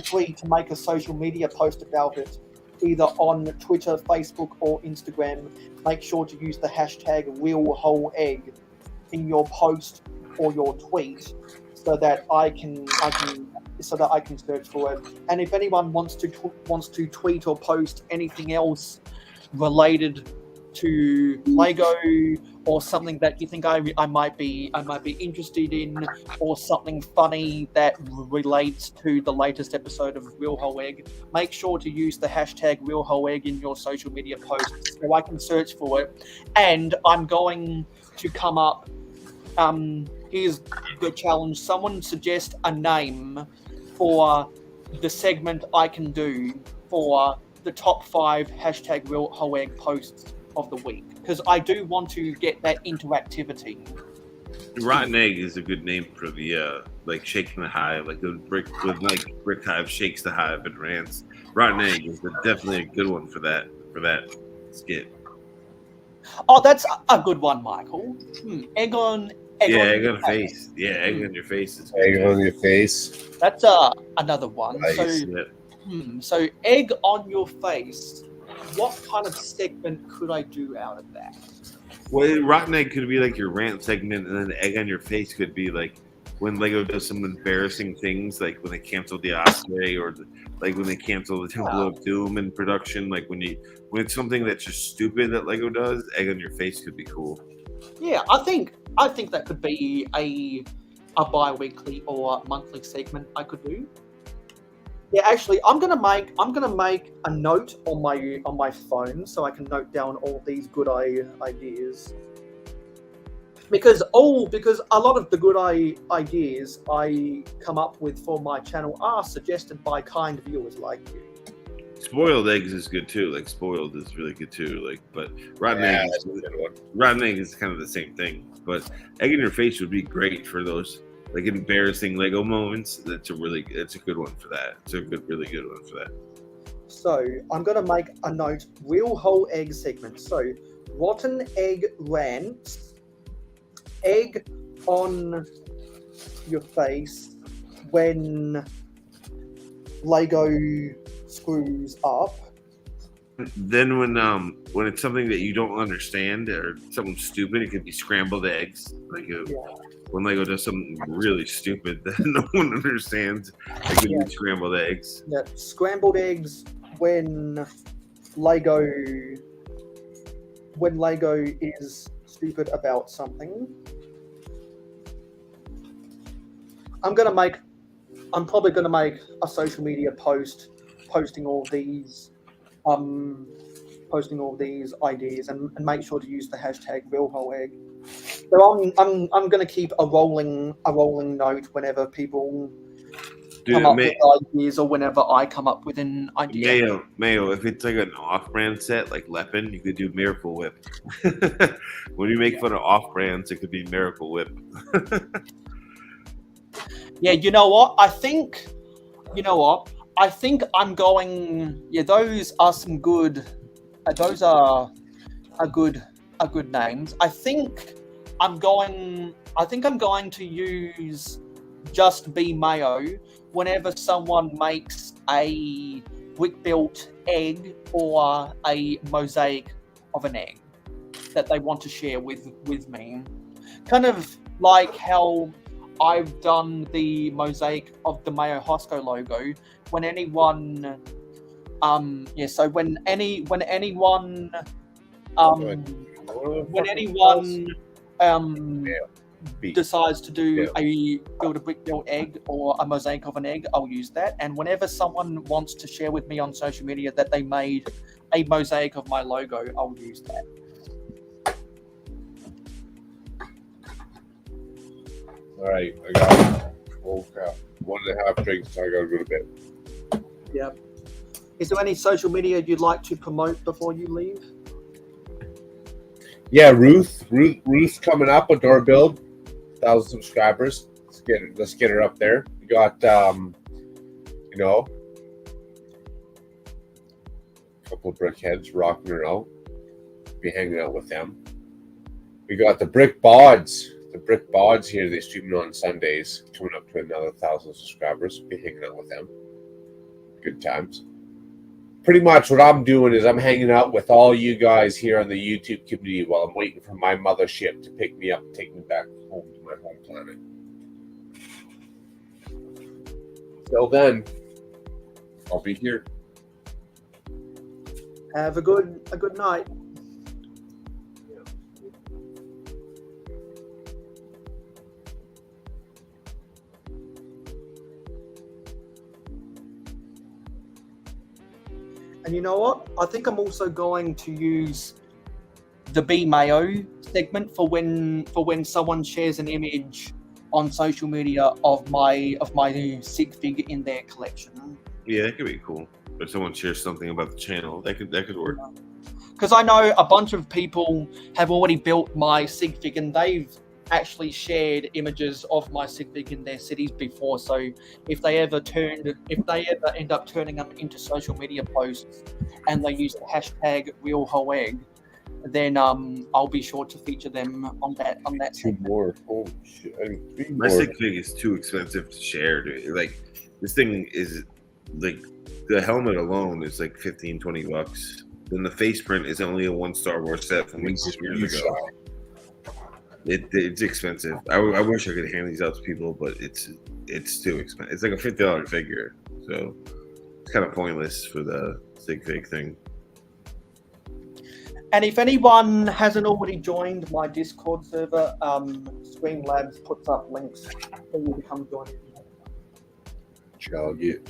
free to make a social media post about it, either on Twitter, Facebook, or Instagram. Make sure to use the hashtag #RealWholeEgg in your post or your tweet, so that I can search for it. And if anyone wants to tweet or post anything else related to Lego, or something that you think I might be interested in, or something funny that relates to the latest episode of Real Whole Egg, make sure to use the hashtag Real Whole Egg in your social media posts, so I can search for it. And I'm going to come up. Here's the challenge: someone suggest a name for the segment I can do for the top 5 hashtag Real Whole Egg posts of the week, because I do want to get that interactivity. Rotten Egg is a good name for the like shaking the hive, like the brick hive shakes the hive and rants. Rotten Egg is definitely a good one for that skit. Oh, that's a good one, Michael. Egg on Egg on face. Yeah, egg on your face is good. Egg on your face. That's another one. Nice. So egg on your face. What kind of segment could I do out of that? Well, Rotten Egg could be like your rant segment, and then Egg on your face could be like when Lego does some embarrassing things, like when they cancel the Osprey, or like when they cancel the Temple of Doom in production. Like when it's something that's just stupid that Lego does, Egg on your face could be cool. Yeah, I think that could be a bi-weekly or monthly segment I could do. Yeah, actually, I'm gonna make a note on my phone, so I can note down all these good ideas. Because a lot of the good ideas I come up with for my channel are suggested by kind viewers like you. Spoiled eggs is good too. Like spoiled is really good too. Like, but rotten egg is kind of the same thing. But egg in your face would be great for those like embarrassing Lego moments. It's a good one for that. It's a really good one for that. So I'm gonna make a note: Real Whole Egg segment. So rotten egg rants, egg on your face when Lego screws up. Then when it's something that you don't understand or something stupid, it could be scrambled eggs. Like when Lego does something really stupid that no one understands, it could be scrambled eggs. Yeah, scrambled eggs when Lego is stupid about something. I'm probably gonna make a social media post posting all these ideas, and make sure to use the hashtag Real Whole Egg. So I'm gonna keep a rolling note whenever people come up with ideas, or whenever I come up with an idea. Mayo. If it's like an off-brand set like Lepin, you could do Miracle Whip. When you make fun of off-brands, it could be Miracle Whip. Yeah, you know what? I think I'm going. Yeah, those are some good. Those are good names. I think I'm going to use Just Be Mayo whenever someone makes a brick-built egg or a mosaic of an egg that they want to share with me. Kind of like how I've done the mosaic of the mayohosko logo. When anyone decides to build a brick-built egg or a mosaic of an egg, I'll use that. And whenever someone wants to share with me on social media that they made a mosaic of my logo, I'll use that. All right, I got 1.5 drinks. So I gotta go to bed. Yeah. Is there any social media you'd like to promote before you leave? Yeah, Ruth's coming up with our build, 1,000 subscribers. Let's get her up there. We got a couple of brickheads rocking her out. Be hanging out with them. We got the Brick Bods. The Brick Bods here, they stream on Sundays, coming up to another 1,000 subscribers. Be hanging out with them. Good times. Pretty much what I'm doing is I'm hanging out with all you guys here on the YouTube community while I'm waiting for my mothership to pick me up and take me back home to my home planet. Till then, I'll be here. Have a good night. And you know what? I think I'm also going to use the Be Mayo segment for when someone shares an image on social media of my sig figure in their collection. Yeah, that could be cool. If someone shares something about the channel, that could work. Because I know a bunch of people have already built my sig fig and they've actually shared images of my sig fig in their cities before. So if they ever end up turning them into social media posts and they use the hashtag #RealHoEgg, then I'll be sure to feature them on that. Two more. Holy shit! My sig fig is too expensive to share, dude. Like this thing is like the helmet alone is like $15-$20. Then the face print is only a 1 Star Wars set from years ago. It's expensive. I wish I could hand these out to people, but it's too expensive. It's like a $50 figure, so it's kind of pointless for the sig fig thing. And if anyone hasn't already joined my Discord server, Streamlabs puts up links for you to come join. Chug it.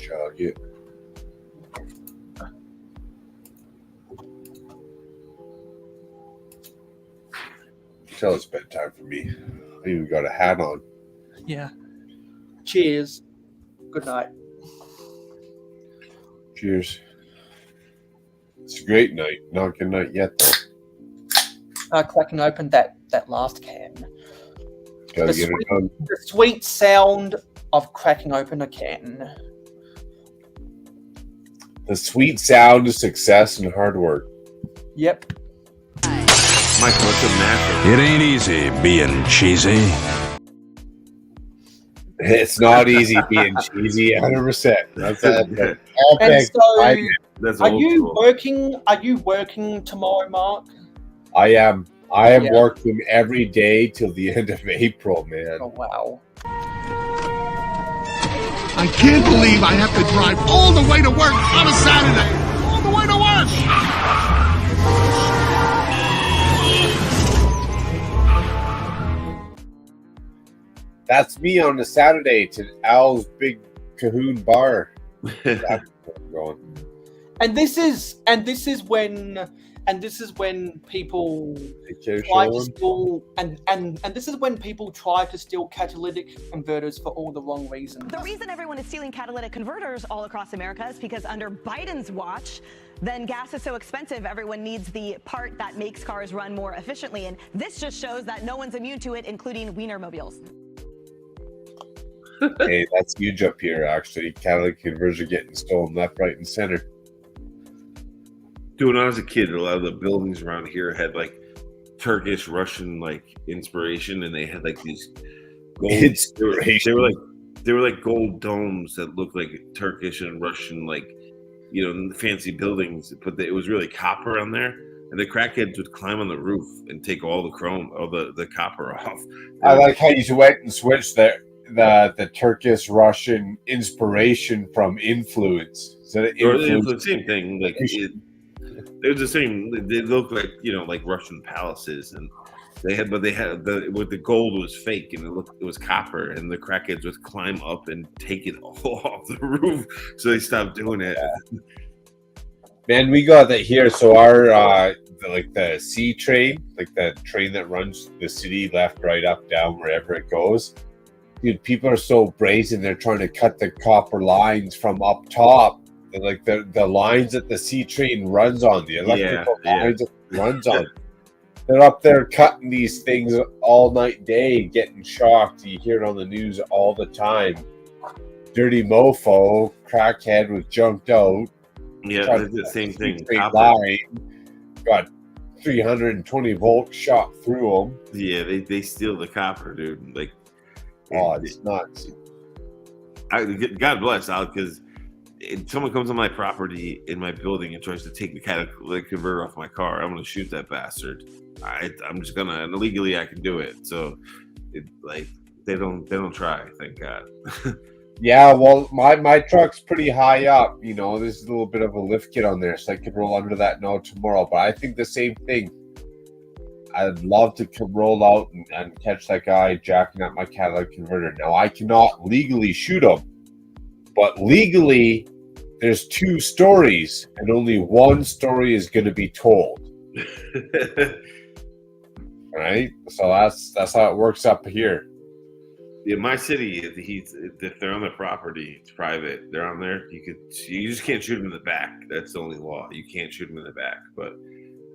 Till it's bedtime for me. I even got a hat on. Yeah. Cheers. Good night. Cheers. It's a great night. Not good night yet, though. Cracking open that last can. Gotta get it done. The sweet sound of cracking open a can. The sweet sound of success and hard work. Yep. Michael, what's a massive? It ain't easy being cheesy. It's not easy being cheesy, 100%. That's that. And so, That's are old you school. working? Are you working tomorrow, Mark? I am Yeah. working every day till the end of April, man. Oh wow. I can't believe I have to drive all the way to work on a Saturday. All the way to work. That's me on a Saturday to Al's Big Cahoon Bar. That's where I'm going. And this is when people Care try to showing? steal and this is when people try to steal catalytic converters for all the wrong reasons. The reason everyone is stealing catalytic converters all across America is because under Biden's watch, then gas is so expensive, everyone needs the part that makes cars run more efficiently. And this just shows that no one's immune to it, including Wienermobiles. Hey, that's huge up here, actually. Catalytic converters are getting stolen left, right, and center. Dude, when I was a kid, a lot of the buildings around here had like Turkish, Russian like inspiration, and they had like these gold. Inspiration. They were like gold domes that looked like Turkish and Russian, like fancy buildings. But it was really copper on there, and the crackheads would climb on the roof and take all the chrome, all the copper off. I like how you went and switched the Turkish Russian inspiration from influence. Is that an influence? The same thing. Like it was the same. They looked like like Russian palaces, and they had the gold was fake, and it was copper, and the crackheads would climb up and take it all off the roof, so they stopped doing it. Man, we got that here. So our the C train, like the train that runs the city left, right, up, down, wherever it goes. dude, people are so brazen. They're trying to cut the copper lines from up top. And like the lines that the C train runs on, the electrical lines that it runs on. They're up there cutting these things all night, day, getting shocked. You hear it on the news all the time. Dirty mofo, crackhead was junked out. Yeah, that's the same thing. Line, got 320 volts shot through them. Yeah, they steal the copper, dude. Like, oh, it's nuts. God bless, Al, because someone comes on my property in my building and tries to take the catalytic converter off my car, I'm gonna shoot that bastard. I'm just gonna, and legally I can do it. So, they don't try. Thank God. Yeah, well, my truck's pretty high up. You know, there's a little bit of a lift kit on there, so I could roll under that now tomorrow. But I think the same thing. I'd love to roll out and catch that guy jacking up my catalytic converter. Now, I cannot legally shoot him, but legally, there's 2 stories, and only one story is going to be told. Right? So that's how it works up here. In my city, if they're on the property, it's private. They're on there. You just can't shoot them in the back. That's the only law. You can't shoot them in the back. But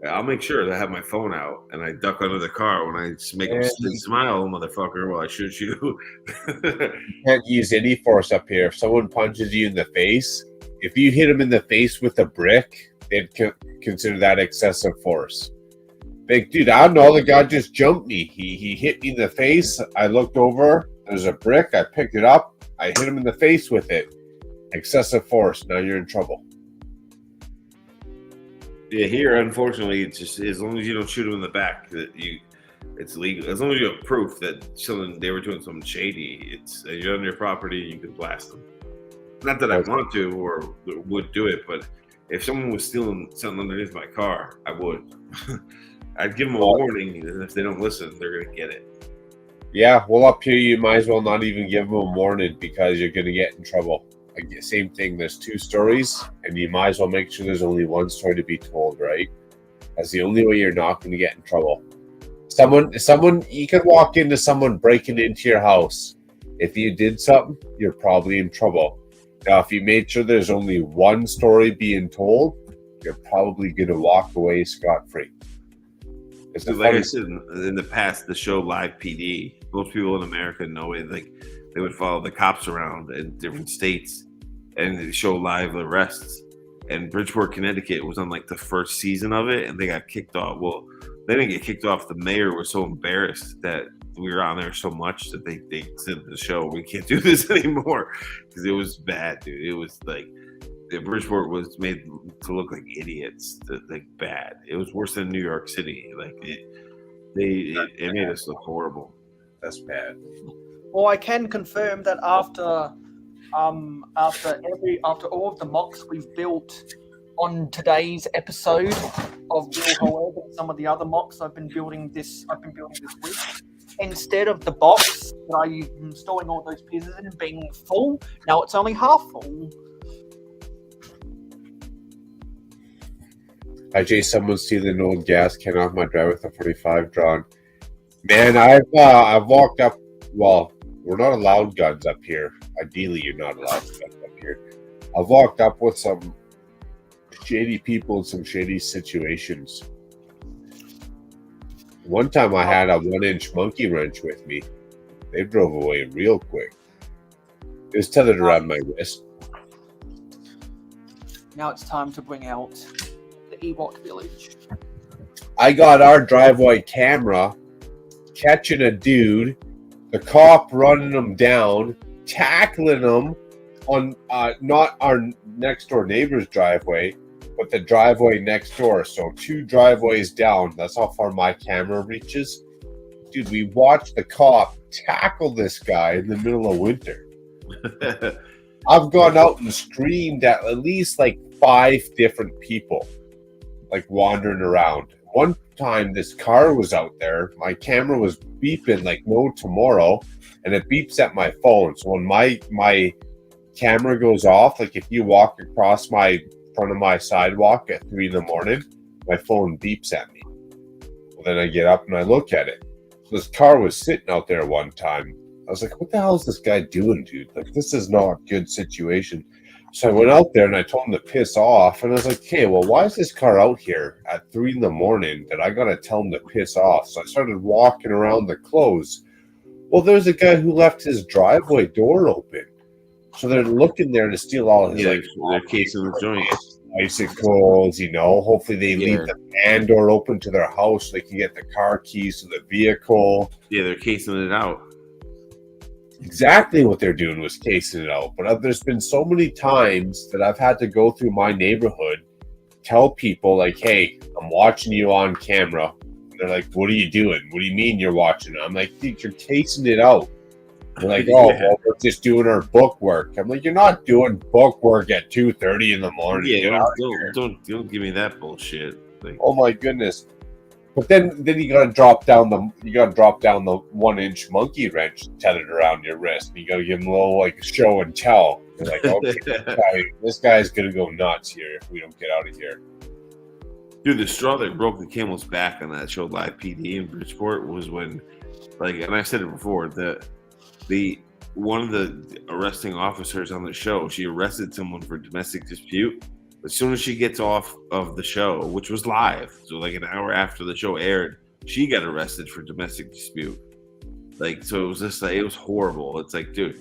I'll make sure that I have my phone out and I duck under the car when I make them smile, motherfucker, while I shoot you. You can't use any force up here. If someone punches you in the face, if you hit them in the face with a brick, they'd consider that excessive force. Big dude, I don't know. The guy just jumped me. He hit me in the face. I looked over. There's a brick. I picked it up. I hit him in the face with it. Excessive force. Now you're in trouble. Yeah, here, unfortunately, it's just as long as you don't shoot them in the back, it's legal. As long as you have proof that they were doing something shady, you're on your property, you can blast them. Not that I want to or would do it, but if someone was stealing something underneath my car, I would. I'd give them a warning, and if they don't listen, they're going to get it. Yeah, well, up here, you might as well not even give them a warning because you're going to get in trouble. Same thing, there's 2 stories, and you might as well make sure there's only one story to be told, right? That's the only way you're not going to get in trouble. Someone, you could walk into someone breaking into your house. If you did something, you're probably in trouble. Now, if you made sure there's only one story being told, you're probably going to walk away scot-free. Like I said in the past, the show Live PD, most people in America know it. Like they would follow the cops around in different states and they show live arrests. And Bridgeport, Connecticut was on like the first season of it, and they got kicked off. Well, they didn't get kicked off. The mayor was so embarrassed that we were on there so much that they said to the show, "We can't do this anymore," because it was bad, dude. It was like Bridgeport was made to look like idiots, like bad. It was worse than New York City. Like it made us look horrible. That's bad. Well, I can confirm that after all of the mocks we've built on today's episode of Real Hoeg and some of the other mocks I've been building this week, instead of the box that I'm storing all those pieces in being full, now it's only half full. Hi, Jay. Someone's stealing an old gas can off my driveway with a 45 drawn. Man, I've walked up. Well, we're not allowed guns up here. Ideally, you're not allowed guns up here. I've walked up with some shady people in some shady situations. One time, I had a 1-inch monkey wrench with me. They drove away real quick. It was tethered around my wrist. Now it's time to bring out the Ewok Village. I got our driveway camera catching a dude, the cop running him down, tackling him on not our next door neighbor's driveway, but the driveway next door. So 2 driveways down. That's how far my camera reaches. Dude, we watched the cop tackle this guy in the middle of winter. I've gone out and screamed at least like 5 different people, like wandering around. One time this car was out there, my camera was beeping like no tomorrow, and it beeps at my phone. So when my camera goes off, like if you walk across my front of my sidewalk at 3 a.m, my phone beeps at me. Well, then I get up and I look at it. So this car was sitting out there one time. I was like, what the hell is this guy doing, dude? Like, this is not a good situation. So I went out there and I told him to piss off. And I was like, okay, well, why is this car out here at 3 a.m. that I got to tell him to piss off? So I started walking around the close. Well, there's a guy who left his driveway door open. So they're looking there to steal all his, they're casing the joint. Bicycles, hopefully they leave the van door open to their house so they can get the car keys to the vehicle. Yeah, they're casing it out. Exactly what they're doing was casing it out. But there's been so many times that I've had to go through my neighborhood, tell people like, hey, I'm watching you on camera. And they're like, what are you doing? What do you mean you're watching it? I'm like, dude, you're casing it out. They're like, oh, well, we're just doing our book work. I'm like, you're not doing book work at 2:30 in the morning. Yeah, don't give me that bullshit. Like, oh my goodness. But then you gotta drop down the 1-inch monkey wrench tethered around your wrist. And you gotta give him a little like show and tell. You're like, okay, this guy's gonna go nuts here if we don't get out of here. Dude, the straw that broke the camel's back on that show Live PD in Bridgeport was when, like, and I said it before, that one of the arresting officers on the show, she arrested someone for domestic dispute. As soon as she gets off of the show, which was live, so like an hour after the show aired, she got arrested for domestic dispute. Like, so it was just like, it was horrible. It's like, dude,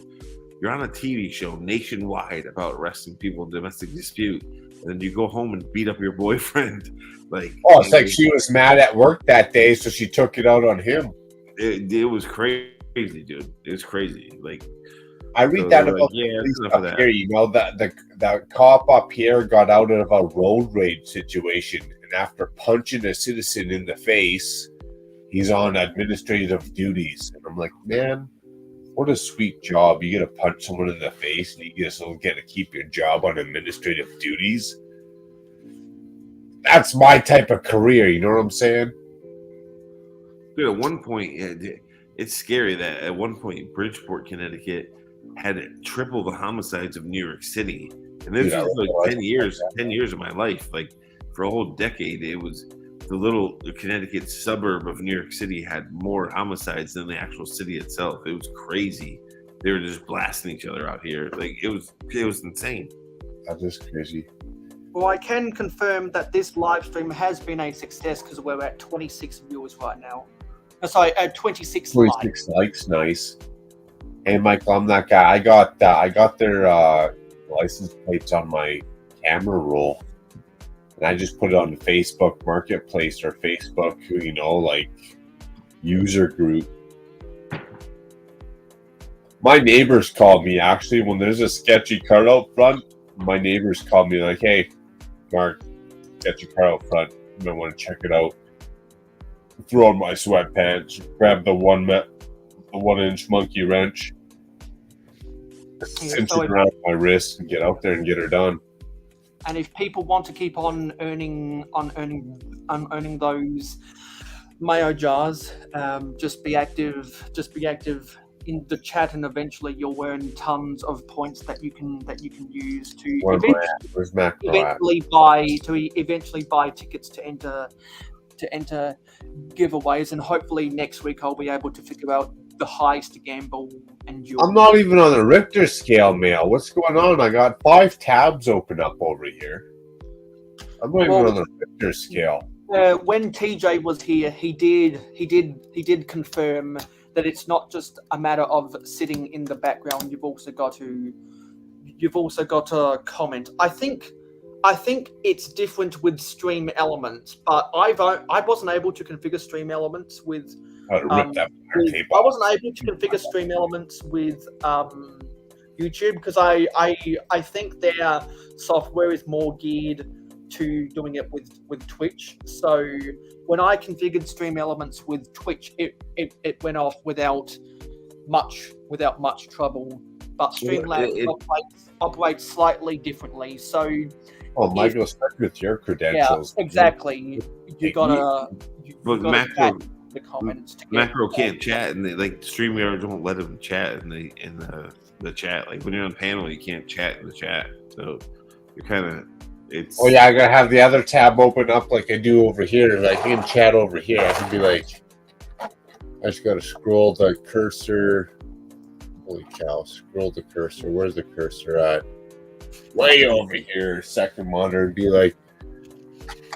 you're on a TV show nationwide about arresting people in domestic dispute, and then you go home and beat up your boyfriend. Like, oh, it's like she was mad at work that day, so she took it out on him. It was crazy, dude. It was crazy. Like, I read that about up here. The cop up here got out of a road rage situation, and after punching a citizen in the face, he's on administrative duties. And I'm like, man, what a sweet job! You get to punch someone in the face, and you just don't get to keep your job on administrative duties. That's my type of career. You know what I'm saying? Dude, at one point, it's scary that at one point, Bridgeport, Connecticut, had triple the homicides of New York City, and this was like 10 years of my life. Like, for a whole decade, it was the little Connecticut suburb of New York City had more homicides than the actual city itself. It was crazy. They were just blasting each other out here. Like, it was insane. That is crazy. Well, I can confirm that this live stream has been a success because we're at 26 viewers right now. Sorry, 26 likes. Nice. Hey, Michael, I'm that guy. I got their license plates on my camera roll, and I just put it on the Facebook Marketplace or Facebook, like user group. My neighbors called me actually when there's a sketchy car out front. My neighbors called me like, "Hey, Mark, sketchy car out front. You might want to check it out." Throw on my sweatpants, grab the 1-inch monkey wrench, cinch it around my wrist, and get out there and get her done. And if people want to keep on earning those mayo jars, just be active in the chat, and eventually you'll earn tons of points that you can use to eventually buy tickets to enter giveaways. And hopefully next week I'll be able to figure out the highest to gamble and I'm not even on the Richter scale, Mail. What's going on? I got 5 tabs open up over here. I'm not even on the Richter scale. When TJ was here, he did confirm that it's not just a matter of sitting in the background. You've also got to comment. I think it's different with Stream Elements, but I wasn't able to configure Stream Elements with. I wasn't able to configure Stream Elements with YouTube because I think their software is more geared to doing it with Twitch. So when I configured Stream Elements with Twitch, it went off without much trouble. But Streamlabs operates slightly differently. So Michael, start with your credentials. Yeah, exactly. You gotta Makro, the comments. Makro can't chat, and StreamYard won't let him chat in the chat. Like when you're on panel, you can't chat in the chat. So you're kind of. Oh yeah, I gotta have the other tab open up like I do over here. Like I can chat over here. I can be like, I just gotta scroll the cursor Holy cow! Scroll the cursor. Where's the cursor at? Way over here. Second monitor. And be like,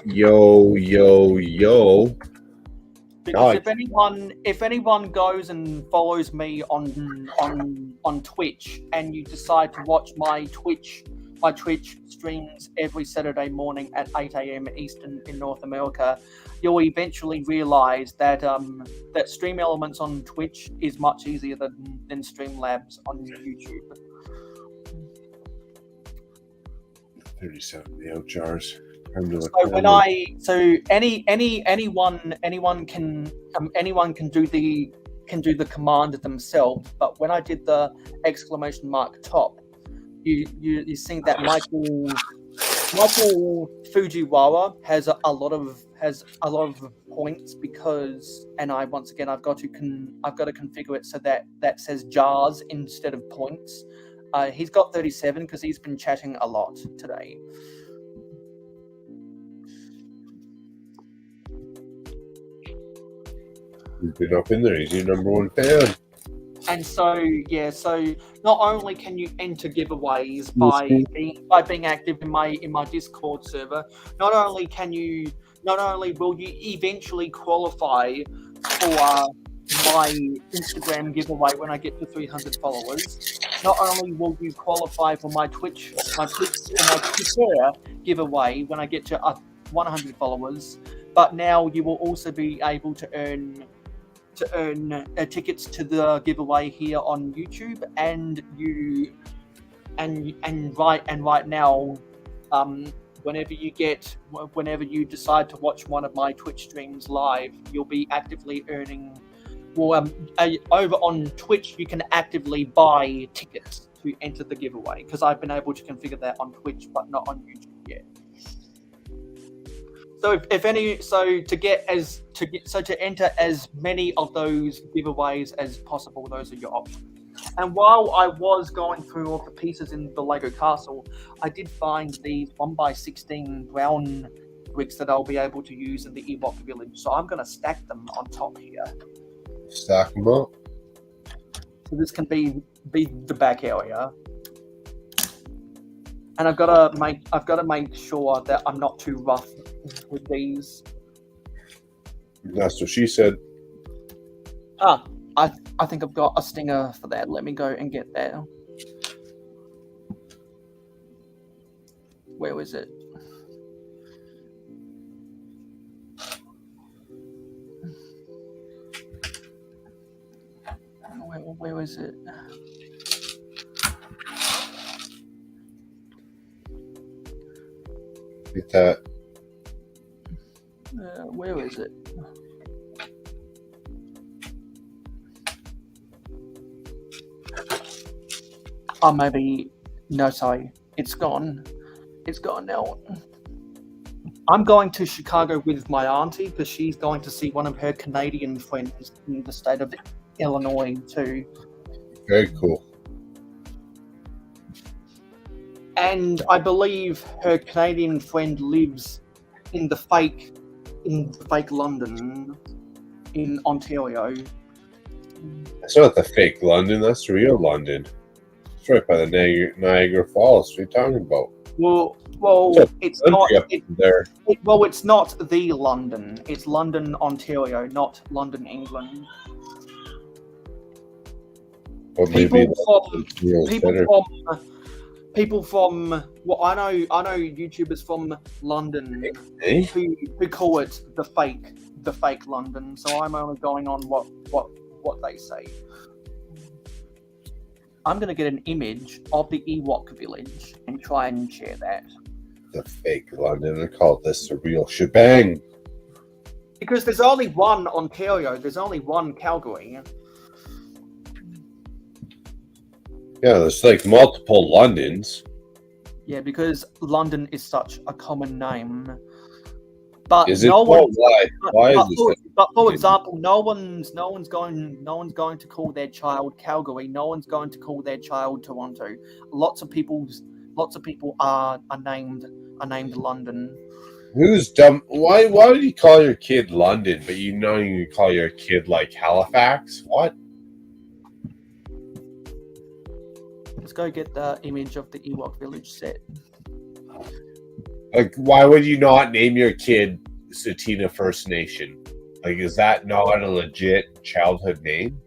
yo, yo, yo. Because Nice. if anyone goes and follows me on Twitch and you decide to watch my Twitch streams every Saturday morning at 8 a.m. Eastern in North America, you'll eventually realize that that Stream Elements on Twitch is much easier than Streamlabs on YouTube. 37 nail jars. So anyone can do the command themselves, but when I did the exclamation mark top, you see that Michael Fujiwara has a lot of points because, and I've got to configure it so that says jars instead of points. He's got 37 because he's been chatting a lot today. He's been up in there. He's your number one fan. And so not only can you enter giveaways by being active in my Discord server, not only will you eventually qualify for my Instagram giveaway when I get to 300 followers. Not only will you qualify for my Twitch Twitter giveaway when I get to 100 followers, but now you will also be able to earn tickets to the giveaway here on YouTube, and right now, whenever you decide to watch one of my Twitch streams live, you'll be actively earning. Well, over on Twitch, you can actively buy tickets to enter the giveaway because I've been able to configure that on Twitch, but not on YouTube yet. So to enter as many of those giveaways as possible, those are your options. And while I was going through all the pieces in the Lego castle, I did find these 1x16 brown bricks that I'll be able to use in the Ewok village. So I'm going to stack them on top here. Stack them up. So this can be the back area. And I've got to make sure that I'm not too rough with these. That's what she said. I think I've got a stinger for that. Let me go and get that. Where is it? Where is it? Get that. Where is it? Oh, maybe. No, sorry. It's gone. It's gone now. I'm going to Chicago with my auntie because she's going to see one of her Canadian friends in the state of Illinois too. Very cool. And I believe her Canadian friend lives in the fake London in Ontario. That's not the fake London. That's the real London. It's right by the Niagara Falls. What are you talking about? Well, it's not. It's not the London. It's London, Ontario, not London, England. Well, People from well, I know YouTubers from London who call it the fake London. So I'm only going on what they say. I'm gonna get an image of the Ewok village and try and share that. The fake London. I call this the real shebang. Because there's only one Ontario. There's only one Calgary. Yeah, there's like multiple Londons. Yeah, because London is such a common name. But is it? No one. Why is this? But for example, no one's going to call their child Calgary. No one's going to call their child Toronto. Lots of people are named London. Who's dumb? Why would you call your kid London, but you call your kid like Halifax? What? Let's go get the image of the Ewok village set. Like, why would you not name your kid Satina First Nation? Like, is that not a legit childhood name?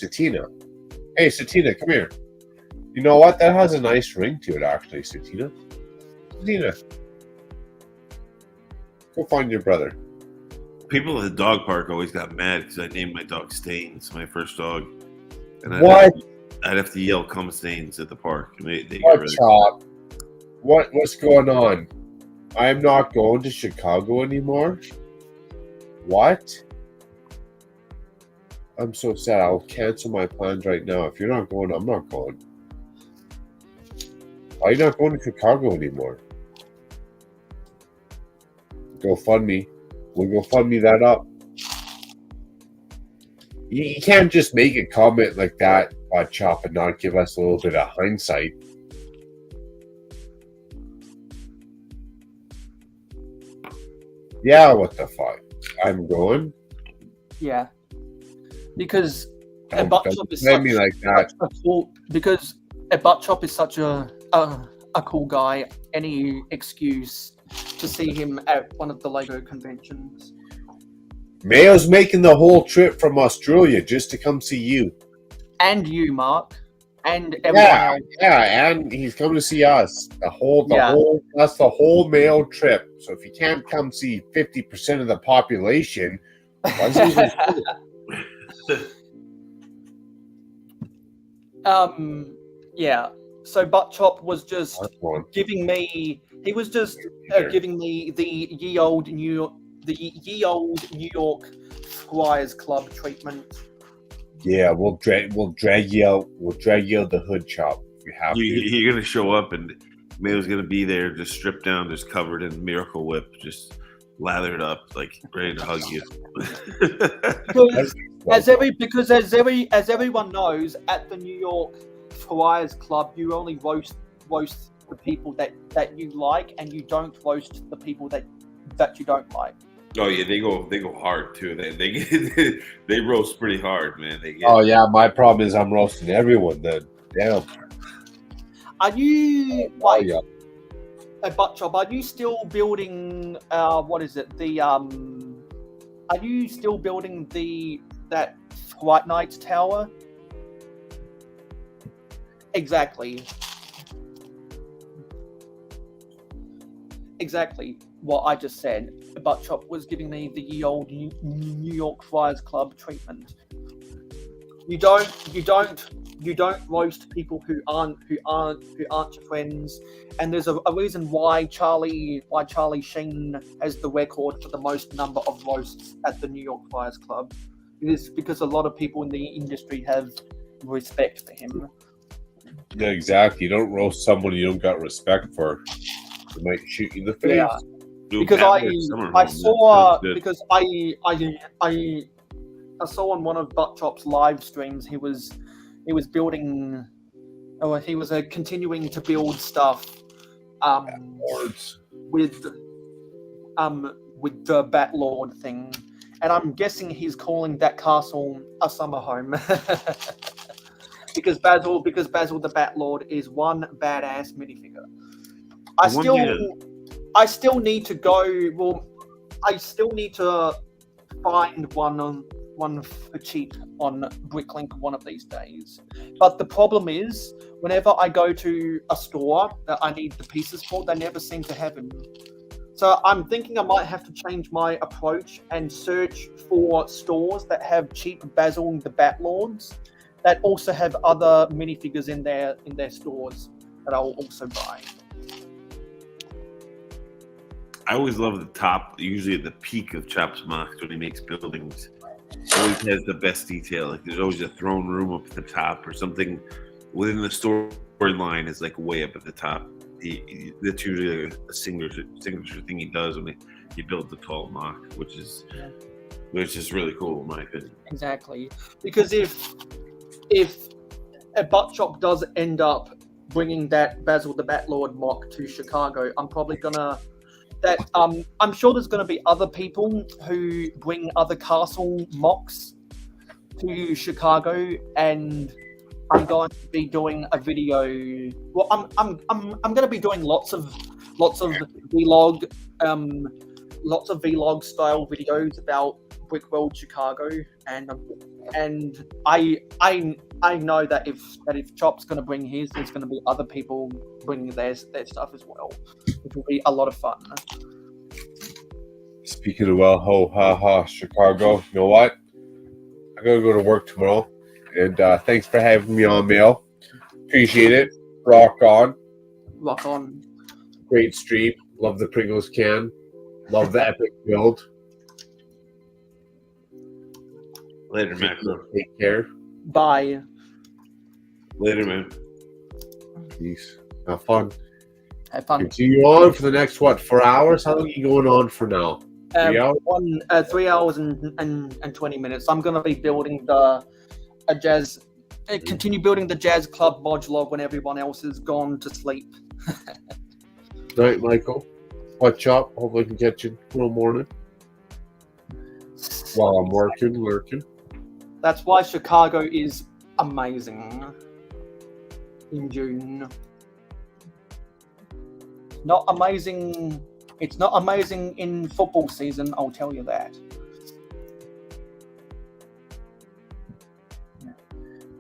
Satina. Hey, Satina, come here. You know what? That has a nice ring to it, actually, Satina. Satina. Go find your brother. People at the dog park always got mad because I named my dog Stains, my first dog. And What? I'd have to yell "Come Stains" at the park. And they get What, really... Chop? What's going on? I am not going to Chicago anymore. What? I'm so sad. I'll cancel my plans right now. If you're not going, I'm not going. Why are you not going to Chicago anymore? GoFundMe. We'll GoFundMe that up. You can't just make a comment like that, Chop, and not give us a little bit of hindsight. Yeah, what the fuck? I'm going. Yeah, because a Don't butt chop is play such, me like that. such a cool. Because a butt chop is such a cool guy. Any excuse to see him at one of the Lego conventions. Mayo's making the whole trip from Australia just to come see you. And you, Mark. And everyone else. Yeah, and he's coming to see us. That's the whole Mayo trip. So if you can't come see 50% of the population, why does he Yeah. So Butt Chop was just That's one. giving me. He was just giving me the ye old New York Squires Club treatment. Yeah, we'll drag you out. We'll drag you out the hood, Chop. If we have to. You're gonna show up and Mayo's gonna be there, just stripped down, just covered in Miracle Whip, just lathered up, like ready to hug you. Because as everyone knows, at the New York Squires Club, you only roast the people that you like, and you don't roast the people that you don't like. Oh yeah, they go hard too. They roast pretty hard, man. Oh yeah, my problem is I'm roasting everyone. Then damn. Are you a butt chop? Are you still building? What is it? Are you still building that White Knight's tower? Exactly what I just said. Butt Chop was giving me the old New York Friars Club treatment. You don't roast people who aren't your friends, and there's a reason why Charlie Sheen has the record for the most number of roasts at the New York Friars Club. It is because a lot of people in the industry have respect for him. Yeah, exactly. You don't roast someone you don't got respect for. They might shoot you in the face. Yeah. Because I saw on one of Butt Chop's live streams he was building, he was continuing to build stuff with the Bat Lord thing, and I'm guessing he's calling that castle a summer home. because Basil the Bat Lord is one badass minifigure. I still need to go. Well, I still need to find one for cheap on Bricklink one of these days. But the problem is, whenever I go to a store that I need the pieces for, they never seem to have them. So I'm thinking I might have to change my approach and search for stores that have cheap Basil the Bat Lords that also have other minifigures in their stores that I'll also buy. I always love the top, usually at the peak of Chop's Mox when he makes buildings. Always has the best detail. Like there's always a throne room up at the top or something within the storyline is like way up at the top. That's usually a signature thing he does when he builds the tall Mox, which is really cool in my opinion. Exactly, because if a Butt Chop does end up bringing that Basil the Bat Lord mock to Chicago, I'm probably gonna. I'm sure there's going to be other people who bring other castle mocks to Chicago, and I'm going to be doing a video. Well, I'm going to be doing lots of vlog, lots of vlog style videos about Brickworld Chicago, and I know that if Chop's going to bring his, there's going to be other people bringing their stuff as well, which will be a lot of fun. Speaking of well, ho, ha, ha, Chicago, you know what? I gotta go to work tomorrow, and thanks for having me on, Mail. Appreciate it. Rock on. Rock on. Great stream. Love the Pringles can. Love the epic build. Later, Makro. Take care. Bye. Later, man. Peace. Have fun. Have fun. Continue on for the next, 4 hours? How long are you going on for now? 3 hours? 3 hours and 20 minutes. I'm going to be building a jazz. Continue building the jazz club modular when everyone else is gone to sleep. Night, Michael. Watch up. Hope I can catch you tomorrow morning while I'm lurking. That's why Chicago is amazing in June. Not amazing. It's not amazing in football season, I'll tell you that.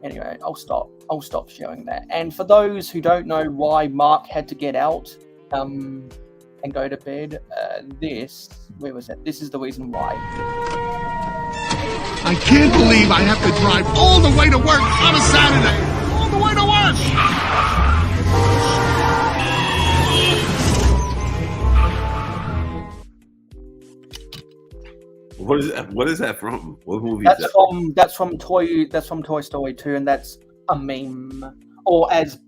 Anyway, I'll stop sharing that. And for those who don't know why Mark had to get out and go to bed, where was it? This is the reason why. I can't believe I have to drive all the way to work on a Saturday. All the way to work. What is that from? What movie is that? That's from Toy Story 2, and that's a meme, or as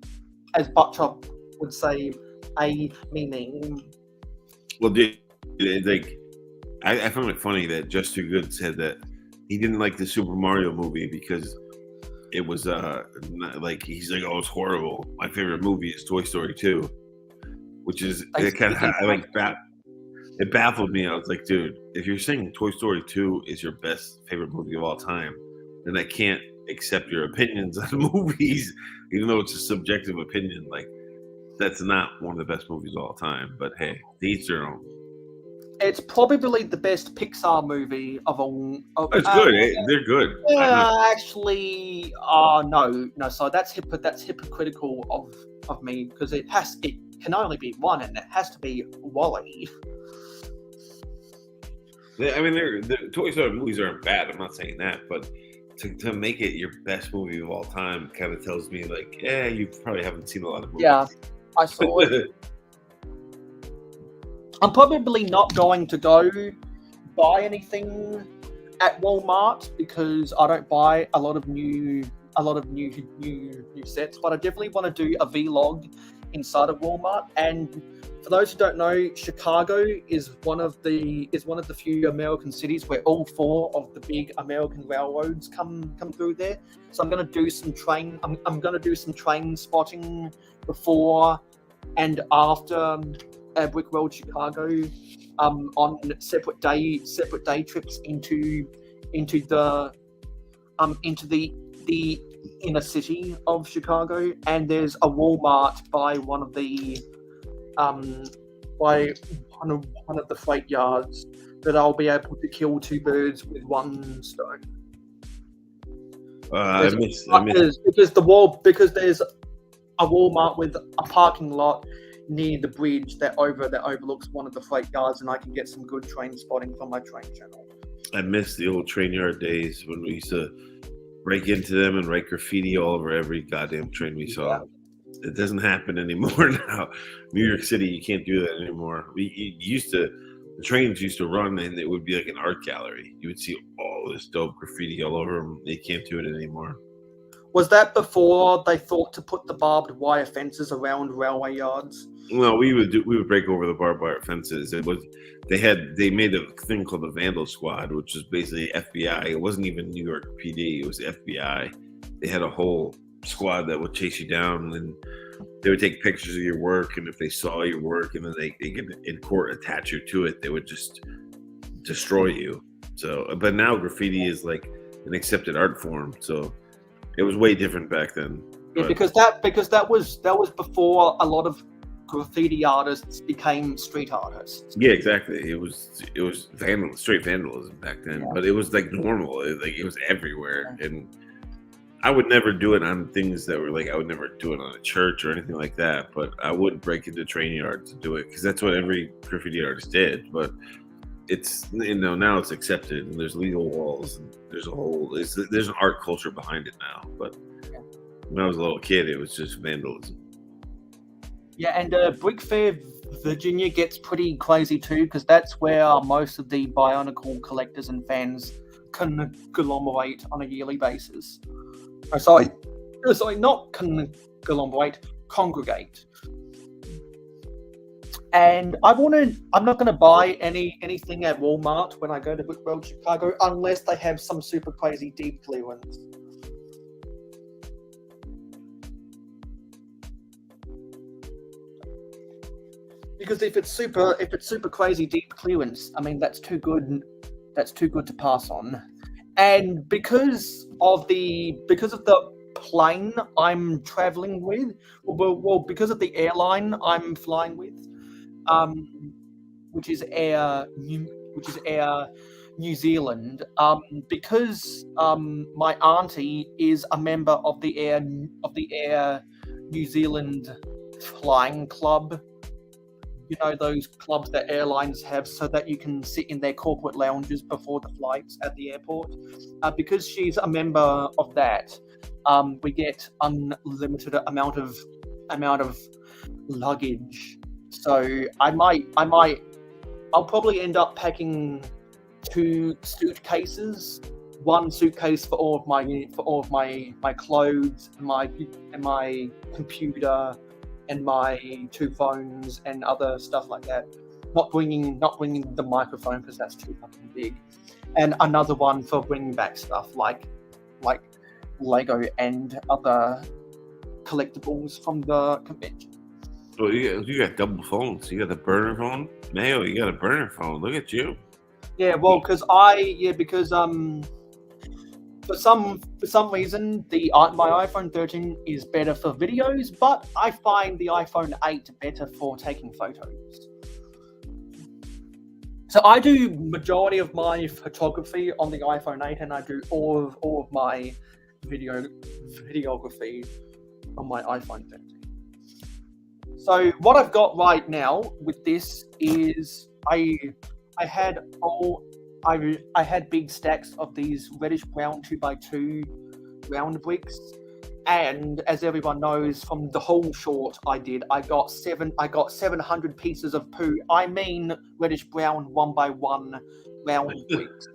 Buckchop would say, a meme. Well, like I found it funny that Just Too Good said that he didn't like the Super Mario movie because it was like he's like, oh, it's horrible. My favorite movie is Toy Story 2, which is it baffled me. I was like, dude, if you're saying Toy Story 2 is your favorite movie of all time, then I can't accept your opinions on movies, even though it's a subjective opinion. Like, that's not one of the best movies of all time. But hey, to each their own. It's probably the best Pixar movie of all. It's good. They're good. Actually, no. So that's hypocritical of me, because it can only be one, and it has to be Wall-E. I mean, the Toy Story movies aren't bad. I'm not saying that, but to make it your best movie of all time kind of tells me, like, yeah, you probably haven't seen a lot of movies. Yeah, I saw it. I'm probably not going to go buy anything at Walmart because I don't buy a lot of new sets, but I definitely want to do a vlog inside of Walmart. And for those who don't know, Chicago is one of the few American cities where all 4 of the big American railroads come through there. So I'm going to do some train. I'm going to do some train spotting before and after Brickworld Chicago, on separate day trips into the inner city of Chicago. And there's a Walmart by one of the freight yards that I'll be able to kill 2 birds with 1 stone. Because there's a Walmart with a parking lot near the bridge that overlooks one of the freight yards, and I can get some good train spotting from my train channel. I miss the old train yard days when we used to break into them and write graffiti all over every goddamn train we saw. Yeah. It doesn't happen anymore now. New York City, you can't do that anymore. The trains used to run, and it would be like an art gallery. You would see all this dope graffiti all over them. They can't do it anymore. Was that before they thought to put the barbed wire fences around railway yards? No, we would break over the barbed wire fences. They made a thing called the Vandal Squad, which was basically FBI. It wasn't even New York PD. It was FBI. They had a whole squad that would chase you down, and they would take pictures of your work. And if they saw your work, and then they could in court attach you to it, they would just destroy you. So, but now graffiti is like an accepted art form. So It was way different back then. Yeah, but- because that was before a lot of graffiti artists became street artists. Yeah, exactly. It was straight vandalism back then, Yeah. but it was like normal. It was everywhere, and I would never do it on things that were like I would never do it on a church or anything like that. But I would break into train yards to do it because that's what every graffiti artist did. But it's now it's accepted and there's legal walls and there's an art culture behind it now. But when I was a little kid, it was just vandalism. Yeah, and Brick Fair, Virginia gets pretty crazy too because that's where most of the Bionicle collectors and fans conglomerate on a yearly basis. Sorry, not conglomerate, congregate. And I'm not going to buy anything at Walmart when I go to Brick World Chicago unless they have some super crazy deep clearance. Because if it's super crazy deep clearance, I mean that's too good to pass on. And because of the plane I'm traveling with, because of the airline I'm flying with, which is Air New Zealand, because my auntie is a member of the Air New Zealand flying club. You know, those clubs that airlines have so that you can sit in their corporate lounges before the flights at the airport. Because she's a member of that, we get unlimited amount of luggage. So I'll probably end up packing 2 suitcases. One suitcase for all of my clothes, my computer, and my 2 phones and other stuff like that. Not bringing the microphone because that's too fucking big, and another one for bringing back stuff like Lego and other collectibles from the convention. Well, you got double phones. You got the burner phone, Mayo. You got a burner phone. Look at you. Yeah, well, because for some reason, my iPhone 13 is better for videos, but I find the iPhone 8 better for taking photos. So I do majority of my photography on the iPhone 8, and I do all of my videography on my iPhone 13. So what I've got right now with this is I had big stacks of these reddish brown 2x2 round bricks, and as everyone knows from the whole short I got 700 pieces of poo. I mean reddish brown 1x1 round bricks.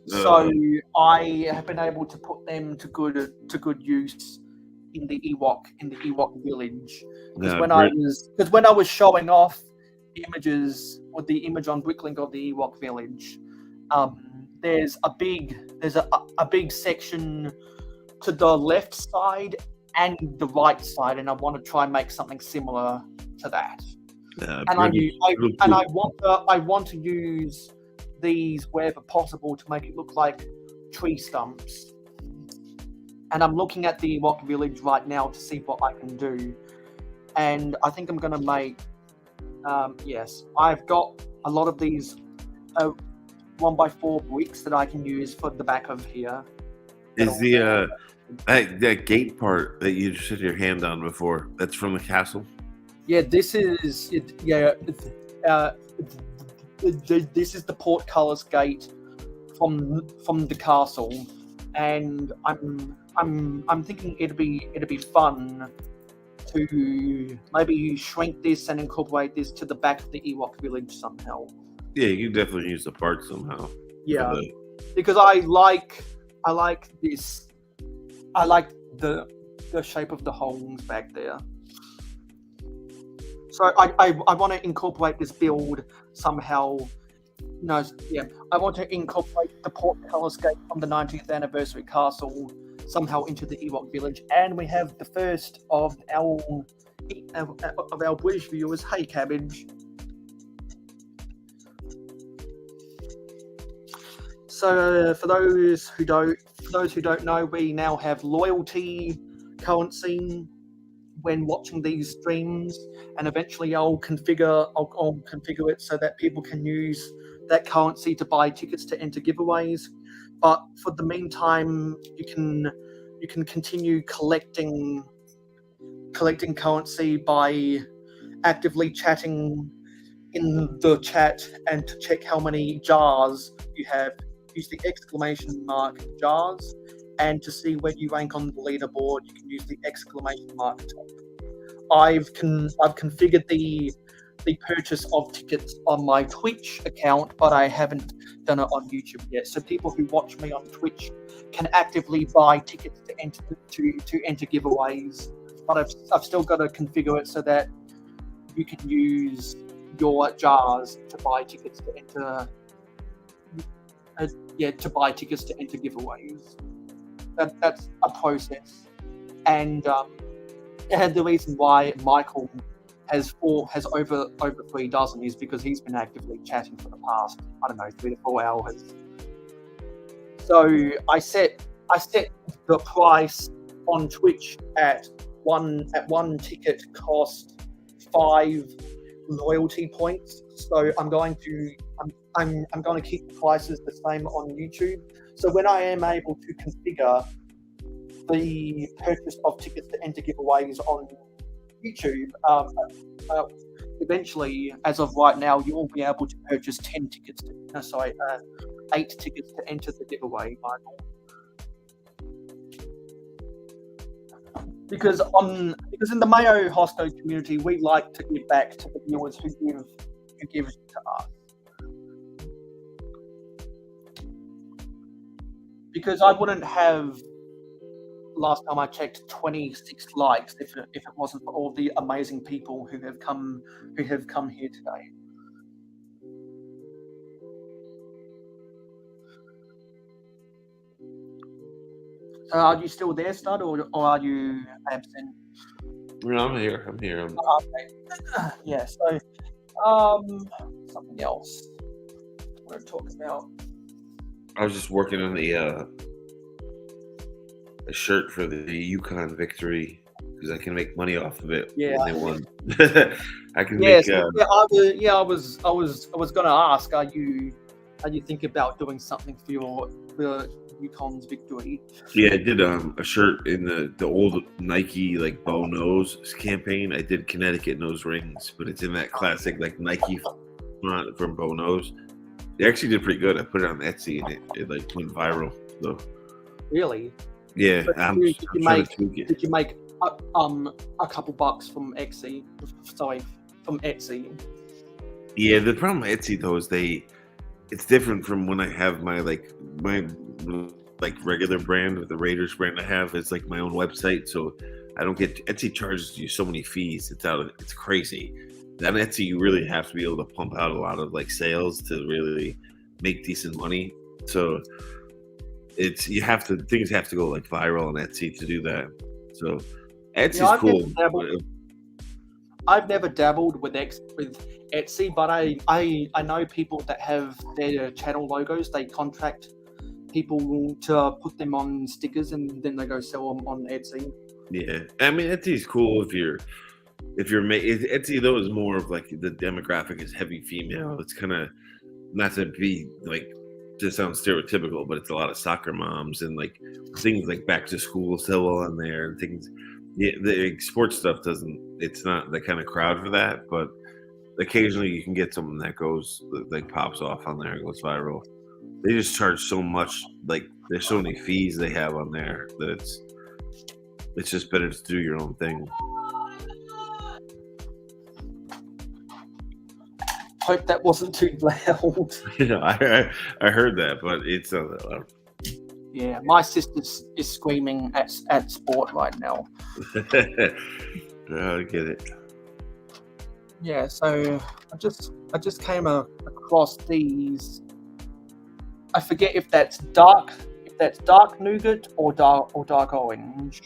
So I have been able to put them to good use in the Ewok village. Because when I was showing off images with the image on Bricklink of the Ewok village, there's a big section to the left side and the right side, and I want to try and make something similar to that. I want to use these wherever possible to make it look like tree stumps. And I'm looking at the Ewok village right now to see what I can do. And I think I'm going to make yes, I've got a lot of these 1x4 bricks that I can use for the back of here. Is the that gate part that you just had your hand on before? That's from the castle. Yeah, this is it. Yeah, this is the portcullis gate from the castle, and I'm thinking it'd be fun to maybe shrink this and incorporate this to the back of the Ewok village somehow. Yeah, you definitely use the part somehow. Yeah, because I like this. I like the shape of the holes back there. So I want to incorporate this build somehow. No, yeah, I want to incorporate the portcullis gate from the 90th anniversary castle somehow into the Ewok village, and we have the first of our British viewers. Hey, Cabbage. So for those who don't know, we now have loyalty currency when watching these streams, and eventually I'll configure it so that people can use that currency to buy tickets to enter giveaways. But for the meantime, you can continue collecting currency by actively chatting in the chat, and to check how many jars you have, use the exclamation mark jars, and to see where you rank on the leaderboard, you can use the exclamation mark top. I've configured the purchase of tickets on my Twitch account, but I haven't done it on YouTube yet. So people who watch me on Twitch can actively buy tickets to enter giveaways, but I've still got to configure it so that you can use your jars to buy tickets to enter. To buy tickets to enter giveaways. That's a process, and the reason why Michael has over 3 dozen is because he's been actively chatting for the past 3 to 4 hours. So I set the price on Twitch at one ticket cost 5 loyalty points. So I'm going to keep the prices the same on YouTube. So when I am able to configure the purchase of tickets to enter giveaways on YouTube, eventually, as of right now, you will be able to purchase 8 tickets to enter the giveaway, Michael. Because in the mayohosko community, we like to give back to the viewers who give to us. Because I wouldn't have, last time I checked, 26 likes if it wasn't for all the amazing people who have come here today. So are you still there, Stud, or are you absent? No, I'm here. Okay. Yeah. So, something else I want to talk about. I was just working on a shirt for the Yukon victory because I can make money off of it when they won. I can make. I was gonna ask, are you thinking about doing something for Yukon's victory? Yeah, I did a shirt in the old Nike like bow nose campaign. I did Connecticut nose rings, but it's in that classic like Nike font from bow nose. They actually did pretty good. I put it on Etsy and it like went viral. So really? Yeah. Did you make a couple bucks from Etsy? Sorry, from Etsy. Yeah, the problem with Etsy though is it's different from when I have my regular brand with the Raiders brand I have. It's like my own website, so I don't get Etsy charges you so many fees. It's crazy. On Etsy, you really have to be able to pump out a lot of like sales to really make decent money. So things have to go like viral on Etsy to do that. So Etsy's cool. I've never dabbled with Etsy, but I know people that have their channel logos. They contract people to put them on stickers, and then they go sell them on Etsy. Yeah, I mean Etsy's cool if you're Etsy though is more of like the demographic is heavy female. It's kind of not to be like to sound stereotypical, but it's a lot of soccer moms and like things like back to school sell on there and things. Yeah, the sports stuff it's not the kind of crowd for that, but occasionally you can get something that goes like pops off on there and goes viral. They just charge so much, like there's so many fees they have on there that it's just better to do your own thing. Hope that wasn't too loud. I heard that, but it's not that loud. Yeah, my sister is screaming at sport right now. I get it. Yeah, so I just came across these. I forget if that's dark nougat or dark orange.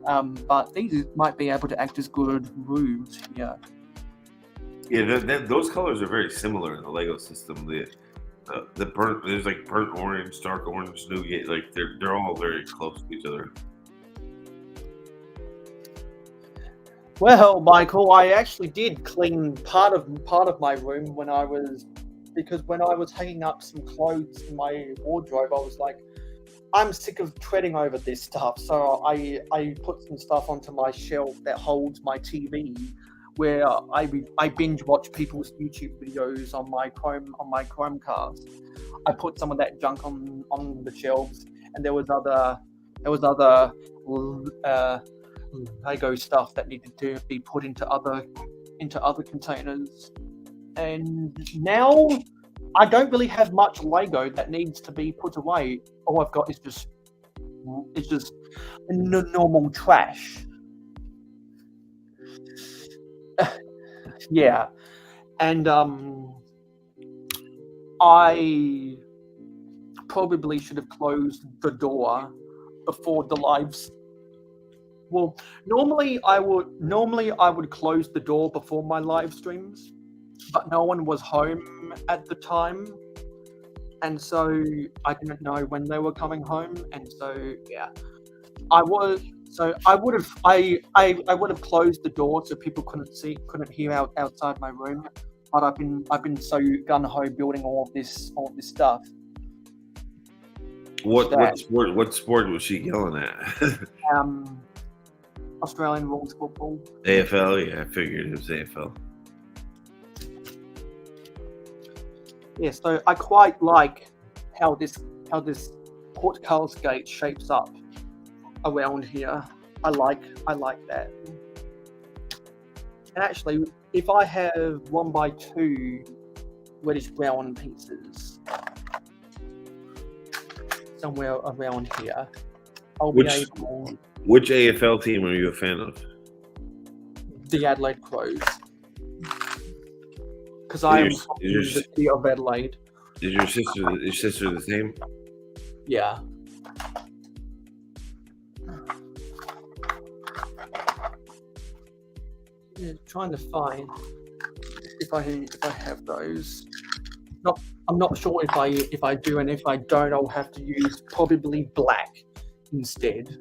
But these might be able to act as good roofs here. Yeah, those colors are very similar in the Lego system. There's like burnt orange, dark orange, nougat. Like they're all very close to each other. Well, Michael, I actually did clean part of my room when I was hanging up some clothes in my wardrobe. I was like, I'm sick of treading over this stuff, so I put some stuff onto my shelf that holds my TV, where I binge watch people's YouTube videos on my Chromecast. I put some of that junk on the shelves, and there was other Lego stuff that needed to be put into other containers. And now I don't really have much Lego that needs to be put away. All I've got is just normal trash. Yeah, and I probably should have closed the door before the lives. Well, normally I would close the door before my live streams, but no one was home at the time, and so I didn't know when they were coming home, and so yeah, I would have closed the door so people couldn't hear outside my room, but I've been so gun ho building all of this stuff. What sport was she yelling at? Australian rules football. AFL, yeah, I figured it was AFL. Yeah, so I quite like how this Port Carl's Gate shapes up around here. I like that. And actually, if I have 1x2 reddish brown pieces somewhere around here, I'll be able. Which AFL team are you a fan of? The Adelaide Crows. Because I am from the city of Adelaide. Is your sister the same? Yeah. Yeah, trying to find if I have those. I'm not sure if I do, and if I don't, I'll have to use probably black instead.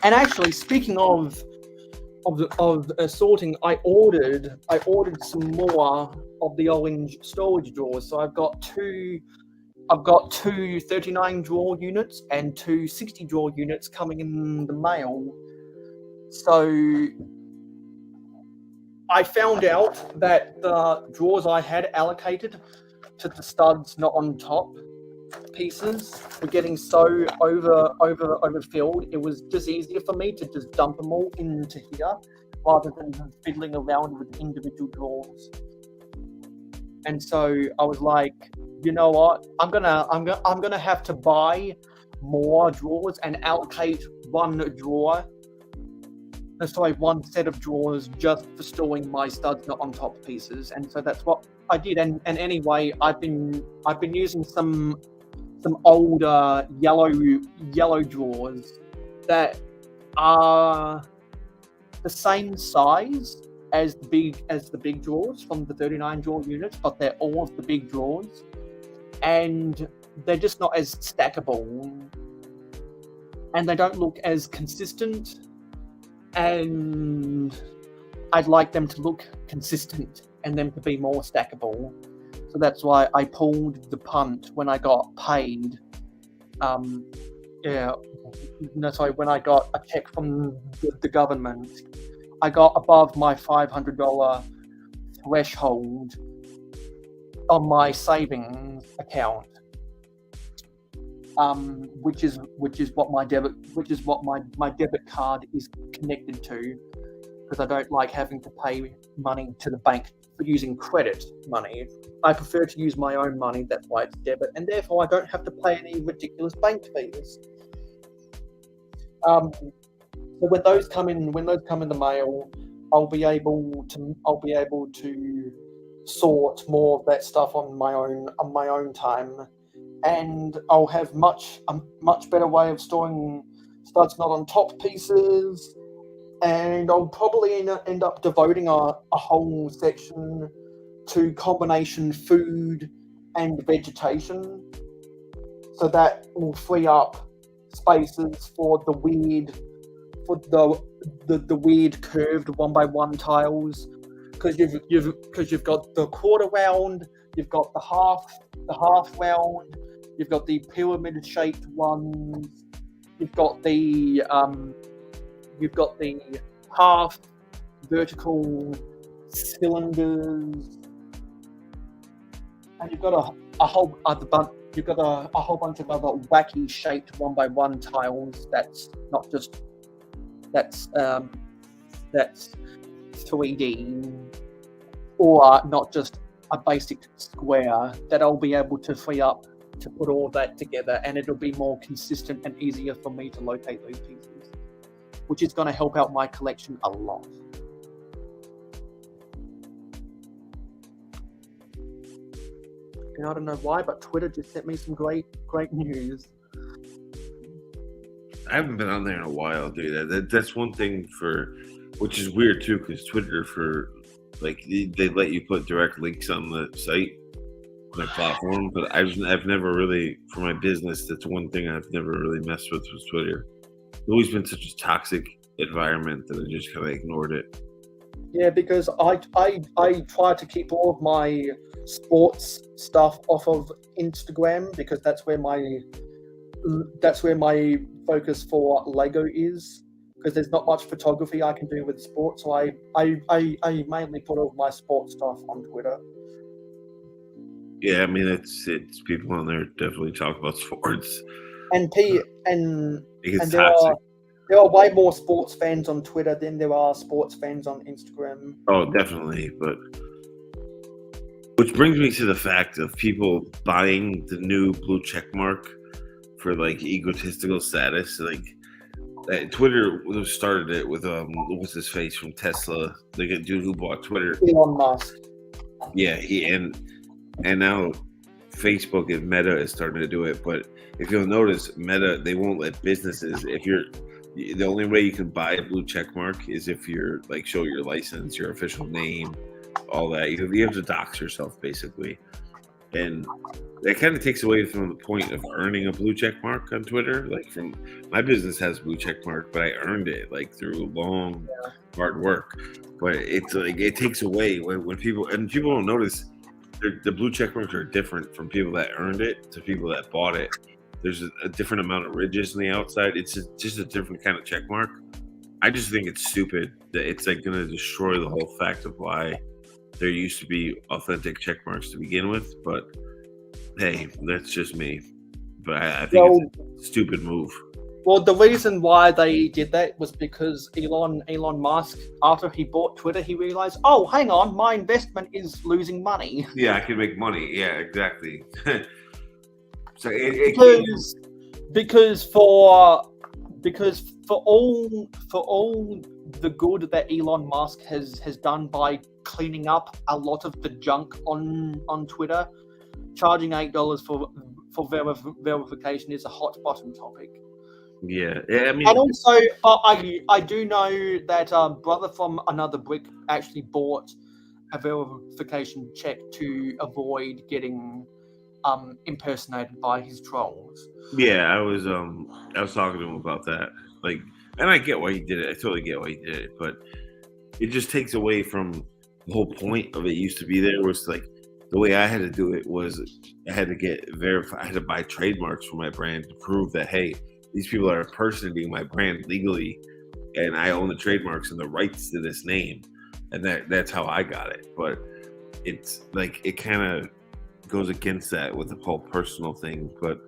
And actually, speaking of sorting, I ordered some more of the orange storage drawers. So I've got two 39 drawer units and two 60 drawer units coming in the mail. So I found out that the drawers I had allocated to the studs not on top pieces were getting so overfilled. It was just easier for me to just dump them all into here rather than fiddling around with individual drawers. And so I was like, you know what? I'm gonna have to buy more drawers and allocate one set of drawers just for storing my studs not on top pieces. And so that's what I did. And anyway, I've been using some older yellow drawers that are the same size as the big drawers from the 39 drawer units, but they're all of the big drawers, and they're just not as stackable, and they don't look as consistent, and I'd like them to look consistent and them to be more stackable. So that's why I pulled the punt when I got paid. When I got a check from the government, I got above my $500 threshold on my savings account, which is what my debit card is connected to, because I don't like having to pay money to the bank for using credit money. I prefer to use my own money. That's why it's debit, and therefore I don't have to pay any ridiculous bank fees. So when those come in the mail, I'll be able to sort more of that stuff on my own time, and I'll have a much better way of storing studs not on top pieces. And I'll probably end up devoting a whole section to combination food and vegetation, so that will free up spaces for the weird, the weird curved 1x1 tiles, because you've got the quarter round, you've got the half round, you've got the pyramid shaped ones, you've got the half vertical cylinders, and you've got a whole other bunch. You've got a whole bunch of other wacky shaped 1x1 tiles. That's 3D, or not just a basic square, that I'll be able to free up to put all that together, and it'll be more consistent and easier for me to locate those pieces, which is going to help out my collection a lot. And I don't know why, but Twitter just sent me some great news. I haven't been on there in a while, dude. That's one thing which is weird too, because Twitter they let you put direct links on the site, my platform, but I've never really, for my business, that's one thing I've never really messed with was Twitter. It's always been such a toxic environment that I just kind of ignored it. Yeah, because I try to keep all of my sports stuff off of Instagram, because that's where my focus for Lego is, because there's not much photography I can do with sports, so I mainly put all of my sports stuff on Twitter. Yeah, I mean it's people on there definitely talk about sports. And It's there toxic. there are way more sports fans on Twitter than there are sports fans on Instagram. Oh, definitely. But which brings me to the fact of people buying the new blue check mark for like egotistical status. Like Twitter started it with what's his face from Tesla, like a dude who bought Twitter. Elon Musk. Yeah, and now Facebook and Meta is starting to do it. But if you'll notice, Meta, they won't let businesses, the only way you can buy a blue check mark is if you're like show your license, your official name, all that. You have to dox yourself basically, and that kind of takes away from the point of earning a blue check mark on Twitter. Like, from my business has blue check mark, but I earned it like through long hard work. But it's like it takes away when people don't notice. The blue check marks are different from people that earned it to people that bought it. There's a different amount of ridges on the outside. It's just a different kind of check mark. I just think it's stupid that it's like going to destroy the whole fact of why there used to be authentic check marks to begin with. But hey, that's just me. But I think it's a stupid move. Well, the reason why they did that was because Elon Musk, after he bought Twitter, he realized, oh, hang on, my investment is losing money. Yeah, I can make money. Yeah, exactly. So because for all the good that Elon Musk has done by cleaning up a lot of the junk on Twitter, charging $8 for verification is a hot button topic. Yeah, I mean, and also I do know that brother from another brick actually bought a verification check to avoid getting impersonated by his trolls. Yeah, I was talking to him about that. Like, and I get why he did it. I totally get why he did it, but it just takes away from the whole point of it. Used to be there was like the way I had to do it was I had to get verified. I had to buy trademarks for my brand to prove that, hey, these people are impersonating my brand legally, and I own the trademarks and the rights to this name, and that's how I got it. But it's like it kind of goes against that with the whole personal thing. But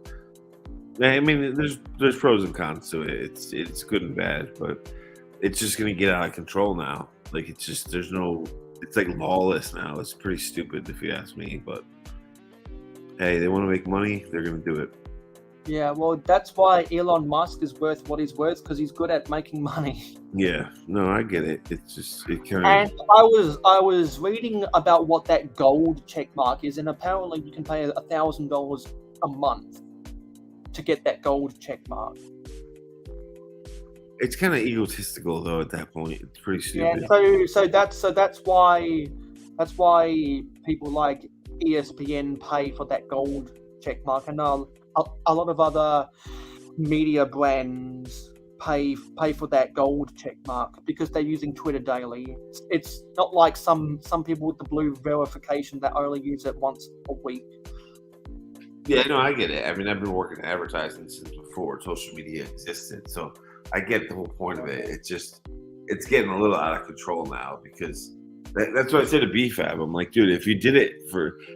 I mean, there's pros and cons to it. It's good and bad, but it's just gonna get out of control now. Like, it's just it's like lawless now. It's pretty stupid if you ask me. But hey, they want to make money, they're gonna do it. Yeah, well, that's why Elon Musk is worth what he's worth, because he's good at making money. Yeah, no, I get it. It's just it kind of. And I was reading about what that gold check mark is, and apparently you can pay $1,000 a month to get that gold check mark. It's kind of egotistical though. At that point, it's pretty stupid. Yeah, so that's why people like ESPN pay for that gold check mark, and a lot of other media brands pay for that gold check mark because they're using Twitter daily. It's not like some people with the blue verification that only use it once a week. Yeah, no, I get it. I mean, I've been working in advertising since before social media existed, so I get the whole point of it. It's getting a little out of control now because that's what I said to BFAB. I'm like, dude, if you did it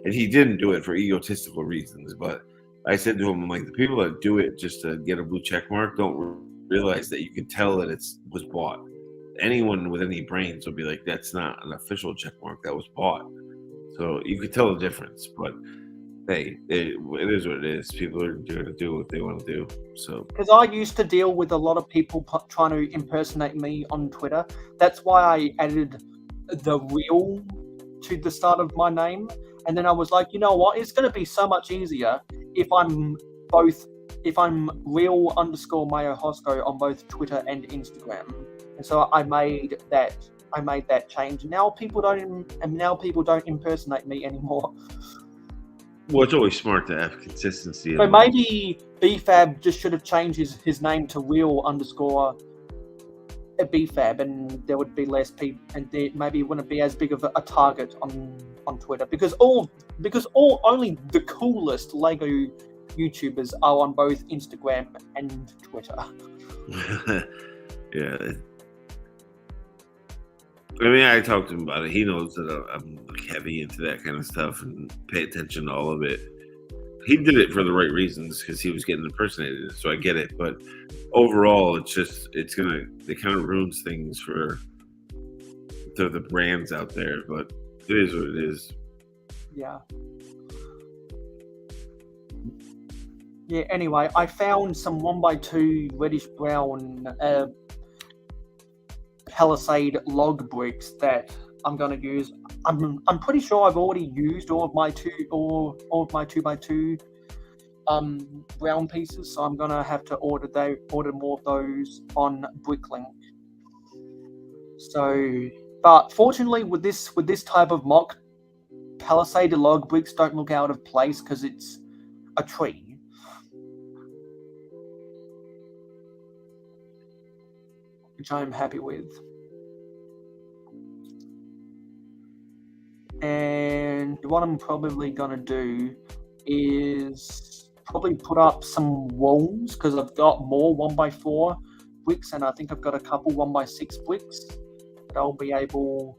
and he didn't do it for egotistical reasons, but I said to him, I'm like, the people that do it just to get a blue check mark don't realize that you can tell that was bought. Anyone with any brains will be like, that's not an official check mark, that was bought. So you could tell the difference, but hey, it is what it is. People are going to do what they want to do. So because I used to deal with a lot of people trying to impersonate me on Twitter. That's why I added the real to the start of my name, and then I was like, you know what? It's going to be so much easier if I'm real _ mayohosko on both Twitter and Instagram. And so I made that change. Now people don't impersonate me anymore. well, it's always smart to have consistency. So maybe BFAB just should have changed his name to real _ BFAB, and there would be less people, and maybe it wouldn't be as big of a target on Twitter because only the coolest Lego YouTubers are on both Instagram and Twitter. Yeah. I mean, I talked to him about it. He knows that I'm heavy into that kind of stuff and pay attention to all of it. He did it for the right reasons because he was getting impersonated, so I get it. But overall, it kind of ruins things for the brands out there. But it is what it is. Yeah. Yeah, anyway, I found some 1x2 reddish brown Palisade log bricks that I'm going to use. I'm pretty sure I've already used all of my 2x2 brown pieces, so I'm going to have to order more of those on Bricklink. So, but fortunately with this type of mock, Palisade log bricks don't look out of place because it's a tree. Which I'm happy with. And what I'm probably going to do is probably put up some walls because I've got more 1x4 bricks, and I think I've got a couple 1x6 bricks that I'll be able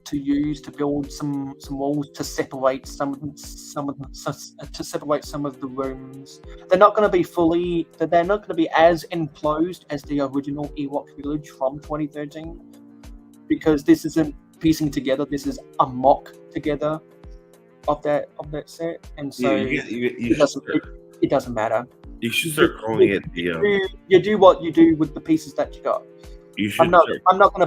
to use to build some walls to separate some of the rooms. They're not going to be as enclosed as the original Ewok village from 2013 because this isn't piecing together. This is a mock together of that set, and so it doesn't matter. You should start calling it the. You do what you do with the pieces that you got. You should. I'm not going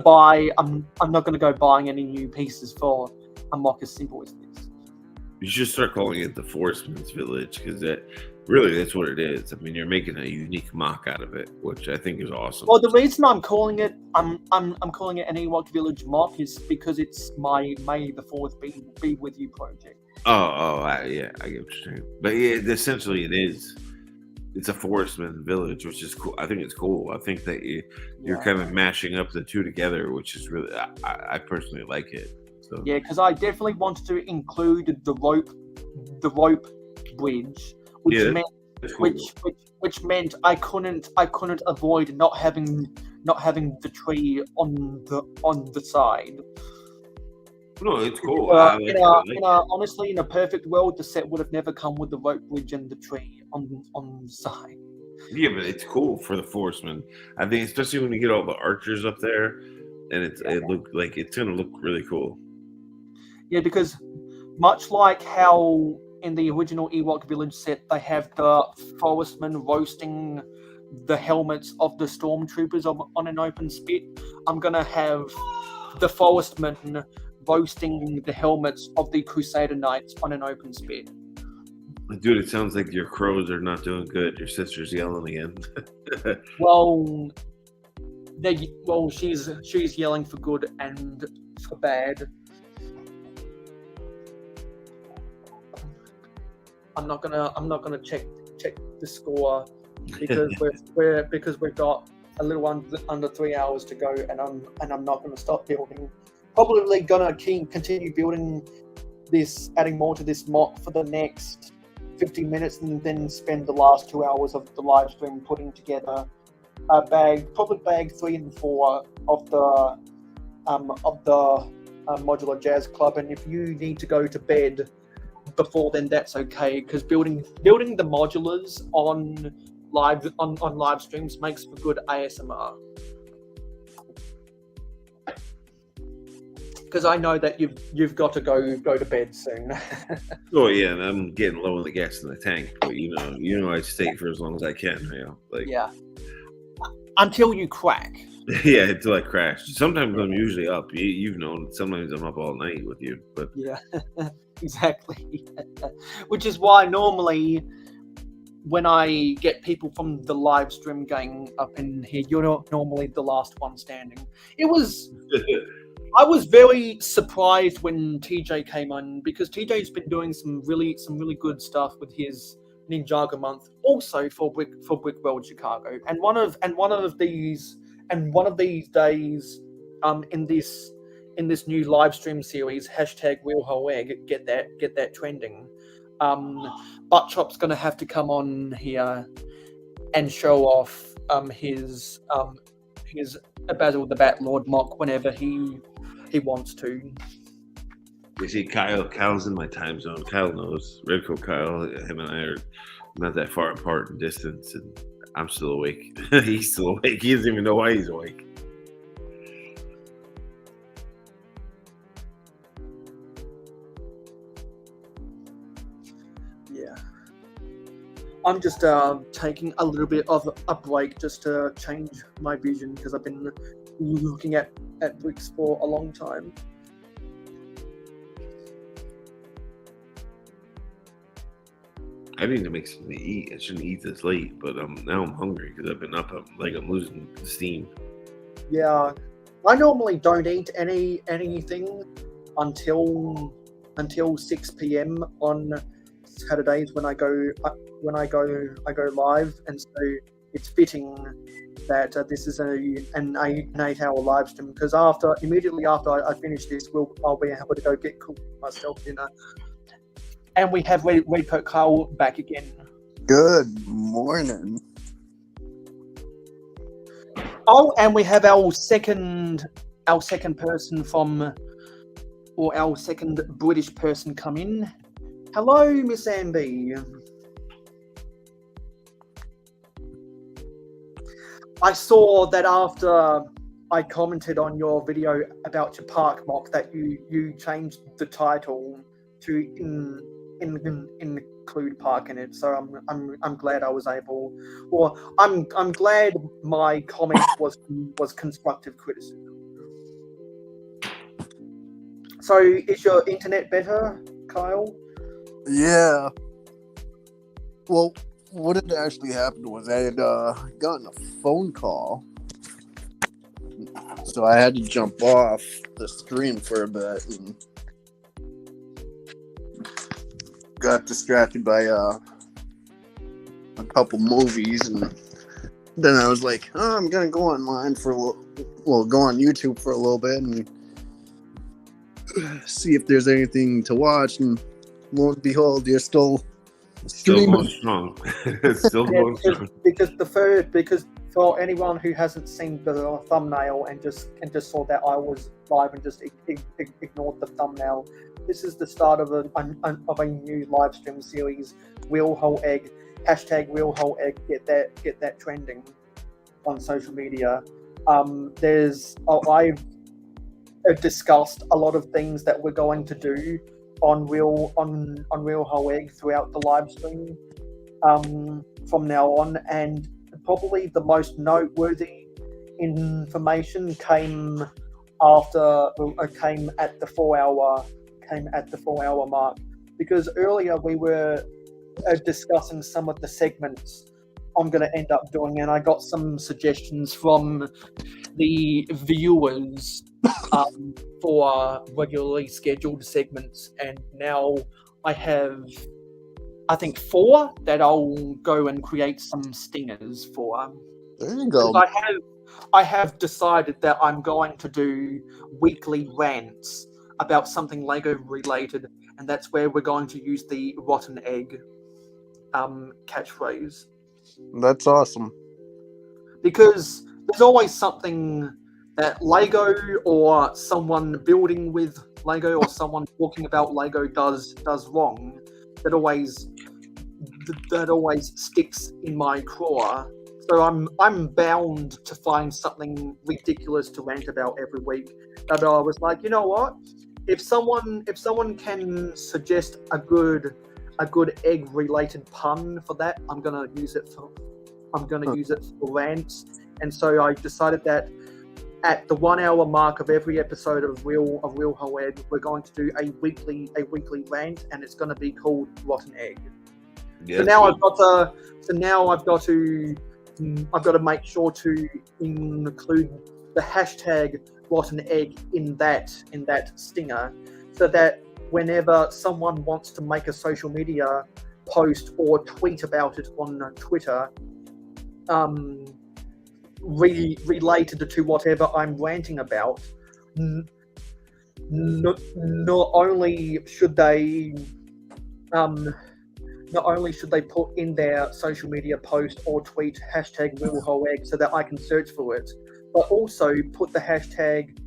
to go buying any new pieces for a mock as simple as this. You should start calling it the Forestman's Village because that's what it is. I mean, you're making a unique mock out of it, which I think is awesome. Well, the reason I'm calling it an Ewok Village mock is because it's my May the 4th be with you project. Yeah, I get what you're saying. But yeah, essentially it is. It's a Forestman Village, which is cool. I think it's cool. I think that you're kind of mashing up the two together, which is really, I personally like it. So. Yeah, because I definitely wanted to include the rope bridge, which meant I couldn't avoid not having the tree on the side. No, it's cool. Honestly, in a perfect world, the set would have never come with the rope bridge and the tree on the side. Yeah, but it's cool for the Forestman. I think, especially when you get all the archers up there, and it's gonna look really cool. Yeah, because much like how in the original Ewok Village set, they have the Forestman roasting the helmets of the stormtroopers on an open spit, I'm gonna have the Forestman roasting the helmets of the Crusader Knights on an open spit. Dude, it sounds like your crows are not doing good. Your sister's yelling again. She's yelling for good and for bad. I'm not gonna check the score because we've got a little under 3 hours to go, and I'm not gonna stop building. Probably gonna continue building this, adding more to this mock for the next 15 minutes, and then spend the last 2 hours of the live stream putting together probably bag 3 and 4 of the modular jazz club. And if you need to go to bed before then, that's okay, because building the modulars on live streams makes for good ASMR. Because I know that you've got to go to bed soon. Oh yeah, and I'm getting low on the gas in the tank, but you know I stay for as long as I can. Yeah. Until you crack. Yeah, until I crash. Sometimes I'm usually up. You've known. Sometimes I'm up all night with you, but yeah, exactly. Which is why normally, when I get people from the live stream gang up in here, you're not normally the last one standing. I was very surprised when TJ came on, because TJ's been doing some really good stuff with his Ninjago month, also for Brick World Chicago. And one of these days, in this new live stream series, #WheelHoEgg, get that trending. Buttchop's gonna have to come on here and show off his Basil the Bat Lord mock whenever he wants to. you see, Kyle's in my time zone. Kyle knows. Redcoat Kyle, him and I are not that far apart in distance, and I'm still awake. He's still awake. He doesn't even know why he's awake. Yeah. I'm just taking a little bit of a break just to change my vision, because I've been looking at bricks for a long time. I need to make something to eat. I shouldn't eat this late, but now I'm hungry because I've been up. I'm losing steam. Yeah, I normally don't eat anything until 6 p.m. on Saturdays when I go live, and so it's fitting that this is an 8-hour live stream, because immediately after I finish this, I'll be able to go get cooked myself dinner. And we have Redcoat Kyle back again. Good morning. Oh, and we have our second person our second British person come in. Hello, Miss Amby. I saw that after I commented on your video about your park mock that you changed the title to include park in it. So I'm glad I was able, or I'm glad my comment was constructive criticism. So is your internet better, Kyle? Yeah. Well, what had actually happened was I had gotten a phone call, so I had to jump off the stream for a bit and got distracted by a couple movies, and then I was like, oh, I'm gonna go online for go on YouTube for a little bit and see if there's anything to watch, and lo and behold, you're still going strong. Still going strong. Because for anyone who hasn't seen the thumbnail and just saw that I was live and just ignored the thumbnail, this is the start of a new live stream series. WheelHoEgg, #WheelHoEgg. Get that trending on social media. I've discussed a lot of things that we're going to do on WheelHoEgg throughout the live stream from now on, and probably the most noteworthy information came at the 4 hour mark, because earlier we were discussing some of the segments I'm going to end up doing, and I got some suggestions from the viewers for regularly scheduled segments, and now I have I think 4 that I'll go and create some stingers for. There you go. I have decided that I'm going to do weekly rants about something Lego related, and that's where we're going to use the rotten egg catchphrase. That's awesome. Because there's always something that Lego or someone building with Lego or someone talking about Lego does wrong that always sticks in my craw. So I'm bound to find something ridiculous to rant about every week. That I was like, you know what? If someone can suggest a good egg related pun for that, I'm gonna use it for rants. And so I decided that at the 1 hour mark of every episode of Real Ho Egg, we're going to do a weekly rant, and it's going to be called Rotten Egg. Yes, So now I've got to make sure to include the hashtag Rotten Egg in that stinger, so that whenever someone wants to make a social media post or tweet about it on Twitter, related to whatever I'm ranting about, not only should they put in their social media post or tweet hashtag #RealHoEgg so that I can search for it, but also put the hashtag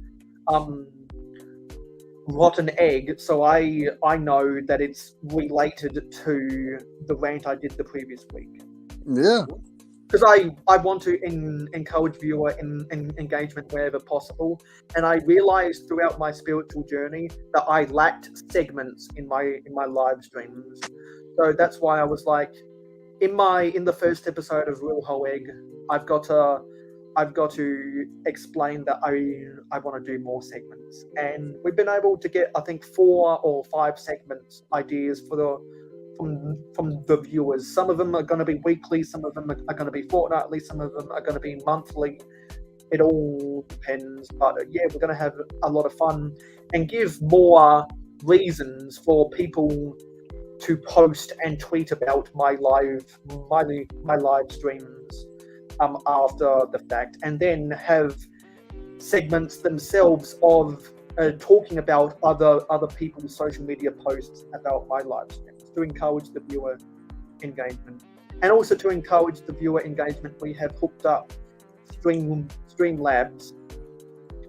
rotten egg so I know that it's related to the rant I did the previous week. Yeah. Because I want to encourage viewer engagement wherever possible, and I realized throughout my spiritual journey that I lacked segments in my live streams. So that's why I was like, in the first episode of Real Ho Egg, I've got to explain that I want to do more segments, and we've been able to get, I think, 4 or 5 segments ideas from the viewers. Some of them are going to be weekly, some of them are going to be fortnightly, some of them are going to be monthly. It all depends, but yeah, we're going to have a lot of fun and give more reasons for people to post and tweet about my live streams after the fact, and then have segments themselves of talking about other people's social media posts about my live streams, to encourage the viewer engagement. And also to encourage the viewer engagement, we have hooked up Streamlabs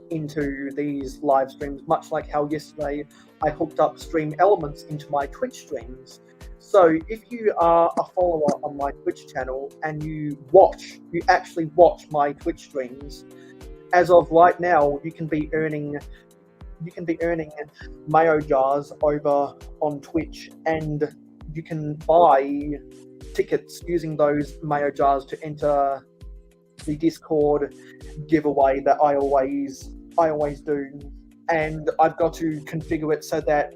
into these live streams, much like how yesterday I hooked up Stream Elements into my Twitch streams. So if you are a follower on my Twitch channel and you actually watch my Twitch streams, as of right now, you can be earning mayo jars over on Twitch, and you can buy tickets using those mayo jars to enter the Discord giveaway that I always do. And I've got to configure it so that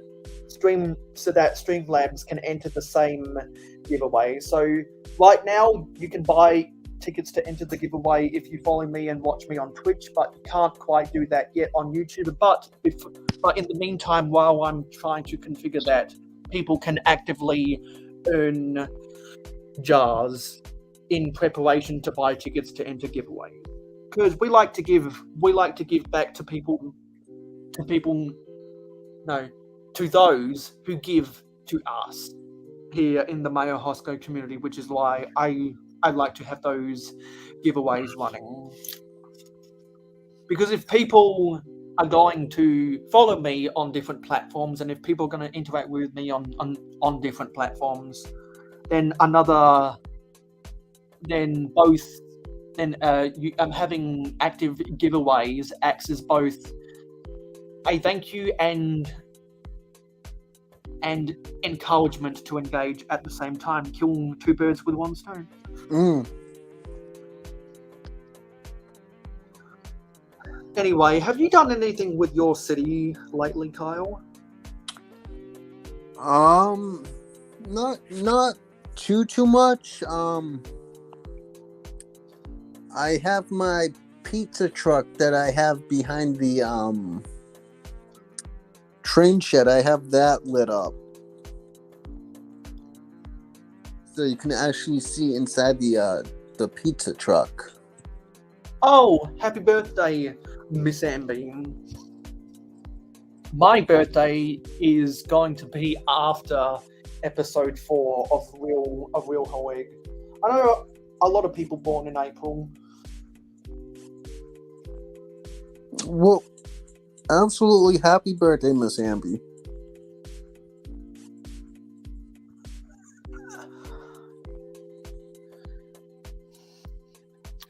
Streamlabs can enter the same giveaway. So right now you can buy tickets to enter the giveaway if you follow me and watch me on Twitch, but you can't quite do that yet on YouTube. But in the meantime, while I'm trying to configure that, people can actively earn jars in preparation to buy tickets to enter giveaway. Because we like to give back to people. To those who give to us here in the mayohosko community, which is why I like to have those giveaways running. Because if people are going to follow me on different platforms, and if people are going to interact with me on different platforms, then having active giveaways acts as both a thank you and encouragement to engage at the same time. Kill 2 birds with 1 stone. Anyway, have you done anything with your city lately, Kyle? Not too much. I have my pizza truck that I have behind the train shed. I have that lit up. So you can actually see inside the pizza truck. Oh, happy birthday, Miss Amby. My birthday is going to be after episode 4 of Real Hoeg. I know a lot of people born in April. Well, absolutely happy birthday, Miss Amby.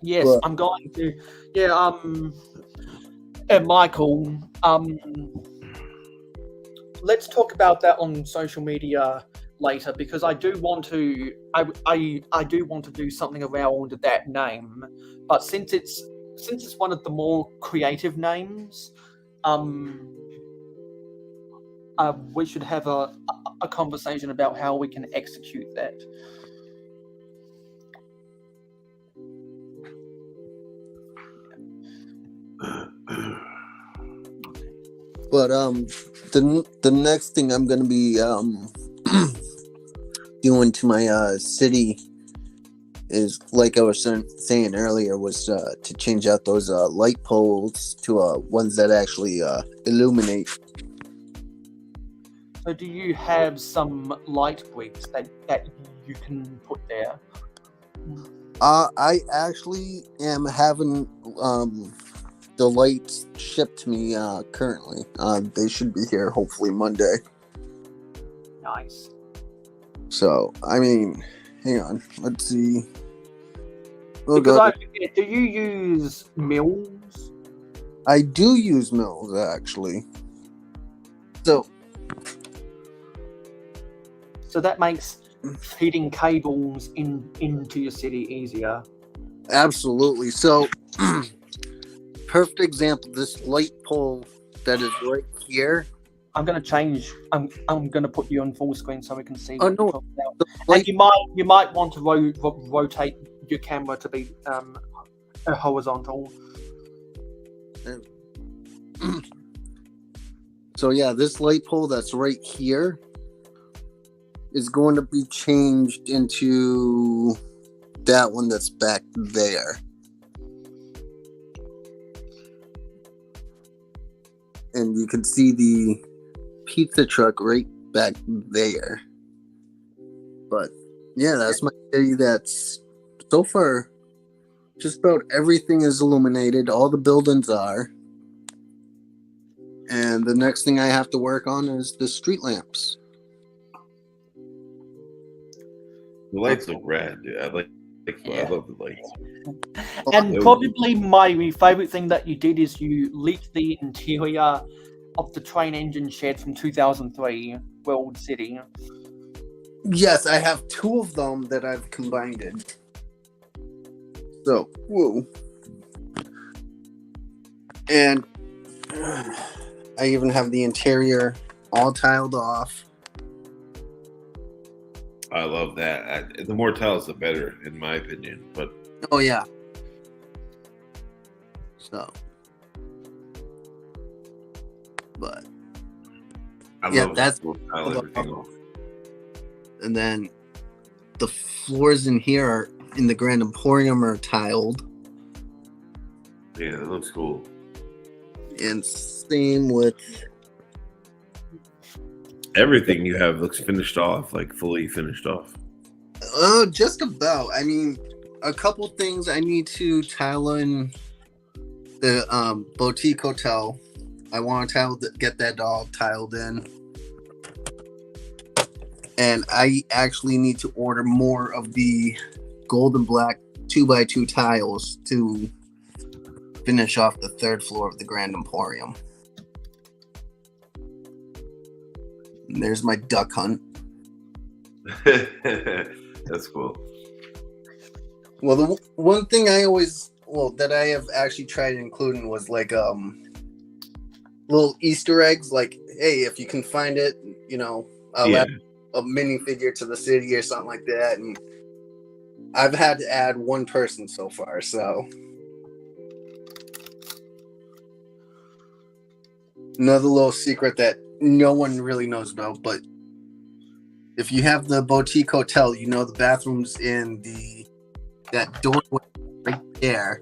Yes, But- I'm going to. Yeah, and Michael, let's talk about that on social media later because I do want to. I do want to do something around that name, but since it's one of the more creative names, we should have a conversation about how we can execute that. But the next thing I'm gonna be doing to my city is, like I was saying earlier, was to change out those light poles to ones that actually illuminate. So, do you have some light bricks that you can put there? I actually am having the lights shipped to me currently. They should be here hopefully Monday. Nice. So, I mean, hang on. Let's see. Because I forget, do you use mills? I do use mills, actually. So that makes feeding cables into your city easier. absolutely. So, perfect example. This light pole that is right here. I'm gonna change. I'm gonna put you on full screen so we can see. Oh, what no. you're talking about. The And light, you might want to rotate your camera to be horizontal. so yeah, this light pole that's right here is going to be changed into that one that's back there. And you can see the pizza truck right back there. But yeah, that's my city. That's so far just about everything is illuminated. All the buildings are. And the next thing I have to work on is the street lamps. The lights look rad, dude. I love the lights. And probably my favorite thing that you did is you leaked the interior of the train engine shed from 2003 World City. Yes, I have 2 of them that I've combined in. So, whoa. And I even have the interior all tiled off. I love that. The more tiles, the better, in my opinion. But Oh, yeah. So. But. I Yeah, love that's- we'll tile everything off. And then the floors in here are, in the Grand Emporium are tiled. Yeah, that looks cool. And same with. Everything you have looks finished off, like fully finished off. Just about. I mean, a couple things I need to tile in the boutique hotel. I want to get that all tiled in. And I actually need to order more of the gold and black 2x2 tiles to finish off the 3rd floor of the Grand Emporium. And there's my duck hunt. That's cool. Well, the one thing that I have actually tried including was like little Easter eggs. Like, hey, if you can find it, I'll add a minifigure to the city or something like that. And I've had to add 1 person so far, so another little secret that no one really knows about, but If you have the boutique hotel, you know the bathrooms in that doorway right there.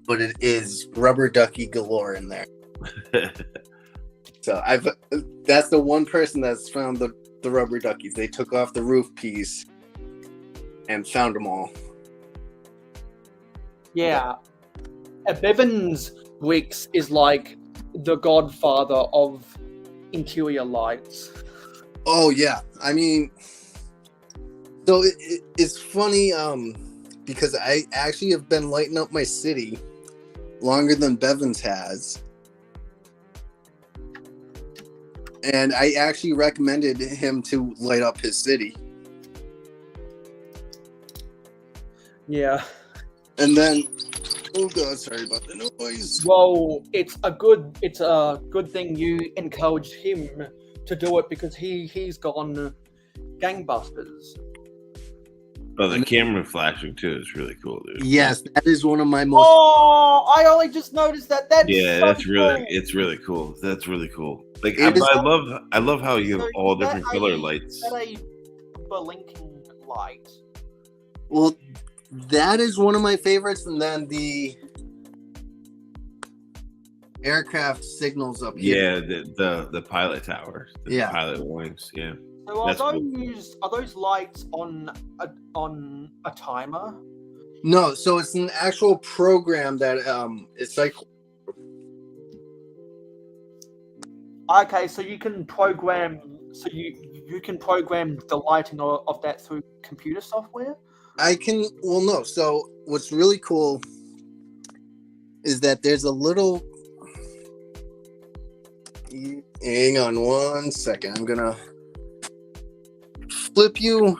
But it is rubber ducky galore in there. So that's the one person that's found the rubber duckies. They took off the roof piece and found them all. Yeah. Bevan's Bricks is like the godfather of interior lights. Oh yeah, I mean, so it's funny because I actually have been lighting up my city longer than Bevan's has, and I actually recommended him to light up his city. Yeah. And then, oh god, sorry about the noise. Well, it's a good thing you encouraged him to do it because he's gone gangbusters. Oh, the camera flashing too is really cool, dude. Yes, that is one of my most. Oh, I only just noticed that. That's Yeah, so that's really cool. it's really cool. That's really cool. Like It is- I love how you have So all is that different color a- lights. Is that a blinking light? Well, that is one of my favorites, and then the aircraft signals up here. Yeah, the pilot tower, the Yeah. pilot warnings. Yeah, So are That's cool. those lights on a timer? No, so it's an actual program that it's like Okay, so you can program. So you can program the lighting of that through computer software. I can. Well, no. So what's really cool is that there's a little. Hang on one second. I'm gonna flip you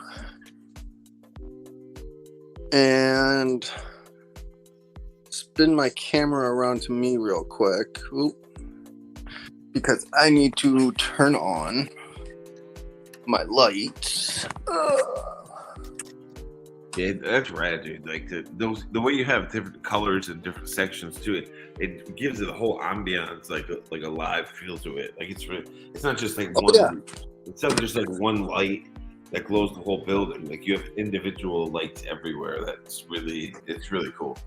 and spin my camera around to me real quick. Oop. Because I need to turn on my lights. yeah, that's rad, dude. Like the way you have different colors and different sections to it, it gives it a whole ambiance, like a live feel to it. Like it's not just like one. yeah. It's not just like one light that glows the whole building. Like you have individual lights everywhere. It's really cool.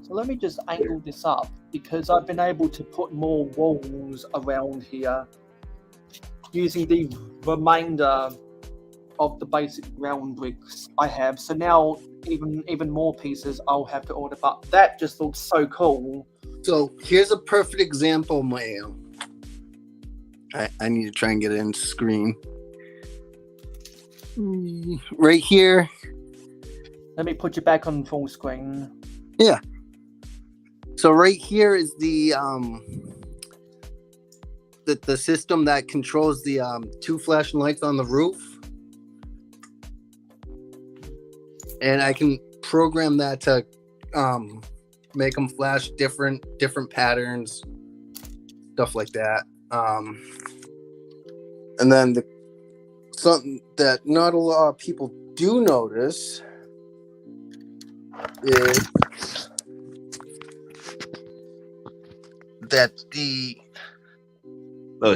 So let me just angle this up because I've been able to put more walls around here using the remainder of the basic ground bricks I have. So now even more pieces I'll have to order, but that just looks so cool. So here's a perfect example, Mayo. I need to try and get it in screen. Right here. Let me put you back on full screen. Yeah. So right here is the system that controls the two flashing lights on the roof. And I can program that to make them flash different patterns, stuff like that. And then something that not a lot of people do notice is that the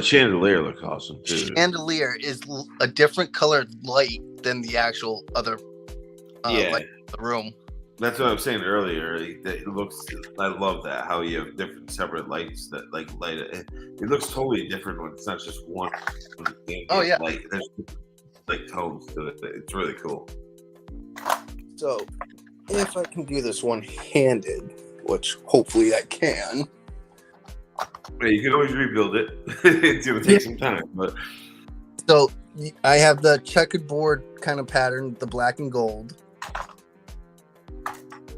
chandelier looks awesome too. chandelier is a different colored light than the actual other light in the room. That's what I was saying earlier. It looks. I love that how you have different separate lights that like light it. It looks totally different when it's not just one. Oh, yeah. Light. There's like tones to it. It's really cool. So if I can do this one-handed, which hopefully I can. Yeah, you can always rebuild it. It's gonna take some time, but So I have the checkered board kind of pattern, the black and gold.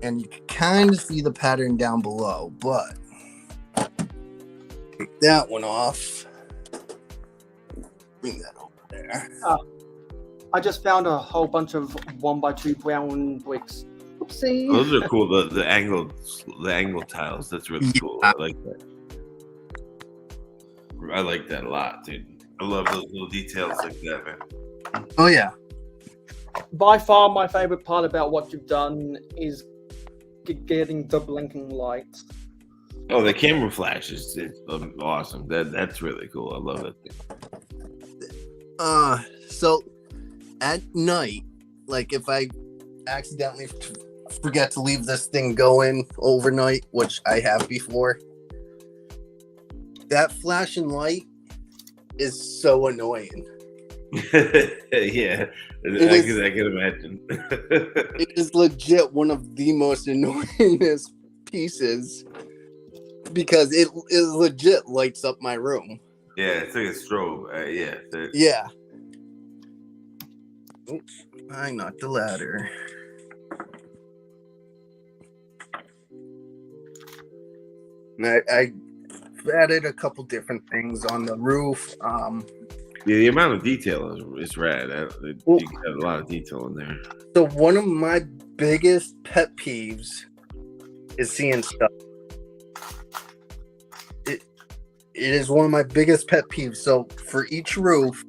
And you can kind of see the pattern down below, but take that one off. Bring that over there. I just found a whole bunch of 1x2 brown bricks. Oopsie. those are cool. The angled tiles. That's really cool. I like that. I like that a lot, dude. I love those little details like that, man. Oh yeah. By far, my favorite part about what you've done is getting the blinking lights. Oh, the camera flash is it's awesome. That's really cool. I love it. So at night, like if I accidentally forget to leave this thing going overnight, which I have before, that flashing light is so annoying. Yeah, I can imagine. It is legit one of the most annoyingest pieces because it legit lights up my room. Yeah, it's like a strobe. Yeah. Oops, I knocked the ladder. And I added a couple different things on the roof. Yeah, the amount of detail is rad. You got a lot of detail in there. So one of my biggest pet peeves is seeing stuff. It is one of my biggest pet peeves. So for each roof,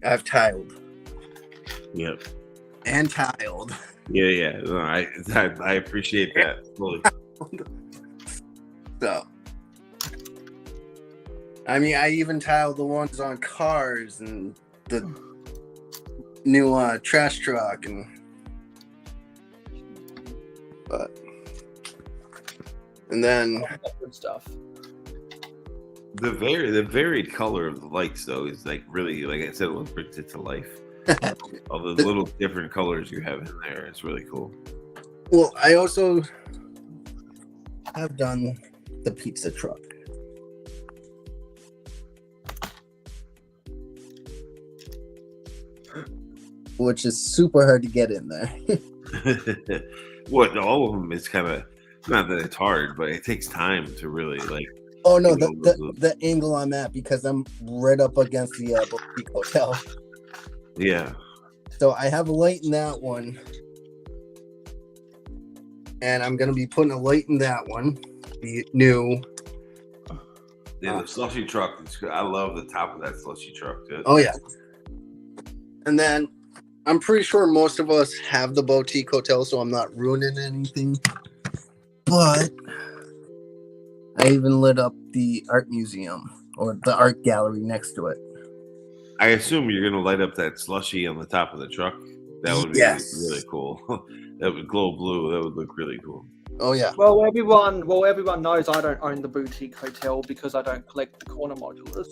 I've tiled. Yep. And tiled. Yeah. No, I appreciate that. Fully. So, I mean, I even tiled the ones on cars and the new trash truck, and then Good stuff. The varied color of the lights though is like really, like I said, what brings it to life. All the little different colors you have in there, it's really cool. Well, I also have done the pizza truck. Which is super hard to get in there. What, all of them is kind of, not that it's hard, but it takes time to really like. Oh no, the angle I'm at, because I'm right up against the boutique hotel. Yeah. So I have a light in that one. And I'm going to be putting a light in that one. The new. Yeah, the slushy truck. I love the top of that slushy truck. Too. Oh, yeah. And then I'm pretty sure most of us have the boutique hotel, so I'm not ruining anything. But I even lit up the art museum or the art gallery next to it. I assume you're going to light up that slushy on the top of the truck. That would be really cool. That would glow blue. That would look really cool. Oh yeah. Well, everyone knows I don't own the boutique hotel because I don't collect the corner modulars.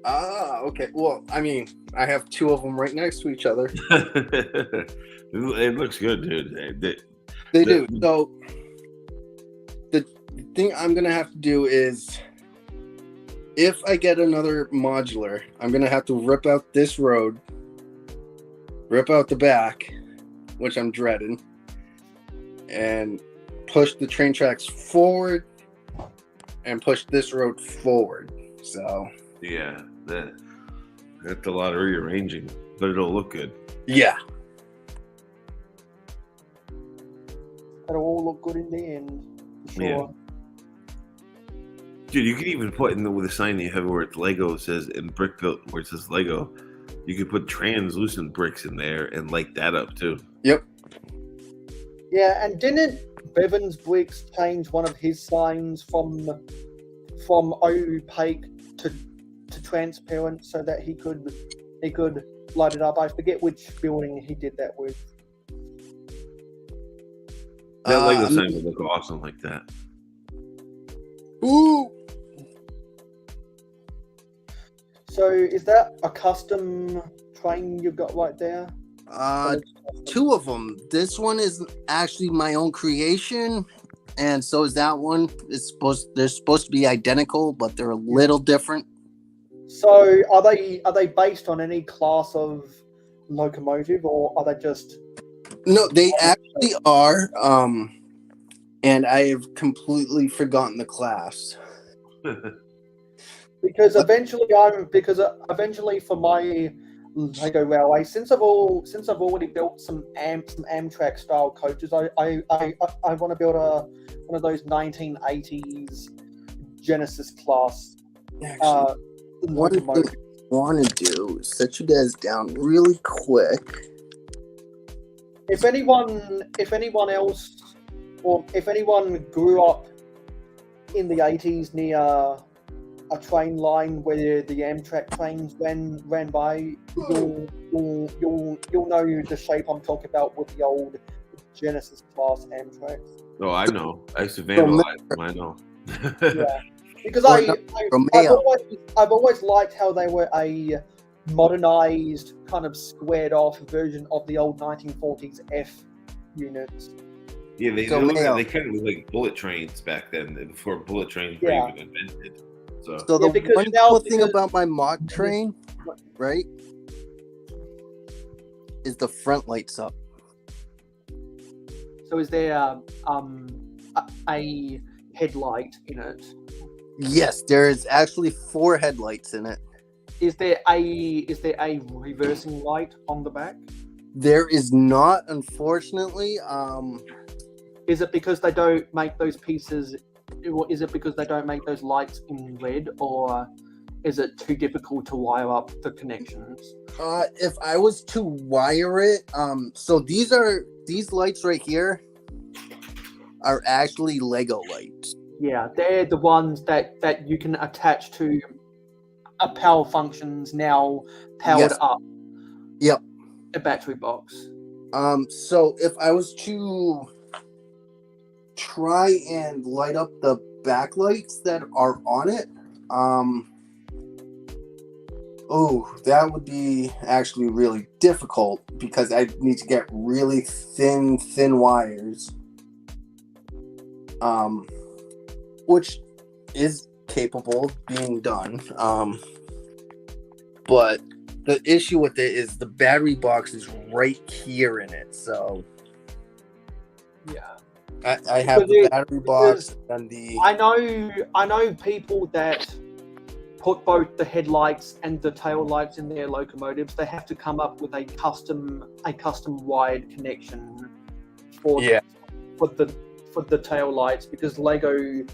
Ah, okay. Well, I mean, I have two of them right next to each other. It looks good, dude. They do. So the thing I'm gonna have to do is, if I get another modular, I'm gonna have to rip out this road, rip out the back, which I'm dreading, and push the train tracks forward and push this road forward. So yeah, that's a lot of rearranging, but it'll look good. Yeah. It'll all look good in the end. For sure. Yeah. Dude, you could even put in with a sign that you have where it's Lego says in brick built where it says Lego. You could put translucent bricks in there and light that up too. Yep. Yeah, and didn't Bevan's Bricks change one of his signs from opaque to transparent so that he could light it up? I forget which building he did that with. That Lego sign would look awesome like that. Ooh. So is that a custom train you've got right there? Two of them. This one is actually my own creation, and so is that one. They're supposed to be identical, but they're a little different. So are they based on any class of locomotive, or are they just? No, they actually are. And I have completely forgotten the class. Because eventually for my Lego Railway, since I've already built some Amtrak style coaches, I want to build one of those 1980s Genesis class. What I want to do is set you guys down really quick. If anyone else, or if anyone grew up in the 80s near a train line where the Amtrak trains ran by, you'll know the shape I'm talking about with the old Genesis class Amtraks. Oh, I know. I used to vandalize them. I know. Yeah, because Or no, Romeo. I've always liked how they were a modernized kind of squared off version of the old 1940s F units. Yeah, they So, kind Mayo. of look like bullet trains back then, before bullet trains were Yeah. even invented. So So the because one now- cool thing because- about my mock train, right, is the front lights up. So is there a headlight in it? Yes, there is actually 4 headlights in it. Is there a reversing light on the back? There is not, unfortunately. Is it because they don't make those pieces? Is it because they don't make those lights in red, or is it too difficult to wire up the connections? If I was to wire it, so these lights right here are actually Lego lights. Yeah, they're the ones that you can attach to a power functions now powered Yes. up. Yep. A battery box. So if I was to try and light up the backlights that are on it, that would be actually really difficult because I need to get really thin wires, which is capable of being done. But the issue with it is the battery box is right here in it, so Yeah. I have the battery box and the. I know people that put both the headlights and the tail lights in their locomotives. They have to come up with a custom wired connection for the tail lights because Lego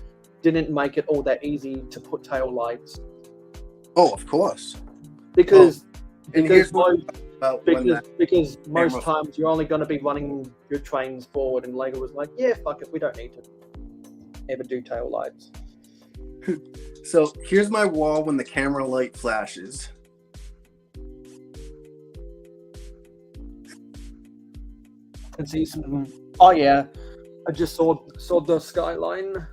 didn't make it all that easy to put tail lights. Oh, of course. Because And here's what about when because most camera- times you're only going to be running your trains forward, and Lego was like, yeah, fuck it, we don't need to ever do tail lights. So here's my wall when the camera light flashes. And see some. Oh yeah, I just saw the skyline.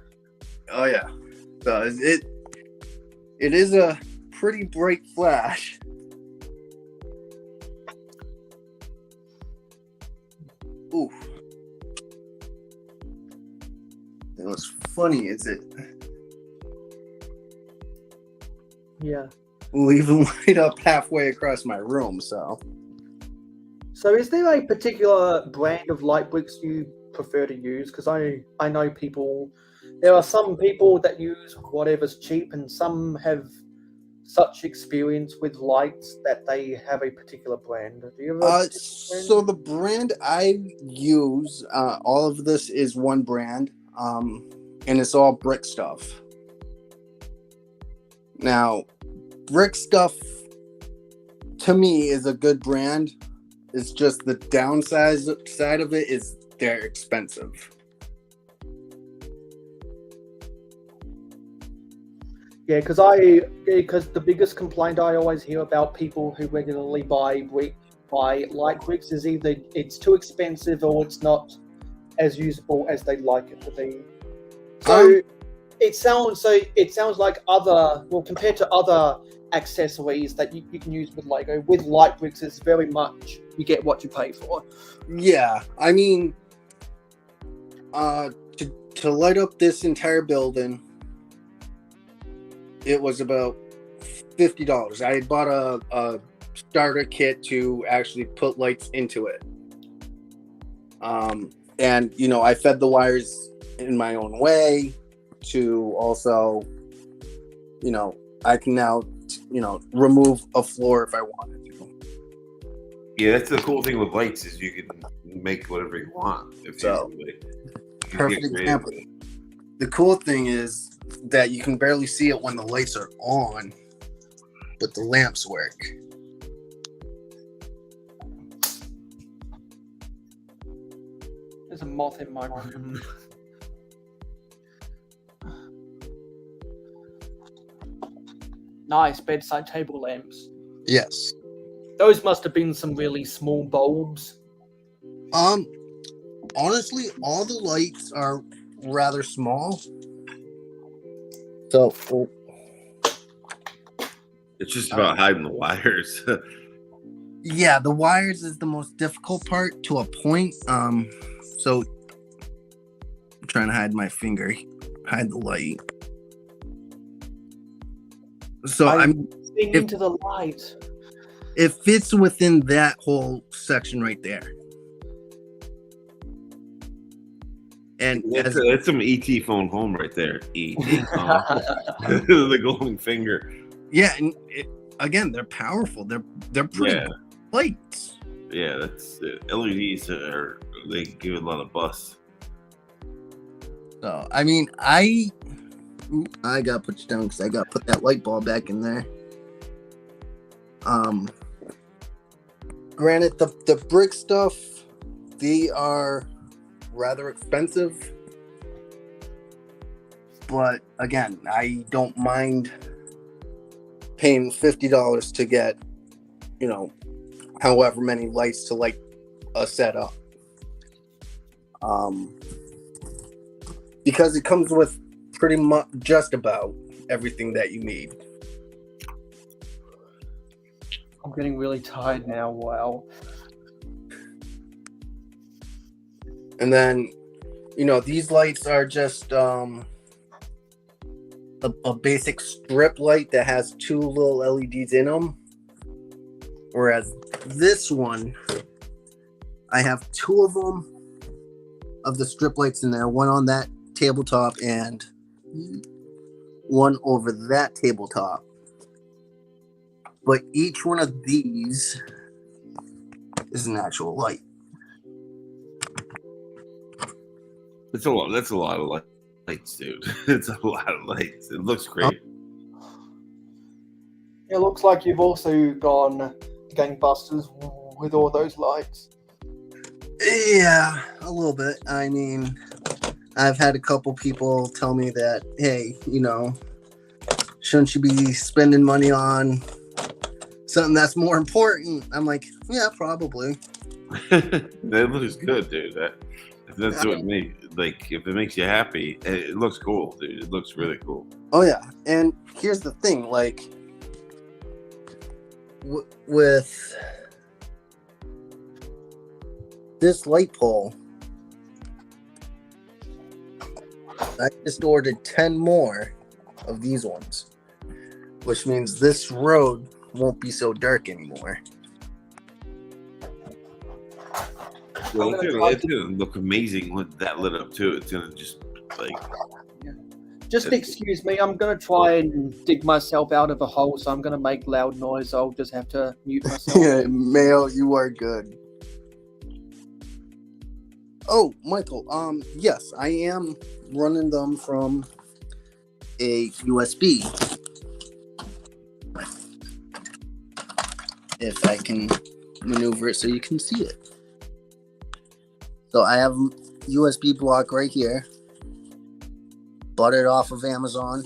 Oh yeah, so it is a pretty bright flash. Ooh. And what's funny is it Yeah. will even light up halfway across my room, so. So is there a particular brand of light bricks you prefer to use? Because I know people. There are some people that use whatever's cheap, and some have such experience with lights that they have a particular brand. Do you have a So the brand I use, all of this is one brand, and it's all Brick Stuff. Now, Brick Stuff to me is a good brand. It's just the downside side of it is they're expensive. Yeah, because the biggest complaint I always hear about people who regularly buy light bricks is either it's too expensive or it's not as usable as they'd like it to be. So it sounds like compared to other accessories that you can use with Lego, with light bricks is very much you get what you pay for. Yeah, I mean, to light up this entire building, it was about $50. I had bought a starter kit to actually put lights into it. And, I fed the wires in my own way to also, I can now, remove a floor if I wanted to. Yeah, that's the cool thing with lights is you can make whatever you want. Perfect example. The cool thing is that you can barely see it when the lights are on, but the lamps work. There's a moth in my room. Nice bedside table lamps. Yes. Those must have been some really small bulbs. Honestly, all the lights are rather small. So, It's just about hiding the wires. yeah, the wires is the most difficult part to a point. So I'm trying to hide my finger, hide the light. So I'm seeing into the light. it fits within that whole section right there. And That's some ET phone home right there. ET the golden finger. yeah, and again, they're powerful. They're pretty lights. Yeah, that's LEDs they give it a lot of buzz. So I mean, I got put you down because I got put that light bulb back in there. Granted, the brick stuff, they are rather expensive, but again, I don't mind paying $50 to get, however many lights to light a setup. Because it comes with pretty much just about everything that you need. I'm getting really tired now. Wow. And then, these lights are just a basic strip light that has 2 little LEDs in them. Whereas this one, I have 2 of them of the strip lights in there. One on that tabletop and one over that tabletop. But each one of these is an actual light. That's a lot. That's a lot of lights, dude. It's a lot of lights. It looks great. It looks like you've also gone gangbusters with all those lights. Yeah, a little bit. I mean, I've had a couple people tell me that, hey, shouldn't you be spending money on something that's more important? I'm like, yeah, probably. That looks good, dude. If that's what if it makes you happy, it looks cool, dude. It looks really cool. Oh yeah, and here's the thing, with this light pole, I just ordered 10 more of these ones, which means this road won't be so dark anymore. Well, it's gonna look amazing with that lit up too. It's gonna just Just excuse me, I'm going to try and dig myself out of a hole, so I'm going to make loud noise. I'll just have to mute myself. Yeah, Mayo, you are good. Oh, Michael, yes, I am running them from a USB. If I can maneuver it so you can see it. So I have a USB block right here. Bought it off of Amazon.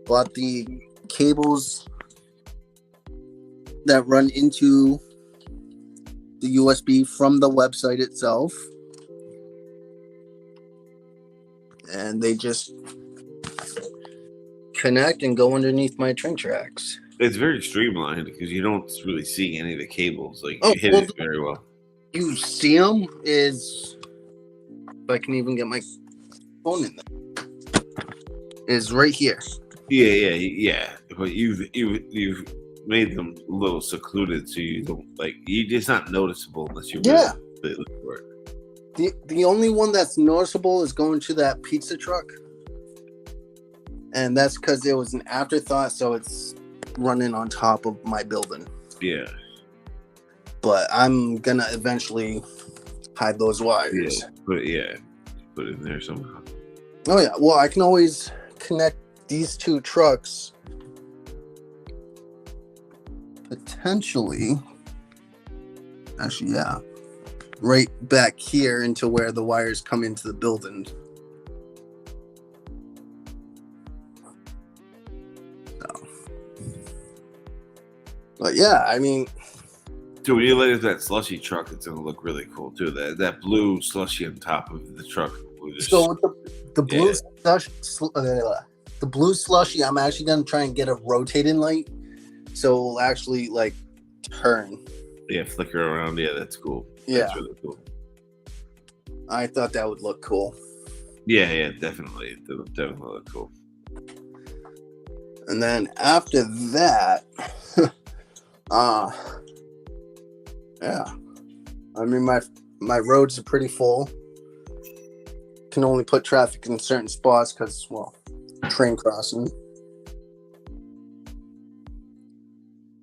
Bought the cables that run into the USB from the website itself. And they just connect and go underneath my train tracks. It's very streamlined because you don't really see any of the cables. You hit it very well. You see them is, if I can even get my phone in there, is right here. Yeah. But you've made them a little secluded, so you don't it's not noticeable unless you really look for it. The only one that's noticeable is going to that pizza truck, and that's because it was an afterthought, so it's running on top of my building. Yeah. But I'm gonna eventually hide those wires. Yeah, put it in there somehow. Oh yeah, well I can always connect these 2 trucks potentially. Actually, yeah, right back here into where the wires come into the building. So. But yeah, I mean, Dude, when you later that slushy truck, it's gonna look really cool too. That blue slushy on top of the truck. so with the blue Yeah. the blue slushy, I'm actually gonna try and get a rotating light, so it'll actually like turn. Yeah, flicker around. Yeah, that's cool. Yeah. That's really cool. I thought that would look cool. Yeah, definitely. It would definitely look cool. And then after that, yeah. I mean, my roads are pretty full. Can only put traffic in certain spots because, well, train crossing.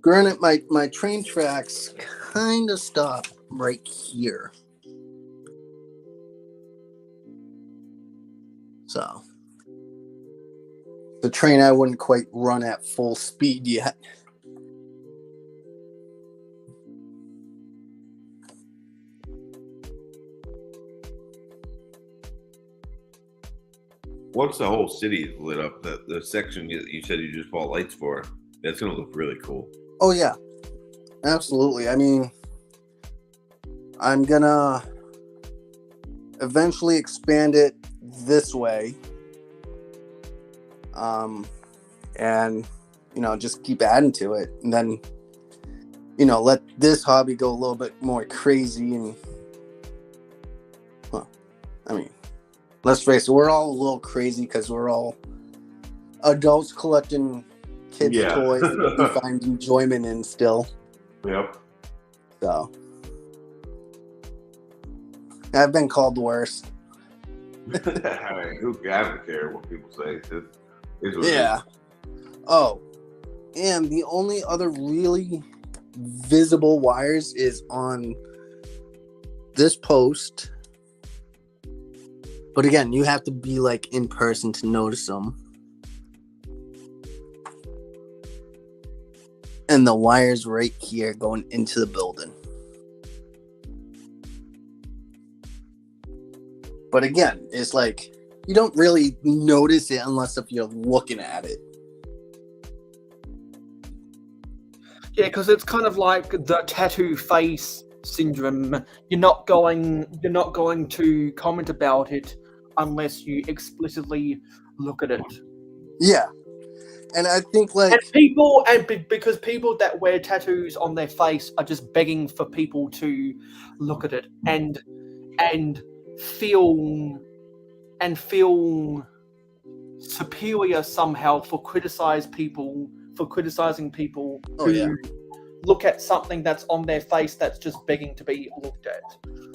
Granted, my train tracks kind of stop right here. So, the train I wouldn't quite run at full speed yet. Once the whole city is lit up, the section you said you just bought lights for, that's gonna look really cool. Oh yeah, absolutely. I mean, I'm gonna eventually expand it this way, and just keep adding to it, and then let this hobby go a little bit more crazy. And well, I mean, let's face it, we're all a little crazy because we're all adults collecting kids' toys that we find enjoyment in still. Yep. So I've been called the worst. I don't care what people say. It's what Yeah. Oh, and the only other really visible wires is on this post. But again, you have to be like in person to notice them. And the wires right here going into the building. But again, it's like you don't really notice it unless if you're looking at it. Yeah, because it's kind of like the tattoo face syndrome. You're not going to comment about it unless you explicitly look at it. Yeah. And I think like because people that wear tattoos on their face are just begging for people to look at it and feel superior somehow for criticizing people who look at something that's on their face that's just begging to be looked at.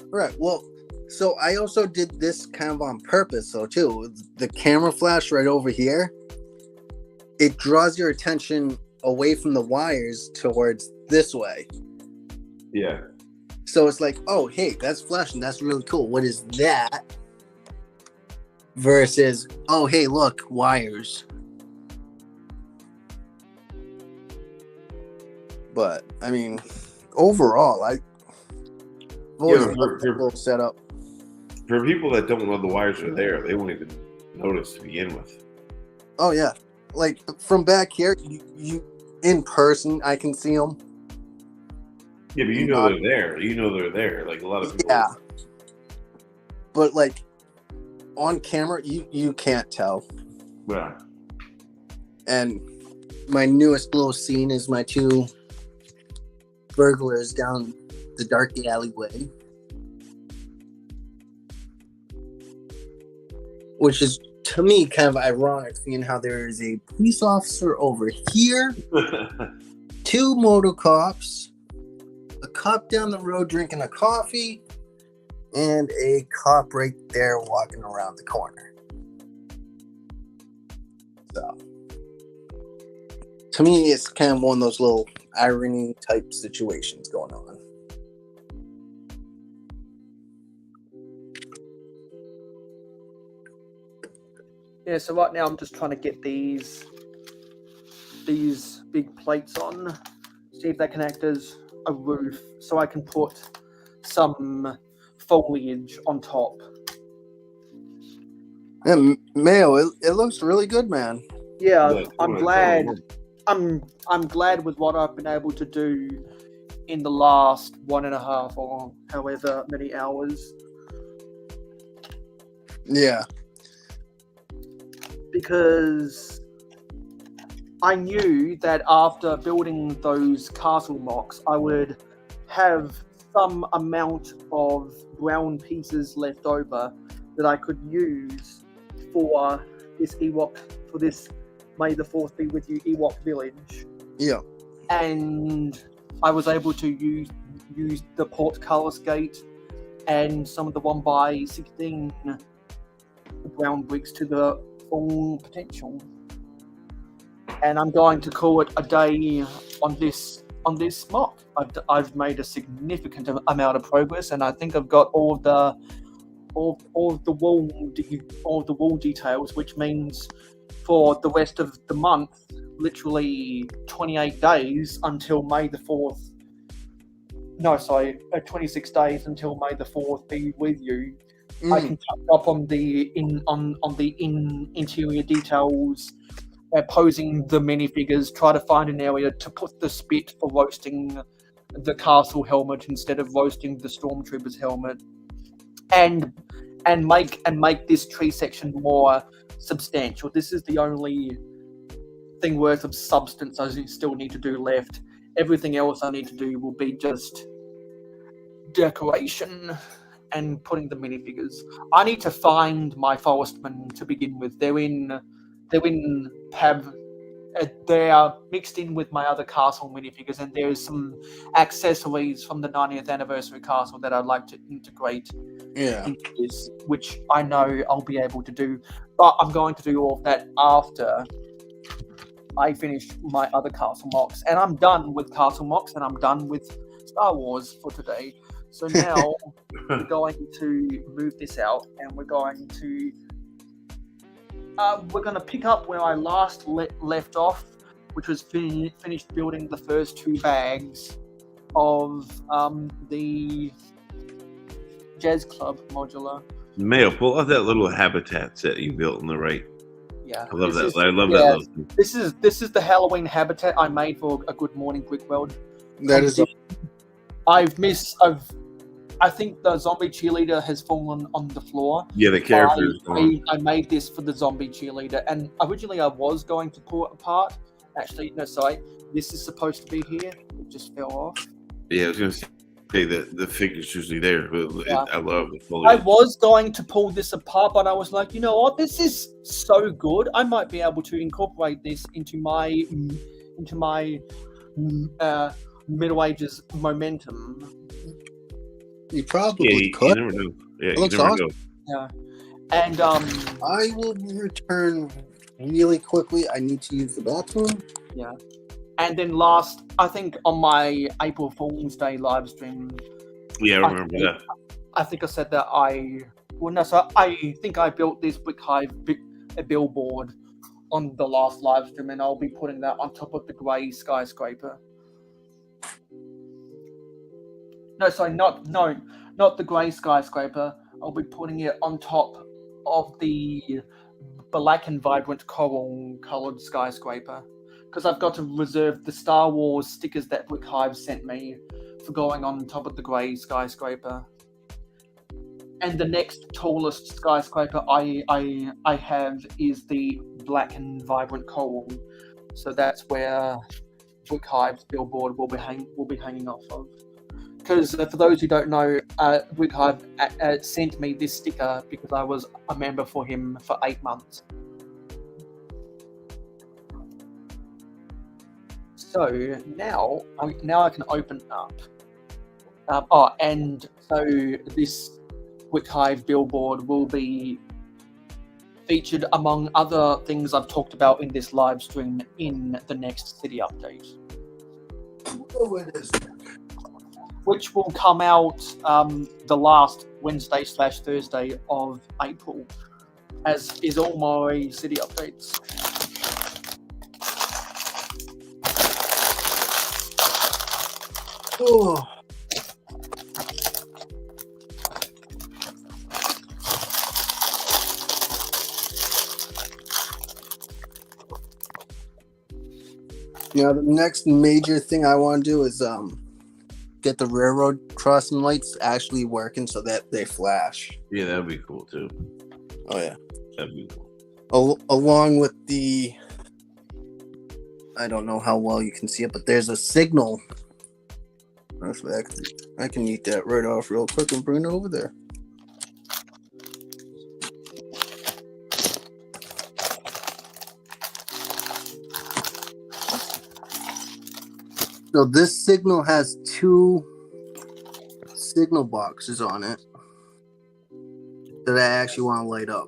Right. Well, so I also did this kind of on purpose, so too. The camera flash right over here, it draws your attention away from the wires towards this way. Yeah. So it's like, oh, hey, that's flashing. That's really cool. What is that? Versus, oh, hey, look, wires. But, I mean, overall, I've always loved that little setup. For people that don't know the wires are there, they won't even notice to begin with. Oh, yeah. Like, from back here, you in person, I can see them. Yeah, but you know they're there. You know they're there. Like, a lot of people. Yeah. But, like, on camera, you can't tell. Yeah. And my newest little scene is my two burglars down the dark alleyway. Which is, to me, kind of ironic, seeing how there is a police officer over here, two motor cops, a cop down the road drinking a coffee, and a cop right there walking around the corner. So, to me, it's kind of one of those little irony type situations going on. Yeah, so right now I'm just trying to get these big plates on, see if they can act as a roof, so I can put some foliage on top. And Mayo, it looks really good, man. Yeah, I'm glad. I'm glad with what I've been able to do in the last 1.5 or however many hours. Yeah. Because I knew that after building those castle mocks, I would have some amount of brown pieces left over that I could use for this May the 4th be with you Ewok village. Yeah. And I was able to use the portcullis gate and some of the 1x16 brown bricks to the full potential. And I'm going to call it a day on this mock. I've made a significant amount of progress, and I think I've got all of the wall details, which means for the rest of the month, literally 28 days until May the 4th. No, sorry, 26 days until May the 4th be with you. I can touch up on the interior details, posing the minifigures, try to find an area to put the spit for roasting the castle helmet instead of roasting the stormtrooper's helmet, and make this tree section more substantial. This is the only thing worth of substance I still need to do left. Everything else I need to do will be just decoration and putting the minifigures. I need to find my forestmen to begin with. They are mixed in with my other castle minifigures, and there's some accessories from the 90th anniversary castle that I'd like to integrate into this, which I know I'll be able to do. But I'm going to do all of that after I finish my other castle mocks. And I'm done with castle mocks, and I'm done with Star Wars for today. So now we're going to move this out, and we're going to pick up where I last left off, which was finished building the first 2 bags of the Jazz Club modular. Mayo, pull out that little habitat set you built on the right. Yeah, I love that. I love that little thing. This is the Halloween habitat I made for a Good Morning Brick World. That is. I think the zombie cheerleader has fallen on the floor. Yeah, the characters. I made this for the zombie cheerleader, and originally I was going to pull it apart. Actually, no, sorry. This is supposed to be here. It just fell off. Yeah, I was going to say that the figure's usually there, but Yeah. I love it. I was going to pull this apart, but I was like, you know what? This is so good. I might be able to incorporate this into my Middle Ages momentum. You probably could. You never know. Yeah, It looks you never awesome. Yeah, and I will return really quickly. I need to use the bathroom. yeah, and then last, I think on my April Fool's Day live stream, Yeah, I remember that. I think I said that I think I built this brick hive billboard on the last live stream, and I'll be putting that on top of the grey skyscraper. No, sorry, not the grey skyscraper. I'll be putting it on top of the black and vibrant coral-coloured skyscraper, because I've got to reserve the Star Wars stickers that Brick Hive sent me for going on top of the grey skyscraper. And the next tallest skyscraper I have is the black and vibrant coral. So that's where Brick Hive's billboard will be hanging off of. Because for those who don't know, Brick Hive sent me this sticker because I was a member for him for 8 months. So now I can open up. And so this Brick Hive billboard will be featured among other things I've talked about in this live stream in the next city update. Oh, it is. Which will come out the last Wednesday/Thursday of April, as is all my city updates. Oh. Now the next major thing I want to do is get the railroad crossing lights actually working so that they flash. Yeah, that would be cool too. Oh yeah. That'd be cool. Along with the, I don't know how well you can see it, but there's a signal. Actually, I can eat that right off real quick and bring it over there. So this signal has 2 signal boxes on it that I actually want to light up.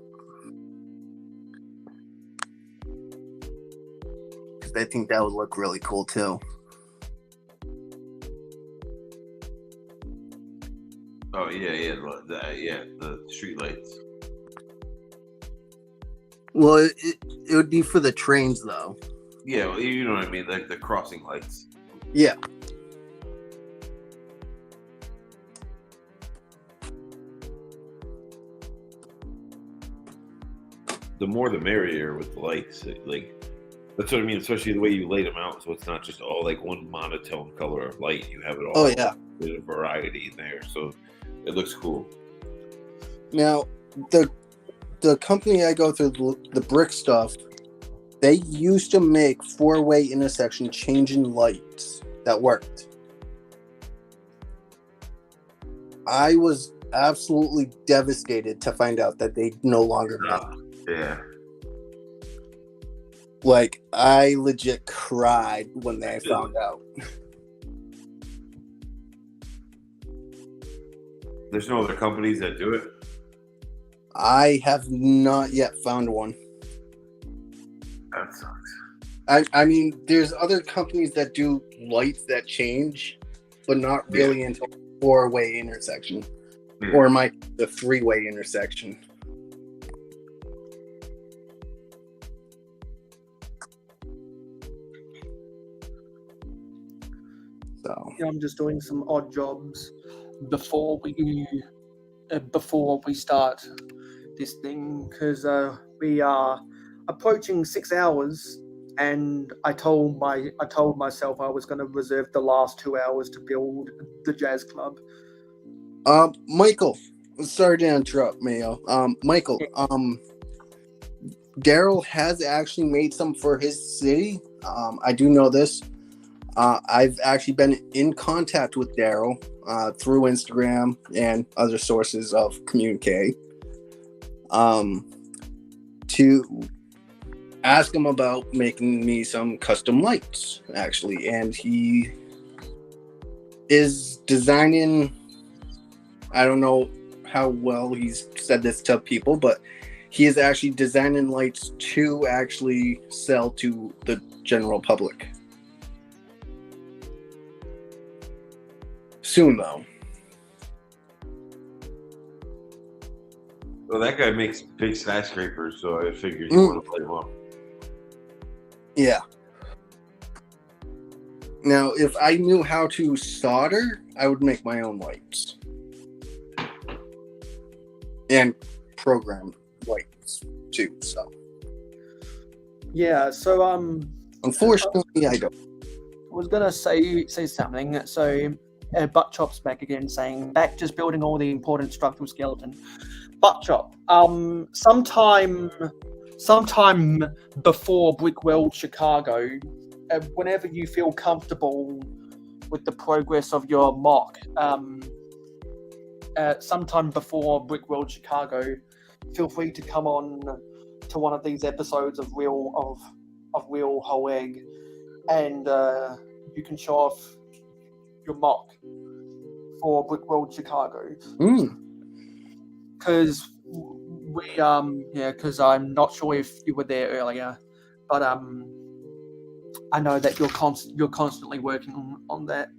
Because I think that would look really cool too. Oh yeah, the street lights. Well, it would be for the trains though. Yeah, well, you know what I mean, like the crossing lights. Yeah. The more the merrier with the lights. Like that's what I mean, especially the way you lay them out, so it's not just all like one monotone color of light. You have it all. Oh yeah. There's a variety in there, so it looks cool. Now the company I go through, the brick stuff, they used to make 4-way intersection changing lights that worked. I was absolutely devastated to find out that they no longer make. Yeah. Like, I legit cried when they found out. There's no other companies that do it? I have not yet found one. That sucks. I mean, there's other companies that do lights that change, but not really until 4-way intersection. Yeah. Or the 3-way intersection. So Yeah, I'm just doing some odd jobs before we start this thing, because we are approaching 6 hours, and I told myself I was going to reserve the last 2 hours to build the jazz club. Michael, sorry to interrupt, Mayo. Michael, Daryl has actually made some for his city. I do know this. I've actually been in contact with Daryl through Instagram and other sources of communique to ask him about making me some custom lights, actually. And he is designing, I don't know how well he's said this to people, but he is actually designing lights to actually sell to the general public. Soon, though. Well, that guy makes big skyscrapers, so I figured you want to play him up. Yeah. Now, if I knew how to solder, I would make my own lights. And program lights, too, so. Yeah, so unfortunately, I don't. I was gonna say something. So, Butt Chop's back again, saying back just building all the important structural skeleton. Butt Chop. Sometime before Brick World Chicago, whenever you feel comfortable with the progress of your mock, sometime before Brick World Chicago, feel free to come on to one of these episodes of Real Whole Egg, and you can show off your mock for Brick World Chicago. Because because I'm not sure if you were there earlier, but I know that you're constantly working on that.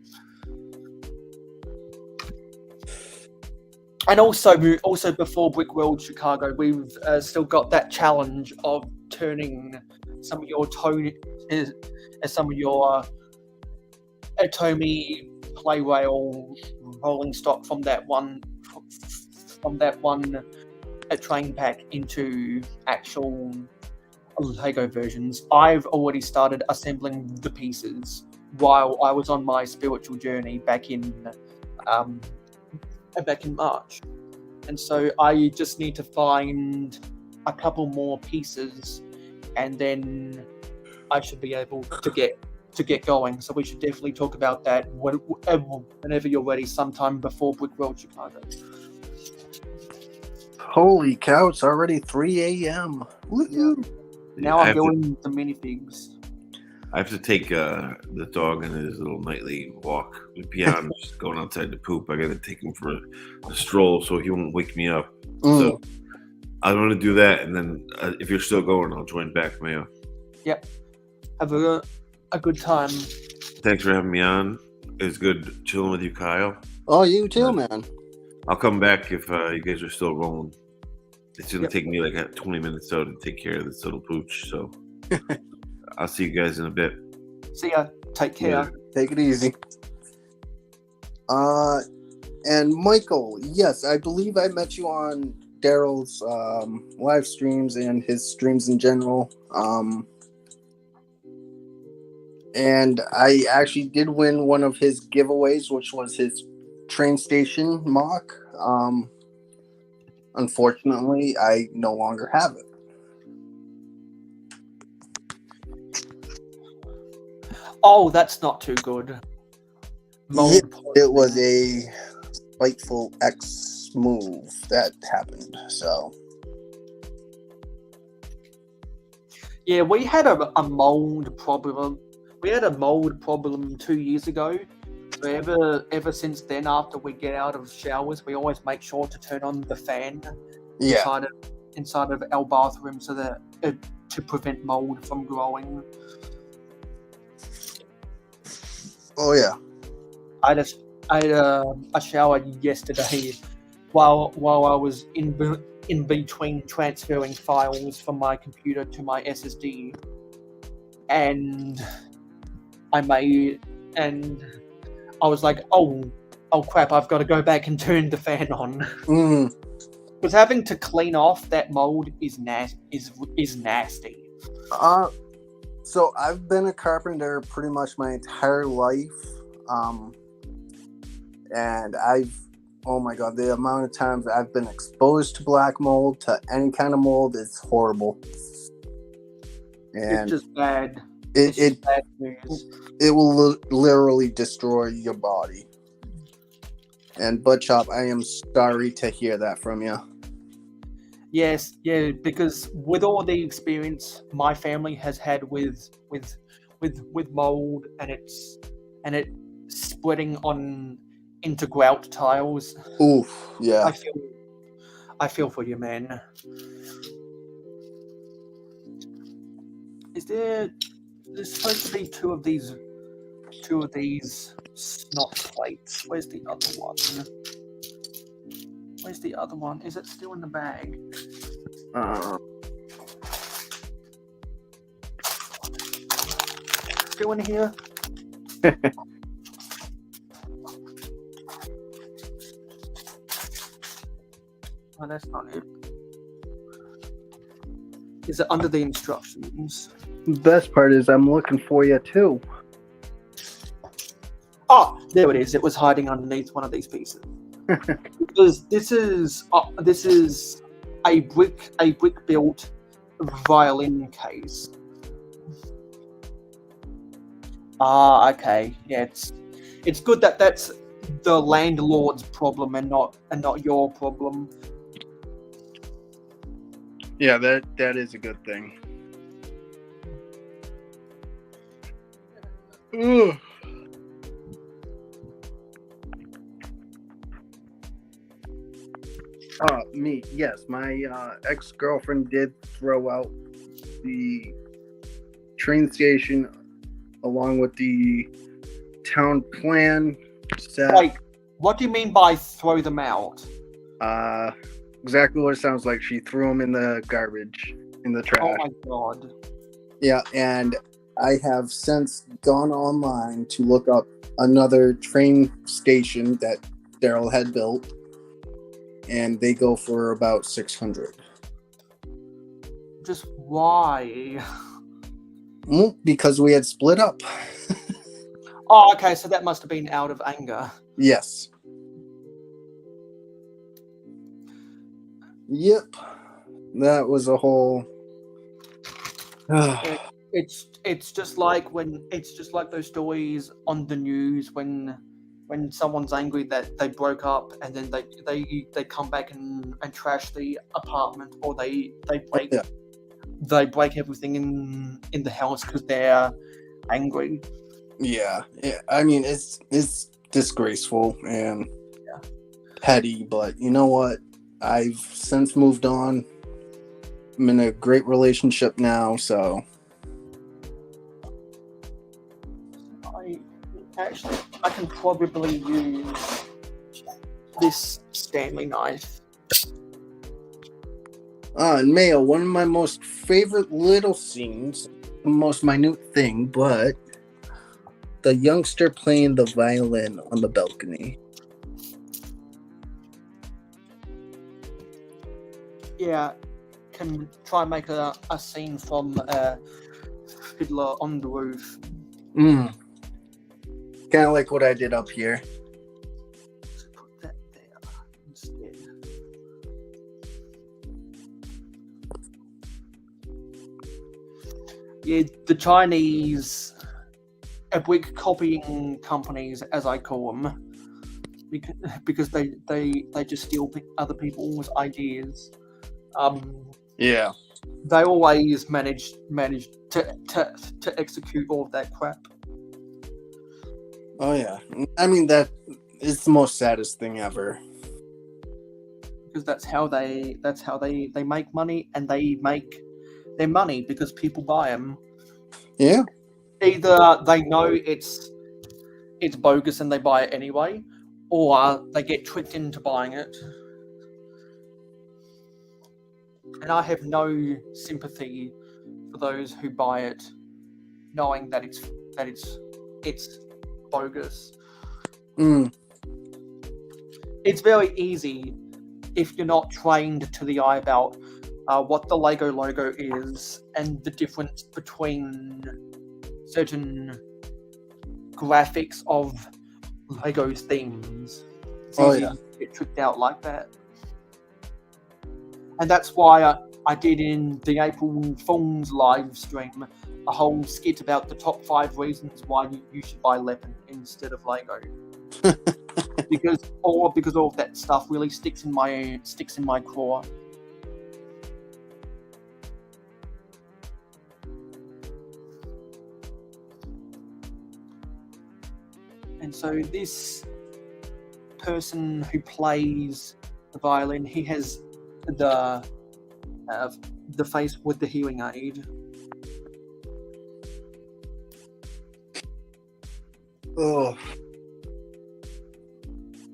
And also before Brick World Chicago, we've still got that challenge of turning some of your Atomy play rail rolling stock from that one train pack into actual Lego versions. I've already started assembling the pieces while I was on my spiritual journey back in March, and so I just need to find a couple more pieces, and then I should be able to get going. So we should definitely talk about that whenever you're ready, sometime before Brick World Chicago. Holy cow, it's already 3 a.m. Woohoo! Now I'm doing the minifigs. I have to take the dog on his little nightly walk. Beyond just going outside to poop, I got to take him for a stroll so he won't wake me up. So I want to do that, and then if you're still going, I'll join back, Mayo. Yep. Have a good time. Thanks for having me on. It was good chilling with you, Kyle. Oh, you too, man. I'll come back if you guys are still rolling. It's going to take me like 20 minutes though to take care of this little pooch. So I'll see you guys in a bit. See ya. Take care. Yeah. Take it easy. And Michael, yes, I believe I met you on Daryl's live streams and his streams in general. And I actually did win one of his giveaways, which was his train station mock. Unfortunately, I no longer have it. Oh, that's not too good. It was a spiteful X move that happened, so. Yeah, we had a mold problem. We had a mold problem 2 years ago. So ever since then, after we get out of showers, we always make sure to turn on the fan inside of our bathroom so that to prevent mold from growing. Oh yeah. I had a shower yesterday while I was in between transferring files from my computer to my SSD, and I was like, oh crap, I've got to go back and turn the fan on. Because having to clean off that mold is nasty. So I've been a carpenter pretty much my entire life. And oh my God, the amount of times I've been exposed to black mold, to any kind of mold, is horrible. And it's just bad. It bad news. It will literally destroy your body. And Butchop, I am sorry to hear that from you. Yes, yeah, because with all the experience my family has had with mold and it spreading into grout tiles. Oof, yeah. I feel for you, man. There's supposed to be two of these snot plates. Where's the other one? Is it still in the bag? Still in here? Oh, that's not it. Is it under the instructions? The best part is I'm looking for you too. Oh, there it is. It was hiding underneath one of these pieces. Because this is a brick built violin case. Okay. Yeah, it's good that that's the landlord's problem and not your problem. Yeah, that is a good thing. Ugh. Me, yes. My ex-girlfriend did throw out the train station along with the town plan set. Wait, what do you mean by throw them out? Exactly what it sounds like. She threw them in the garbage, in the trash. Oh my God. Yeah, and I have since gone online to look up another train station that Daryl had built, and they go for about $600. Just Why? Well, because we had split up. Oh, okay, so that must have been out of anger. Yes. Yep. That was a whole. It's just like those stories on the news when someone's angry that they broke up and then they come back and trash the apartment, or they break Yeah. they break everything in the house because they're angry. Yeah. I mean, it's disgraceful and petty, but you know what? I've since moved on. I'm in a great relationship now, so I can probably use this Stanley knife. and Mayo, one of my most favorite little scenes, the most minute thing, but the youngster playing the violin on the balcony. Yeah, can try and make a scene from Fiddler on the Roof. Kind of like what I did up here. Put that there instead. Yeah, the Chinese brick copying companies, as I call them, because they just steal other people's ideas. Yeah. They always manage to execute all of that crap. Oh yeah. I mean, that is the most saddest thing ever. Because that's how they make money, and they make their money because people buy them. Yeah. Either they know it's bogus and they buy it anyway, or they get tricked into buying it. And I have no sympathy for those who buy it, knowing that it's bogus. It's very easy, if you're not trained to the eye about what the Lego logo is and the difference between certain graphics of Lego's themes. It's easy to get tricked out like that. And that's why I did in the April Fool's live stream a whole skit about the top 5 reasons why you should buy Leopard instead of Lego. because all of that stuff really sticks in my craw. And so this person who plays the violin, he has the face with the hearing aid. Oh.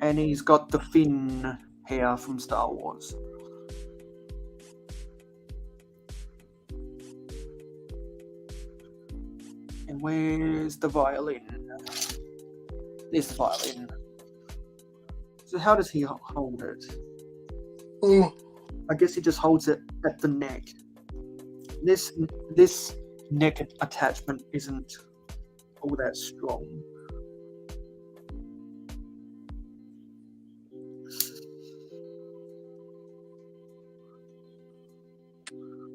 And he's got the Finn hair from Star Wars. And where's the violin? This violin. So how does he hold it? I guess he just holds it at the neck. This neck attachment isn't all that strong.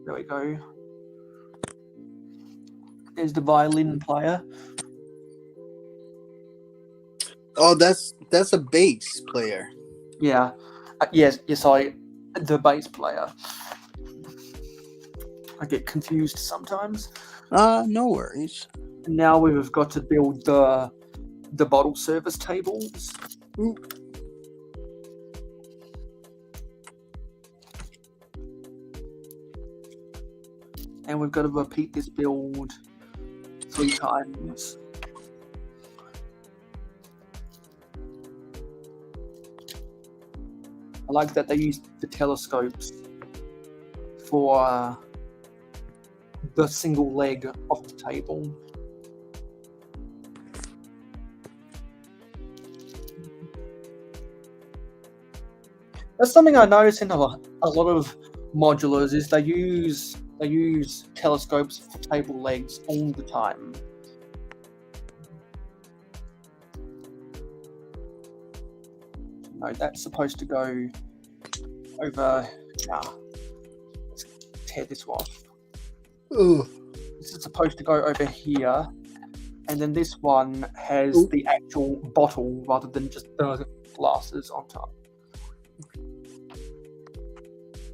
There we go. There's the violin player. Oh, that's a bass player. Yeah. Yes, the bass player. I get confused sometimes. No worries. Now we've got to build the bottle service tables. And we've got to repeat this build 3 times. I like that they used the telescopes for the single leg of the table. That's something I notice in a lot of modulars is they use They use telescopes for table legs all the time. No, that's supposed to go over. Let's tear this off. Ooh. This is supposed to go over here, and then this one has the actual bottle rather than just the glasses on top.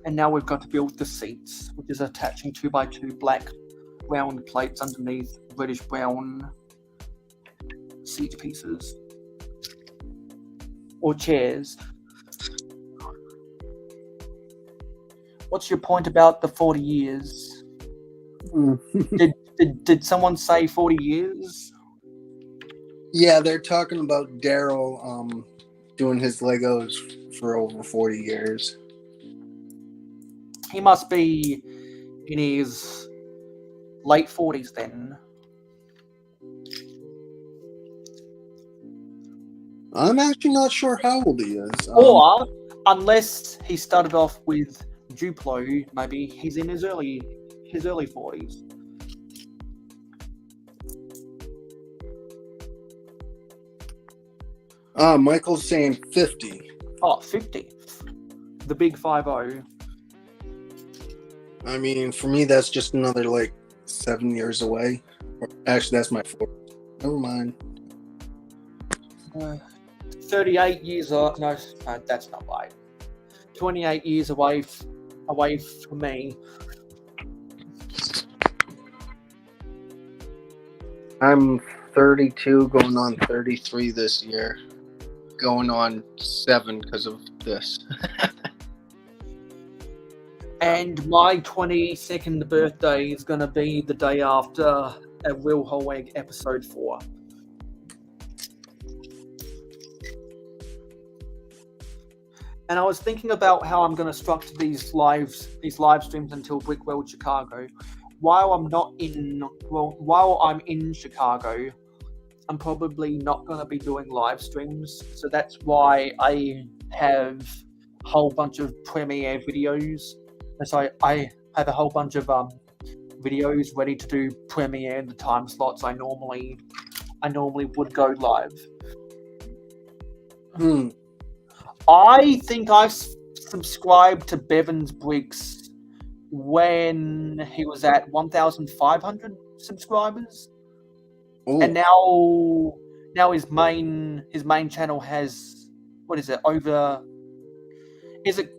And now we've got to build the seats, which is attaching 2x2 black round plates underneath reddish brown seat pieces. Or chairs. What's your point about the 40 years? Did someone say 40 years? Yeah, they're talking about Daryl doing his Legos for over 40 years. He must be in his late 40s then. I'm actually not sure how old he is. Or, unless he started off with Duplo, maybe he's in his early 40s. Michael's saying 50. Oh, 50. The big 50. I mean, for me, that's just another, 7 years away. Actually, that's my 4. Never mind. 38 years no, that's not right. 28 years away from me. I'm 32, going on 33 this year. Going on 7 because of this. And my 22nd birthday is going to be the day after a Real Whole Egg episode 4. And I was thinking about how I'm going to structure these live streams until Brick World Chicago. While I'm in Chicago, I'm probably not going to be doing live streams. So that's why I have a whole bunch of premiere videos. And so I have a whole bunch of videos ready to do premiere in the time slots I normally would go live. I think I've subscribed to Bevan's Bricks when he was at 1,500 subscribers. Ooh. And now his main channel has, what is it, over, is it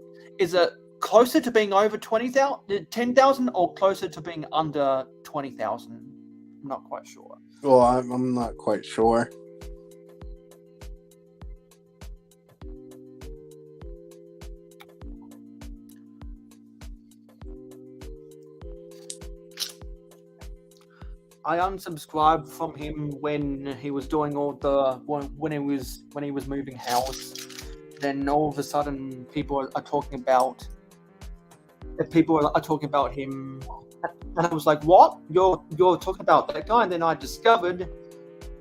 closer to being over 10,000 or closer to being under 20,000? I'm not quite sure. Well, I'm not quite sure. I unsubscribed from him when he was doing when he was moving house. Then all of a sudden, people are talking about him, and I was like, "What? You're talking about that guy?" And then I discovered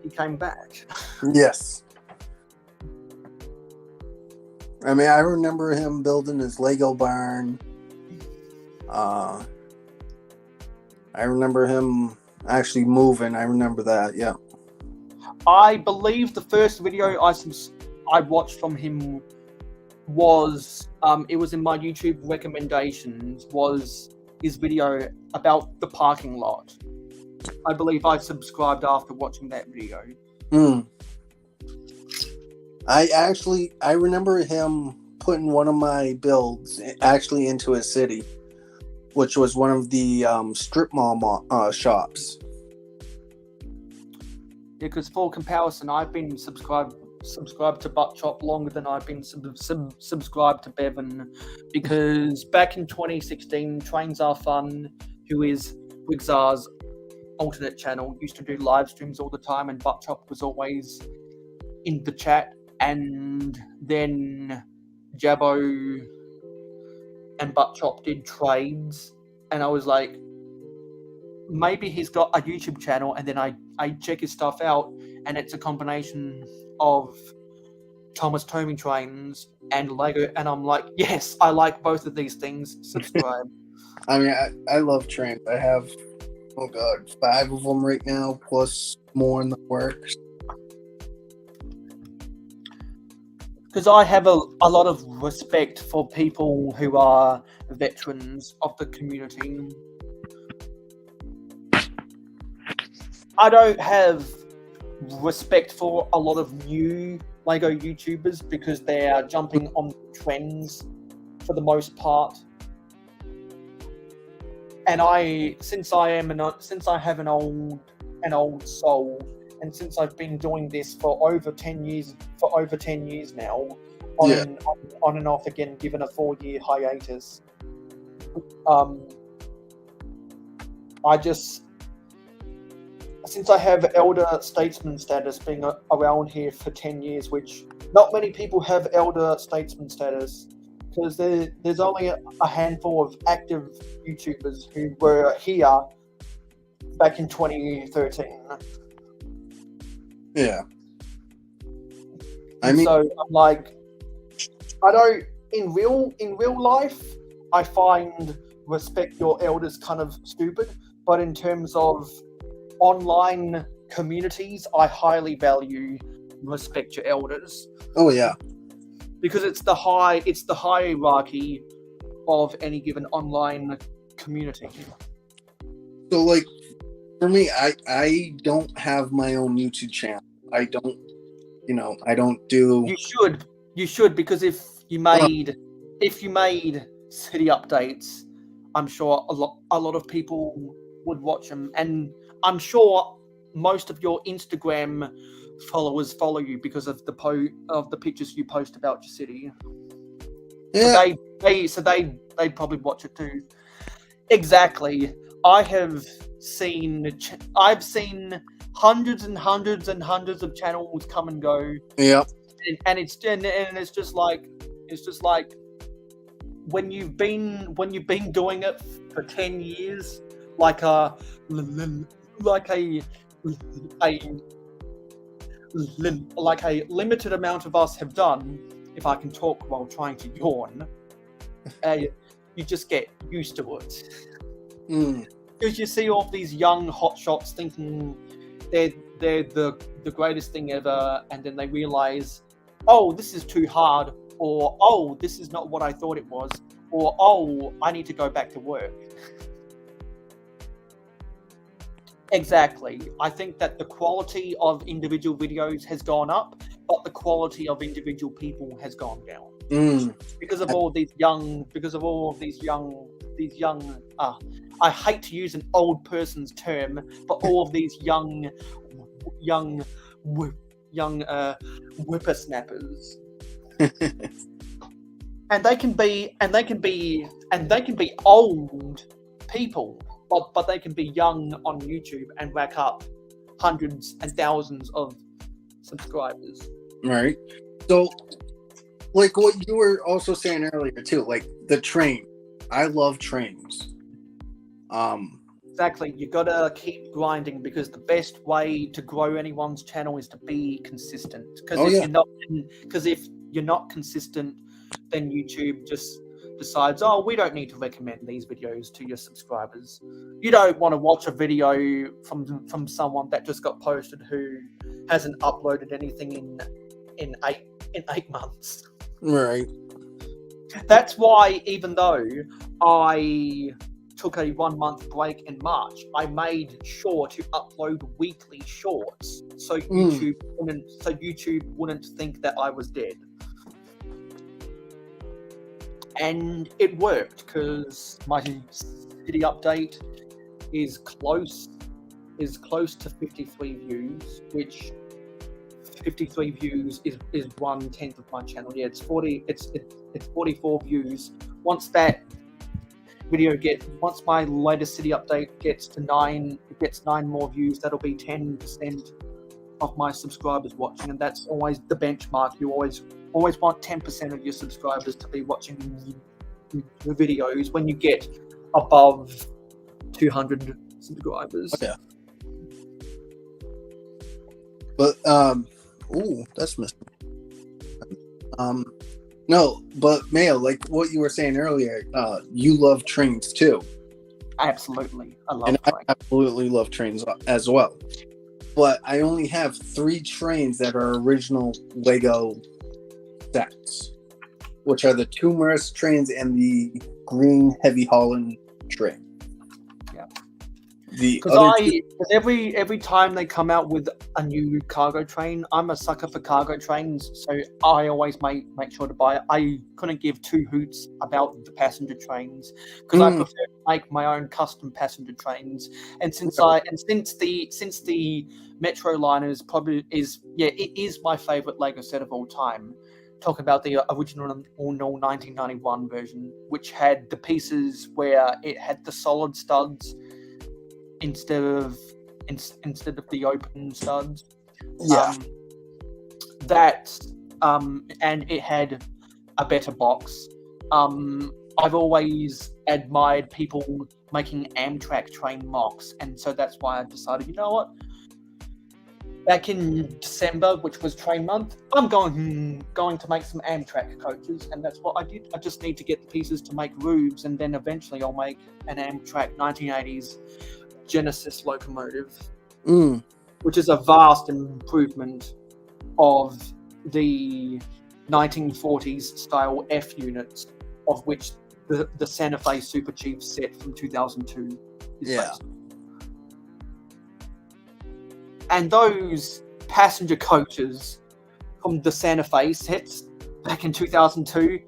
he came back. Yes. I mean, I remember him building his Lego barn. I remember him actually moving. I remember that. Yeah. I believe the first video I watched from him was it was in my YouTube recommendations, was his video about the parking lot. I believe I subscribed after watching that video. I remember him putting one of my builds actually into his city, which was one of the strip mall shops. Because for comparison, I've been subscribed to Butt Chop longer than I've been subscribed to Bevan, because back in 2016, Trains Are Fun, who is Wigzar's alternate channel, used to do live streams all the time, and Butt Chop was always in the chat. And then Jabbo and Butt Chop did trades, and I was like, maybe he's got a YouTube channel. And then I check his stuff out, and it's a combination of Thomas Tomey trains and Lego, and I'm like, yes, I like both of these things. Subscribe. I mean, I love trains. I have, 5 of them right now, plus more in the works. Because I have a lot of respect for people who are veterans of the community. I don't have respect for a lot of new Lego YouTubers because they are jumping on trends for the most part. And since I have an old soul, and since I've been doing this for over 10 years now, on and off again, given a 4-year hiatus, since I have elder statesman status, being around here for 10 years, which not many people have elder statesman status, because there's only a handful of active YouTubers who were here back in 2013. Yeah. I mean, so I'm like, I don't in real life, I find respect your elders kind of stupid, but in terms of online communities, I highly value respect your elders. Oh yeah, because it's the hierarchy of any given online community. So like, for me, I don't have my own YouTube channel. I don't do. You should, because if you made city updates, I'm sure a lot of people would watch them, and I'm sure most of your Instagram followers follow you because of the pictures you post about your city. Yeah. So they'd probably watch it too. Exactly. I've seen hundreds and hundreds and hundreds of channels come and go. Yeah. And it's just like when you've been doing it for 10 years, like a limited amount of us have done, if I can talk while trying to yawn, you just get used to it. Because you see all these young hotshots thinking they're the greatest thing ever, and then they realize, oh, this is too hard, or oh, this is not what I thought it was, or oh, I need to go back to work. Exactly. I think that the quality of individual videos has gone up, but the quality of individual people has gone down. Because of all these young, I hate to use an old person's term, but all of these young whippersnappers. and they can be old people, but they can be young on YouTube and rack up hundreds and thousands of subscribers. Right. So, like what you were also saying earlier too, like the train. I love trains. Exactly. You gotta keep grinding, because the best way to grow anyone's channel is to be consistent. Because if you're not consistent, then YouTube just decides, oh, we don't need to recommend these videos to your subscribers. You don't want to watch a video from someone that just got posted who hasn't uploaded anything in 8 months. Right. That's why, even though I took a 1-month break in March, I made sure to upload weekly shorts so YouTube wouldn't think that I was dead. And it worked, because my city update is close to 53 views, which 53 views is 1/10 of my channel. Yeah, it's 44 views. Once my latest city update gets 9 more views, that'll be 10% of my subscribers watching, and that's always the benchmark. You always want 10% of your subscribers to be watching your videos when you get above 200 subscribers. Okay. But that's missing. No, but Mayo, like what you were saying earlier, you love trains too. Absolutely, I love And I trains. absolutely love trains as well. But I only have 3 trains that are original Lego sets, which are the Tumorous trains and the green Heavy Holland train. Yeah. The Because other two, every time they come out with a new cargo train, I'm a sucker for cargo trains, so I always make sure to buy it. I couldn't give 2 hoots about the passenger trains because I prefer to make my own custom passenger trains. And since the Metro liner is it is my favorite Lego set of all time. Talk about the original 1991 version, which had the pieces where it had the solid studs instead of the open studs. yeah, And it had a better box. I've always admired people making Amtrak train mocks, and so that's why I decided, you know what? Back in December, which was train month, I'm going to make some Amtrak coaches, and that's what I did. I just need to get the pieces to make roofs, and then eventually I'll make an Amtrak 1980s Genesis locomotive, which is a vast improvement of the 1940s style F units, of which the Santa Fe Super Chief set from 2002 is based. And those passenger coaches from the Santa Fe sets back in 2002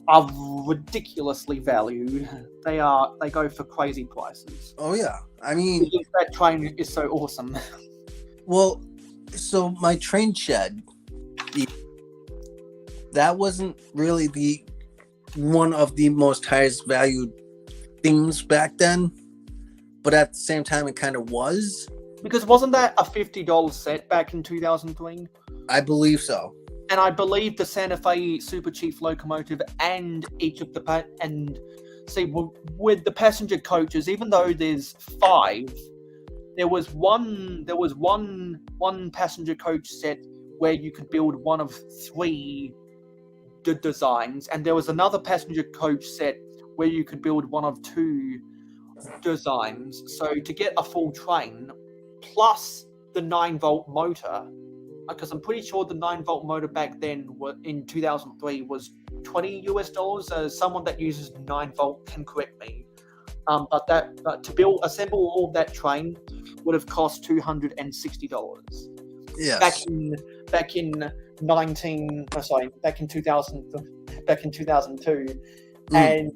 are ridiculously valued. They go for crazy prices. Oh yeah, I mean, because that train is so awesome. Well, so my train shed, that wasn't really the one of the most highest valued things back then, but at the same time, it kind of was. Because wasn't that a $50 set back in 2003? I believe so. And I believe the Santa Fe Super Chief locomotive and each of the with the passenger coaches, even though there's 5, there was one passenger coach set where you could build one of 3 designs, and there was another passenger coach set where you could build one of 2 designs. So to get a full train plus the 9-volt motor, because I'm pretty sure the 9-volt motor back then in 2003 was $20. Someone that uses 9-volt can correct me. But to assemble all that train would have cost $260. Yes. Back in 2002, and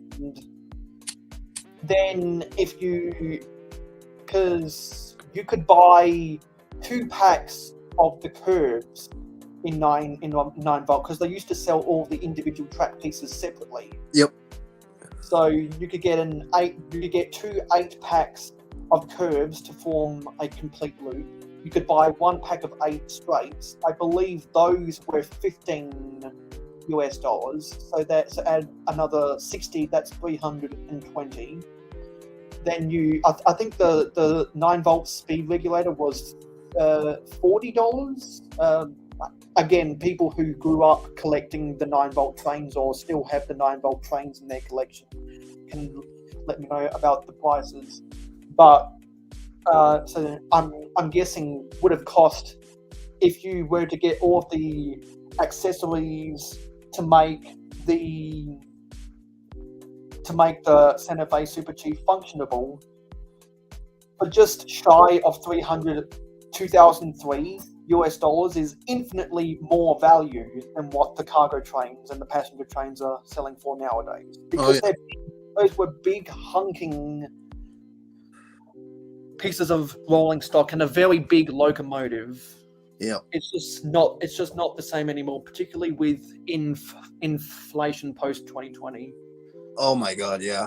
then because you could buy 2 packs of the curves in 9-volt, because they used to sell all the individual track pieces separately. Yep. So you could get 2 8-packs of curves to form a complete loop. You could buy 1 pack of 8 straights. I believe those were $15. So that's add another 60. That's $320. Then I think the 9-volt speed regulator was $40. Again, people who grew up collecting the 9-volt trains or still have the 9-volt trains in their collection can let me know about the prices. But so I'm guessing would have cost, if you were to get all of the accessories to make the Santa Fe Super Chief functionable, for just shy of 2003 US dollars is infinitely more value than what the cargo trains and the passenger trains are selling for nowadays. Because those were big hunking pieces of rolling stock and a very big locomotive. Yeah. It's just not the same anymore, particularly with inflation post 2020. Oh my god, yeah.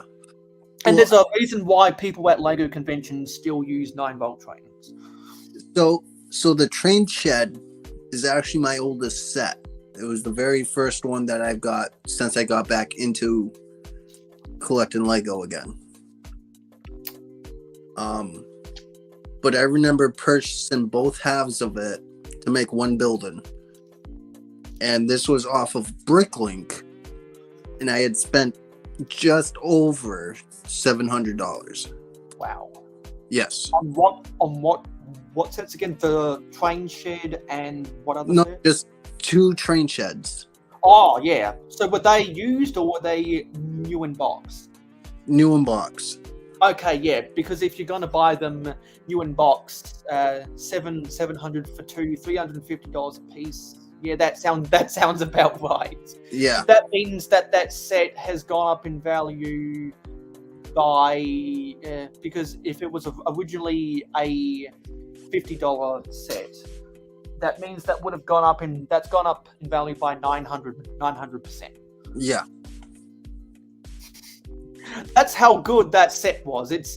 And there's a reason why people at Lego conventions still use 9-volt trains. So the train shed is actually my oldest set. It was the very first one that I've got since I got back into collecting Lego again. But I remember purchasing both halves of it to make one building. and this was off of Bricklink, and I had spent just over $700. Wow. Yes. On what sets again? The train shed and what other? No, set? just 2 train sheds. Oh yeah. So were they used or were they new in box? New in box. Okay, yeah. Because if you're gonna buy them new in box, $700 for 2, $350 a piece. Yeah, that sounds about right. Yeah. That means that set has gone up in value by because if it was originally a $50 set, that means that would have gone up in value by 900%. Yeah. That's how good that set was. It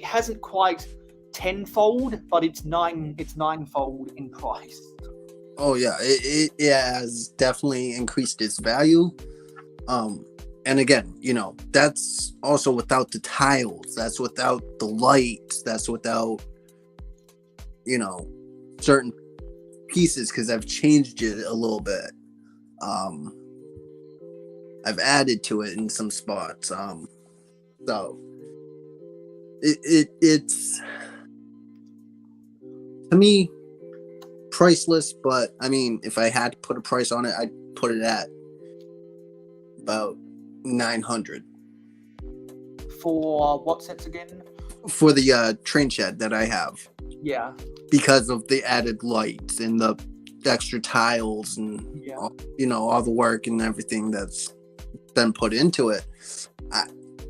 hasn't quite tenfold, but it's ninefold in price. Oh yeah, it has definitely increased its value. And again, that's also without the tiles. That's without the lights. That's without, certain pieces, because I've changed it a little bit. I've added to it in some spots. So it's to me priceless, but I mean, if I had to put a price on it, I'd put it at about $900 For what sets again? for the train shed that I have, Yeah. because of the added lights and the extra tiles and Yeah. all the work and everything that's been put into it.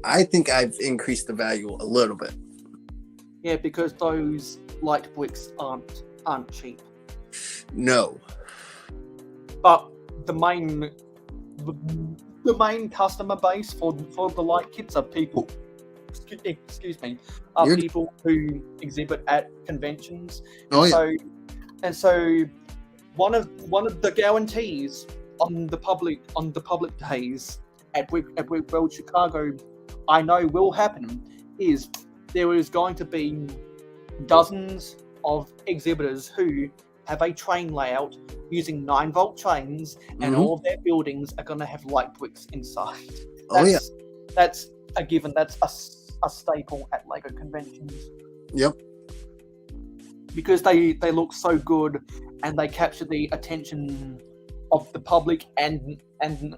I think I've increased the value a little bit. Yeah, because those light bricks aren't cheap. No. But the main customer base for the light kits are people. Excuse me. Are You're- people who exhibit at conventions. Oh yeah. So one of the guarantees on the public days at Brick World Chicago, I know will happen, is there is going to be dozens of exhibitors who have a train layout using 9-volt trains, and Mhm. all of their buildings are going to have light bricks inside. Oh yeah. That's a given. That's a staple at LEGO conventions. Yep. Because they look so good and they capture the attention of the public, and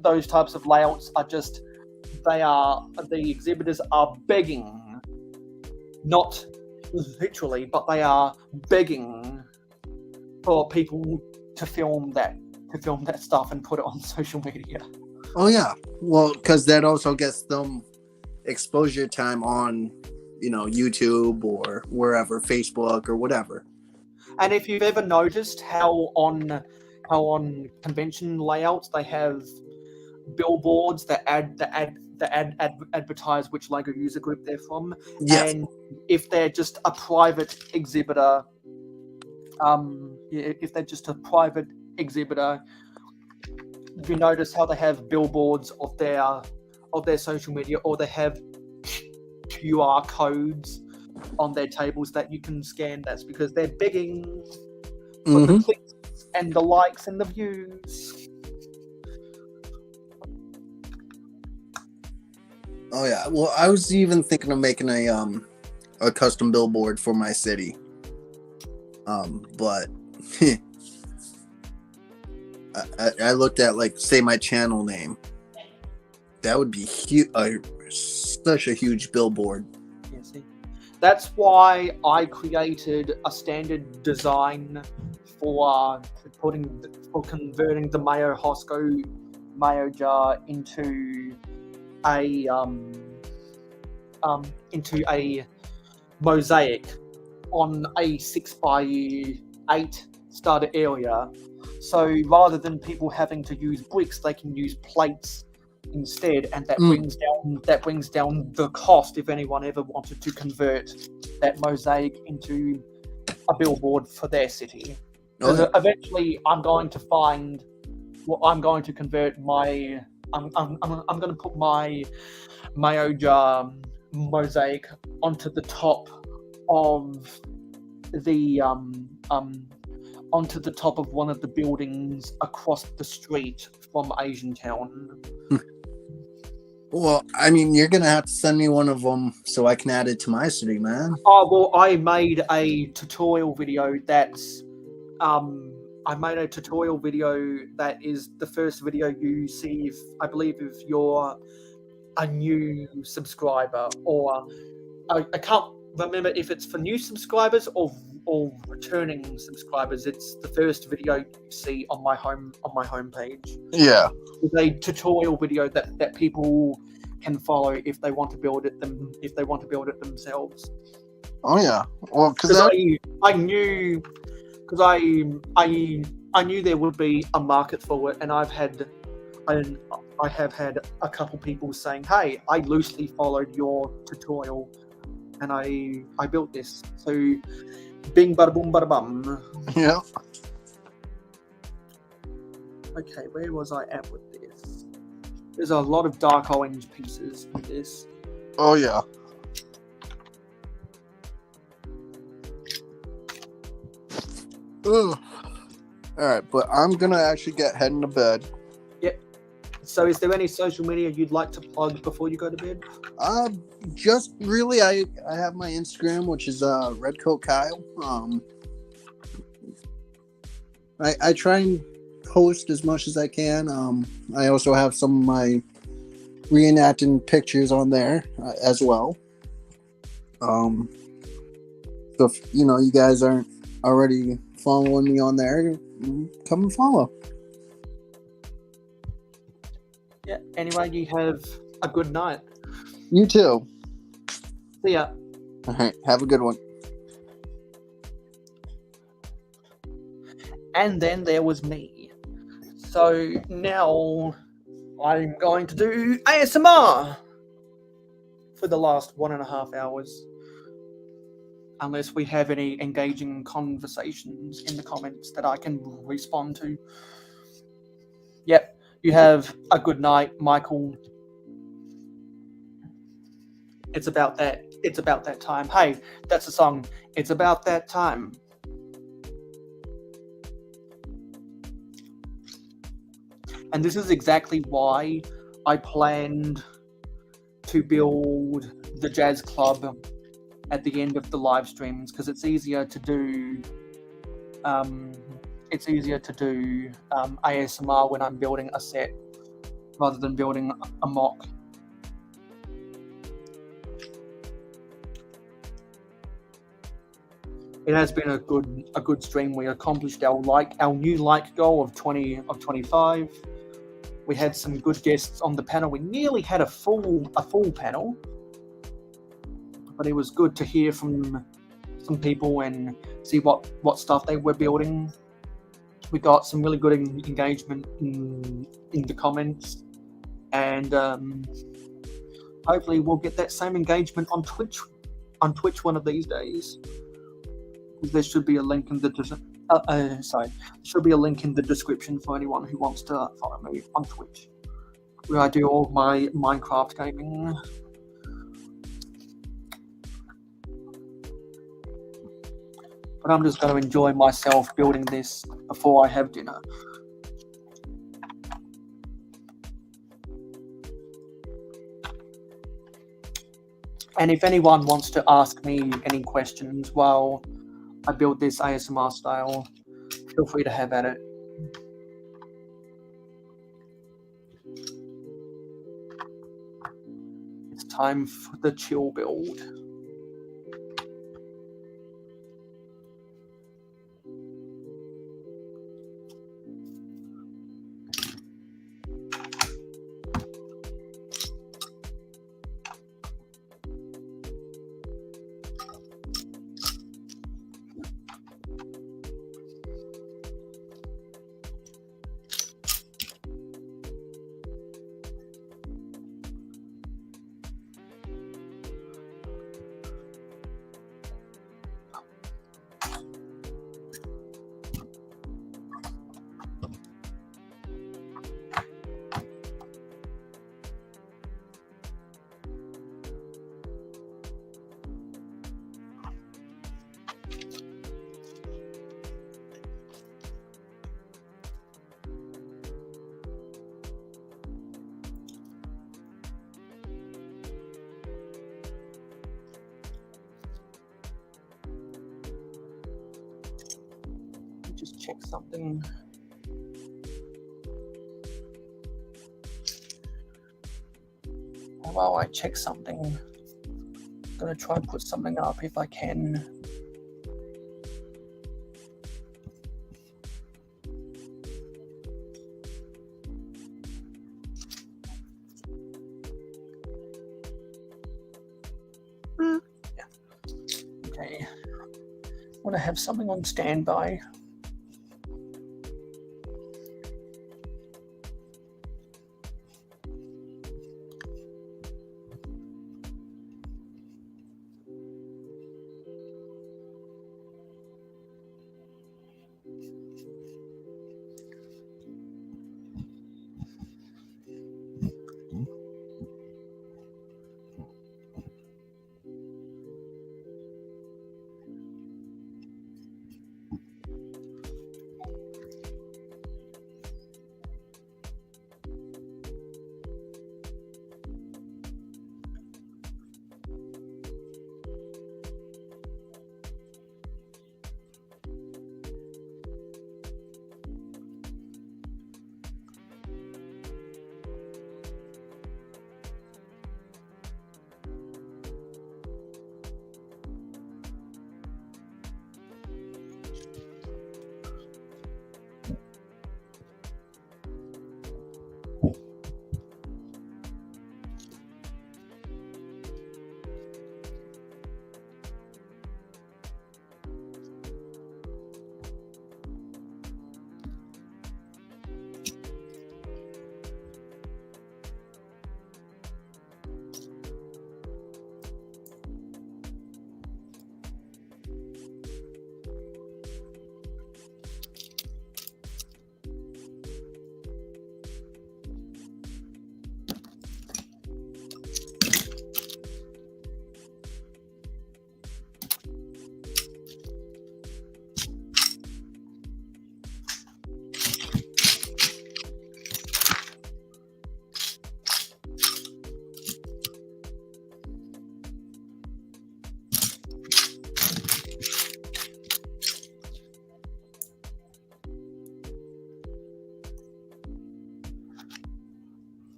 those types of layouts are just the exhibitors are begging, not literally, but they are begging for people to film that stuff and put it on social media. Oh yeah. Well, because that also gets them exposure time on, YouTube or wherever, Facebook or whatever. And if you've ever noticed how on convention layouts they have billboards that advertise which LEGO user group they're from, Yes. and if they're just a private exhibitor, you notice how they have billboards of their social media, or they have QR codes on their tables that you can scan. That's because they're begging for the Mhm. clicks and the likes and the views. Oh yeah. Well, I was even thinking of making a custom billboard for my city. But I looked at, like, say, my channel name. That would be such a huge billboard. Yeah, see? That's why I created a standard design for converting the mayohosko mayo jar into a mosaic on a 6x8 starter area. So rather than people having to use bricks, they can use plates instead, and that brings down the cost if anyone ever wanted to convert that mosaic into a billboard for their city. Oh, Eventually, I'm going to convert my. I'm going to put my mayo jar mosaic onto the top of the onto the top of one of the buildings across the street from Asian Town. Well, I mean, you're gonna have to send me one of them so I can add it to my stream, man. Oh, well, I made a tutorial video that's I made a tutorial video that is the first video you see if you're a new subscriber, or I can't remember if it's for new subscribers or returning subscribers. It's the first video you see on my homepage. Yeah. It's a tutorial video that people can follow if they want to build it themselves. Oh yeah. Well, because I knew there would be a market for it, and I have had a couple people saying, "Hey, I loosely followed your tutorial, and I built this." So, bing, bada boom, bada bum. Yeah. Okay, where was I at with this? There's a lot of dark orange pieces in this. Oh yeah. Ugh. All right, but I'm gonna actually get heading to bed. Yep. So, is there any social media you'd like to plug before you go to bed? Just really, I have my Instagram, which is Redcoat Kyle. I try and post as much as I can. I also have some of my reenacting pictures on there as well. So if you guys aren't already following me on there, come and follow. Yeah. Anyway, you have a good night. You too. See ya. All right. Have a good one. And then there was me. So now I'm going to do ASMR for the last 1.5 hours. Unless we have any engaging conversations in the comments that I can respond to. Yep, you have a good night, Michael. It's about that time. Hey, that's a song. It's about that time. And this is exactly why I planned to build the jazz club at the end of the live streams, because it's easier to do ASMR when I'm building a set rather than building a mock. It has been a good stream. We accomplished our new like goal of 25. We had some good guests on the panel. We nearly had a full panel. But it was good to hear from some people and see what stuff they were building. We got some really good engagement in the comments, and hopefully we'll get that same engagement on Twitch one of these days. There should be a link in the description for anyone who wants to follow me on Twitch, where I do all my Minecraft gaming. But I'm just going to enjoy myself building this before I have dinner. And if anyone wants to ask me any questions while I build this ASMR style, feel free to have at it. It's time for the chill build. just check something. While I check something, I'm gonna try and put something up if I can. Yeah. Okay. Want to have something on standby.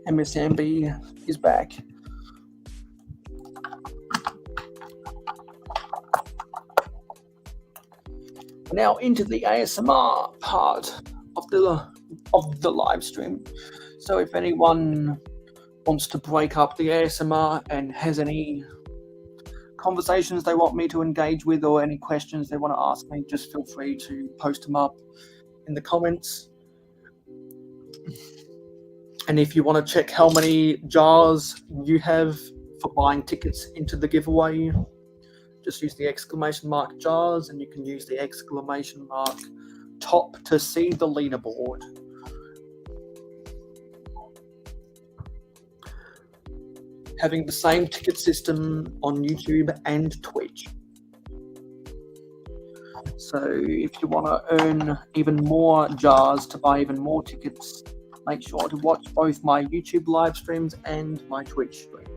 MSMB is back. Now into the ASMR part of the live stream. So if anyone wants to break up the ASMR and has any conversations they want me to engage with or any questions they want to ask me, just feel free to post them up in the comments. And if you want to check how many jars you have for buying tickets into the giveaway, just use the exclamation mark jars, and you can use the exclamation mark top to see the leaderboard. Having the same ticket system on YouTube and Twitch. So if you want to earn even more jars to buy even more tickets, make sure to watch both my YouTube live streams and my Twitch streams.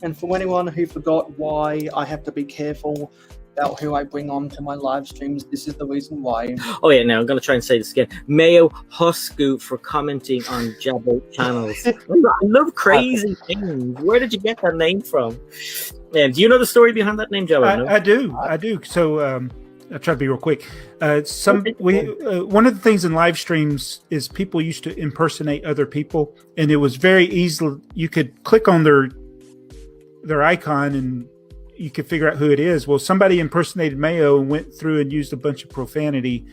And for anyone who forgot why I have to be careful about who I bring on to my live streams, this is the reason why. Oh yeah, now I'm going to try and say this again. Mayohosko for commenting on Jabbo channels. I love crazy things. Where did you get that name from? Do you know the story behind that name, Jabbo? No? I do. So I'll try to be real quick. One of the things in live streams is people used to impersonate other people, and it was very easy. You could click on their icon and you could figure out who it is. Well, somebody impersonated Mayo and went through and used a bunch of profanity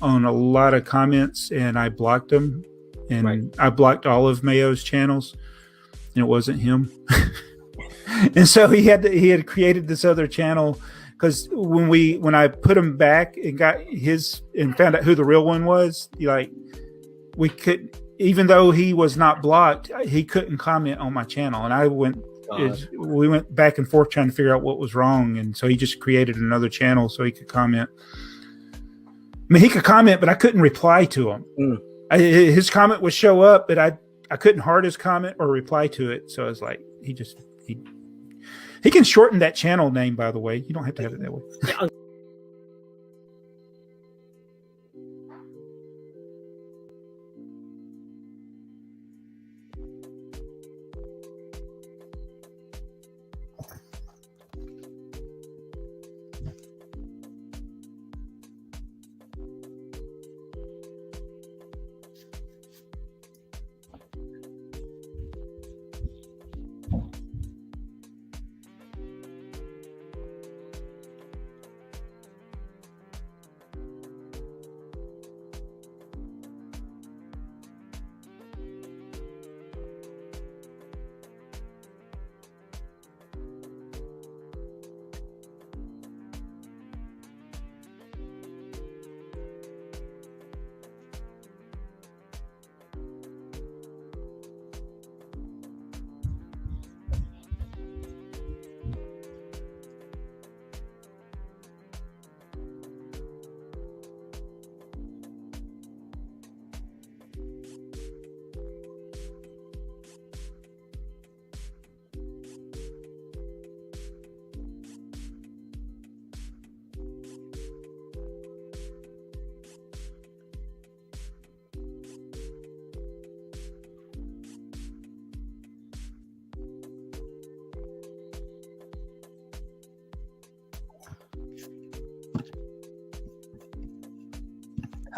on a lot of comments, and I blocked them. And Right. I blocked all of Mayo's channels, and it wasn't him. And so he had created this other channel, because when I put him back and got his and found out who the real one was, we could, even though he was not blocked, he couldn't comment on my channel, and we went back and forth trying to figure out what was wrong, and so he just created another channel so he could comment. I mean, he could comment, but I couldn't reply to him. His comment would show up, but I couldn't heart his comment or reply to it. So I was like, he can shorten that channel name, by the way. You don't have to have it that way.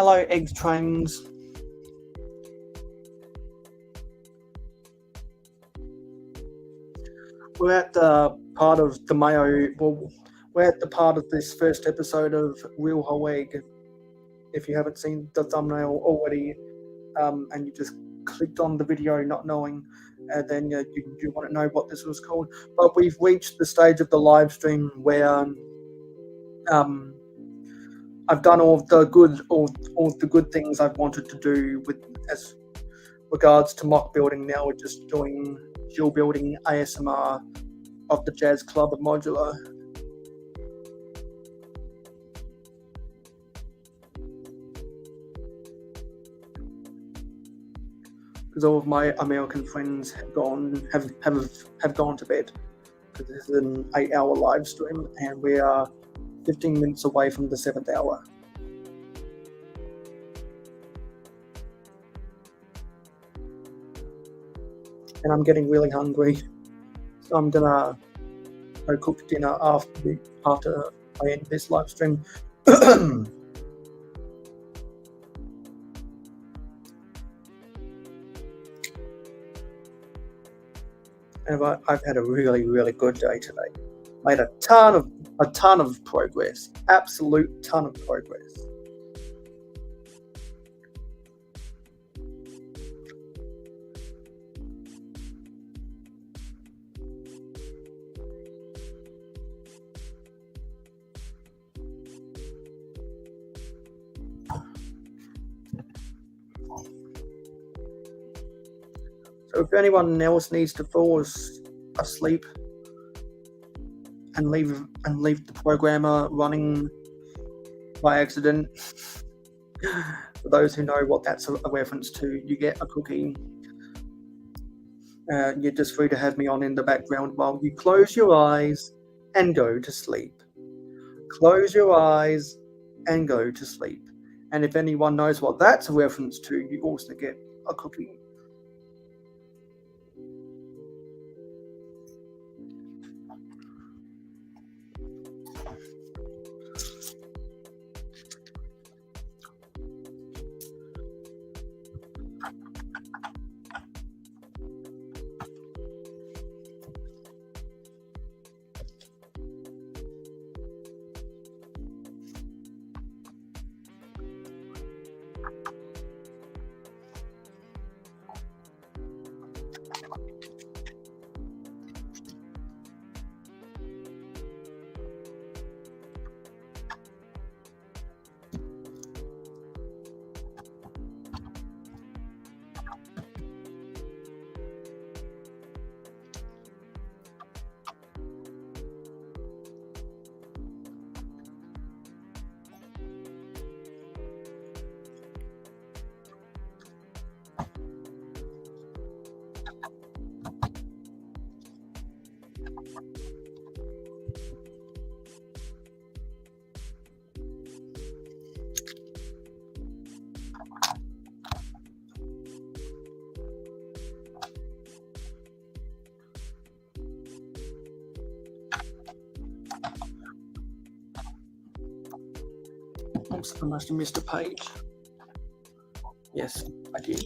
Hello, egg trains. We're at the part of the Mayo. Well, we're at the part of this first episode of Real Whole Egg. If you haven't seen the thumbnail already, and you just clicked on the video not knowing, then you want to know what this was called. But we've reached the stage of the live stream where I've done all the good things I've wanted to do with as regards to mock building. Now we're just doing dual building ASMR of the Jazz Club modular. Because all of my American friends have gone to bed. Because this is an 8-hour live stream, and we are 15 minutes away from the 7th hour. And I'm getting really hungry, so I'm gonna go cook dinner after I end this live stream. And I've had a really, really good day today. Made a ton of progress, absolute ton of progress. So if anyone else needs to fall asleep and leave the programmer running by accident, for those who know what that's a reference to, you get a cookie. You're just free to have me on in the background while you close your eyes and go to sleep. Close your eyes and go to sleep. And if anyone knows what that's a reference to, you also get a cookie. Oops, I must have missed a page. Yes, I did.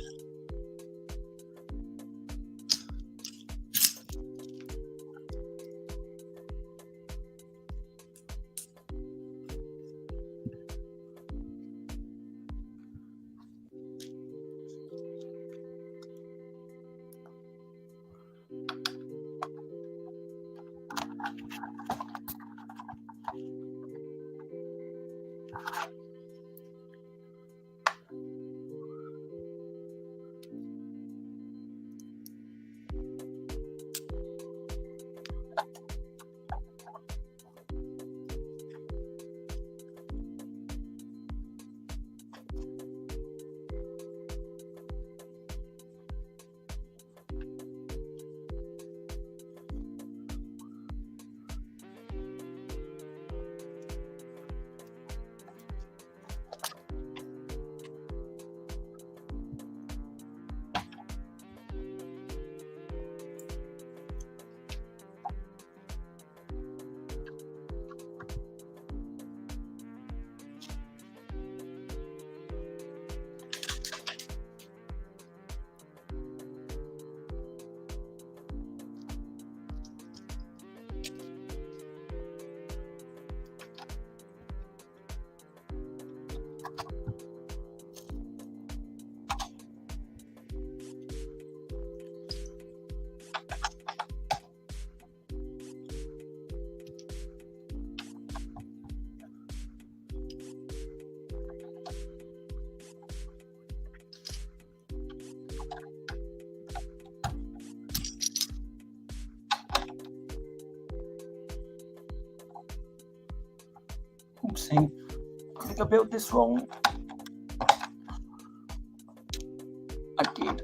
Oopsie. I think I built this wrong. I did.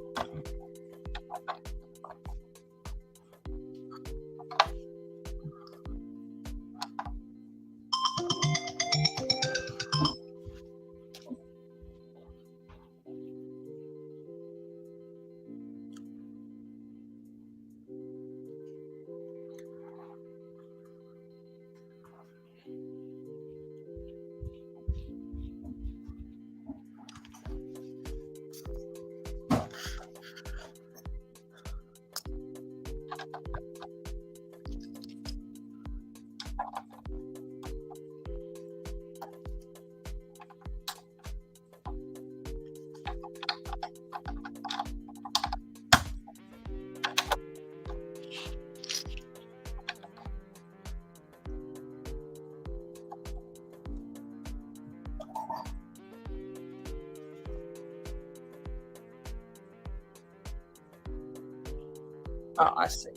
Ah, I see.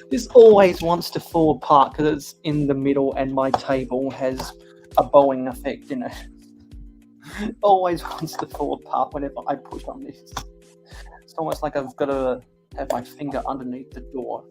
This always wants to fall apart because it's in the middle and my table has a bowing effect in it. It always wants to fall apart whenever I push on this. It's almost like I've got to have my finger underneath the door.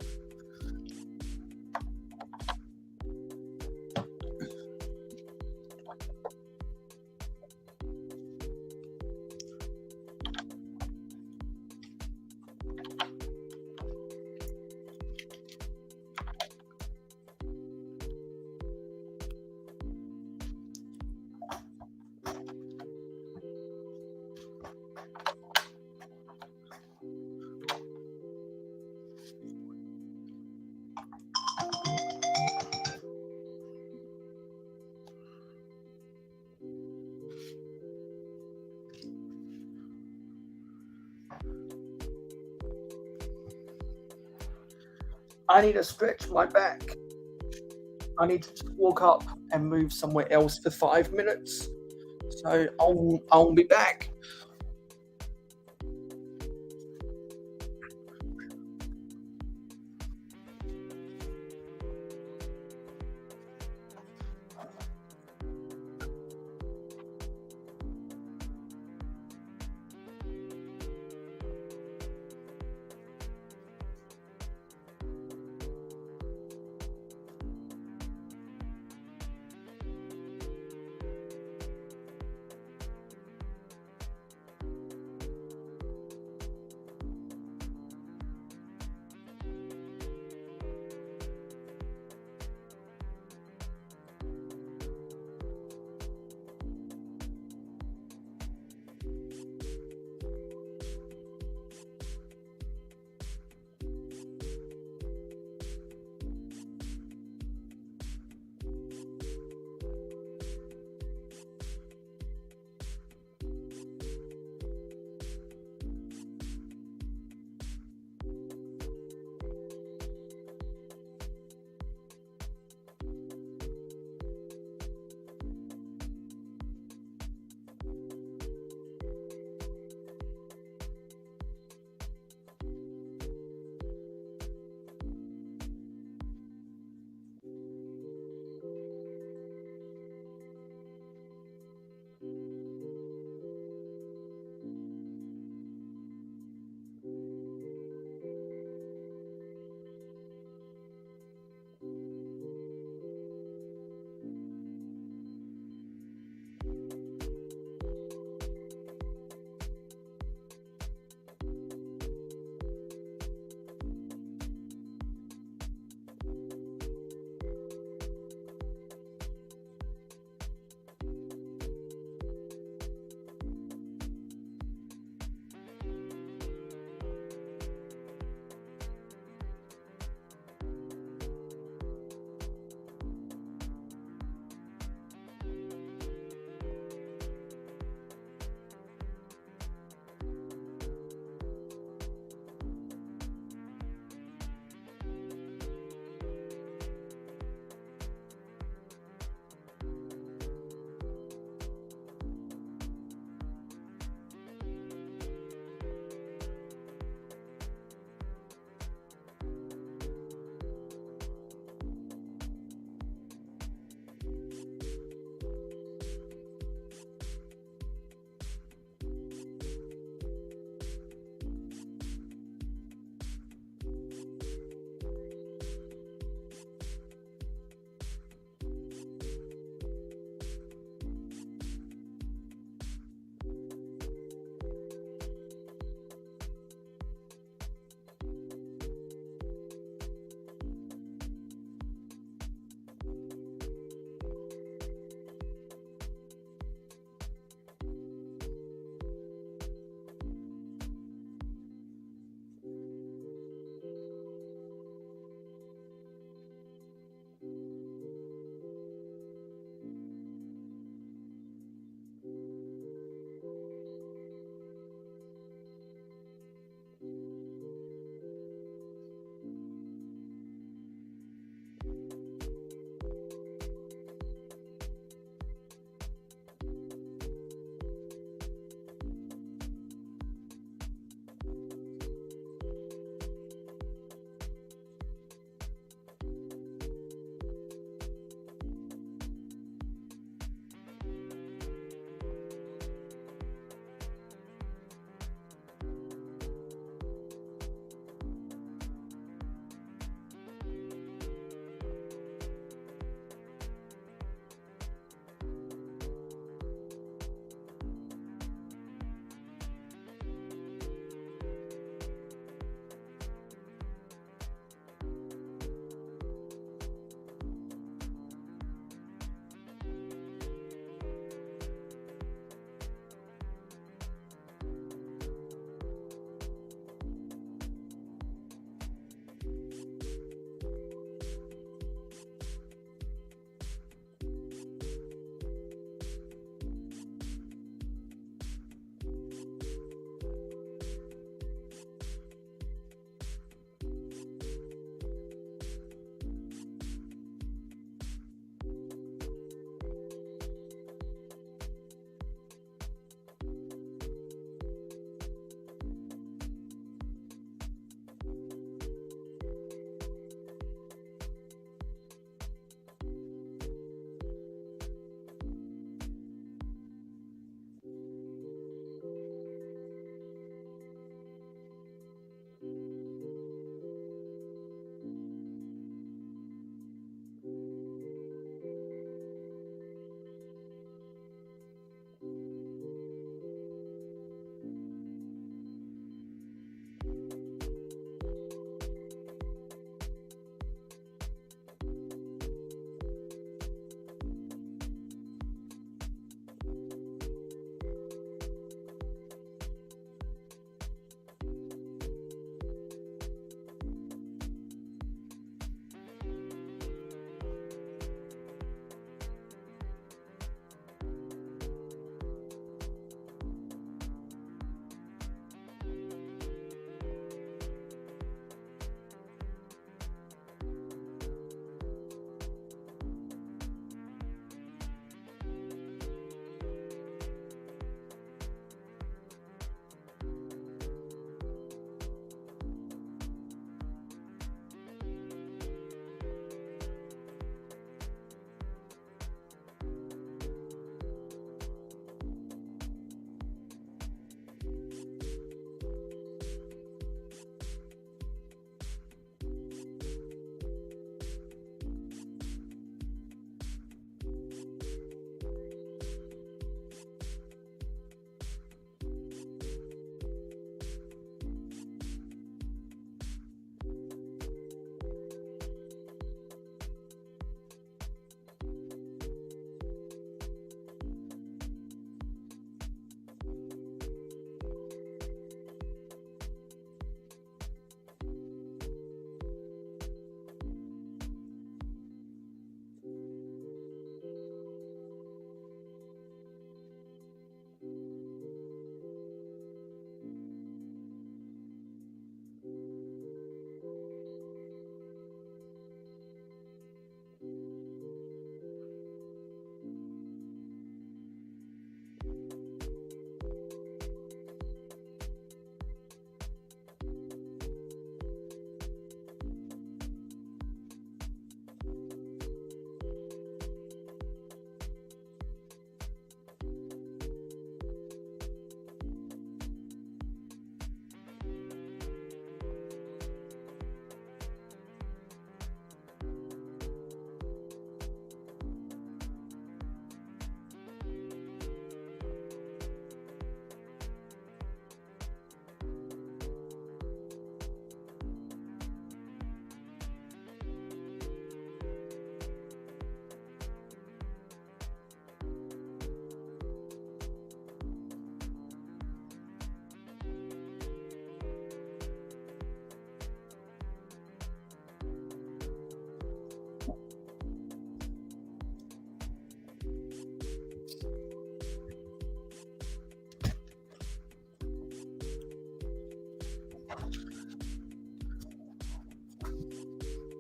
I need to stretch my back. I need to just walk up and move somewhere else for 5 minutes. So I'll be back.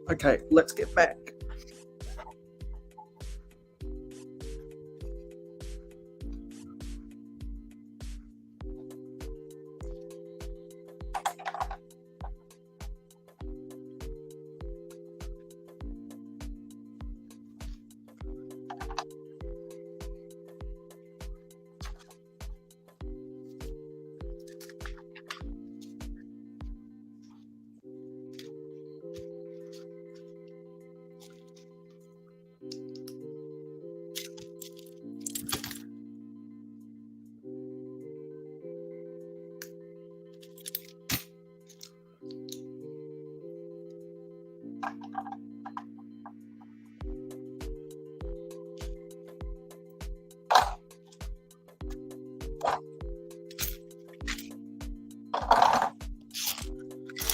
Okay, let's get back.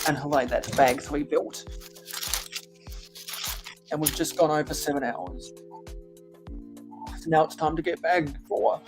And hello, that's bag 3 built. And we've just gone over 7 hours. So now it's time to get bag 4.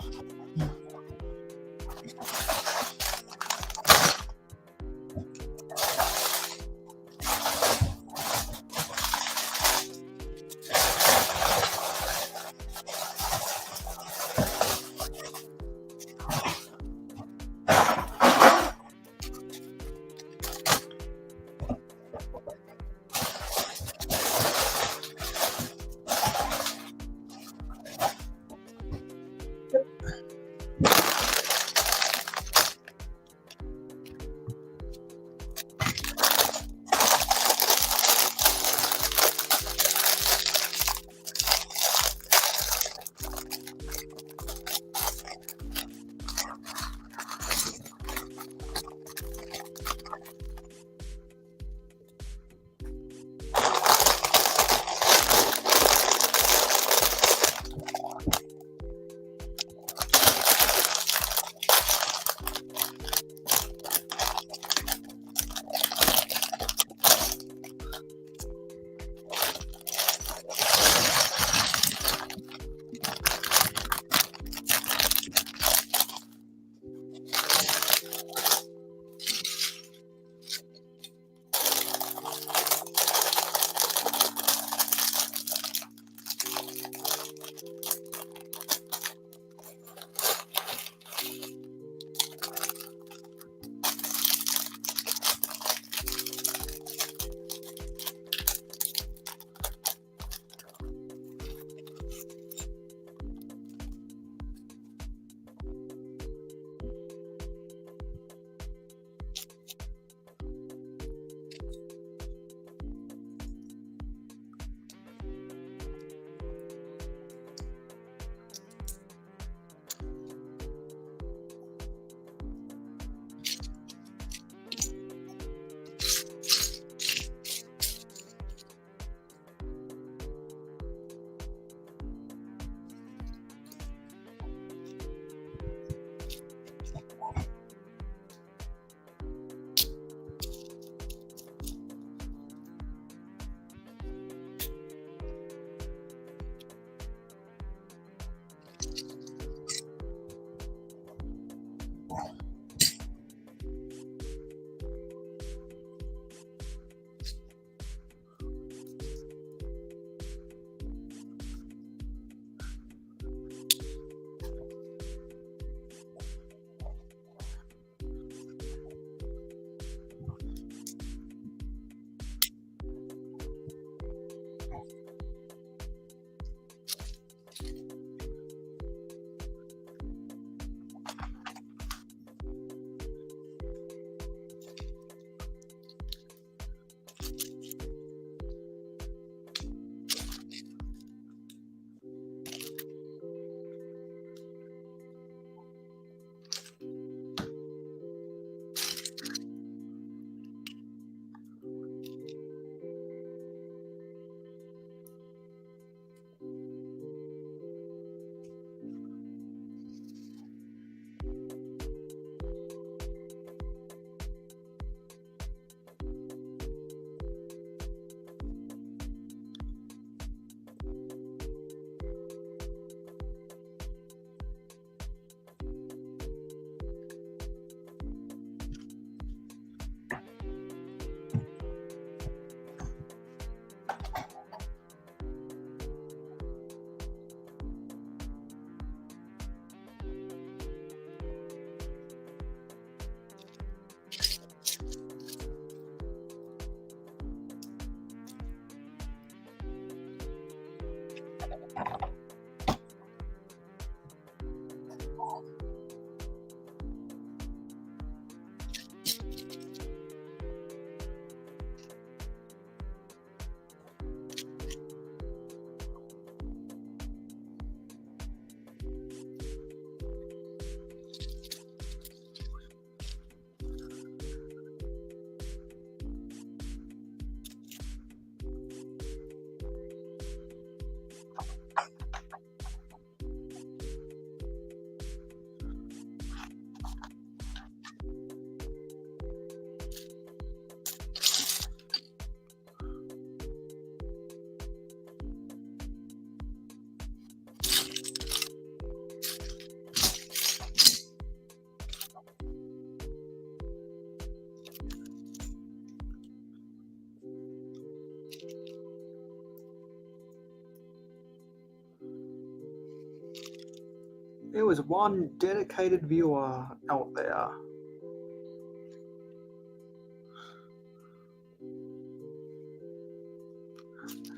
There was one dedicated viewer out there.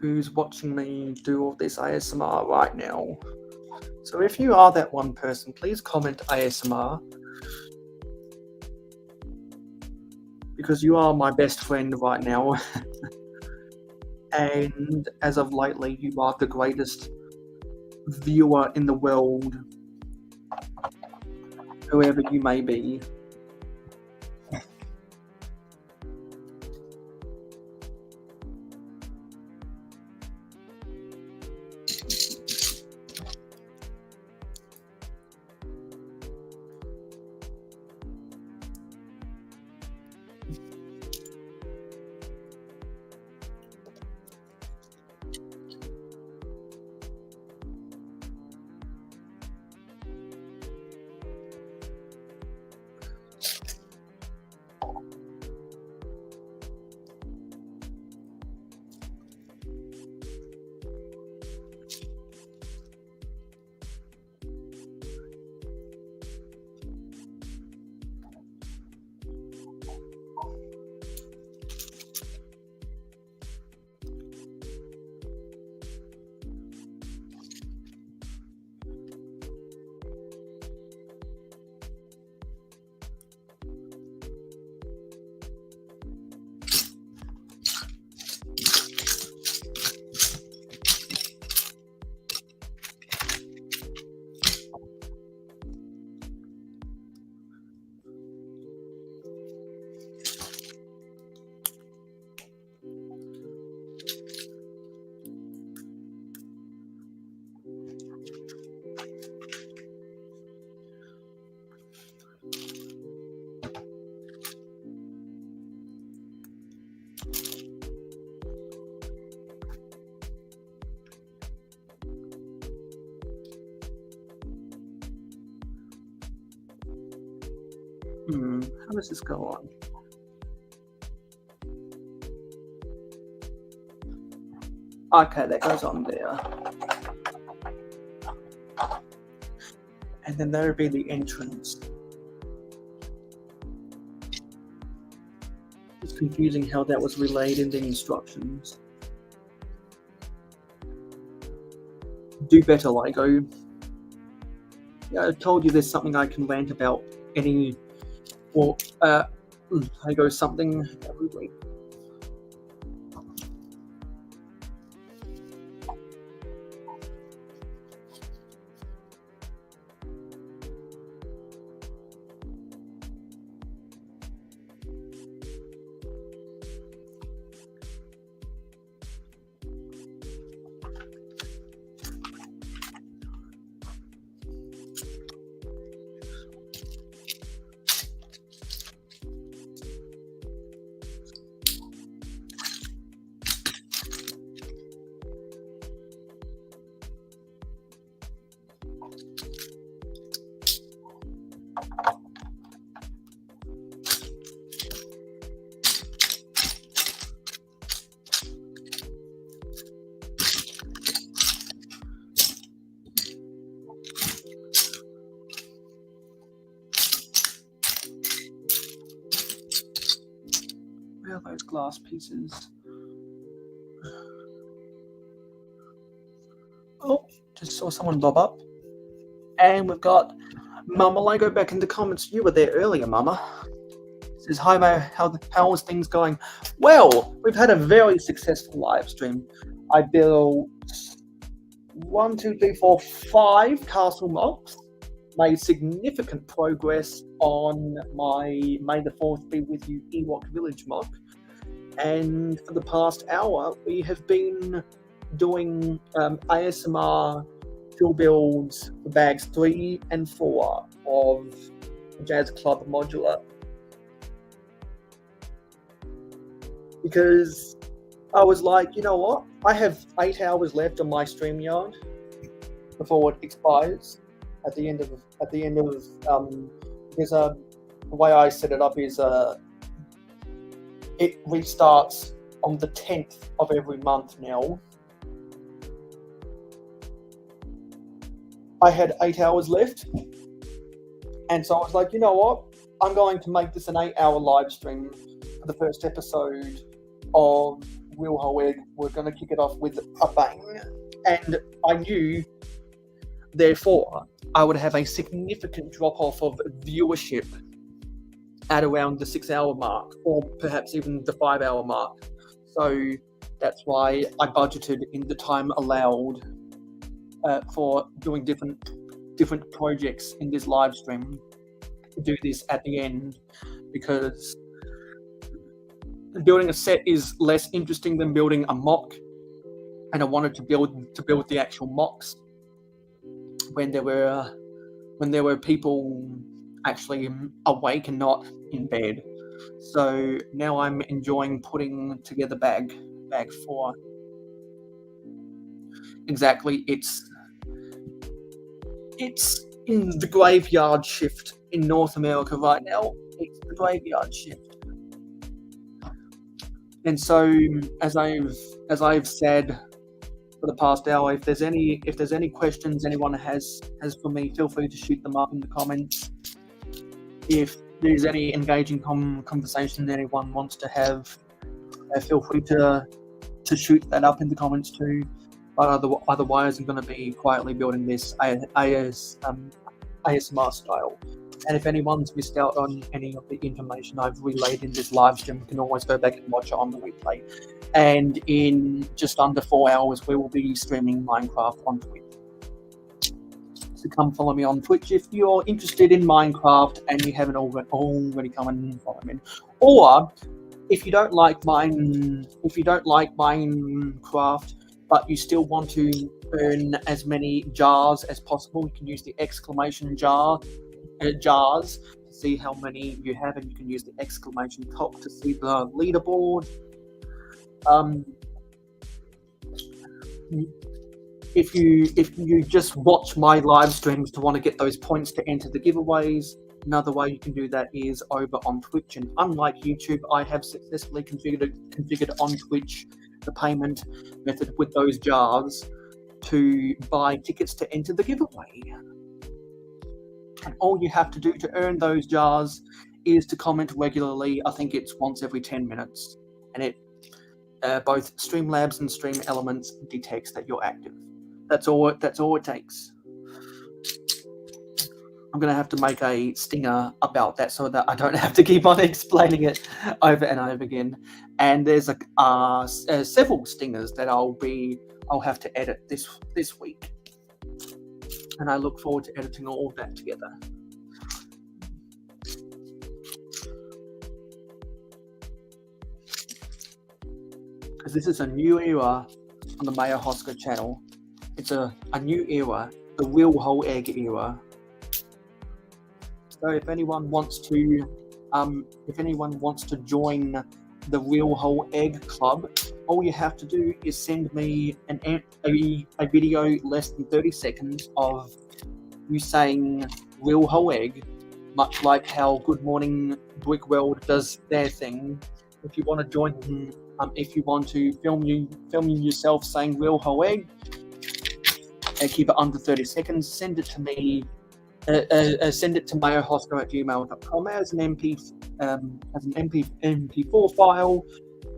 Who's watching me do all this ASMR right now. So if you are that one person, please comment ASMR. Because you are my best friend right now. And as of lately, you are the greatest viewer in the world. Whoever you may be. How does this go on? Okay, that goes on there. And then there would be the entrance. It's confusing how that was relayed in the instructions. Do better, Lego. Yeah, I told you there's something I can rant about Lego something every week. Where are those glass pieces? Oh, just saw someone bob up. And we've got Mama Lego back in the comments. You were there earlier, Mama. Says, hi, Mo. How is things going? Well, we've had a very successful live stream. I built 5 castle mocks. Made significant progress on my May the 4th be with you Ewok Village mock. And for the past hour, we have been doing ASMR fill builds for bags 3 and 4 of Jazz Club Modular. Because I was like, you know what? I have 8 hours left on my StreamYard before it expires. At the end of there's the way I set it up is it restarts on the 10th of every month now. I had 8 hours left, and so I was like, you know what? I'm going to make this an 8-hour live stream for the first episode of Real Whole Egg. We're going to kick it off with a bang, and I knew, therefore, I would have a significant drop-off of viewership at around the 6-hour mark, or perhaps even the 5-hour mark. So that's why I budgeted in the time allowed for doing different projects in this live stream to do this at the end, because building a set is less interesting than building a mock, and I wanted to build the actual mocks when there were people actually awake and not in bed. So now I'm enjoying putting together bag 4. Exactly, it's in the graveyard shift in North America right now. It's the graveyard shift, and so as I've said for the past hour, if there's any questions anyone has for me, feel free to shoot them up in the comments. If there's any engaging conversation that anyone wants to have, feel free to shoot that up in the comments too. But otherwise, I'm going to be quietly building this ASMR style. And if anyone's missed out on any of the information I've relayed in this live stream, you can always go back and watch it on the replay. And in just under 4 hours, we will be streaming Minecraft on Twitch. So come follow me on Twitch if you're interested in Minecraft and you haven't already come and follow me. Or if you don't like Minecraft, but you still want to earn as many jars as possible, you can use the exclamation jars to see how many you have, and you can use the exclamation top to see the leaderboard. If you just watch my live streams to want to get those points to enter the giveaways, another way you can do that is over on Twitch. And unlike YouTube, I have successfully configured on Twitch the payment method with those jars to buy tickets to enter the giveaway. And all you have to do to earn those jars is to comment regularly. I think it's once every 10 minutes, and it both Streamlabs and Stream Elements detects that you're active. That's all it takes. I'm going to have to make a stinger about that so that I don't have to keep on explaining it over and over again. And there's several stingers that I'll have to edit this week. And I look forward to editing all of that together. Because this is a new era on the mayohosko channel. It's a new era, the Real Whole Egg era. So if anyone wants to join the Real Whole Egg Club, all you have to do is send me a video less than 30 seconds of you saying Real Whole Egg, much like how Good Morning Brick World does their thing. If you want to join, if you want to film yourself saying Real Whole Egg, and keep it under 30 seconds, send it to me. Send it to mayohosko@gmail.com as an MP4 file,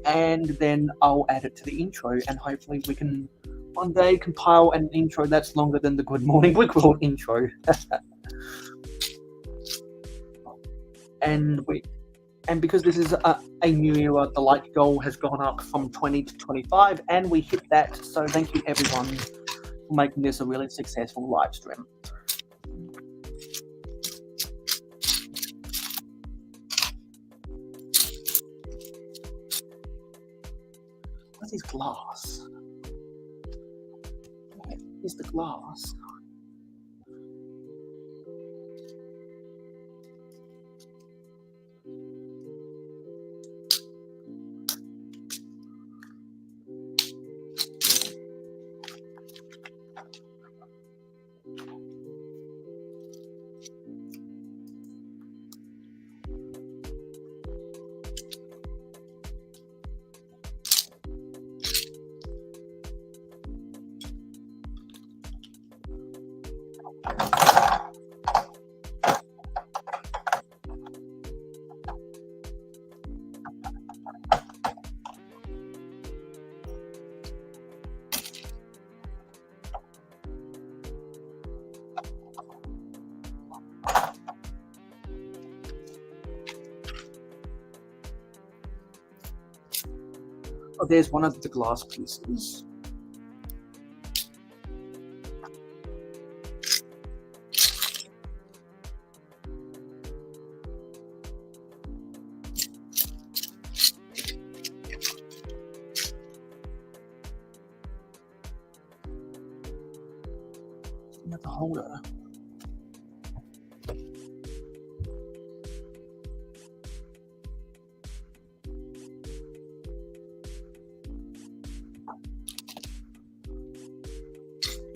and then I'll add it to the intro, and hopefully we can one day compile an intro that's longer than the Good Morning Brickworld intro. and because this is a new era, the like goal has gone up from 20 to 25, and we hit that. So thank you everyone for making this a really successful live stream. What is glass? Where is the glass? Oh, there's one of the glass pieces. Another holder.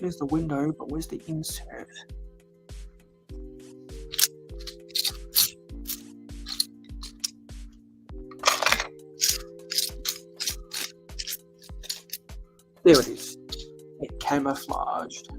Here's the window, but where's the insert? There it is. It camouflaged.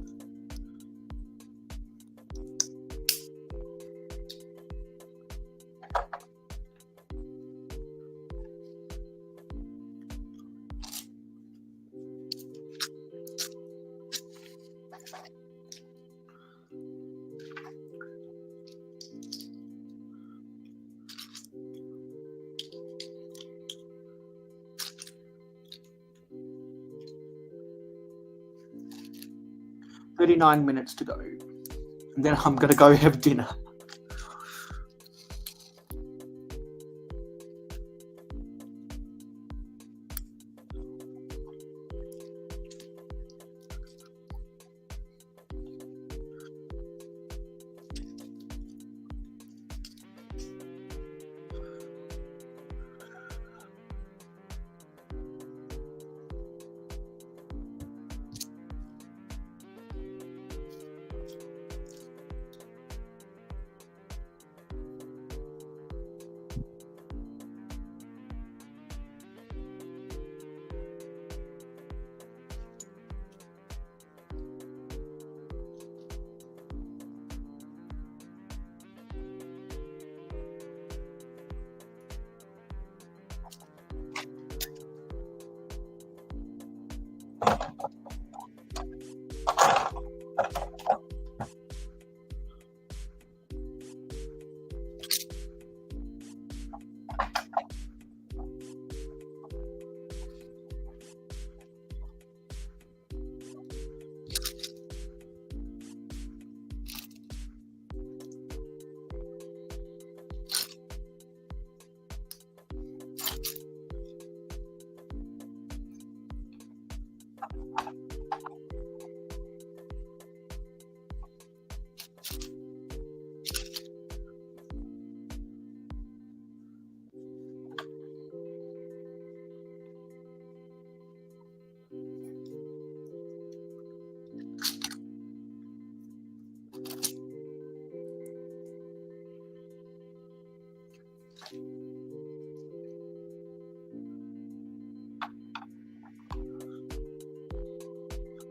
$39 to go. And then I'm going to go have dinner.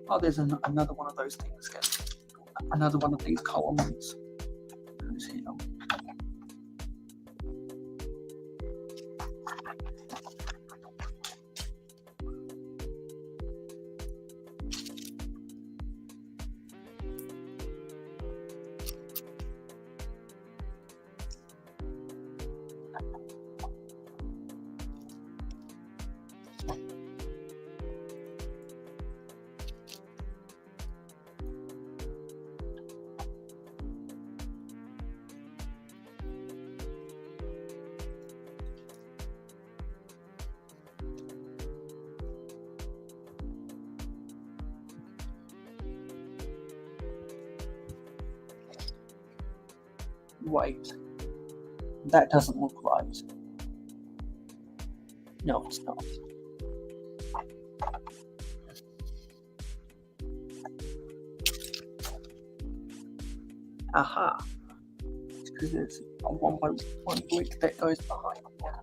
Oh, there's another one of those things, guys. Another one of these columns. Who's here? Wait, that doesn't look right. No, it's not. Aha. It's because there's a 1x1 brick that goes behind that.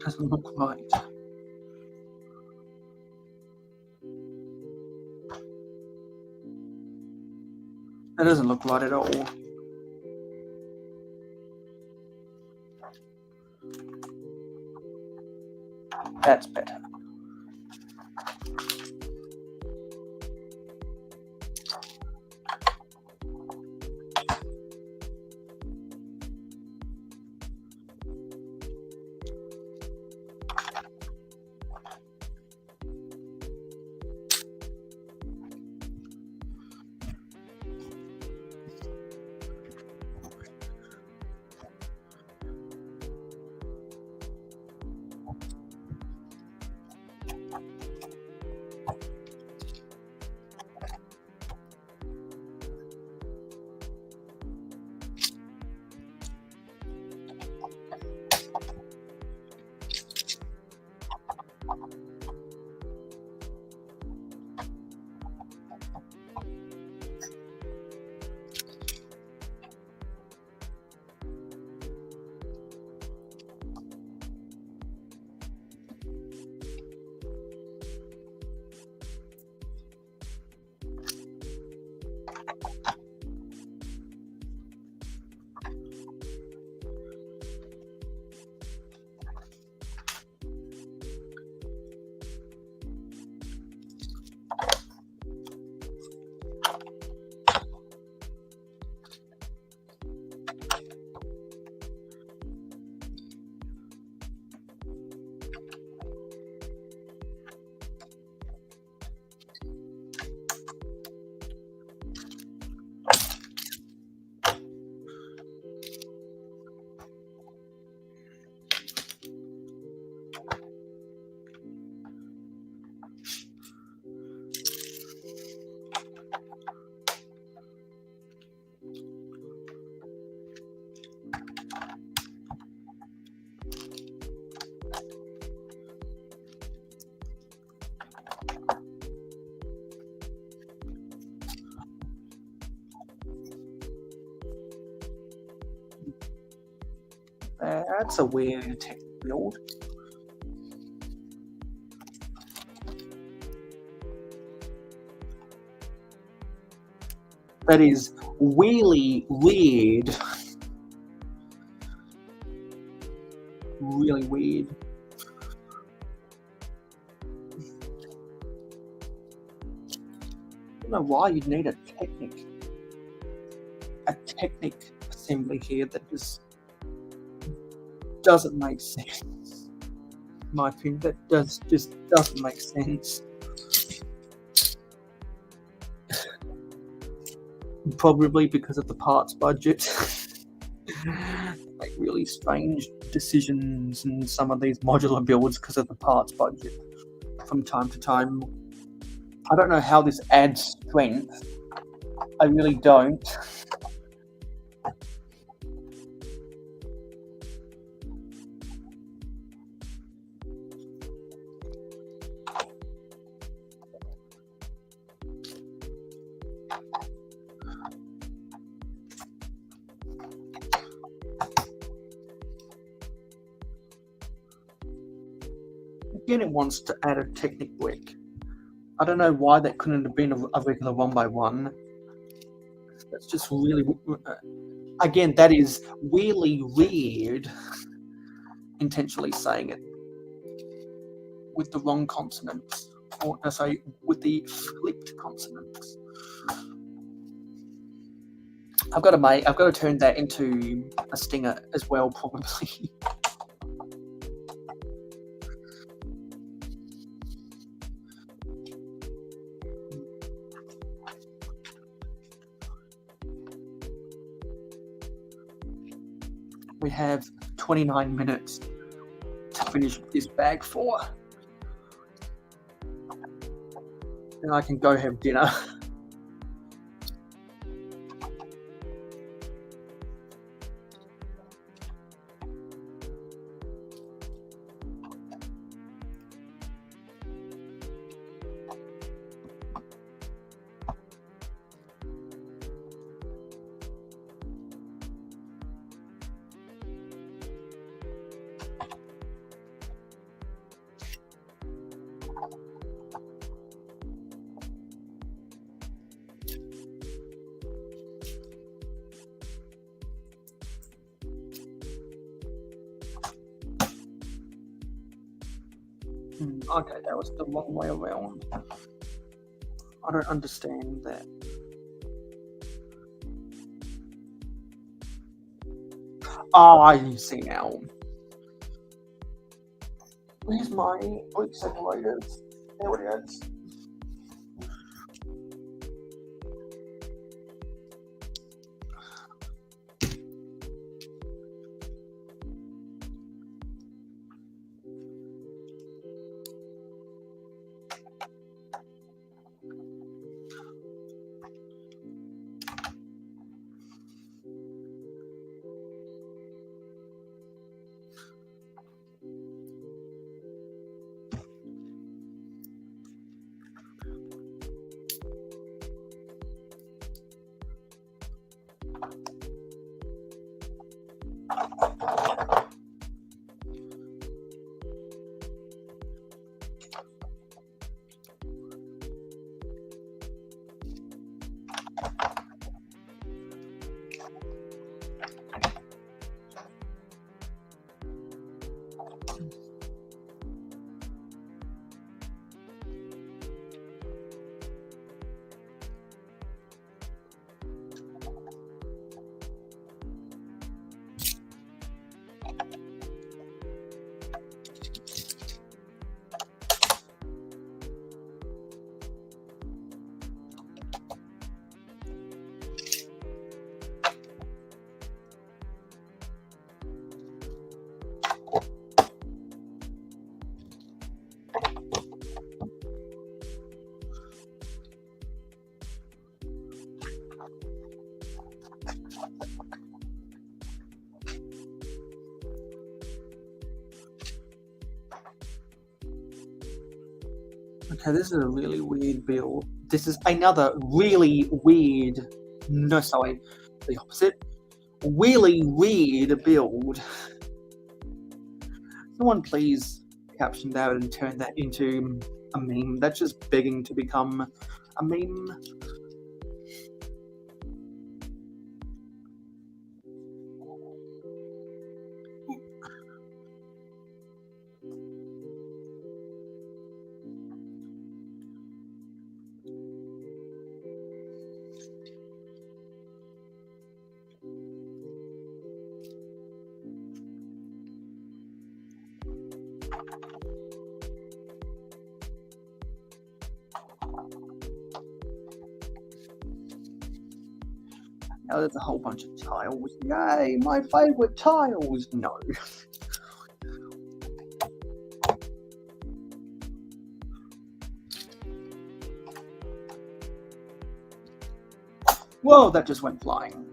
Doesn't look right. That doesn't look right at all. That's better. That's a weird tech build. That is really weird. Really weird. I don't know why you'd need a Technic assembly here that just doesn't make sense. In my opinion, that just doesn't make sense. Probably because of the parts budget. Like really strange decisions in some of these modular builds because of the parts budget from time to time. I don't know how this adds strength. I really don't. Again, it wants to add a Technic brick. I don't know why that couldn't have been a regular 1x1. That's just really... Again, that is really weird. Intentionally saying it with the wrong consonants. Or, no, sorry, with the flipped consonants. I've got to turn that into a stinger as well, probably. We have 29 minutes to finish this bag for. Then I can go have dinner. Okay, that was the wrong way around. I don't understand that. Oh, I see now. Where's my oak separators? There it is. Okay, this is a really weird build. This is another really weird. No, sorry, the opposite. Really weird build. Someone please caption that and turn that into a meme. That's just begging to become a meme. Now there's a whole bunch of tiles. Yay, my favorite tiles. No. Whoa, that just went flying.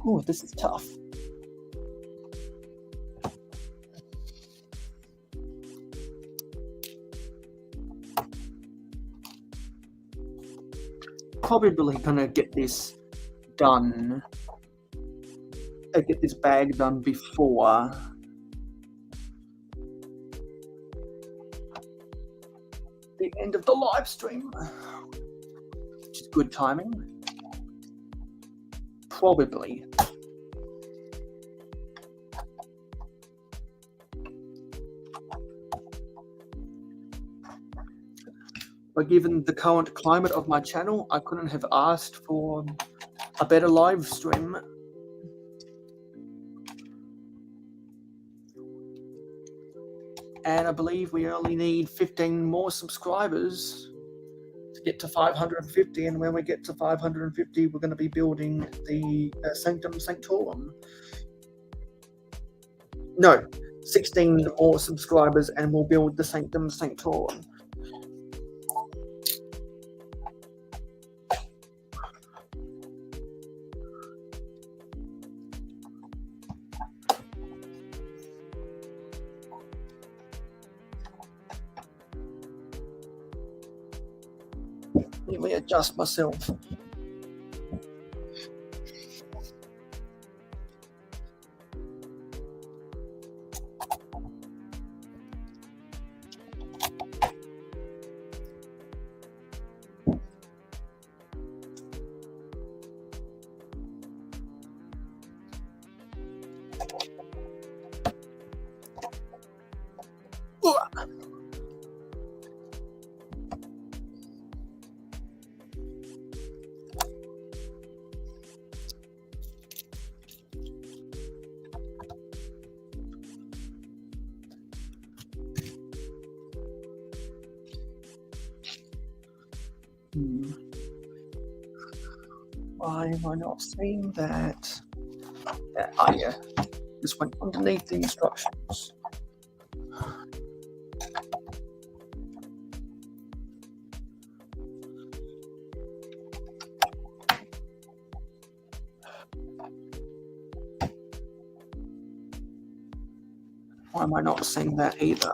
Oh, this is tough. Probably gonna get this done. Get this bag done before the end of the live stream, which is good timing. Probably. But given the current climate of my channel, I couldn't have asked for a better live stream. And I believe we only need 15 more subscribers to get to 550, and when we get to 550, we're going to be building the Sanctum Sanctorum. No, 16 more subscribers and we'll build the Sanctum Sanctorum. Let me adjust myself. Why am I not seeing that? Oh yeah, just went underneath the instructions. Why am I not seeing that either?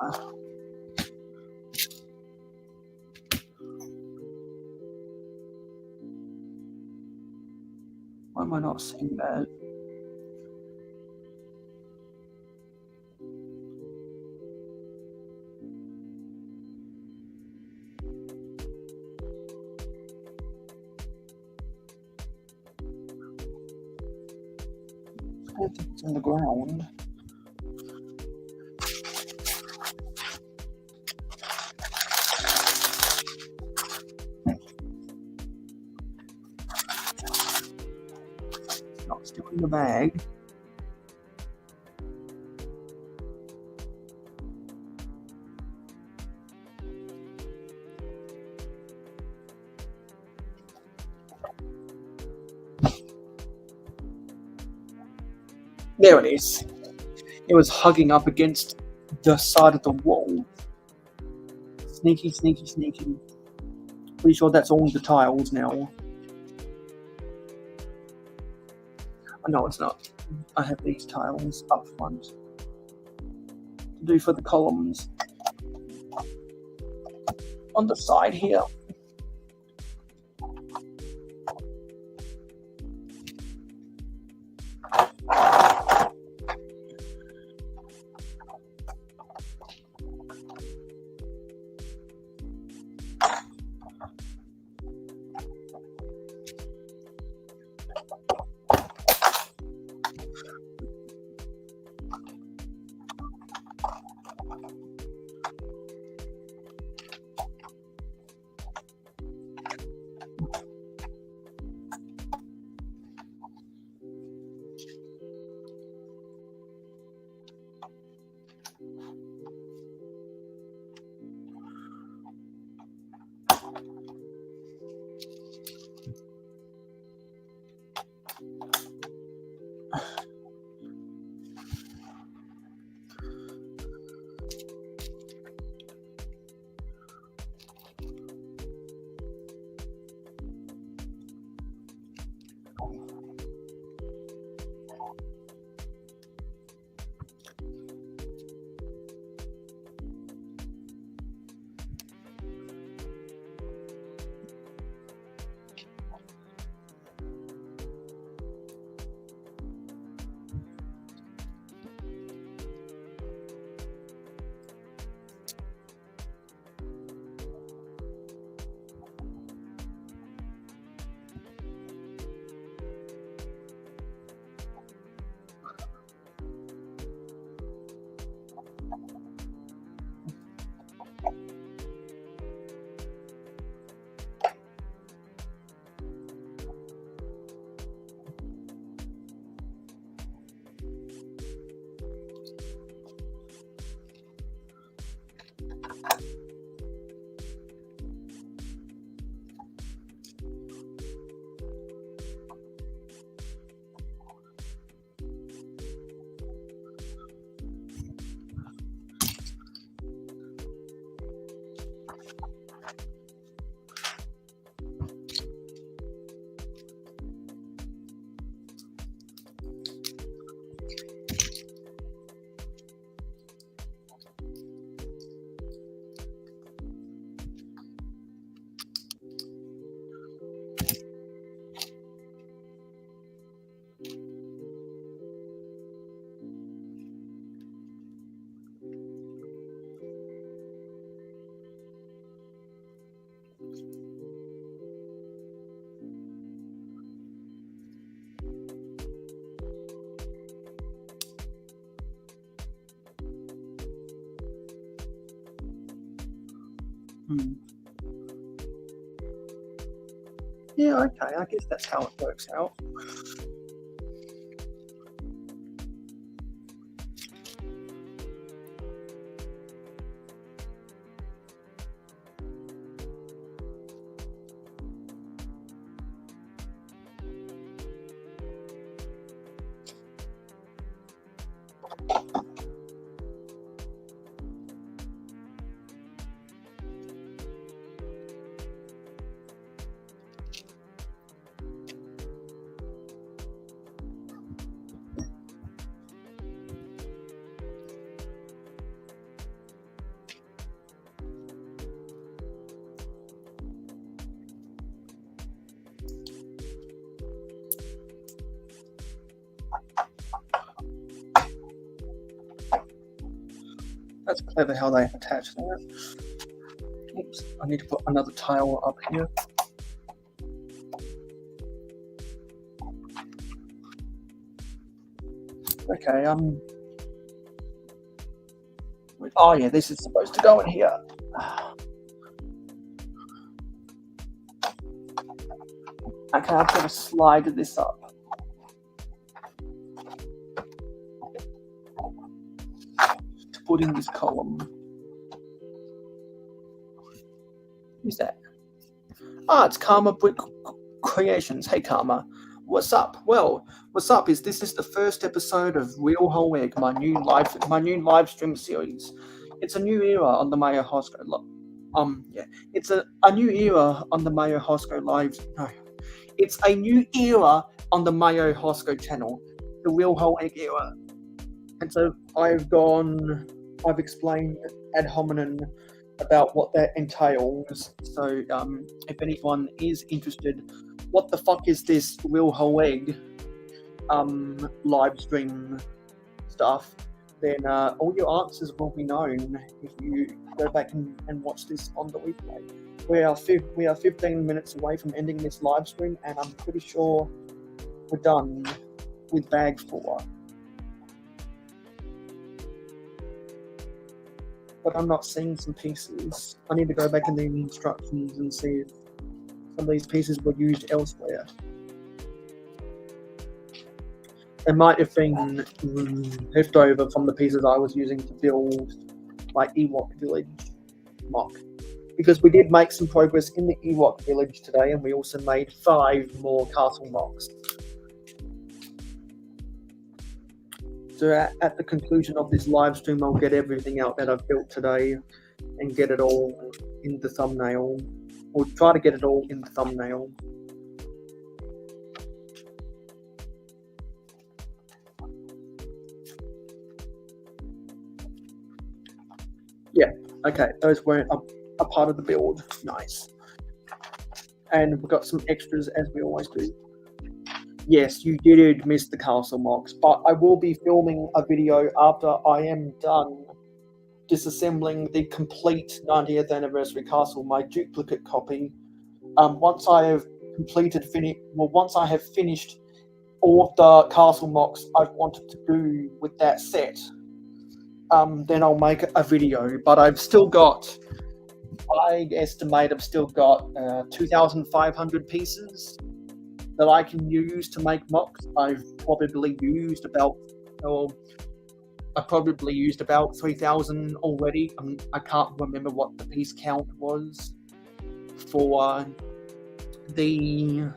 Why am I not seeing that? I think it's on the ground. It's not still in the bag. There it is. It was hugging up against the side of the wall. Sneaky, sneaky, sneaky. Pretty sure that's all the tiles now. Oh, no, it's not. I have these tiles up front to do for the columns. On the side here. Yeah, okay, I guess that's how it works out. That's clever how they attach that. Oops, I need to put another tile up here. Okay, oh yeah, this is supposed to go in here. Okay, I've got to slide this up. To put in this column. Who's that? Ah, it's Karma Brick Creations. Hey Karma, what's up? Well, what's up is this is the first episode of Real Whole Egg, my new live stream series. It's a new era on the mayohosko. It's a new era on the mayohosko live. No, it's a new era on the mayohosko channel, the Real Whole Egg era. And so I've explained ad hominem about what that entails. So if anyone is interested, what the fuck is this Real Whole Egg live stream stuff, then all your answers will be known if you go back and watch this on the replay. We are 15 minutes away from ending this live stream, and I'm pretty sure we're done with bag 4. But I'm not seeing some pieces. I need to go back in the instructions and see if some of these pieces were used elsewhere. They might have been left over from the pieces I was using to build my Ewok village mock. Because we did make some progress in the Ewok village today, and we also made 5 more castle mocks. So at the conclusion of this live stream, I'll get everything out that I've built today and get it all in the thumbnail, or try to get it all in the thumbnail. Yeah, okay, those weren't a part of the build. Nice. And we've got some extras as we always do. Yes, you did miss the castle mocks, but I will be filming a video after I am done disassembling the complete 90th anniversary castle, my duplicate copy. Once I have finished all of the castle mocks I've wanted to do with that set, then I'll make a video. But I've still got, I estimate I've still got 2,500 pieces that I can use to make mocks. I've probably used about 3,000 already. I can't remember what the piece count was for the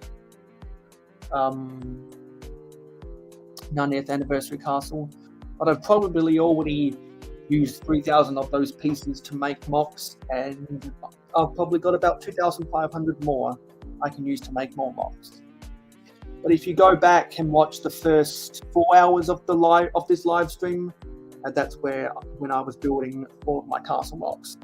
90th anniversary castle, but I've probably already used 3,000 of those pieces to make mocks, and I've probably got about 2,500 more I can use to make more mocks. But if you go back and watch the first 4 hours of this live stream, that's when I was building all of my castle mocks.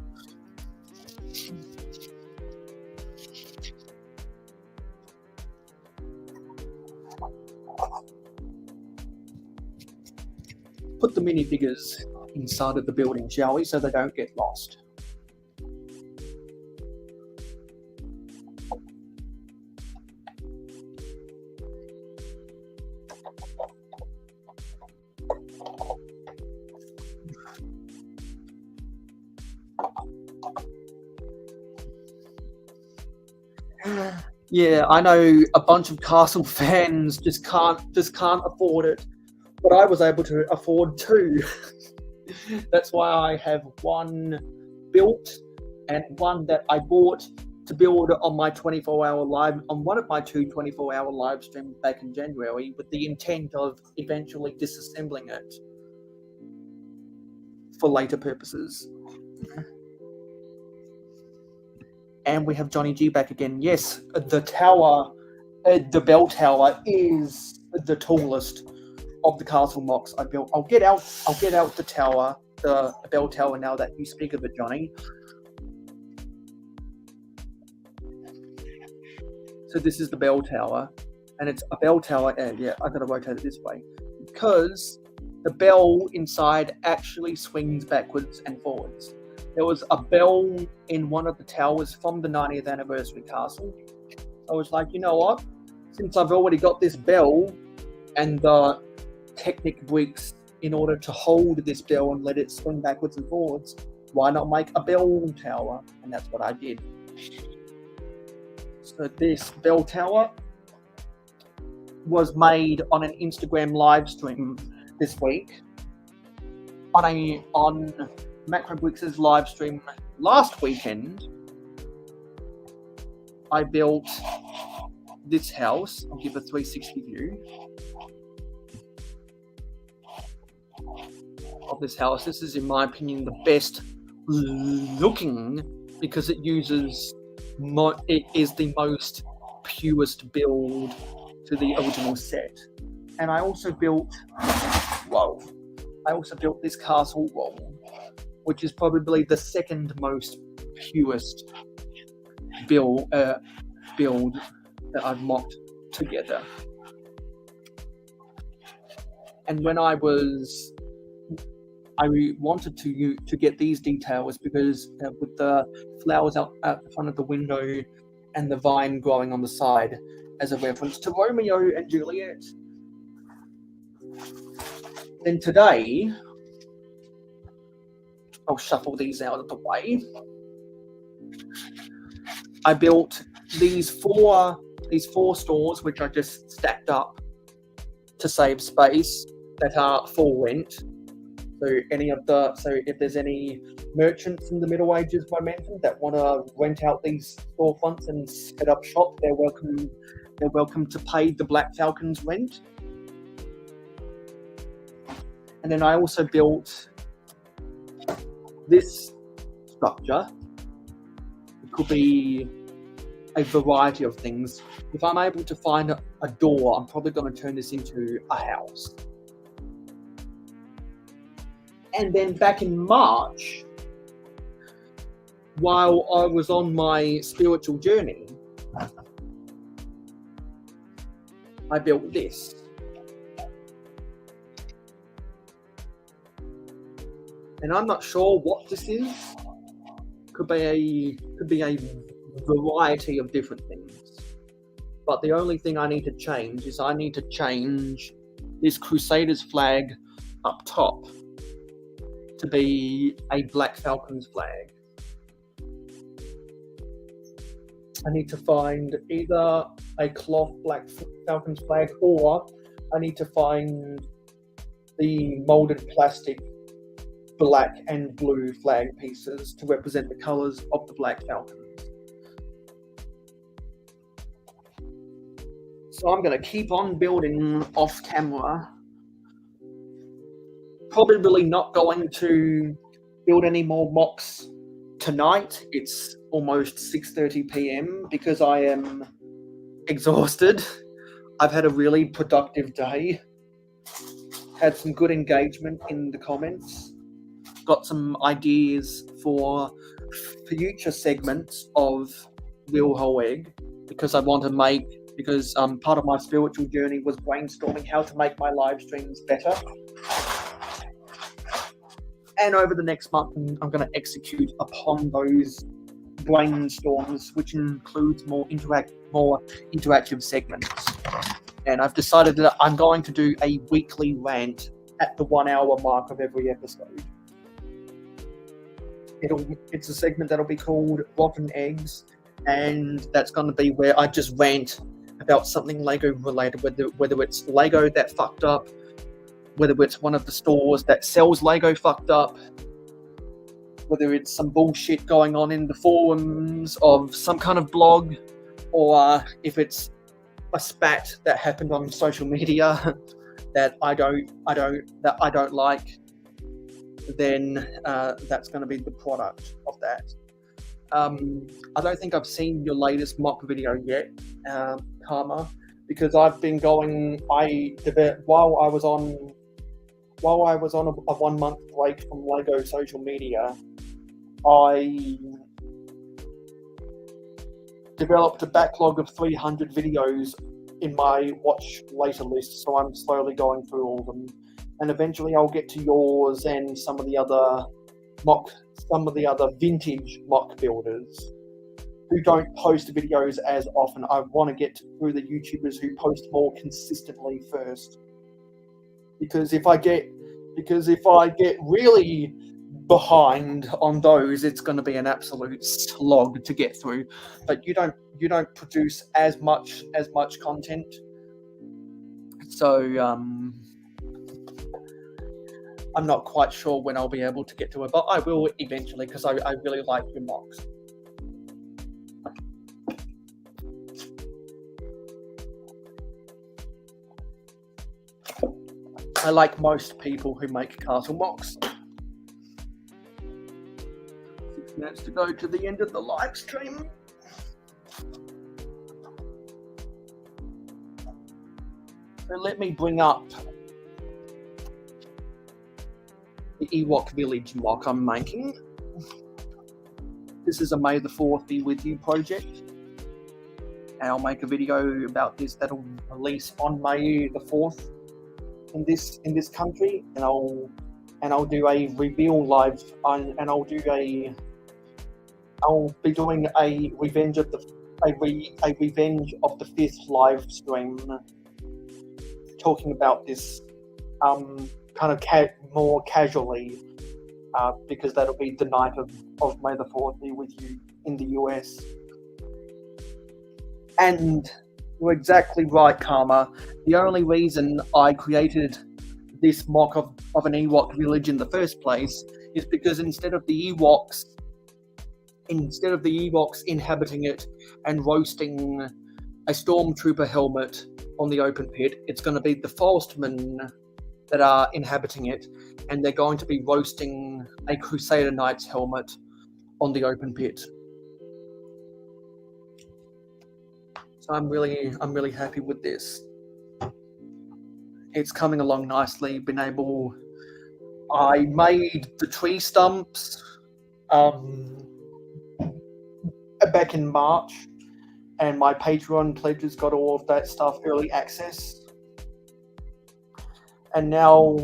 Put the minifigures inside of the building, shall we, so they don't get lost. Yeah, I know a bunch of Castle fans just can't afford it, but I was able to afford 2. That's why I have one built and one that I bought to build on my 24-hour live on one of my 2 24-hour live streams back in January, with the intent of eventually disassembling it for later purposes. And we have Johnny G back again. Yes, the tower, the bell tower is the tallest of the castle mocks I built. I'll get out the tower, the bell tower, now that you speak of it, Johnny. So this is the bell tower, and it's a bell tower. Yeah, I gotta rotate it this way because the bell inside actually swings backwards and forwards. There was a bell in one of the towers from the 90th anniversary castle. I was like, you know what? Since I've already got this bell and the Technic bricks in order to hold this bell and let it swing backwards and forwards, why not make a bell tower? And that's what I did. So this bell tower was made on an Instagram live stream this week on Makro Bricks' live stream last weekend. I built this house. I'll give a 360 view of this house. This is, in my opinion, the best looking because it uses it is the most purest build to the original set. And I also built this castle wall, which is probably the second most purest build that I've mocked together. And when I wanted to get these details because with the flowers out at the front of the window and the vine growing on the side as a reference to Romeo and Juliet. Then today, I'll shuffle these out of the way. I built these four stores, which I just stacked up to save space, that are for rent. So if there's any merchants in the Middle Ages momentum that want to rent out these storefronts and set up shop, they're welcome to pay the Black Falcon's rent. And then I also built this structure. It could be a variety of things. If I'm able to find a door, I'm probably going to turn this into a house. And then back in March, while I was on my spiritual journey, I built this. And I'm not sure what this is. Could be a variety of different things. But the only thing I need to change is I need to change this Crusaders flag up top to be a Black Falcon's flag. I need to find either a cloth Black Falcon's flag, or I need to find the molded plastic black and blue flag pieces to represent the colours of the Black Falcons. So I'm going to keep on building off camera. Probably not going to build any more mocks tonight. It's almost 6:30 p.m. because I am exhausted. I've had a really productive day. Had some good engagement in the comments. Got some ideas for future segments of Real Whole Egg because part of my spiritual journey was brainstorming how to make my live streams better. And over the next month, I'm going to execute upon those brainstorms, which includes more interactive segments. And I've decided that I'm going to do a weekly rant at the 1 hour mark of every episode. It's a segment that'll be called Rotten Eggs, and that's going to be where I just rant about something Lego related, whether it's Lego that fucked up, whether it's one of the stores that sells Lego fucked up, whether it's some bullshit going on in the forums of some kind of blog, or if it's a spat that happened on social media that I don't like, then that's going to be the product of that. I don't think I've seen your latest mock video yet, Karma, because I've been going. While I was on a 1 month break from Lego social media, I developed a backlog of 300 videos in my watch later list, so I'm slowly going through all of them, and eventually I'll get to yours and some of the other vintage mock builders who don't post videos as often. I want to get through the YouTubers who post more consistently first, because if I get really behind on those, it's going to be an absolute slog to get through. But you don't produce as much content, so I'm not quite sure when I'll be able to get to it, but I will eventually, because I really like your mocks. I like most people who make castle mocks. 6 minutes to go to the end of the live stream. So let me bring up the Ewok Village mock I'm making. This is a May the 4th Be With You project, and I'll make a video about this that'll release on May the 4th in this country, and I'll do a reveal live, and I'll be doing a Revenge of the 5th live stream, talking about this kind of more casually, because that'll be the night of May the 4th Be With You in the US. And you're exactly right, Karma. The only reason I created this mock of an Ewok village in the first place is because instead of the Ewoks inhabiting it and roasting a stormtrooper helmet on the open pit, it's going to be the forestmen that are inhabiting it, and they're going to be roasting a Crusader Knight's helmet on the open pit. So I'm really happy with this. It's coming along nicely. I made the tree stumps back in March, and my Patreon pledges got all of that stuff early access. And now,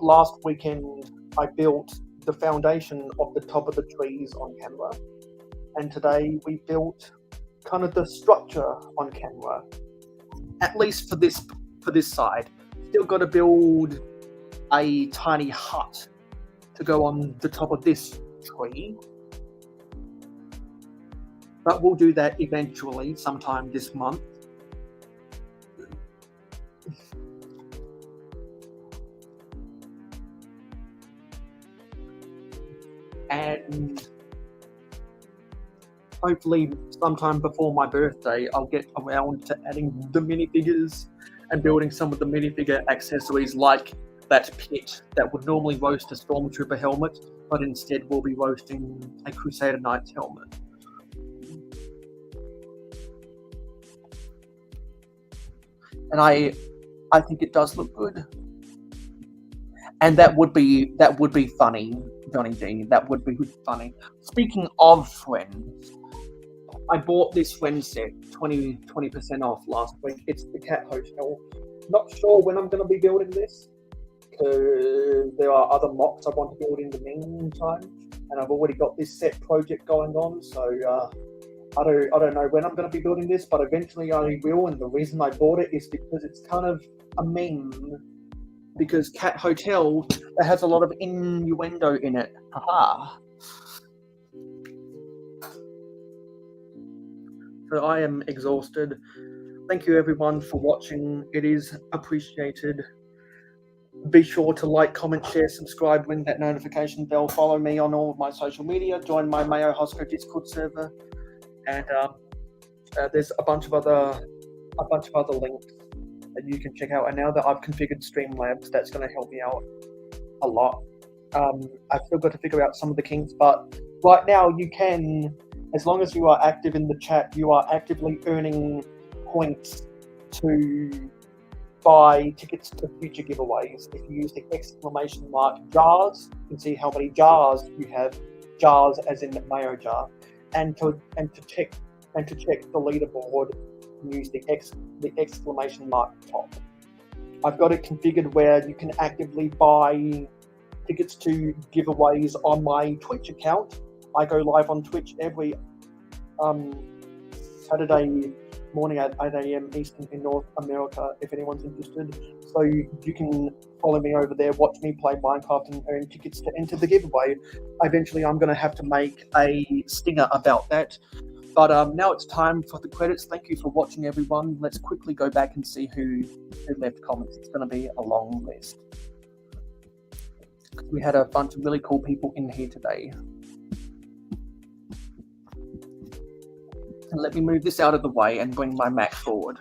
last weekend, I built the foundation of the top of the trees on camera, and today we built kind of the structure on camera, at least for this side. Still got to build a tiny hut to go on the top of this tree, but we'll do that eventually, sometime this month. And hopefully sometime before my birthday, I'll get around to adding the minifigures and building some of the minifigure accessories, like that pit that would normally roast a Stormtrooper helmet, but instead will be roasting a Crusader Knight's helmet. And I think it does look good. And that would be funny, Johnny D. That would be funny. Speaking of friends, I bought this friend set 20% off last week. It's the Cat Hotel. Not sure when I'm going to be building this, because there are other mocks I want to build in the meantime, and I've already got this set project going on. So I don't know when I'm going to be building this, but eventually I will. And the reason I bought it is because it's kind of a meme. Because Cat Hotel, it has a lot of innuendo in it. Haha. So I am exhausted. Thank you everyone for watching. It is appreciated. Be sure to like, comment, share, subscribe, ring that notification bell, follow me on all of my social media, join my mayohosko Discord server, and there's a bunch of other links that you can check out. And now that I've configured Streamlabs, that's going to help me out a lot. I've still got to figure out some of the kinks, but right now you can, as long as you are active in the chat, you are actively earning points to buy tickets to future giveaways. If you use the exclamation mark jars, you can see how many jars you have, jars as in the mayo jar, and to check the leaderboard, use the exclamation mark top. I've got it configured where you can actively buy tickets to giveaways on my Twitch account. I go live on Twitch every Saturday morning at 8 a.m. Eastern in North America, if anyone's interested. So you can follow me over there, watch me play Minecraft and earn tickets to enter the giveaway. Eventually I'm going to have to make a stinger about that. But now it's time for the credits. Thank you for watching, everyone. Let's quickly go back and see who left comments. It's going to be a long list. We had a bunch of really cool people in here today. And let me move this out of the way and bring my Mac forward.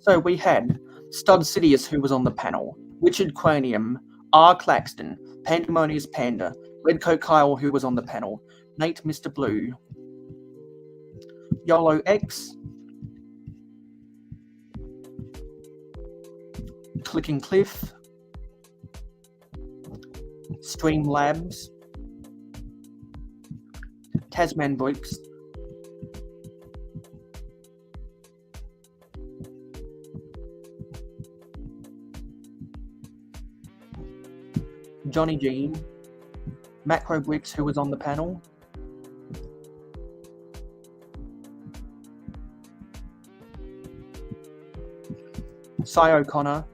So we had Stud Sidious, who was on the panel, Richard Cranium, R. Claxton, Pandemonious Panda, Redcoat Kyle, who was on the panel, Nate Mr. Blue, YOLO X, Clicking Cliff, Streamlabs, Tasman Bricks, Johnny G, Makro Bricks, who was on the panel, Cy O'Connor,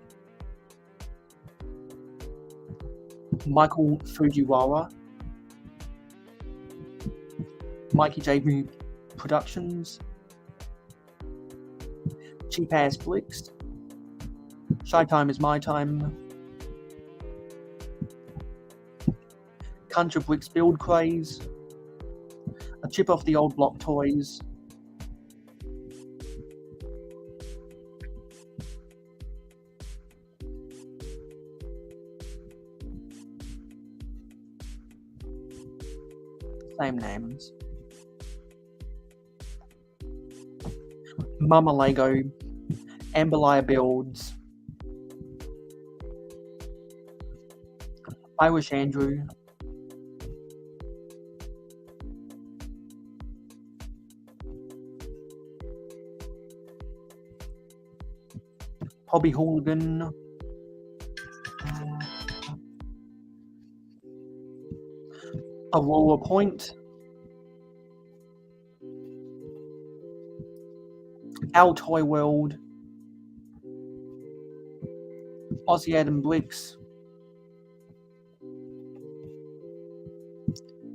Michael Fujiwara, Mikey J. Productions, Cheap Ass Blix, Shy Time is My Time, Contra Bricks Build Craze, A Chip Off the Old Block Toys, same names, Mama Lego, Amberlaya Builds, Irish Andrew, Hobby Hooligan, Aurora Point, Our Toy World, Aussie Adam Bricks,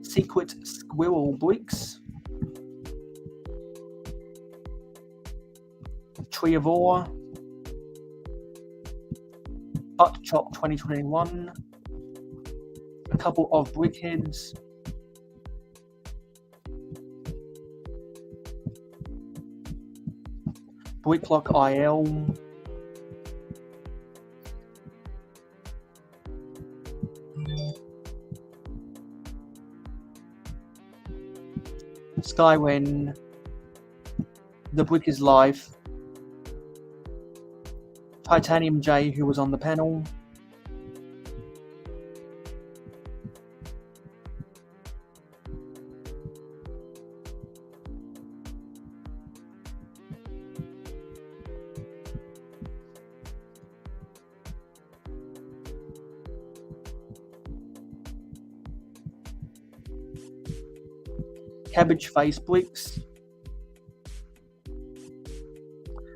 Secret Squirrel Bricks, Tree of Ore, Butt Chop 2021, a couple of Brickheads, Bricklock IL, Skywen, The Brick is Life, Titanium J, who was on the panel, Cabbage Face Bricks,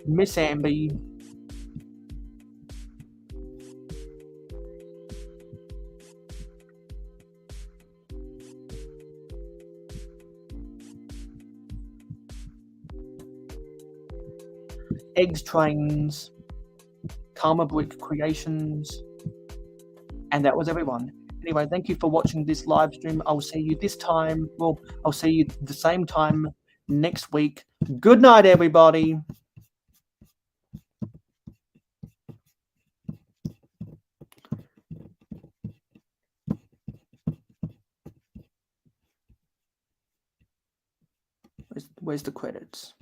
Miss Amby, Eggs Trains, Karma Brick Creations, and that was everyone. Anyway, thank you for watching this live stream. I'll see you this time. Well, I'll see you the same time next week. Good night, everybody. Where's the credits?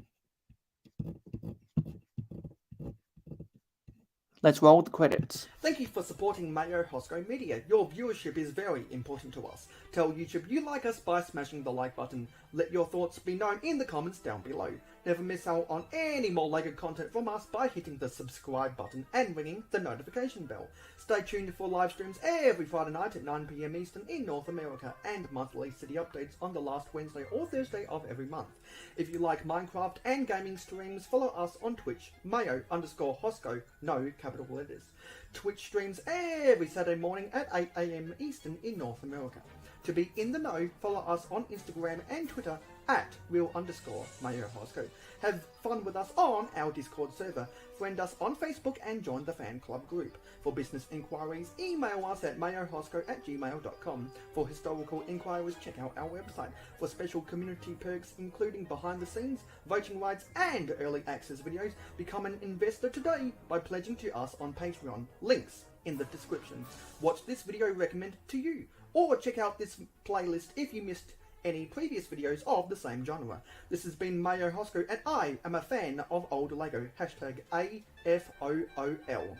Let's roll the credits. Thank you for supporting mayohosko Media. Your viewership is very important to us. Tell YouTube you like us by smashing the like button. Let your thoughts be known in the comments down below. Never miss out on any more LEGO content from us by hitting the subscribe button and ringing the notification bell. Stay tuned for live streams every Friday night at 9 PM Eastern in North America and monthly city updates on the last Wednesday or Thursday of every month. If you like Minecraft and gaming streams, follow us on Twitch, mayo_hosko, no capital letters. Twitch streams every Saturday morning at 8 AM Eastern in North America. To be in the know, follow us on Instagram and Twitter at real_mayohosko. Have fun with us on our Discord server. Friend us on Facebook and join the fan club group. For business inquiries, email us at mayohosko@gmail.com. For historical inquiries, check out our website. For special community perks, including behind the scenes, voting rights, and early access videos, become an investor today by pledging to us on Patreon. Links in the description. Watch this video recommended to you, or check out this playlist if you missed any previous videos of the same genre. This has been mayohosko, and I am a fan of old LEGO. #AFOOL.